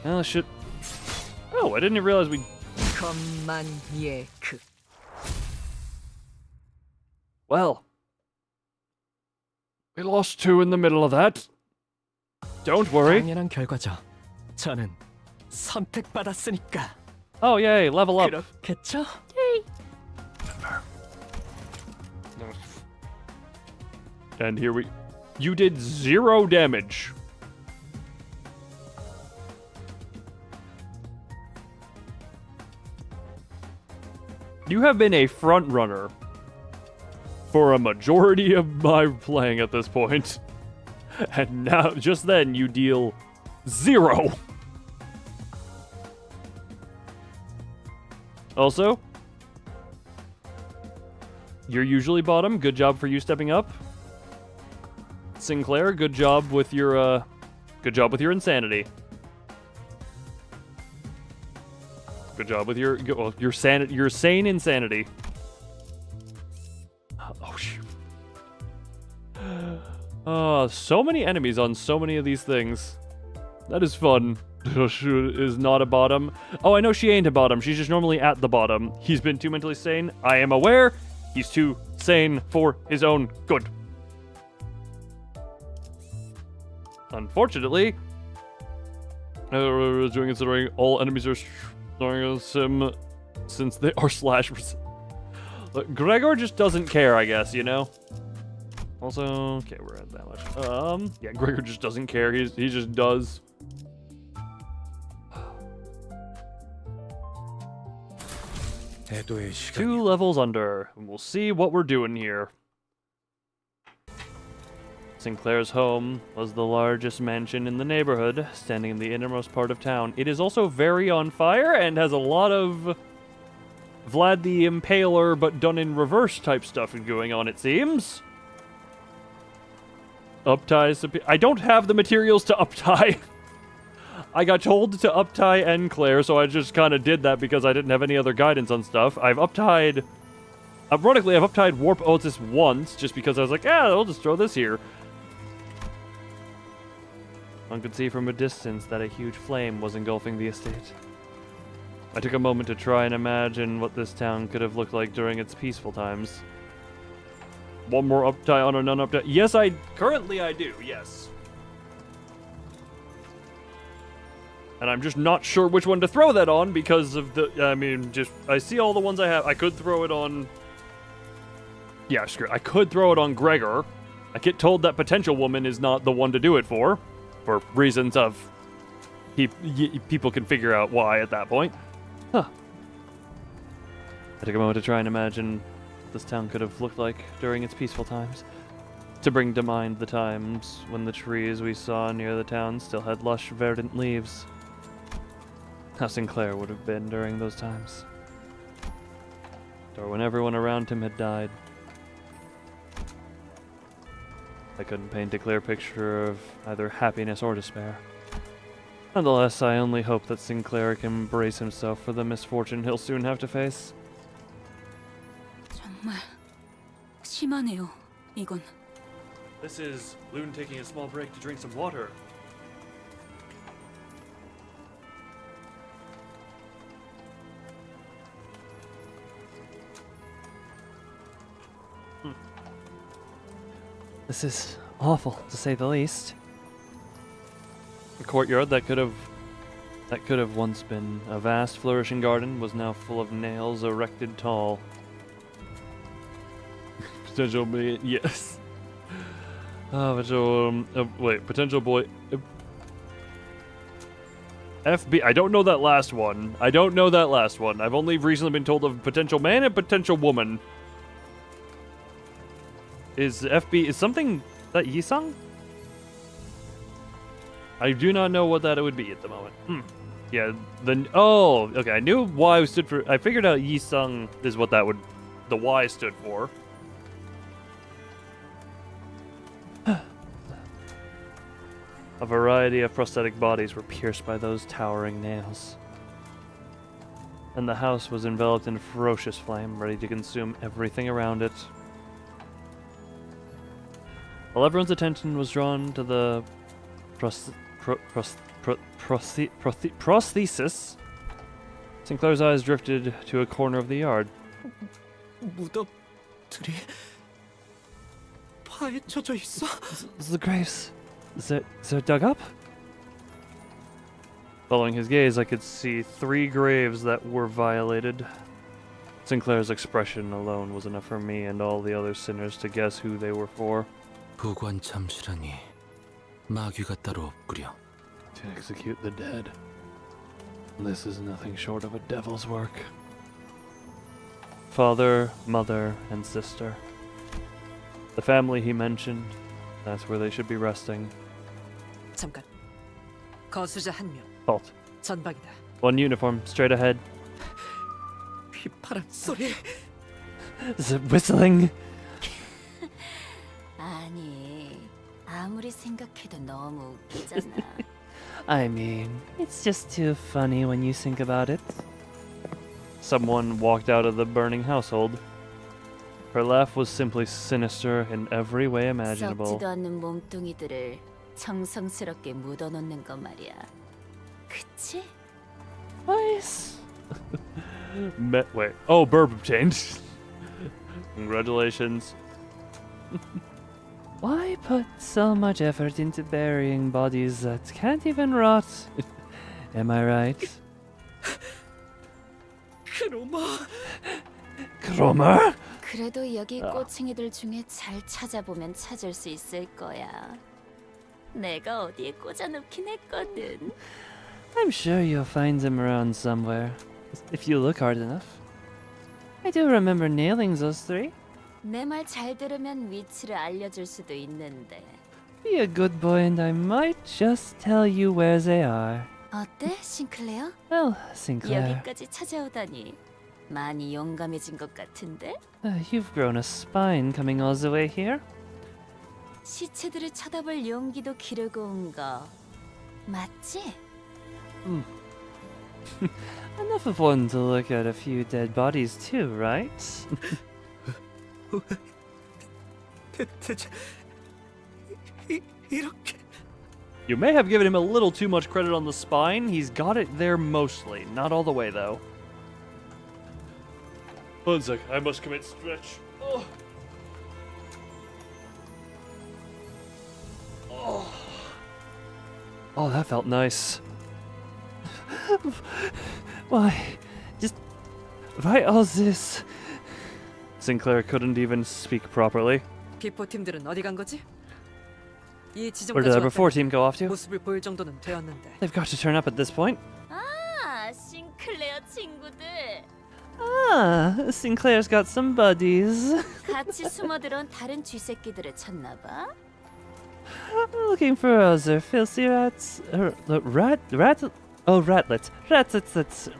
Oh, shit. Oh, I didn't realize we... Well. We lost 2 in the middle of that. Don't worry. 당연한 결과죠. 저는 선택받았으니까. Oh, yay, level up. 그렇겠죠? Yay. And here we... You did 0 damage. You have been a front runner for a majority of my playing at this point. And now, just then, you deal 0. Also, you're usually bottom. Good job for you stepping up. Sinclair, good job with your insanity. Good job with your sane insanity. Oh shoot. So many enemies on so many of these things. That is fun. Is not a bottom. Oh, I know she ain't a bottom. She's just normally at the bottom. He's been too mentally sane. I am aware. He's too sane for his own good. Unfortunately, considering all enemies are throwing him since they are slash. Look, Gregor just doesn't care, I guess, you know? Also, okay, we're at that much. Yeah, Gregor just doesn't care. He just does. Two levels under, and we'll see what we're doing here. Sinclair's home was the largest mansion in the neighborhood, standing in the innermost part of town. It is also very on fire and has a lot of Vlad the Impaler, but done in reverse type stuff going on, it seems. Uptie. I don't have the materials to uptie. I got told to uptie Enclair, so I just kind of did that because I didn't have any other guidance on stuff. I've uptied... Ironically, I've uptied Warp Otis once, just because I was like, I'll just throw this here. One could see from a distance that a huge flame was engulfing the estate. I took a moment to try and imagine what this town could have looked like during its peaceful times. One more update on an unupdate. Yes, currently I do, yes. And I'm just not sure which one to throw that on because of I see all the ones I have. I could throw it on... Yeah, screw it. I could throw it on Gregor. I get told that potential woman is not the one to do it for reasons of... people can figure out why at that point. Huh. I took a moment to try and imagine what this town could have looked like during its peaceful times. To bring to mind the times when the trees we saw near the town still had lush, verdant leaves. How Sinclair would have been during those times. Or when everyone around him had died. I couldn't paint a clear picture of either happiness or despair. Nonetheless, I only hope that Sinclair can brace himself for the misfortune he'll soon have to face. 정말 심하네요. 이건. This is Loon taking a small break to drink some water. This is awful, to say the least. The courtyard that could have once been a vast, flourishing garden was now full of nails erected tall. Potential boy, yes. Potential boy. FB. I don't know that last one. I've only recently been told of potential man and potential woman. Is something that Yisung? I do not know what that would be at the moment. Yeah, okay, I knew Y stood for... I figured out Yisung is what the Y stood for. A variety of prosthetic bodies were pierced by those towering nails. And the house was enveloped in ferocious flame, ready to consume everything around it. While everyone's attention was drawn to the prosthesis, Sinclair's eyes drifted to a corner of the yard. 무덤들이 파헤쳐져 있어. The graves, they're dug up? Following his gaze, I could see 3 graves that were violated. Sinclair's expression alone was enough for me and all the other sinners to guess who they were for. 부관 참수라니 마귀가 따로 없구려. To execute the dead. This is nothing short of a devil's work. Father, mother, and sister. The family he mentioned, that's where they should be resting. 잠깐. 거수자 한 명. Halt. 전방이다. One uniform, straight ahead. 휘파람 소리. The whistling. 아니, 아무리 생각해도 너무 웃기잖아. I mean, it's just too funny when you think about it. Someone walked out of the burning household. Her laugh was simply sinister in every way imaginable. 썩지도 않는 몸뚱이들을 정성스럽게 묻어놓는 거 말이야. 그치? Nice. Wait. Oh, burp obtained. Congratulations. Why put so much effort into burying bodies that can't even rot? Am I right? Cromer? 그래도 여기 꼬챙이들 중에 잘 찾아보면 찾을 수 있을 거야. 내가 어디에 꽂아놓긴 했거든. I'm sure you'll find them around somewhere, if you look hard enough. I do remember nailing those 3. 내 말 잘 들으면 위치를 알려줄 수도 있는데. Be a good boy and I might just tell you where they are. 어때, 싱클레어? Well, Sinclair. 여기까지 찾아오다니 많이 용감해진 것 같은데? You've grown a spine coming all the way here. 시체들을 쳐다볼 용기도 기르고 온 거 맞지? Enough of one to look at a few dead bodies too, right? 대체 이렇게 You may have given him a little too much credit on the spine. He's got it there mostly. Not all the way, though. One sec. I must commit stretch. Oh. Oh. Oh, that felt nice. Why? Why all this? Sinclair couldn't even speak properly. 비포 팀들은 어디 간 거지? 이 Where did 지점까지 the before team go off to? 모습을 보일 정도는 되었는데. They've got to turn up at this point. 아, 싱클레어 친구들. Ah, Sinclair's got some buddies. 같이 숨어들어온 다른 쥐새끼들을 찾나 봐. Looking for other filthy rats.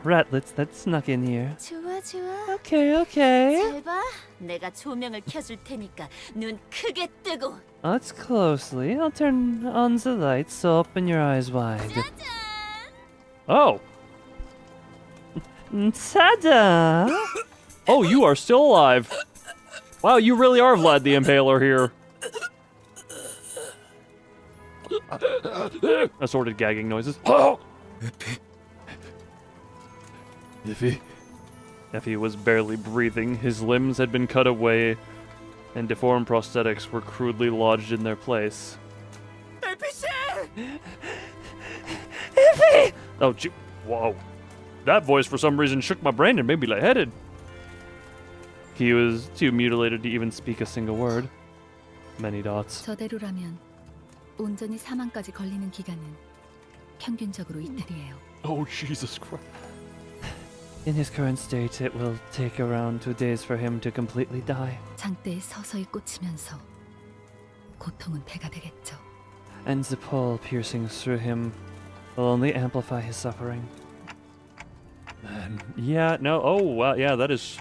Ratlets that snuck in here. 좋아, 좋아. Okay. 잘 봐. 내가 조명을 켜줄 테니까 눈 크게 뜨고. Watch closely. I'll turn on the lights, so open your eyes wide. Oh. Ta-da! Oh, you are still alive. Wow, you really are Vlad the Impaler here. Assorted gagging noises. Effie was barely breathing. His limbs had been cut away, and deformed prosthetics were crudely lodged in their place. Effie! Oh, gee. Whoa. That voice for some reason shook my brain and made me lightheaded. He was too mutilated to even speak a single word. Many dots. 저대로라면 온전히 사망까지 걸리는 기간은 평균적으로 이틀이에요. Oh, Jesus Christ. In his current state, it will take around 2 days for him to completely die. 장대에 서서히 꽂히면서 고통은 배가 되겠죠. And the pole piercing through him will only amplify his suffering. Man. Yeah, no. Oh, wow. Yeah, that is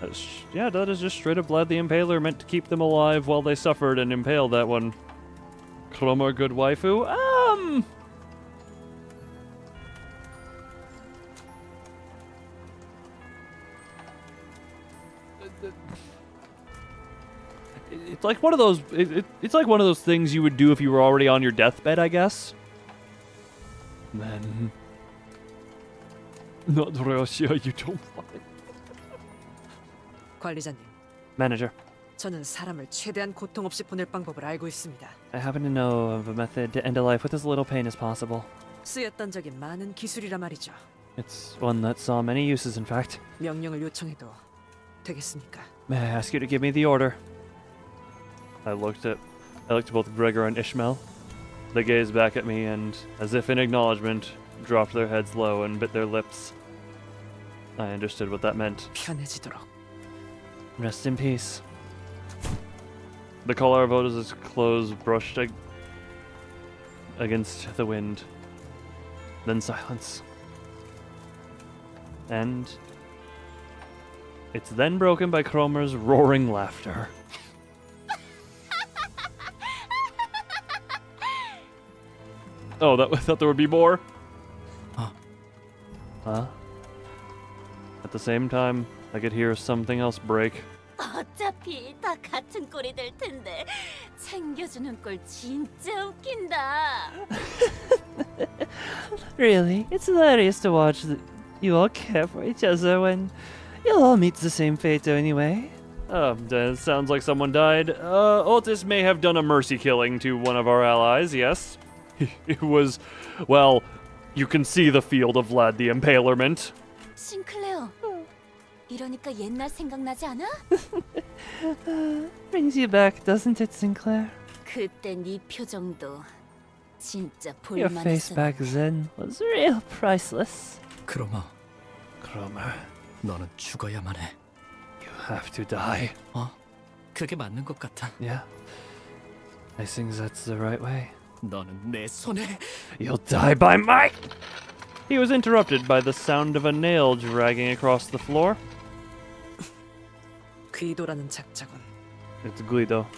just straight up Vlad the Impaler meant to keep them alive while they suffered and impale that one. Chroma, good waifu. It's like one of those. It's like one of those things you would do if you were already on your deathbed, I guess. Man, not Russia. You don't like. 관리자님, Manager, 저는 사람을 최대한 고통 없이 보낼 방법을 알고 있습니다. I happen to know of a method to end a life with as little pain as possible. 쓰였던 적이 많은 기술이라 말이죠. It's one that saw many uses, in fact. 명령을 요청해도 되겠습니까? May I ask you to give me the order? I looked at both Gregor and Ishmael. They gazed back at me and, as if in acknowledgement, dropped their heads low and bit their lips. I understood what that meant. 편해지도록. Rest in peace. The collar of Otis's clothes brushed against the wind. Then silence. And it's then broken by Cromer's roaring laughter. Oh, I thought there would be more. Huh? At the same time, I could hear something else break. 어차피 다 같은 꼴이 될 텐데 챙겨주는 꼴 진짜 웃긴다. Really, it's hilarious to watch you all care for each other when you'll all meet the same fate anyway. That sounds like someone died. Otis may have done a mercy killing to one of our allies, yes. It was, well, you can see the field of Vlad the Impalerment. 싱클레어, 이러니까 옛날 생각나지 않아? Brings you back, doesn't it, Sinclair? 그때 네 표정도 진짜 Your face 볼만했어. back then was real priceless. 크로마, Cromer, 너는 죽어야만 해. you have to die. 그게 맞는 것 같아. Yeah, I think that's the right way. 너는 내 손에. You'll die by my... He was interrupted by the sound of a nail dragging across the floor. 귀도라는 작자군. It's Guido.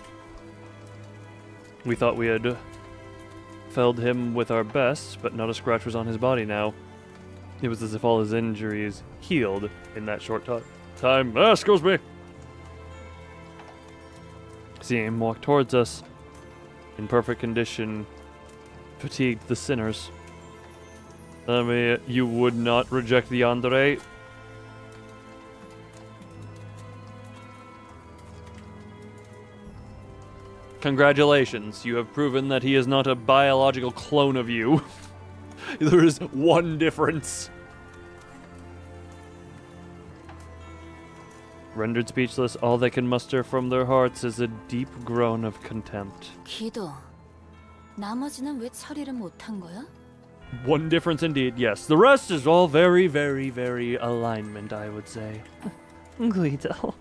We thought we had felled him with our best, but not a scratch was on his body now. It was as if all his injuries healed in that short time. Excuse me! Seeing him walk towards us, in perfect condition, fatigued the sinners. I mean, you would not reject the Andre. Congratulations, you have proven that he is not a biological clone of you. There is one difference. Rendered speechless, all they can muster from their hearts is a deep groan of contempt. 기도. 나머지는 왜 처리를 못한 거야? One difference indeed, yes. The rest is all very, very, very alignment, I would say. Guido.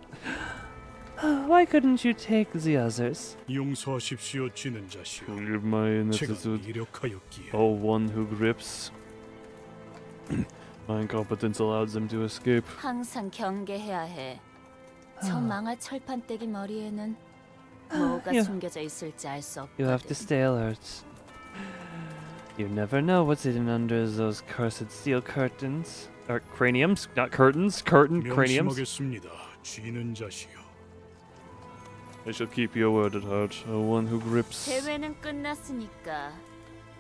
Why couldn't you take the others? 용서하십시오, 쥐는 자시오. Forgive my ineptitude. Oh, one who grips. My incompetence allows them to escape. 항상 경계해야 해. 저 망할 철판떼기 머리에는 뭐가 숨겨져 있을지 알 수 없거든. You have to stay alert. You never know what's hidden under those cursed steel curtains. Or craniums, not curtains. Craniums. 명심하겠습니다, 쥐는 자시오. I shall keep your word at heart. Oh, one who grips. 대회는 끝났으니까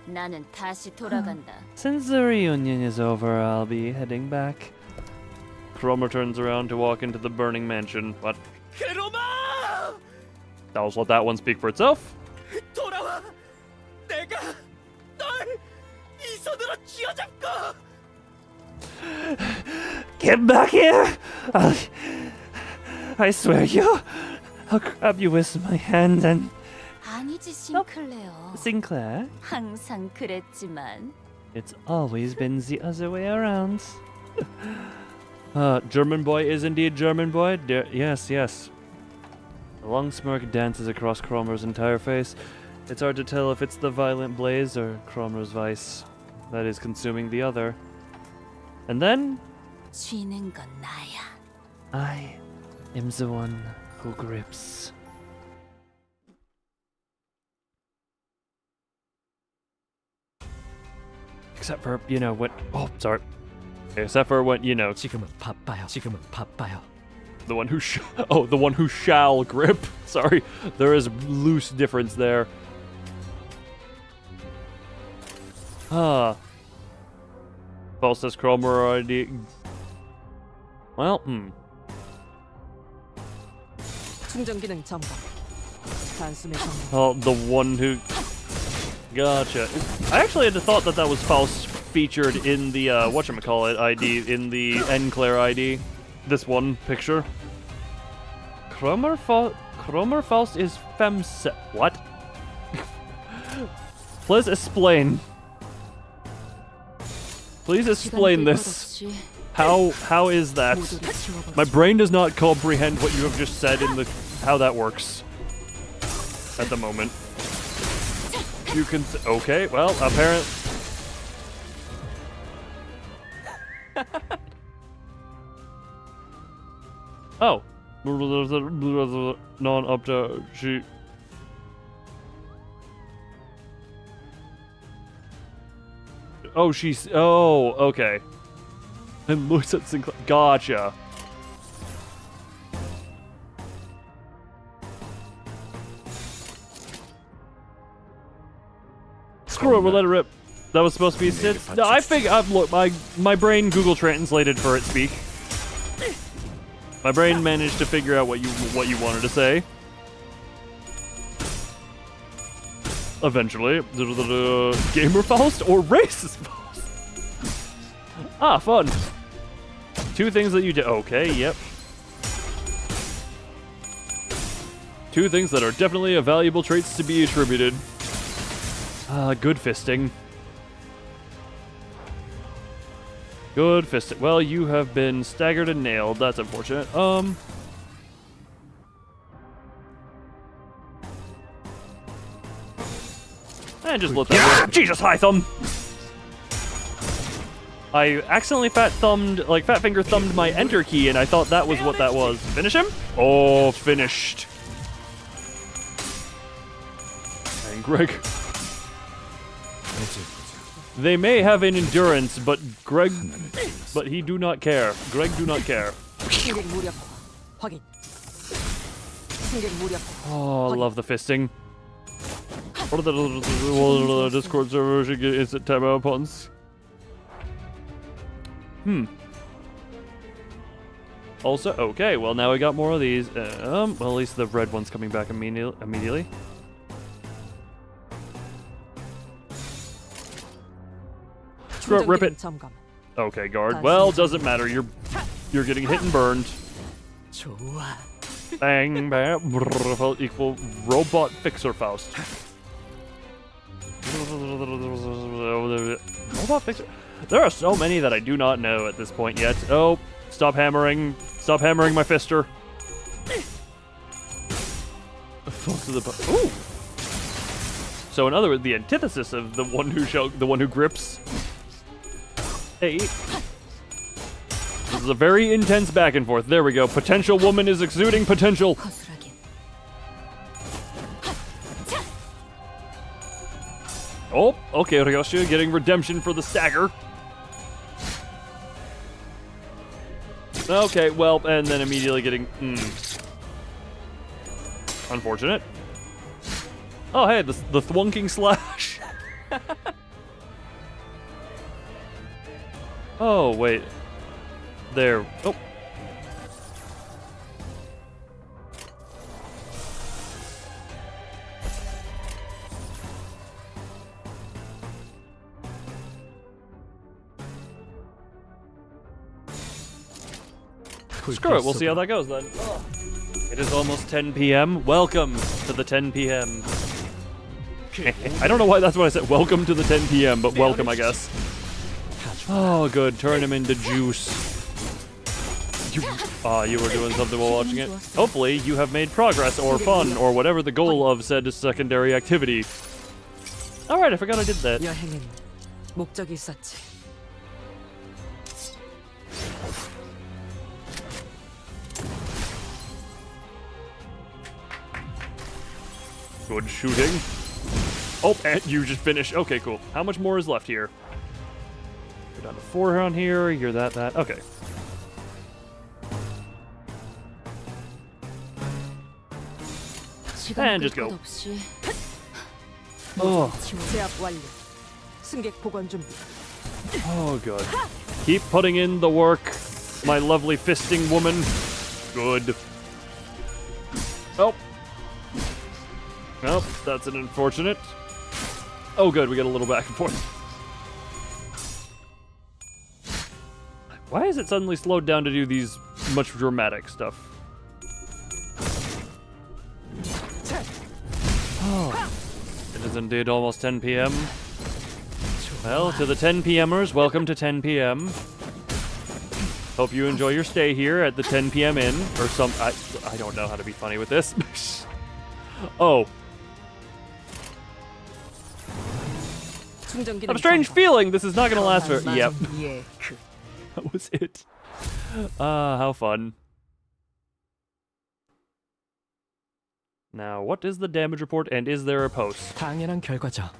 나는 다시 돌아간다. Since the reunion is over, I'll be heading back. Cromer turns around to walk into the burning mansion. What? I'll let that one speak for itself. 돌아와. 내가 널 이 손으로 쥐어잡고. Get back here! I swear I'll grab you with my hand and... 아니지, 싱클레어. Sinclair? 항상 그랬지만. It's always been the other way around. German boy is indeed German boy. Yes, yes. A long smirk dances across Cromer's entire face. It's hard to tell if it's the violent blaze or Cromer's vice that is consuming the other. And then... 쥐는 건 나야. I am the one who grips. Except for, you know, what... Oh, sorry. Except for when, you know... 지금은 바빠요. 지금은 바빠요. The one who the one who shall grip. Sorry, there is loose difference there. Paul says Cromer already... Well, 충전 기능 점검. 단숨에 점검. Oh, the one who... Gotcha. I actually had thought that was Faust featured in the, whatchamacallit ID, in the Enclair ID. This one picture. Cromer Faust is femse... What? Please explain. Please explain this. How is that? My brain does not comprehend what you have just said in the... how that works. At the moment. You can... Okay, well, apparently... Oh. Non-up to... She... Oh, she's... Oh, okay. And looks at Sinclair... Gotcha. Screw it, we'll let it rip. That was supposed to be Sid. No, I think... look, my brain Google translated for it speak. My brain managed to figure out what you wanted to say. Eventually. Gamer Faust or Racist Faust? Ah, fun. Two things that you did. Okay, yep. Two things that are definitely a valuable traits to be attributed. Good fisting. Good fisting. Well, you have been staggered and nailed. That's unfortunate. And just let that... Jesus, high thumb! I accidentally fat finger thumbed my enter key, and I thought that was what that was. Finish him? Oh, finished. And Greg... They may have an endurance, but he do not care. Greg do not care. Oh, I love the fisting. What are the Discord server should get instant timeout puns? Also, okay, well now we got more of these. Well, at least the red one's coming back immediately. Screw it, rip it. Okay, guard. Well, doesn't matter. You're getting hit and burned. Bang, bang, brrr, equal robot fixer Faust. Robot fixer. There are so many that I do not know at this point yet. Oh, stop hammering. Stop hammering my fister. Ooh. So in other words, the antithesis of the one who grips. Hey. This is a very intense back and forth. There we go. Potential woman is exuding potential. Oh, okay, Ryoshi getting redemption for the stagger. Okay, well, and then immediately getting... Unfortunate. Oh, hey, the thwunking slash. Oh, wait. There. Oh. Screw it, we'll see how that goes then. Oh. It is almost 10 p.m. Welcome to the 10 p.m. I don't know why that's what I said. Welcome to the 10 p.m., but welcome, I guess. Oh, good. Turn him into juice. You were doing something while watching it. Hopefully, you have made progress or fun or whatever the goal of said secondary activity. Alright, I forgot I did that. 여행엔 목적이 있었지. Good shooting. Oh, and you just finished. Okay, cool. How much more is left here? You're down to 4 on here. You're that. Okay. And just go. Oh. 제압 완료. 승객 보관 준비. Oh, good. Keep putting in the work, my lovely fisting woman. Good. Oh. Nope, that's an unfortunate. Oh, good, we get a little back and forth. Why is it suddenly slowed down to do these much dramatic stuff? Oh. It is indeed almost 10 p.m. Well, to the 10 p.m.ers, welcome to 10 p.m. Hope you enjoy your stay here at the 10 p.m. inn, or some... I don't know how to be funny with this. Oh. I have a strange feeling this is not going to last for... Yep. That was it. How fun. Now, what is the damage report, and is there a post? 당연한 결과죠.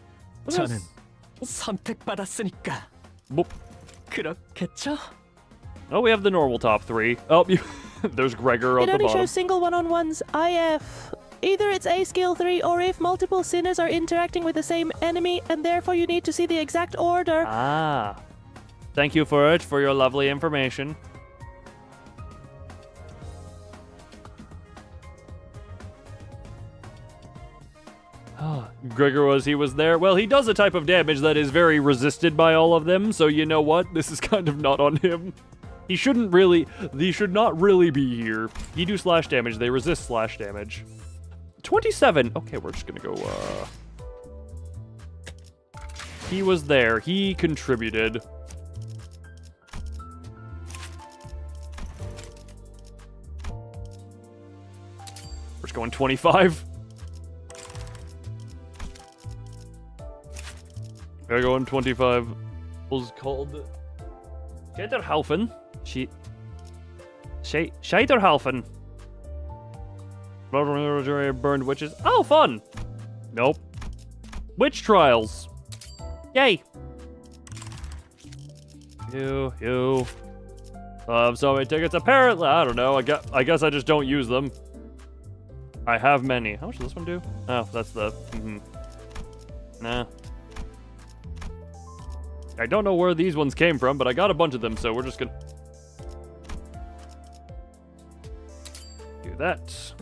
저는 선택받았으니까. 그렇겠죠? Oh, we have the normal top 3. Oh, there's Gregor at It the only bottom. shows single one-on-ones, IF. Either it's A skill 3 or if multiple sinners are interacting with the same enemy and therefore you need to see the exact order. Ah. Thank you for it, for your lovely information. Gregor he was there. Well, he does a type of damage that is very resisted by all of them, so you know what? This is kind of not on him. He should not really be here. He do slash damage, they resist slash damage. 27. Okay, we're just gonna go, He was there. He contributed. We're just going 25. We're going 25. Was called Scheiterhaufen. Scheiterhaufen. Burned witches. Oh, fun! Nope. Witch trials. Yay! You. So many tickets. Apparently, I don't know. I guess I just don't use them. I have many. How much does this one do? Oh, that's the... Nah. I don't know where these ones came from, but I got a bunch of them, so we're just gonna do that.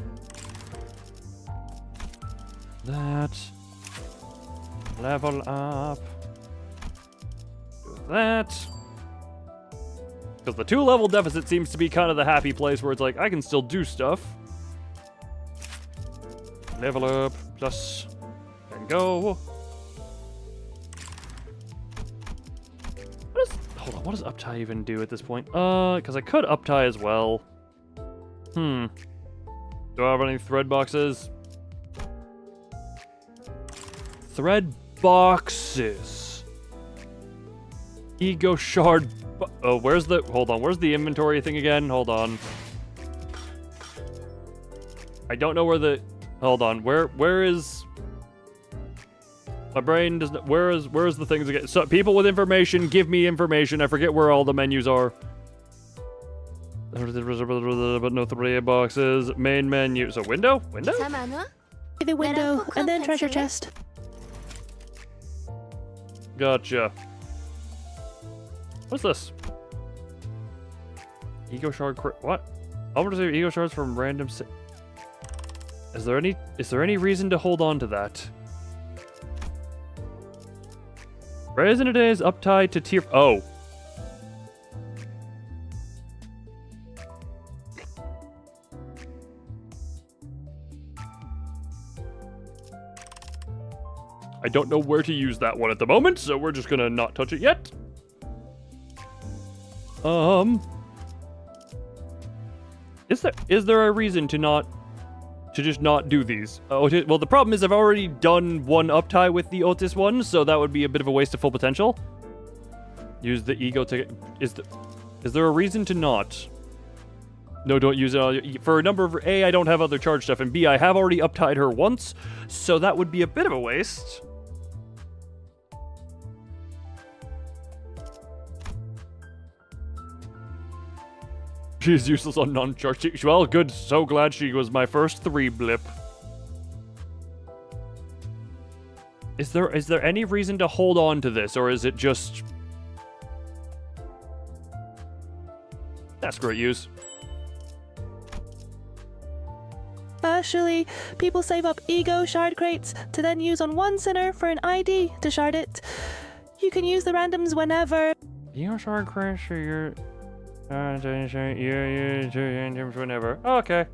That. Level up. Do that. Because the 2-level deficit seems to be kind of the happy place where it's like, I can still do stuff. Level up, plus, and go. Hold on, what does uptie even do at this point? Because I could uptie as well. Do I have any thread boxes? Thread boxes. Ego shard. Oh, where's the? Hold on. Where's the inventory thing again? Hold on. I don't know where the. Hold on. Where is? My brain doesn't. Where is the things again? So people with information, give me information. I forget where all the menus are. But no thread boxes. Main menu. So window. The window, and then treasure chest. Gotcha. What's this? Ego shard. What? I want to say ego shards from random. Is there any reason to hold on to that? Resin it is uptied to tier. Oh. I don't know where to use that one at the moment, so we're just gonna not touch it yet. Is there a reason to just not do these? Well, the problem is I've already done one uptie with the Otis one, so that would be a bit of a waste of full potential. Use the ego to is there a reason to not? No, don't use it for a number of A, I don't have other charge stuff, and B, I have already uptied her once, so that would be a bit of a waste. She's useless on non-charge. Well, good. So glad she was my first 3 blip. Is there any reason to hold on to this, or is it just... That's great use. Partially, people save up ego shard crates to then use on one center for an ID to shard it. You can use the randoms whenever. Ego shard crates for your... whenever. Okay.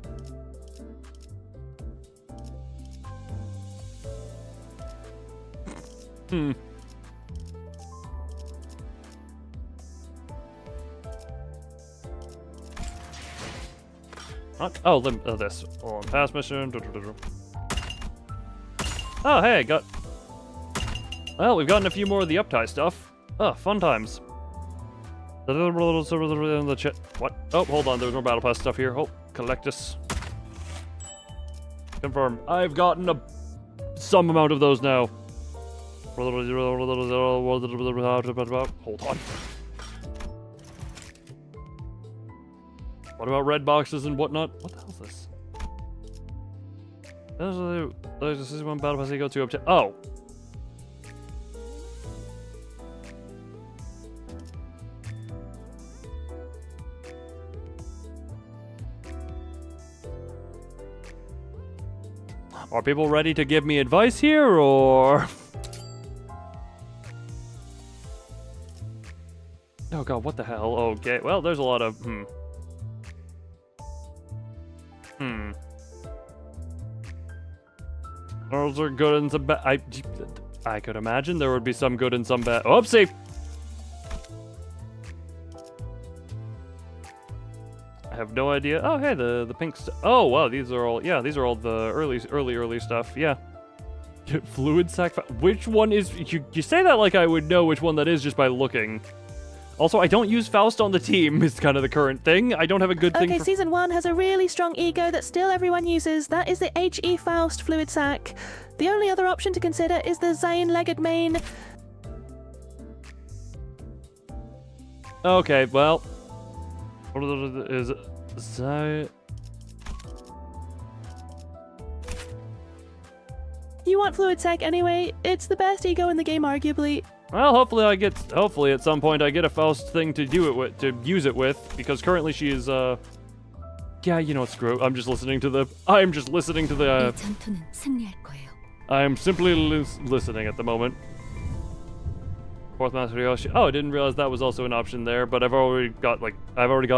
What? Oh, this. On pass mission. Oh, hey, got... Well, we've gotten a few more of the uptie stuff. Oh, fun times. What? Oh, hold on. There's more battle pass stuff here. Oh, collect this. Confirm. I've gotten some amount of those now. Hold on. What about red boxes and whatnot? What the hell is this? This is one battle pass you go to up to. Oh. Are people ready to give me advice here, or? Oh god, what the hell? Okay, well, there's a lot of Those are good and some bad. I could imagine there would be some good and some bad. Oopsie! I have no idea. Oh, hey, the pink stuff. Oh, wow, these are all the early stuff. Yeah. Fluid sac. Which one is? You say that like I would know which one that is just by looking. Also, I don't use Faust on the team, is kind of the current thing. I don't have a good thing Okay, Season 1 has a really strong ego that still everyone uses. That is the HE Faust Fluid Sac. The only other option to consider is the Zion-legged main. Okay, well... What is Zion... You want fluid sec anyway. It's the best ego in the game, arguably. Well, hopefully at some point I get a Faust thing to use it with, because currently she is, yeah, you know what, screw it. I'm just listening to the, 이 전투는 승리할 거예요. I am simply listening at the moment. Fourth Master Yoshi. Oh, I didn't realize that was also an option there, but I've already got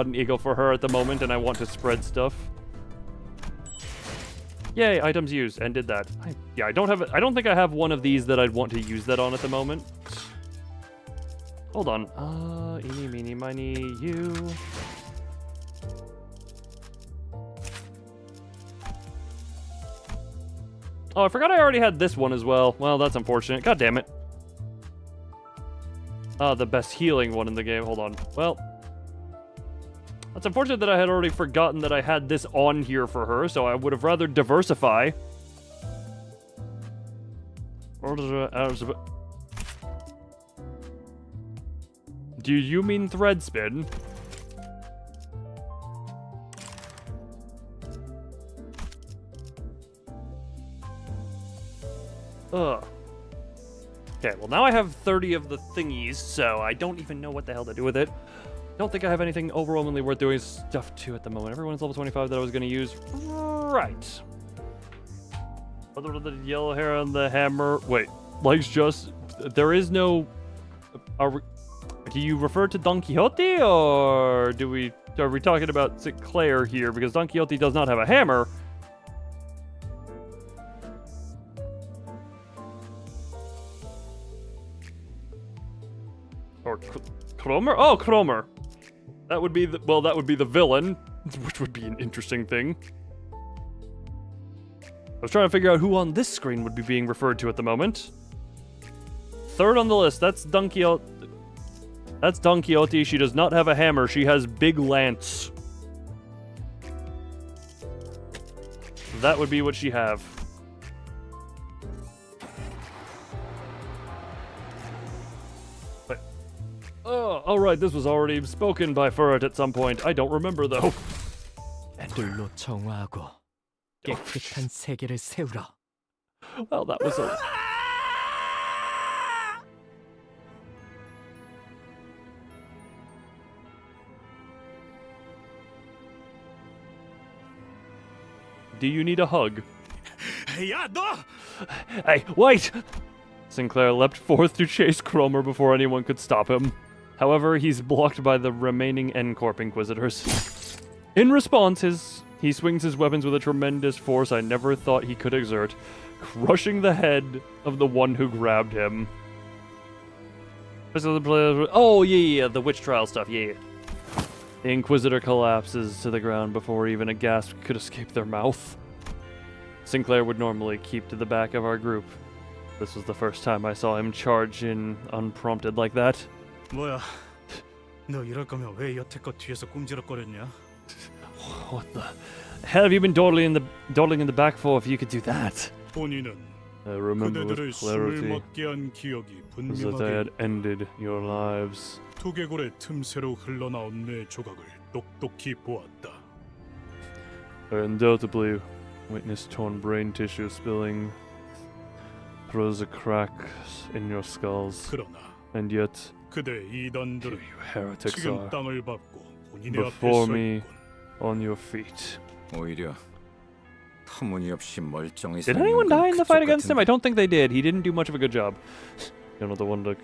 an eagle for her at the moment, and I want to spread stuff. Yay, items used, and did that. I don't think I have one of these that I'd want to use that on at the moment. Hold on. Eeny, meeny, miny, you. Oh, I forgot I already had this one as well. Well, that's unfortunate. God damn it. The best healing one in the game. Hold on. Well, that's unfortunate that I had already forgotten that I had this on here for her, so I would have rather diversify. Do you mean thread spin? Ugh. Okay, well now I have 30 of the thingies, so I don't even know what the hell to do with it. Don't think I have anything overwhelmingly worth doing stuff to at the moment. Everyone's level 25 that I was going to use. Right. Other than the yellow hair on the hammer. Wait, legs just... There is no... Do you refer to Don Quixote, or are we talking about Sinclair here? Because Don Quixote does not have a hammer. Or Cromer? Oh, Cromer. That would be the villain, which would be an interesting thing. I was trying to figure out who on this screen would be being referred to at the moment. Third on the list, that's Don Quixote. That's Don Quixote. She does not have a hammer. She has big lance. That would be what she have. Oh, alright, this was already spoken by Furret at some point. I don't remember, though. 불로 정화하고 깨끗한 세계를 세우라. Well, that was a... Do you need a hug? 야, 너! Hey, wait! Sinclair leapt forth to chase Cromer before anyone could stop him. However, he's blocked by the remaining N-Corp Inquisitors. In response, he swings his weapons with a tremendous force I never thought he could exert, crushing the head of the one who grabbed him. Oh, yeah, the witch trial stuff, yeah. The Inquisitor collapses to the ground before even a gasp could escape their mouth. Sinclair would normally keep to the back of our group. This was the first time I saw him charge in unprompted like that. 뭐야? 너 이럴 거면 왜 여태껏 뒤에서 꼼지락거렸냐? What the hell have you been dawdling in the back for if you could do that? 본인은 I remember with clarity 먹게 한 기억이 was that I had ended your lives. 두개골의 틈새로 흘러나온 내 조각을 똑똑히 보았다. I undoubtedly witnessed torn brain tissue spilling through the cracks in your skulls. 그러나 and yet 그대 이단들은 heretics 지금 are 땅을 밟고 본인의 앞에 before 서 me 있군. on your feet. 오히려 터무니없이 멀쩡히 Did anyone die in the fight against him? I don't think they did. He didn't do much of a good job. You're not the one to...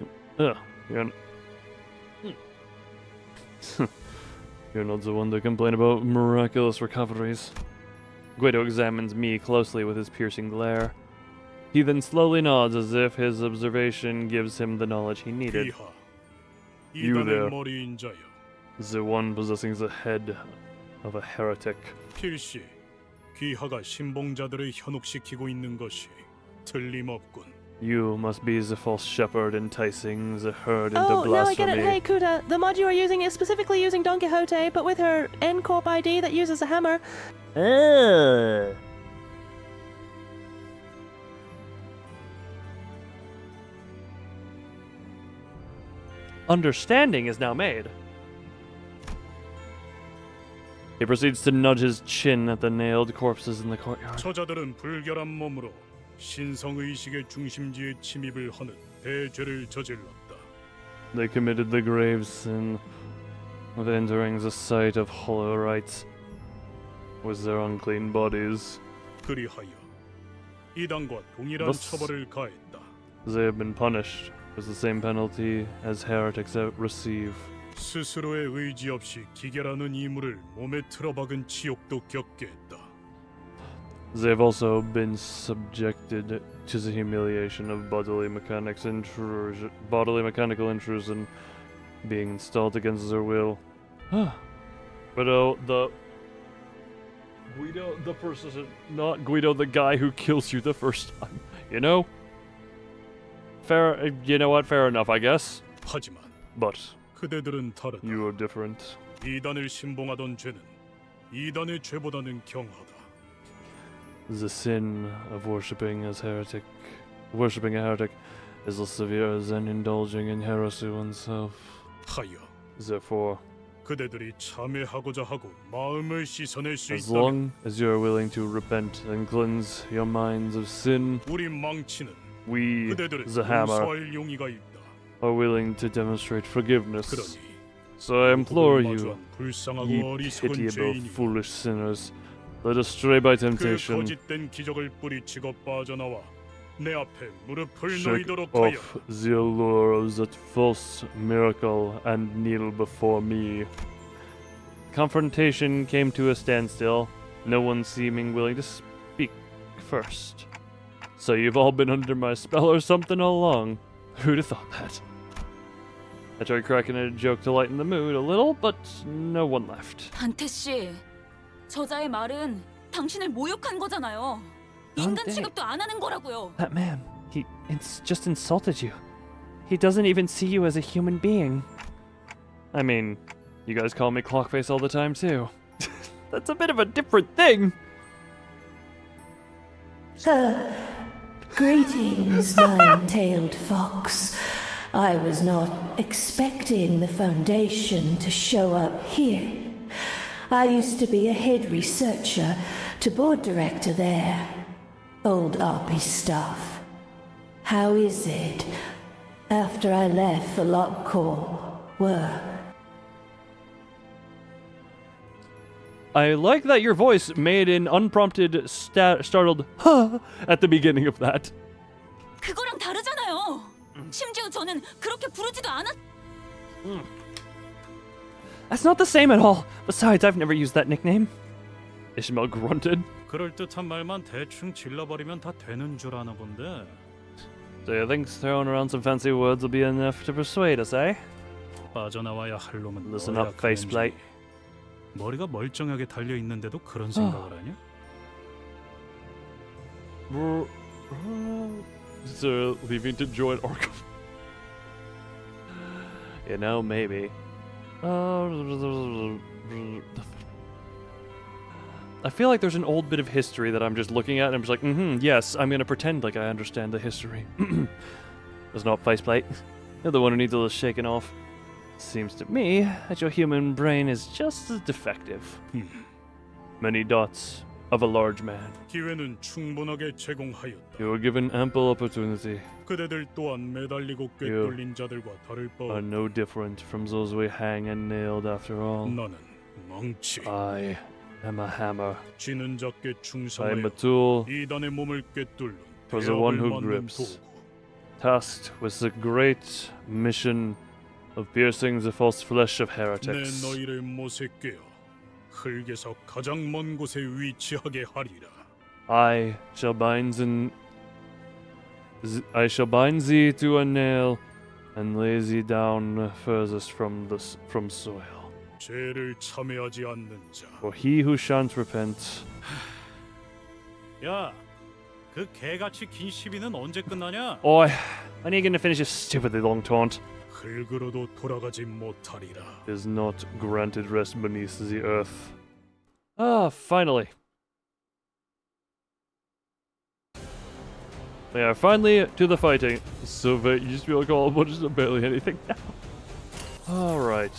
You're not the one to complain about miraculous recoveries. Guido examines me closely with his piercing glare. He then slowly nods as if his observation gives him the knowledge he needed. You there, the one possessing the head of a heretic. 필시 귀하가 신봉자들을 현혹시키고 있는 것이 틀림없군. You must be the false shepherd enticing the herd into Oh, now I get blasphemy. it. Hey, Kuda, the mod you are using is specifically using Don Quixote, but with her N-Corp ID that uses a hammer. Understanding is now made. He proceeds to nudge his chin at the nailed corpses in the courtyard. 저자들은 불결한 몸으로 신성 의식의 중심지에 침입을 하는 대죄를 저질렀다. They committed the grave sin of entering the site of hollow rites with their unclean bodies. 그리하여 이단과 동일한 Thus, 처벌을 가했다. They have been punished with the same penalty as heretics receive. 스스로의 의지 없이 기결하는 이물을 몸에 틀어박은 지옥도 겪게 했다. They have also been subjected to the humiliation of bodily mechanical intrusion, being installed against their will. Guido, the person, not Guido, the guy who kills you the first time. You know? Fair, you know what? Fair enough, I guess. 하지만 But 그대들은 다르다. you are different. 이단을 신봉하던 죄는 이단의 죄보다는 경하다. The sin of worshipping a heretic is as severe as in indulging in heresy oneself. 하여 Therefore, 그대들이 참회하고자 하고 마음을 씻어낼 수 as 있다면 long as you are willing to repent and cleanse your minds of sin, 우리 망치는 we, 그대들을 the hammer, 용서할 용의가 있다. are willing to demonstrate forgiveness. 그러니 So I implore 그들을 you, 마주한 불쌍하고 ye 어리석은 pitiable, 죄인이 foolish sinners, led astray by 그 temptation, 거짓된 기적을 뿌리치고 빠져나와 내 앞에 무릎을 shake 놓이도록 하여 off the allure of that false miracle and kneel before me. Confrontation came to a standstill, no one seeming willing to speak first. So you've all been under my spell or something all along. Who'd have thought that? I tried cracking a joke to lighten the mood a little, but no one left. 단테 씨, 저자의 말은 당신을 모욕한 거잖아요. 인간 취급도 안 하는 거라고요. That man, he just insulted you. He doesn't even see you as a human being. I mean, you guys call me Clockface all the time too. That's a bit of a different thing. Greetings, nine-tailed fox. I was not expecting the Foundation to show up here. I used to be a head researcher to board director there. Old RP stuff. How is it after I left for Lockcore work? I like that your voice made an unprompted startled huh at the beginning of that. 그거랑 다르잖아요. 심지어 저는 그렇게 부르지도 않았. That's not the same at all. Besides, I've never used that nickname. Ishmael grunted. 그럴듯한 말만 대충 질러버리면 다 되는 줄 아나 본데. Do you think throwing around some fancy words will be enough to persuade us, eh? 빠져나와야 할 놈은 Listen 너야 up, faceplate. 머리가 멀쩡하게 달려 있는데도 그런 생각을 하냐? So leaving to join Arkham. You know, maybe. I feel like there's an old bit of history that I'm just looking at and I'm just like, yes, I'm gonna pretend like I understand the history. That's not faceplate. You're the one who needs all this shaking off. Seems to me that your human brain is just as defective. Many dots of a large man. 기회는 충분하게 제공하였다. You were given ample opportunity. 그대들 또한 매달리고 You 꿰뚫린 자들과 다를 바 are no different from those we hang and nailed after all. 나는 망치. I am a hammer. 쥐는 작게 I am 충성하여 a tool 이단의 몸을 꿰뚫는 for the one 배합을 who 만든 grips, 도구. tasked with the great mission of piercing the false flesh of 내 heretics. 너희를 못에 꿰어 흙에서 가장 먼 곳에 위치하게 하리라. I shall bind thee to a nail and lay thee down furthest from soil. 죄를 참회하지 않는 자. For he who shan't repent. 야, 그 개같이 긴 시비는 언제 끝나냐? Oi, when are you gonna finish your stupidly long taunt? 흙으로도 돌아가지 못하리라. Is not granted rest beneath the earth. Ah, finally. We are finally to the fighting. So you used to be able to call it just barely anything now. Alright.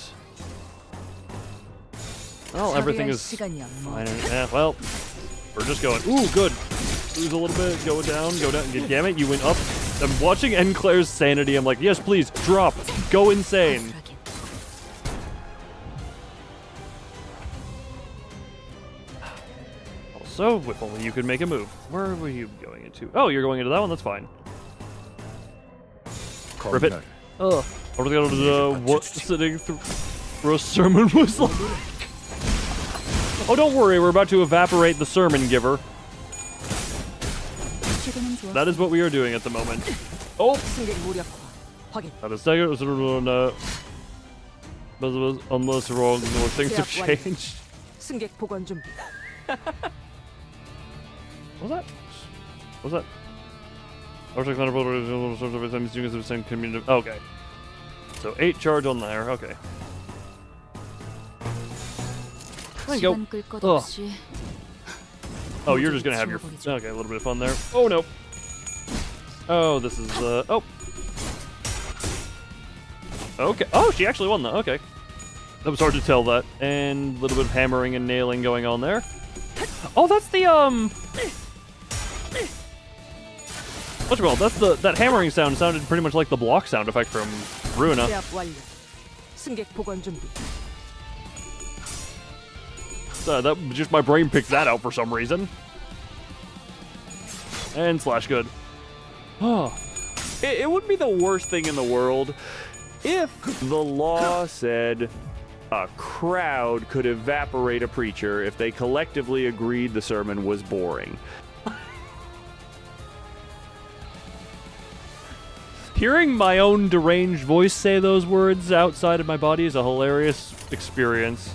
Well, everything is fine. Yeah, well, we're just going. Ooh, good. Lose a little bit. Go down. Go down. Damn it, you went up. I'm watching Enclair's sanity. I'm like, yes, please, drop. Go insane. Also, if only you could make a move. Where were you going into? Oh, you're going into that one? That's fine. Rip it. Ugh. I was going to what sitting through a sermon was like. Oh, don't worry. We're about to evaporate the sermon giver. That is what we are doing at the moment. Oh! That is second. Unless wrong, more things have changed. 승객 보관 준비. What's that? What's that? Okay. So 8 charge on there. Okay. There you go. Ugh. Oh, you're just gonna have your... Okay, a little bit of fun there. Oh, no. Oh, this is, oh. Okay. Oh, she actually won that. Okay. That was hard to tell that. And a little bit of hammering and nailing going on there. Oh, that's the, what's it called? That's that hammering sound sounded pretty much like the block sound effect from Runa. So that just my brain picked that out for some reason. And slash good. Oh, it wouldn't be the worst thing in the world if the law said a crowd could evaporate a preacher if they collectively agreed the sermon was boring. Hearing my own deranged voice say those words outside of my body is a hilarious experience.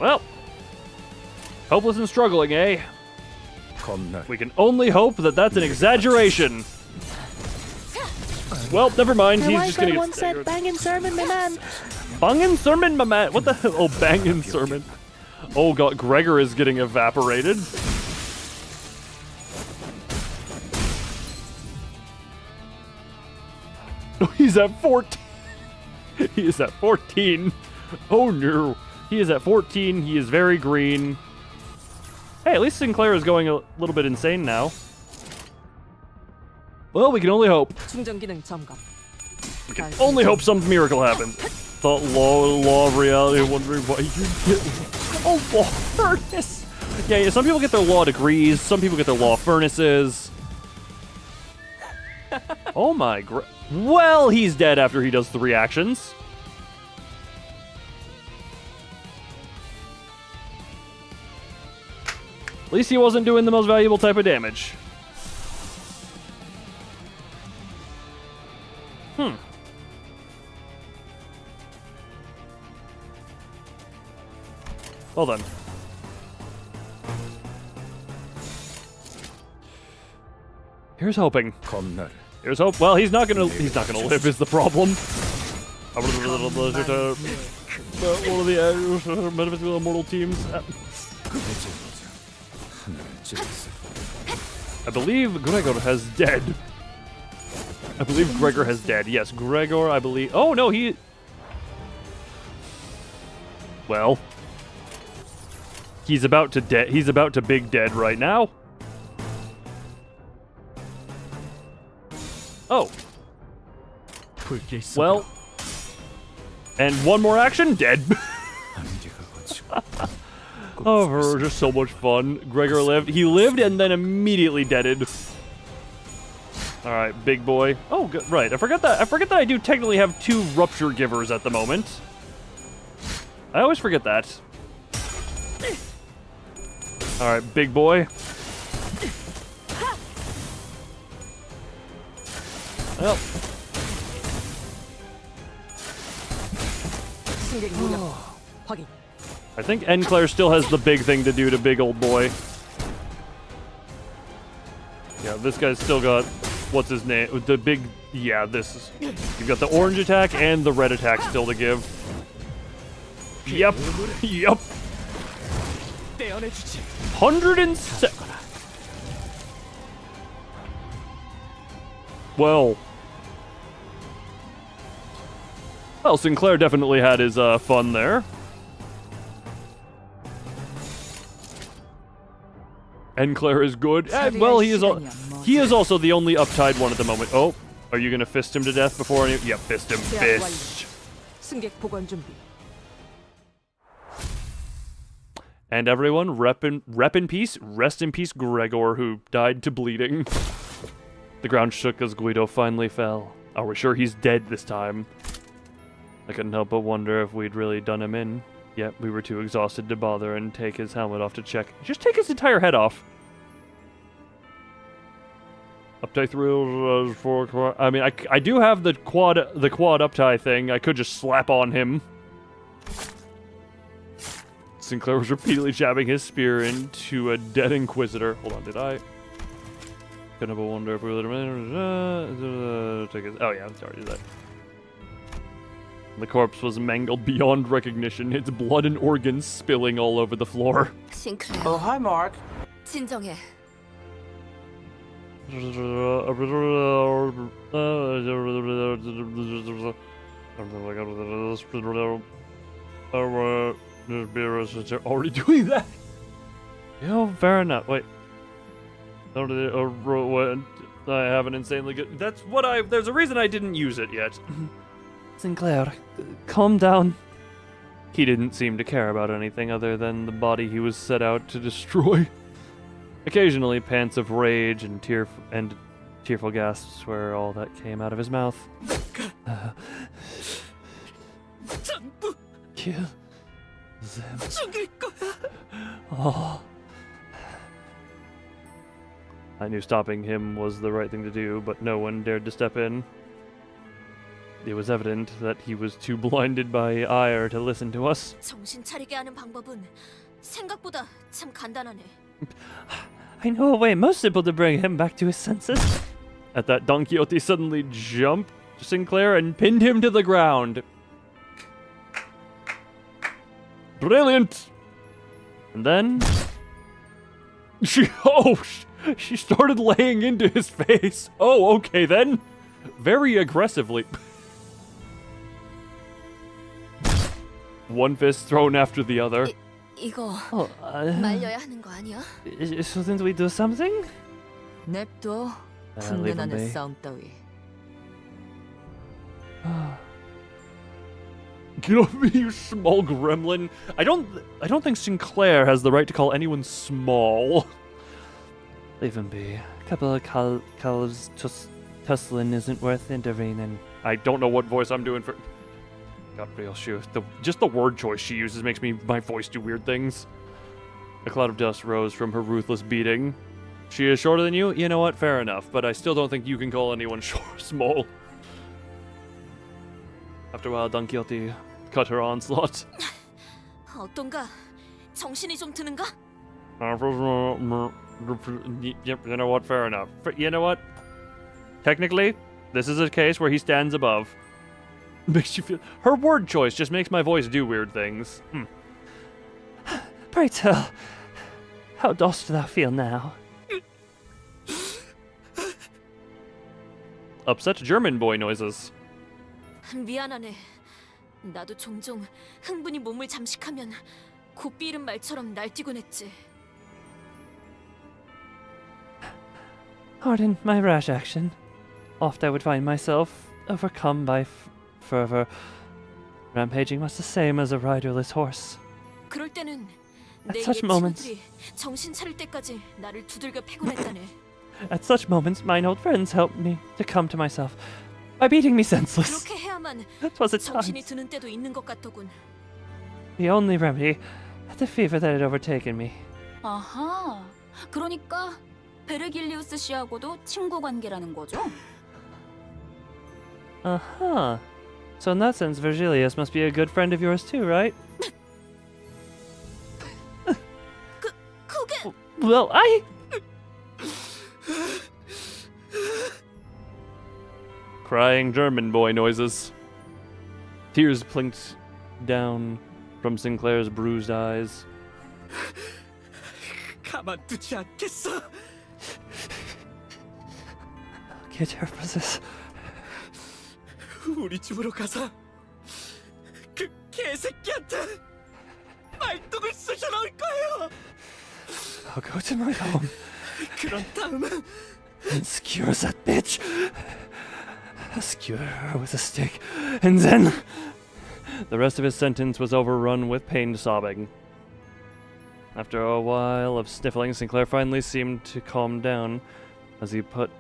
Well, hopeless and struggling, eh? We can only hope that that's an exaggeration. Well, never mind. He's just gonna get said, "Bangin' sermon, my man." Bangin' sermon, my man. What the hell? Oh, bangin' sermon. Oh god, Gregor is getting evaporated. Oh, he's at 14. He is at 14. Oh no. He is at 14. He is very green. Hey, at least Sinclair is going a little bit insane now. Well, we can only hope. We can only hope some miracle happens. Thought law of reality, wondering why you get... Oh, law furnace! Yeah, some people get their law degrees, some people get their law furnaces. Oh my... Well, he's dead after he does 3 actions. At least he wasn't doing the most valuable type of damage. Well then. Here's hoping. Here's hope. Well, he's not gonna live is the problem. One of the metaphysical immortal teams. I believe Gregor has dead. I believe Gregor has dead. Yes, Gregor, I believe. Oh no, he. Well, he's about to dead. He's about to big dead right now. Oh. Well. And one more action, dead. Oh, just so much fun. Gregor lived. He lived and then immediately deaded. All right, big boy. Oh, good. Right. I forgot that I do technically have 2 rupture givers at the moment. I always forget that. All right, big boy. Well. I think Enclair still has the big thing to do to big old boy. Yeah, this guy's still got, what's his name? The big, yeah, this is, you've got the orange attack and the red attack still to give. Yep, yep. 106. Well. Well, Sinclair definitely had his fun there. Enclair is good. Well, he is also the only uptight one at the moment. Oh, are you gonna fist him to death before any? Yeah, fist him. Fist. 승객 보관 준비. And everyone, rest in peace, Gregor, who died to bleeding. The ground shook as Guido finally fell. Are we sure he's dead this time? I couldn't help but wonder if we'd really done him in. Yet we were too exhausted to bother and take his helmet off to check. Just take his entire head off. Uptie through for. I mean, I do have the quad uptie thing. I could just slap on him. Sinclair was repeatedly jabbing his spear into a dead Inquisitor. Hold on, did I? Couldn't help but wonder if we would take his. Oh yeah, I already did that. The corpse was mangled beyond recognition, its blood and organs spilling all over the floor. Sinclair. Oh, hi, Mark. 진정해. Already doing that? Yeah, fair enough. Wait. I have an insanely good. That's what I. There's a reason I didn't use it yet. Sinclair, calm down. He didn't seem to care about anything other than the body he was set out to destroy. Occasionally, pants of rage and tearful gasps were all that came out of his mouth. Kill them. Oh. I knew stopping him was the right thing to do, but no one dared to step in. It was evident that he was too blinded by ire to listen to us. 정신 차리게 하는 방법은 생각보다 참 간단하네. I know a way most simple to bring him back to his senses. At that, Don Quixote suddenly jumped Sinclair and pinned him to the ground. Brilliant! And then she started laying into his face. Oh, okay then. Very aggressively. One fist thrown after the other. 이거 말려야 하는 거 아니야? Shouldn't we do something? 냅둬. leave him 안에 be. 싸움 따위. Get off me, you small gremlin! I don't think Sinclair has the right to call anyone small. Leave him be. A couple of calves tussling isn't worth intervening. I don't know what voice I'm doing for. Gabriel shoot. Just the word choice she uses makes my voice do weird things. A cloud of dust rose from her ruthless beating. She is shorter than you? You know what? Fair enough. But I still don't think you can call anyone small. After a while, Don Quixote cut her onslaught. 어떤가? 정신이 좀 드는가? You know what? Fair enough. You know what? Technically, this is a case where he stands above. Makes you feel. Her word choice just makes my voice do weird things. Pray tell, how dost thou feel now? Upset German boy noises. 미안하네. 나도 종종 흥분이 몸을 잠식하면 곱비 잃은 말처럼 날뛰곤 했지. Pardon my rash action. Oft I would find myself overcome by fervor, rampaging much the same as a riderless horse. 그럴 때는 At 내 such moments- 친구들이 정신 차릴 때까지 나를 두들겨 패곤 했다네. At such moments, mine old friends helped me to come to myself by beating me senseless. 그렇게 해야만 was at 정신이 times 드는 때도 있는 것 같더군. the only remedy at the fever that had overtaken me. 아하. 그러니까 베르길리우스 씨하고도 친구 관계라는 거죠? Uh-huh. So in that sense, Virgilius must be a good friend of yours too, right? 그게 Well, I... Crying German boy noises. Tears plinked down from Sinclair's bruised eyes. 가만두지 않겠어. Get your possess. 우리 집으로 가자. 개새끼한테 말뚝을 쑤셔 넣을 거예요. I'll go to my home 그런 다음은 and skewer that bitch. Skewer her with a stick, and then. The rest of his sentence was overrun with pained sobbing. After a while of sniffling, Sinclair finally seemed to calm down as he put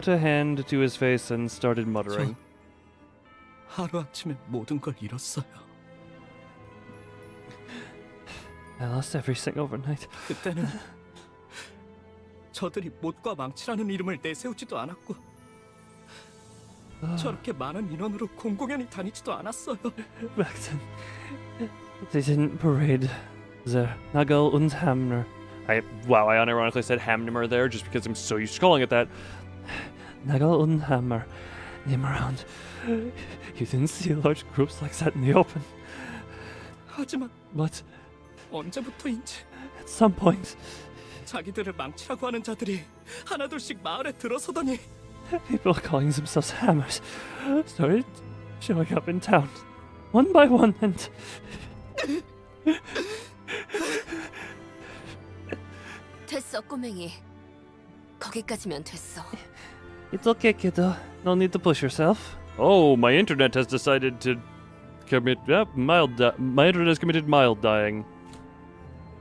a hand to his face and started muttering. 하루아침에 모든 걸 잃었어요. I lost everything overnight. 그때는 저들이 못과 망치라는 이름을 내세우지도 않았고 저렇게 많은 인원으로 공공연히 다니지도 않았어요. Back then, they didn't parade their Nagel und Hammer. I unironically said Hammer there just because I'm so used to calling it that. Nagel und Hammer. Name around. You didn't see large groups like that in the open. 하지만 But 언제부터인지 at some point, 자기들을 망치라고 하는 자들이 하나둘씩 마을에 들어서더니 people calling themselves hammers started showing up in town, one by one, and 됐어, 꼬맹이. 거기까지면 됐어. it's okay, kiddo. No need to push yourself. Oh, my internet has decided to commit my internet has committed mild dying.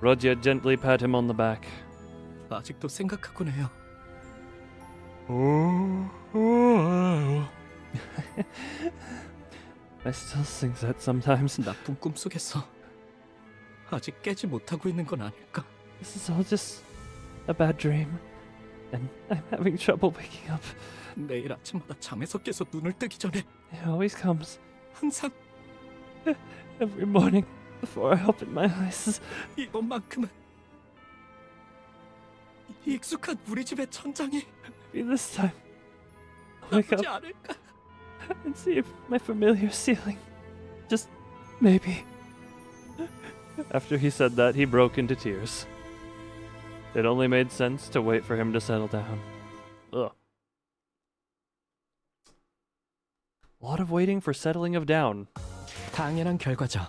Roger gently pat him on the back. 아직도 생각하곤 해요. I still think that sometimes. 나쁜 꿈 속에서 아직 깨지 못하고 있는 건 아닐까? This is all just a bad dream, and I'm having trouble waking up. 매일 아침마다 잠에서 깨서 눈을 뜨기 전에 It always comes. 항상 Every morning before I open my eyes. 이번만큼은 익숙한 우리 집의 천장이 Maybe this time I'll wake 나쁘지 up 않을까? and see my familiar ceiling. Just maybe. After he said that, he broke into tears. It only made sense to wait for him to settle down. Ugh. A lot of waiting for settling of down. 당연한 결과죠.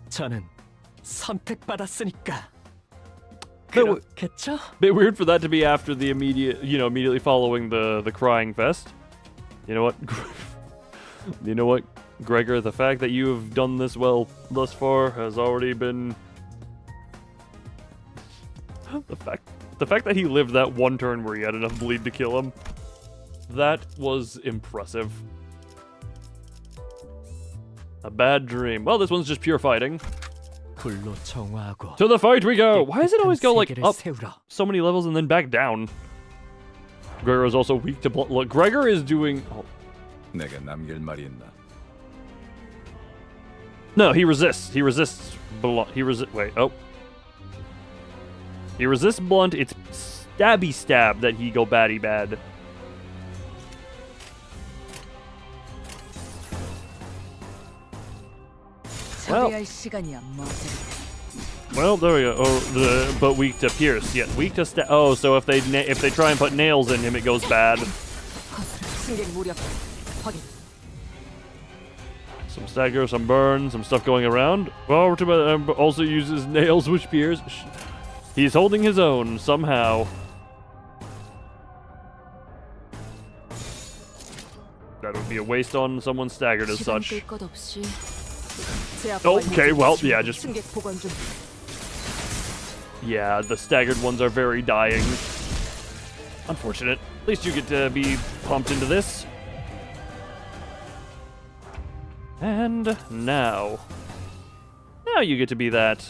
저는 선택받았으니까. Bit, w- 그렇겠죠? bit weird for that to be after the immediately following the crying fest. You know what? You know what, Gregor? The fact that you have done this well thus far has already been. The fact that he lived that one turn where he had enough bleed to kill him. That was impressive. A bad dream. Well, this one's just pure fighting. To the fight we go! Why does it always go like up so many levels and then back down? Gregor is also weak to blood. Look, Gregor is doing. Oh. 내가 남길 말이 있나? No, he resists. He resists. Wait. Oh. He resists blunt. It's stabby stab that he go batty bad. Well, there we go. Oh, but weak to pierce. Yeah, weak to stab. Oh, so if they try and put nails in him, it goes bad. Some stagger, some burn, some stuff going around. Well, also uses nails which pierce. He's holding his own somehow. That would be a waste on someone staggered as such. Okay, well, yeah, just... Yeah, the staggered ones are very dying. Unfortunate. At least you get to be pumped into this. And now... Now you get to be that.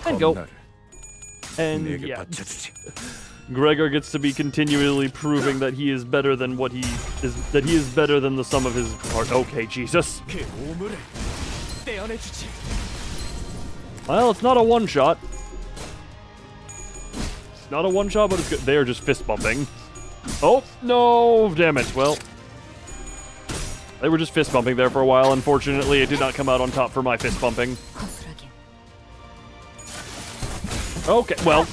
And go. And yeah. Gregor gets to be continually proving that he is better than what he is, that he is better than the sum of his part. Okay, Jesus. Well, it's not a one-shot. It's not a one-shot, but it's good. They are just fist bumping. Oh, no, damn it. Well, they were just fist bumping there for a while. Unfortunately, it did not come out on top for my fist bumping. Okay, well.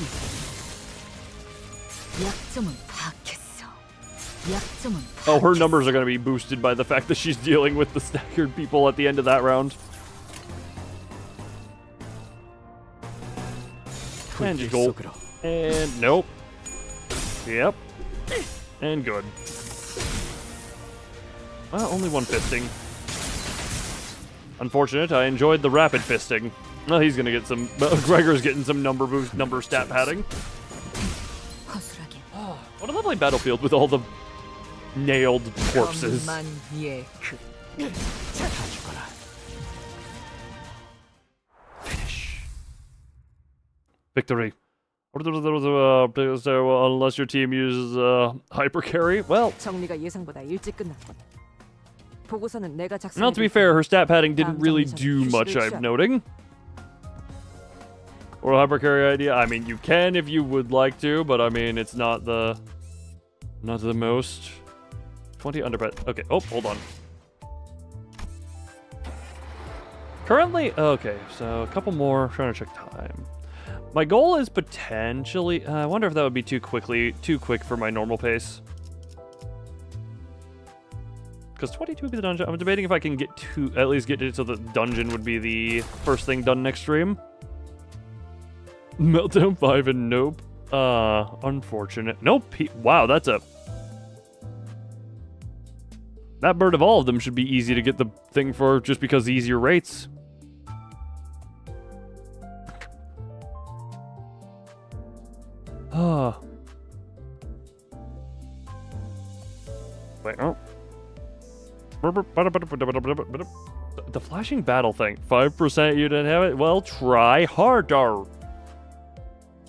Oh, her numbers are going to be boosted by the fact that she's dealing with the staggered people at the end of that round. And just go. And nope. Yep. And good. Well, only one fisting. Unfortunate, I enjoyed the rapid fisting. Well, he's gonna get some... Gregor's getting some number boost, number stat padding. Oh, what a lovely battlefield with all the nailed corpses. Finish. Victory. Unless your team uses hyper carry, well... 정리가 예상보다 일찍 끝났군. 보고서는 내가 작성해. Now, to be fair, her stat padding didn't really do much, I'm noting. Or a hyper carry idea. I mean, you can if you would like to, but I mean, it's not the most. 20 underpet. Okay. Oh, hold on. Currently, okay. So a couple more. Trying to check time. My goal is potentially. I wonder if that would be too quick for my normal pace. Because 22 would be the dungeon. I'm debating if I can at least get it so the dungeon would be the first thing done next stream. Meltdown 5 and nope. Unfortunate. Nope. Wow, that's a... That bird of all of them should be easy to get the thing for just because easier rates. Wait, oh. The flashing battle thing. 5% you didn't have it? Well, try harder.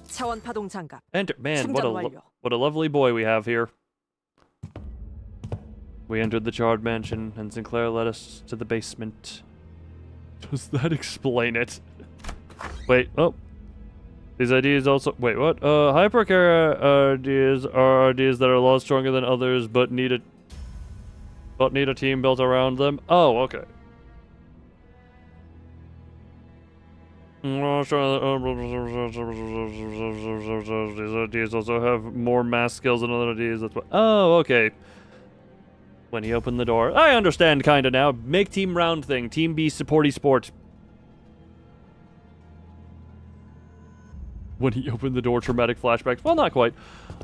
차원 파동 장갑. Enter. Man, what a lovely boy we have here. We entered the charred mansion, and Sinclair led us to the basement. Does that explain it? Wait, oh. These ideas also... Wait, what? Hypercar ideas are ideas that are a lot stronger than others, but need a team built around them. Oh, okay. These ideas also have more mass skills than other ideas. That's what... Oh, okay. When he opened the door. I understand kinda now. Make team round thing. Team B supporty sport. When he opened the door, traumatic flashbacks. Well, not quite.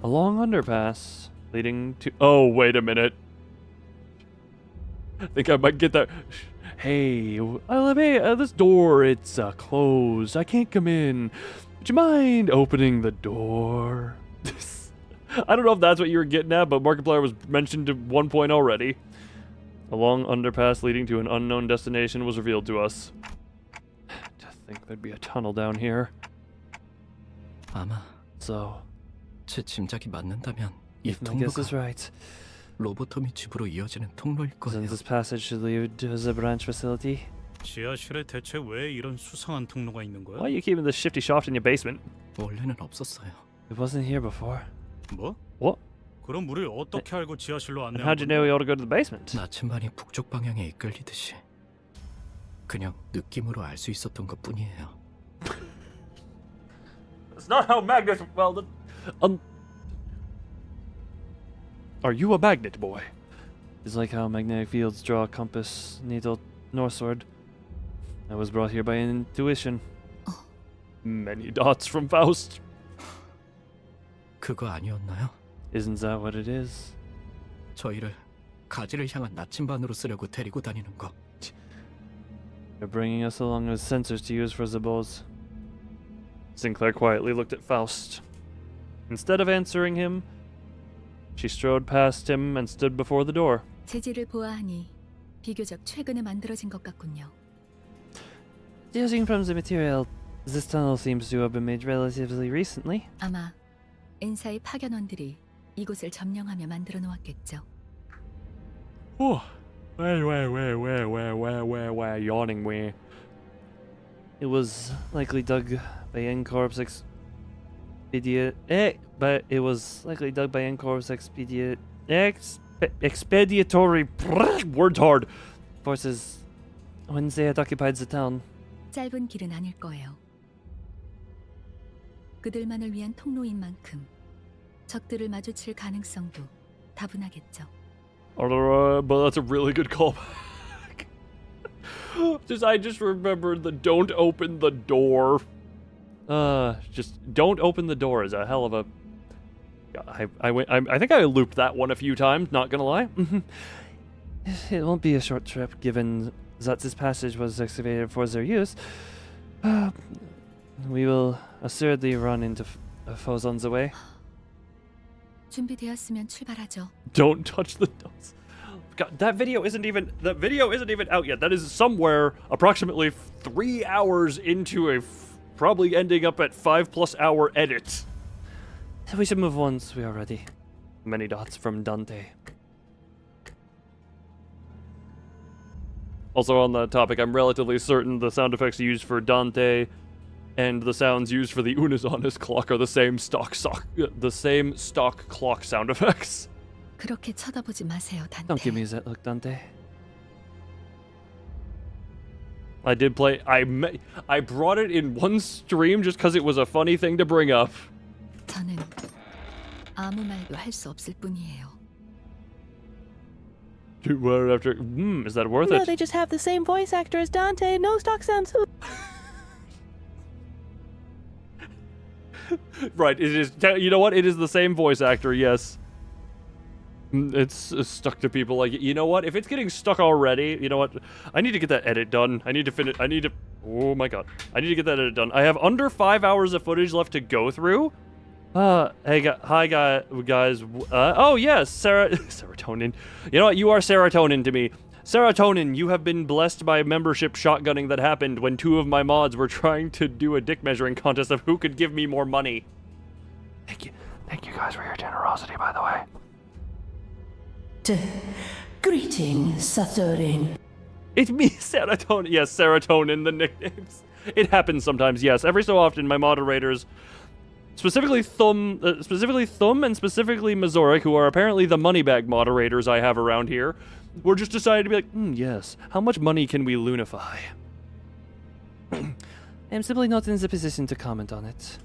A long underpass leading to... Oh, wait a minute. I think I might get that... Hey, this door, it's closed. I can't come in. Would you mind opening the door? I don't know if that's what you were getting at, but Markiplier was mentioned at one point already. A long underpass leading to an unknown destination was revealed to us. To think there'd be a tunnel down here. 아마 So, 제 짐작이 맞는다면 이 if my guess is 통로가 right, 로보토미 집으로 이어지는 통로일 거예요. then this passage should lead to the branch facility. 지하실에 대체 왜 이런 수상한 통로가 있는 거야? why are you keeping this shifty shaft in your basement? 원래는 없었어요. It wasn't here before. 뭐? What? 그럼 우리 어떻게 알고 지하실로 And 안내한 how'd you know we ought to go to the basement? 나침반이 북쪽 방향에 이끌리듯이 그냥 느낌으로 알 수 있었던 것뿐이에요. That's not how magnets... Well, Are you a magnet, boy? It's like how magnetic fields draw a compass needle northward. I was brought here by intuition. Many dots from Faust. 그거 아니었나요? Isn't that what it is? 저희를 가지를 향한 나침반으로 쓰려고 데리고 다니는 거. They're bringing us along as sensors to use for the balls. Sinclair quietly looked at Faust. Instead of answering him, she strode past him and stood before the door. 재질을 보아하니 비교적 최근에 만들어진 것 같군요. Judging from the material, this tunnel seems to have been made relatively recently. 아마 엔사의 파견원들이 이곳을 점령하며 만들어 놓았겠죠. Oh, where, yawning where. It was likely dug by N-Corp's but it was likely dug by N-Corp's expediatory words hard forces when they had occupied the town. 짧은 길은 아닐 거예요. 그들만을 위한 통로인 만큼 적들을 마주칠 가능성도 다분하겠죠. But that's a really good callback. I just remembered the don't open the door. Just don't open the door is a hell of a. I think I looped that one a few times. Not gonna lie. It won't be a short trip, given that this passage was excavated for their use. We will assuredly run into foes on the way. 준비되었으면 출발하죠. Don't touch the doors. God, that video isn't even out yet. That is somewhere approximately 3 hours into a probably ending up at 5+ hour edit. We should move once we are ready. Many dots from Dante. Also on that topic, I'm relatively certain the sound effects used for Dante and the sounds used for the Unisonis clock are the same stock clock sound effects. 그렇게 쳐다보지 마세요, 단테. Don't give me that look, Dante. I did play. I brought it in one stream just because it was a funny thing to bring up. 저는 아무 말도 할 수 없을 뿐이에요. Is that worth No, it? they just have the same voice actor as Dante. No stock sounds. Right. It is. You know what? It is the same voice actor. Yes. It's stuck to people. Like, you know what? If it's getting stuck already, you know what? I need to get that edit done. I need to finish. Oh my god. I need to get that edit done. I have under 5 hours of footage left to go through. Hi guys. Oh yes, serotonin. You know what? You are serotonin to me. Serotonin, you have been blessed by membership shotgunning that happened when 2 of my mods were trying to do a dick measuring contest of who could give me more money. Thank you guys for your generosity, by the way. Greetings, Saturn. It's me, Serotonin. Yes, Serotonin, the nicknames. It happens sometimes, yes. Every so often, my moderators, specifically Thumb and specifically Mazorik, who are apparently the moneybag moderators I have around here, we're just decided to be like, yes, how much money can we lunify? I'm simply not in the position to comment on it.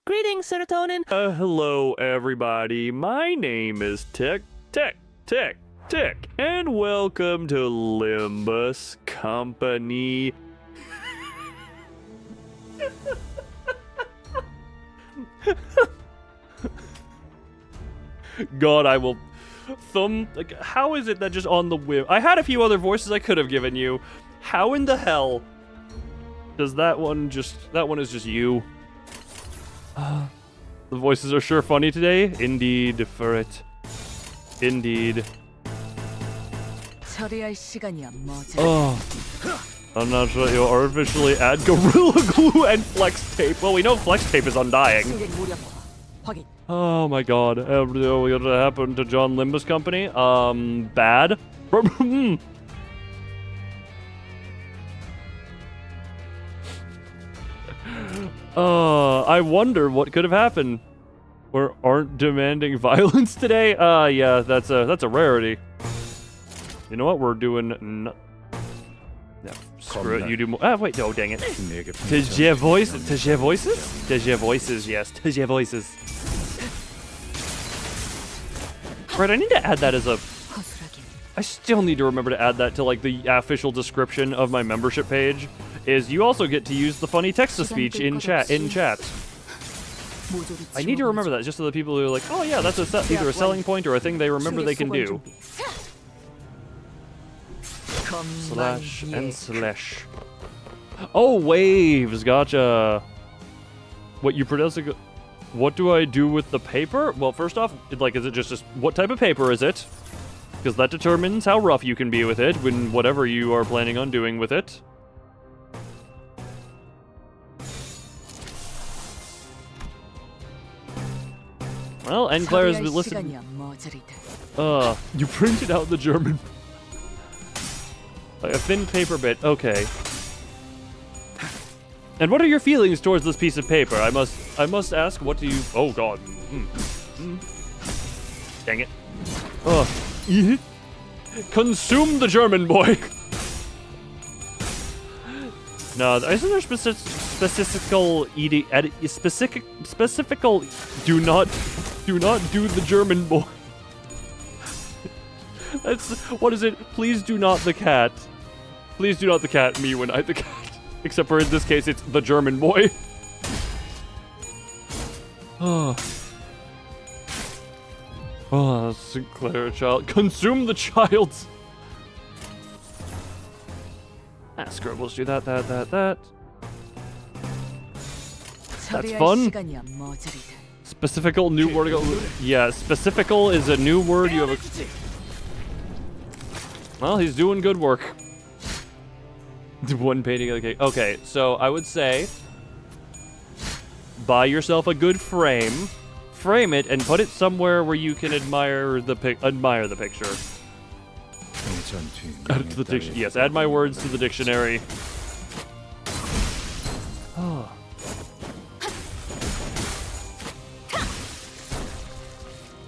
Greetings, serotonin. Hello, everybody. My name is Tick, and welcome to Limbus Company. God, I will thumb. Like, how is it that just on the whim? I had a few other voices I could have given you. How in the hell does that one is just you? The voices are sure funny today. Indeed, for it. Indeed. Oh. I'm not sure you'll artificially add Gorilla Glue and Flex Tape. Well, we know Flex Tape is undying. Oh my god. What happened to John Limbus Company? Bad? I wonder what could have happened. We aren't demanding violence today? Yeah, that's a rarity. You know what? We're doing no, screw it, you do more. Wait, oh, dang it. Tejia voices? Tejia voices, yes. Tejia voices. Right, I need to add that as a... I still need to remember to add that to, like, the official description of my membership page, is you also get to use the funny text-to-speech in chat. I need to remember that, just so the people who are like, oh yeah, that's either a selling point or a thing they remember they can do. Slash and slash. Oh, waves, gotcha. What you pronounce it? What do I do with the paper? Well, first off, like, is it just what type of paper is it? Because that determines how rough you can be with it when whatever you are planning on doing with it. Well, and Claire's been listening. You printed out the German. Like a thin paper bit. Okay. And what are your feelings towards this piece of paper? I must ask. What do you? Oh God. Dang it. Consume the German boy. No, isn't there specifical eating? Specifical. Do not do the German boy. That's what is it? Please do not the cat. Please do not the cat me when I the cat. Except for in this case, it's the German boy. Oh. Oh, Sinclair child. Consume the child. Ah, screw it. We'll just do that. That's fun. Specifical new word. Yeah, specifical is a new word you have. Well, he's doing good work. One painting of the cake. Okay, so I would say buy yourself a good frame, frame it, and put it somewhere where you can admire the picture. Add it to the dictionary. Yes, add my words to the dictionary. Oh.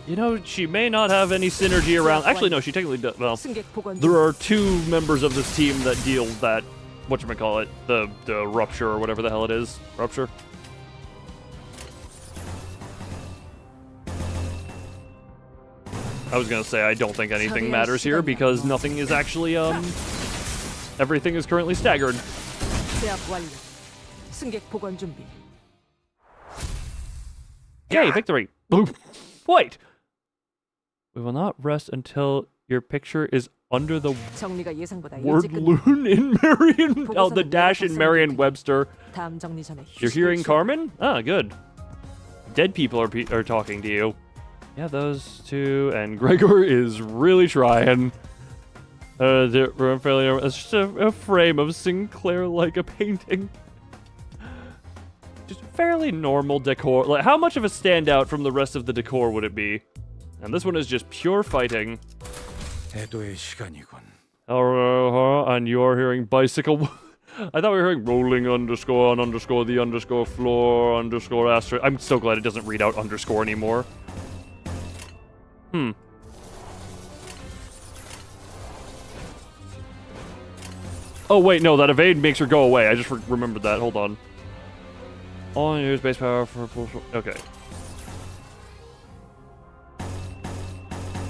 You know, she may not have any synergy around. Actually, no, she technically does. Well, there are two members of this team that deal that. Whatchamacallit? The rupture or whatever the hell it is. Rupture. I was gonna say I don't think anything matters here because nothing is actually everything is currently staggered. Yay, victory! Wait! We will not rest until your picture is under the word loon in Merriam... Oh, the dash in Merriam-Webster. You're hearing Carmen? Ah, good. Dead people are talking to you. Yeah, those two, and Gregor is really trying. It's just a frame of Sinclair like a painting. Just fairly normal decor. Like, how much of a standout from the rest of the decor would it be? And this one is just pure fighting. And you're hearing bicycle. I thought we were hearing rolling underscore on underscore the underscore floor underscore asterisk. I'm so glad it doesn't read out underscore anymore. Oh wait, no, that evade makes her go away. I just remembered that. Hold on. All use base power for okay.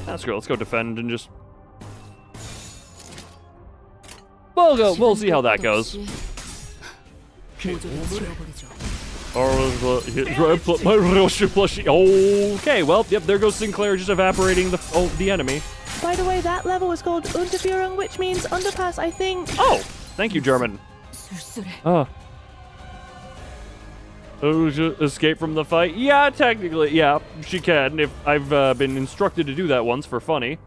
That's good. Let's go defend and just. We'll see how that goes. Okay, well, yep, there goes Sinclair just evaporating the enemy. By the way, that level is called Unterführung, which means underpass, I think. Oh, thank you, German. Oh. Escape from the fight? Yeah, technically, yeah, she can. If I've been instructed to do that once for funny.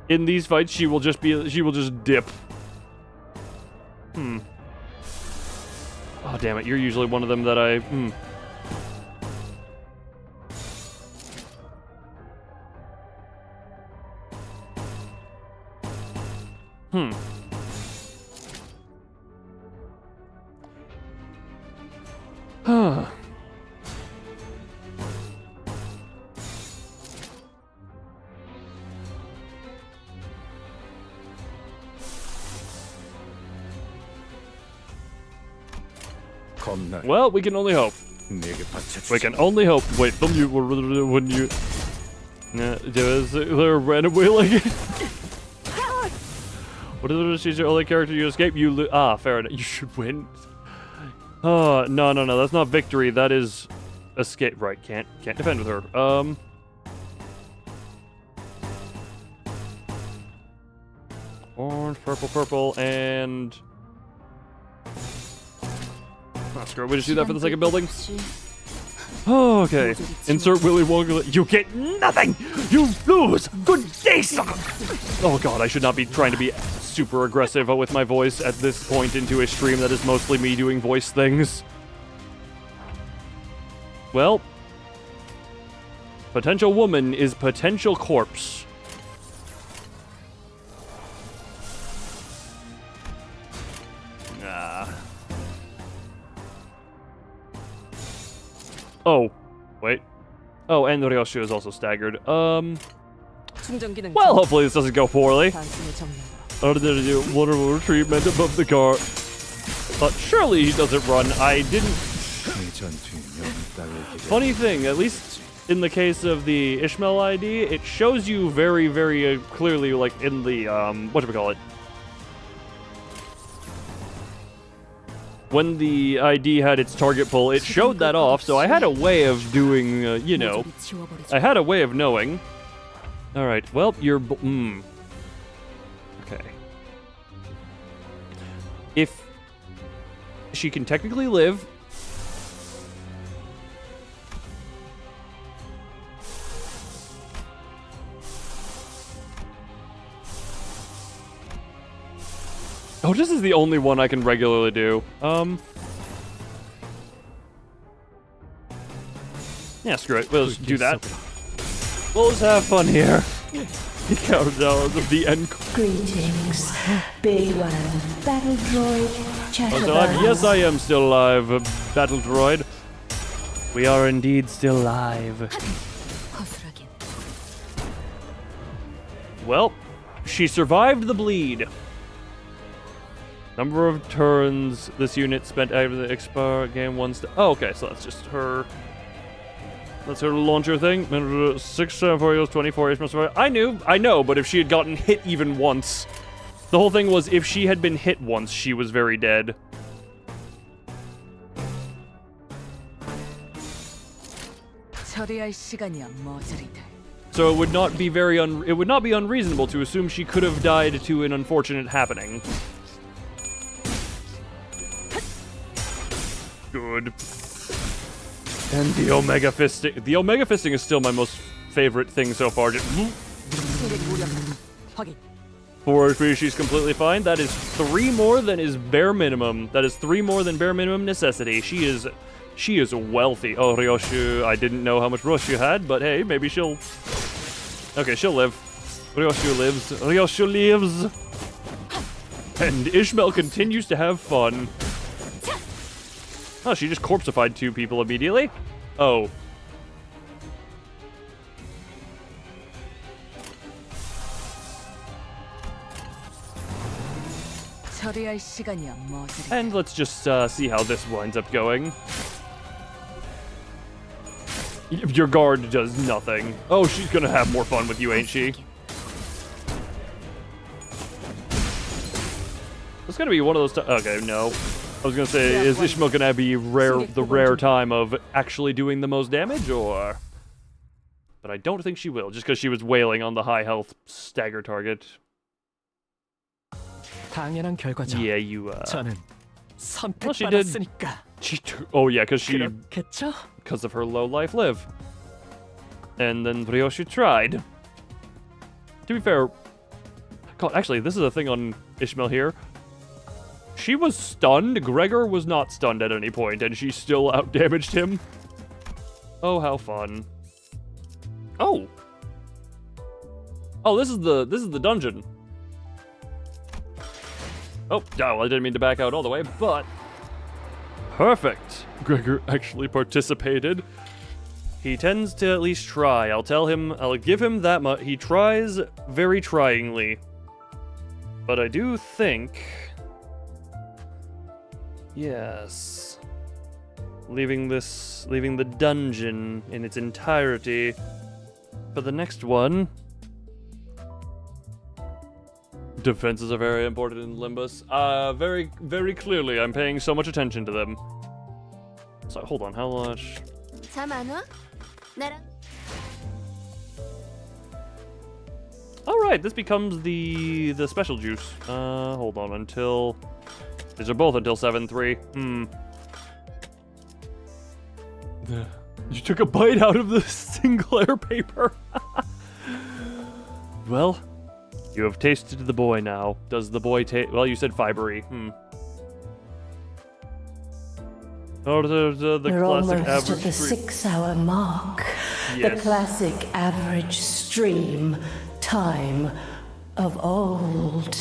In these fights, she will just dip. Oh, damn it, you're usually one of them that I... Well, we can only hope. We can only hope. Wait, when you ran away like it. What is it? She's your only character you escape. Fair enough. You should win. Oh, no. That's not victory. That is escape. Right, can't defend with her. Orange, purple, and... Oh, screw it. We just do that for the sake of building. Oh, okay. Insert Willy Wonka. You get nothing! You lose! Good day, sucker! Oh god, I should not be trying to be super aggressive with my voice at this point into a stream that is mostly me doing voice things. Well, potential woman is potential corpse. Oh, wait. Oh, and Ryoshu is also staggered. Well, hopefully this doesn't go poorly. Wonderful treatment above the car. Surely he doesn't run. I didn't... Funny thing, at least in the case of the Ishmael ID, it shows you very, very clearly, like in the whatchamacallit. When the ID had its target pull, it showed that off, so I had a way of doing, you know, I had a way of knowing. All right, well, you're, okay. If she can technically live. Oh, this is the only one I can regularly do. Yeah, screw it. We'll just do that. We'll just have fun here. The countdown of the end. Greetings. B1, Battle Droid, Chatterbug. Yes, I am still alive, Battle Droid. We are indeed still alive. Well, she survived the bleed. Number of turns this unit spent out of the expire game once. Oh, okay, so that's just her. That's her launcher thing. 6, 7, 4 years, 24 years. I know, but if she had gotten hit even once. The whole thing was if she had been hit once, she was very dead. So it would not be it would not be unreasonable to assume she could have died to an unfortunate happening. Good. And the Omega Fisting. The Omega Fisting is still my most favorite thing so far. Just for she's completely fine. That is 3 more than is bare minimum. That is 3 more than bare minimum necessity. She is wealthy. Oh, Ryoshu, I didn't know how much Ryoshu had, but hey, maybe she'll... Okay, she'll live. Ryoshu lives. Ryoshu lives. And Ishmael continues to have fun. Oh, she just corpseified 2 people immediately? Oh. And let's just see how this winds up going. Your guard does nothing. Oh, she's gonna have more fun with you, ain't she? It's gonna be one of those okay, no. I was gonna say, is Ishmael gonna be the rare time of actually doing the most damage, or? But I don't think she will, just because she was wailing on the high health stagger target. Yeah, you. Well, she did. Oh yeah, because of her low life live. And then Ryoshu tried. To be fair, God, actually, this is a thing on Ishmael here. She was stunned. Gregor was not stunned at any point, and she still outdamaged him. Oh, how fun! Oh, this is the dungeon. Oh, well, I didn't mean to back out all the way, but perfect. Gregor actually participated. He tends to at least try. I'll give him that much. He tries very tryingly, but I do think. Yes. Leaving the dungeon in its entirety for the next one. Defenses are very important in Limbus. Very, very clearly, I'm paying so much attention to them. So, hold on, how much? Alright, this becomes the special juice. Hold on, until... These are both until 7-3. You took a bite out of the Sinclair paper. Well, you have tasted the boy now. Does the boy taste... Well, you said fibery. Oh, the We're classic almost average at the stream. 6-hour mark. Yes. The classic average stream time of old.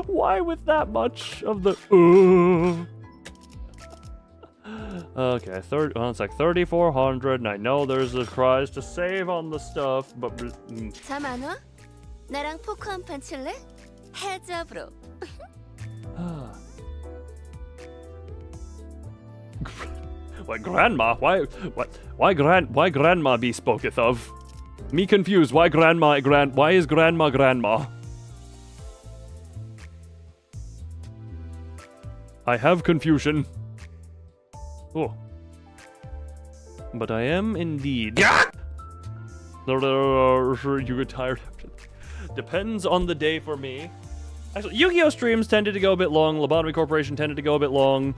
Why with that much of the... Okay, well, it's like 3,400, and I know there's a prize to save on the stuff, but... 잠 안 와? 나랑 포크 한 판 칠래? 해잡으로. What, grandma? Why grandma be spoketh of? Me confused. Why why is grandma grandma? I have confusion. Oh. But I am indeed. You get tired after that. Depends on the day for me. Actually, Yu-Gi-Oh! Streams tended to go a bit long. Lobotomy Corporation tended to go a bit long.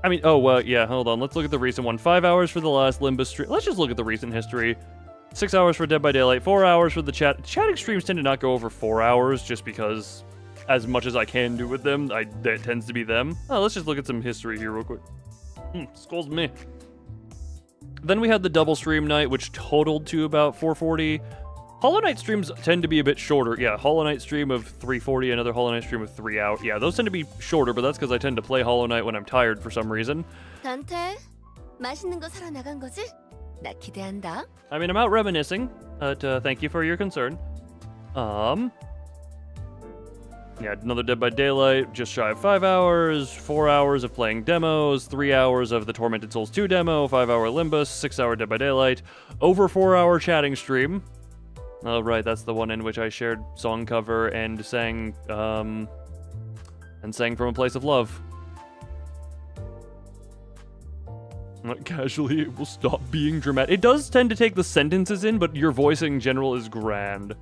I mean, yeah, hold on. Let's look at the recent one. 5 hours for the last Limbus stream. Let's just look at the recent history. 6 hours for Dead by Daylight. 4 hours for the chat. Chatting streams tend to not go over 4 hours just because as much as I can do with them, that tends to be them. Oh, let's just look at some history here real quick. Excuse me. Then we had the double stream night, which totaled to about 440. Hollow Knight streams tend to be a bit shorter. Yeah, Hollow Knight stream of 340, another Hollow Knight stream of 3 hours. Yeah, those tend to be shorter, but that's because I tend to play Hollow Knight when I'm tired for some reason. 단테, 맛있는 거 사러 나간 거지? 나 기대한다. I mean, I'm out reminiscing, but thank you for your concern. Yeah, another Dead by Daylight, just shy of 5 hours, 4 hours of playing demos, 3 hours of the Tormented Souls 2 demo, 5-hour Limbus, 6-hour Dead by Daylight, over 4-hour chatting stream. Oh, right, that's the one in which I shared song cover and sang From a Place of Love. Casually, it will stop being dramatic. It does tend to take the sentences in, but your voicing in general is grand.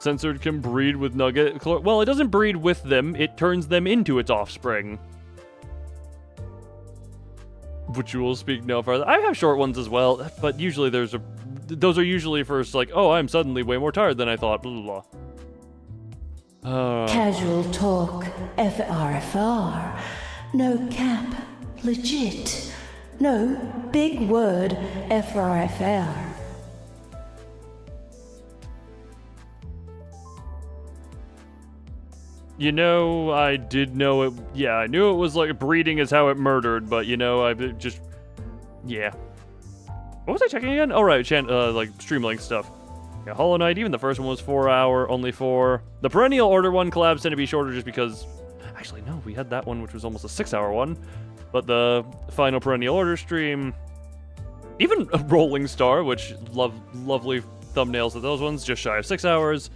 Censored can breed with Nugget. Well, it doesn't breed with them, it turns them into its offspring. Which you will speak no further. I have short ones as well, but usually those are usually first like, oh, I'm suddenly way more tired than I thought, blah, blah, blah. Casual talk, FRFR. No cap, legit. No big word, FRFR. You know, I did know it. Yeah, I knew it was like breeding is how it murdered, but you know, I just. Yeah. What was I checking again? Oh, right, like Streamlink stuff. Yeah, Hollow Knight, even the first one was 4 hour, only 4. The Perennial Order one collabs tend to be shorter just because. Actually, no, we had that one, which was almost a 6-hour one. But the final Perennial Order stream. Even a Rolling Star, which lovely thumbnails of those ones, just shy of 6 hours.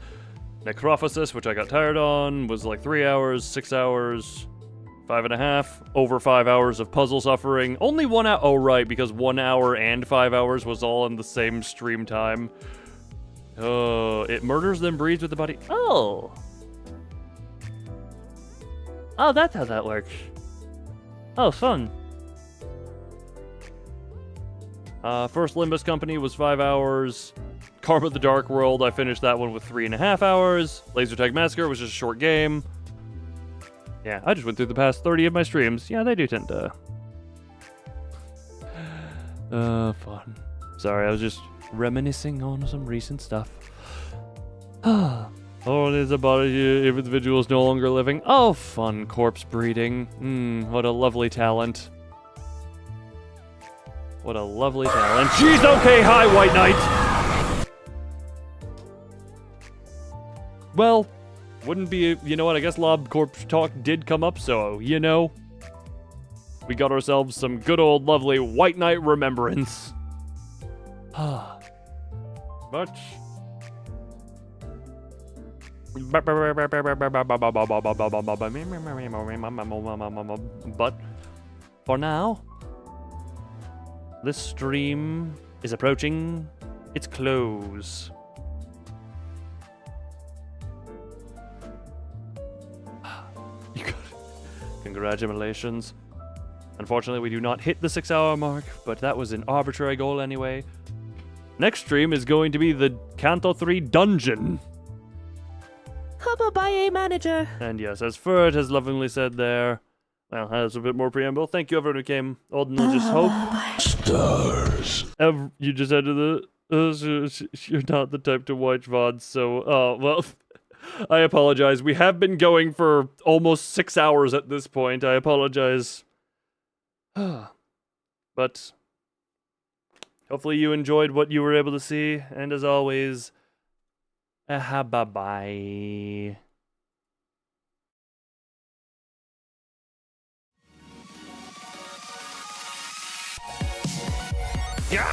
Necrophysis, which I got tired on, was like 3 hours, 6 hours, 5.5, over 5 hours of puzzle suffering. Only 1 hour. Oh, right, because 1 hour and 5 hours was all in the same stream time. Oh, it murders then breeds with the body. Oh. Oh, that's how that works. Oh, fun. First Limbus Company was 5 hours. Karma the Dark World, I finished that one with 3.5 hours. Laser Tag Massacre was just a short game. Yeah, I just went through the past 30 of my streams. Yeah, they do tend to... fun. Sorry, I was just reminiscing on some recent stuff. Oh, it is about if individual is no longer living. Oh, fun corpse breeding. What a lovely talent. What a lovely talent. She's okay, hi, White Knight! Well, wouldn't be, you know what, I guess Lob Corpse talk did come up, so, you know, we got ourselves some good old lovely White Knight remembrance. But... But, for now, this stream is approaching its close. Congratulations. Unfortunately, we do not hit the 6-hour mark, but that was an arbitrary goal anyway. Next stream is going to be the Kanto 3 dungeon. Hubba by a manager. And yes, as Ferd has lovingly said there, well, that's a bit more preamble. Thank you everyone who came. Alden, I just hope. Stars. You just added the. You're not the type to watch VODs, so. Well. I apologize. We have been going for almost 6 hours at this point. I apologize. But hopefully you enjoyed what you were able to see. And as always, bye-bye. 야!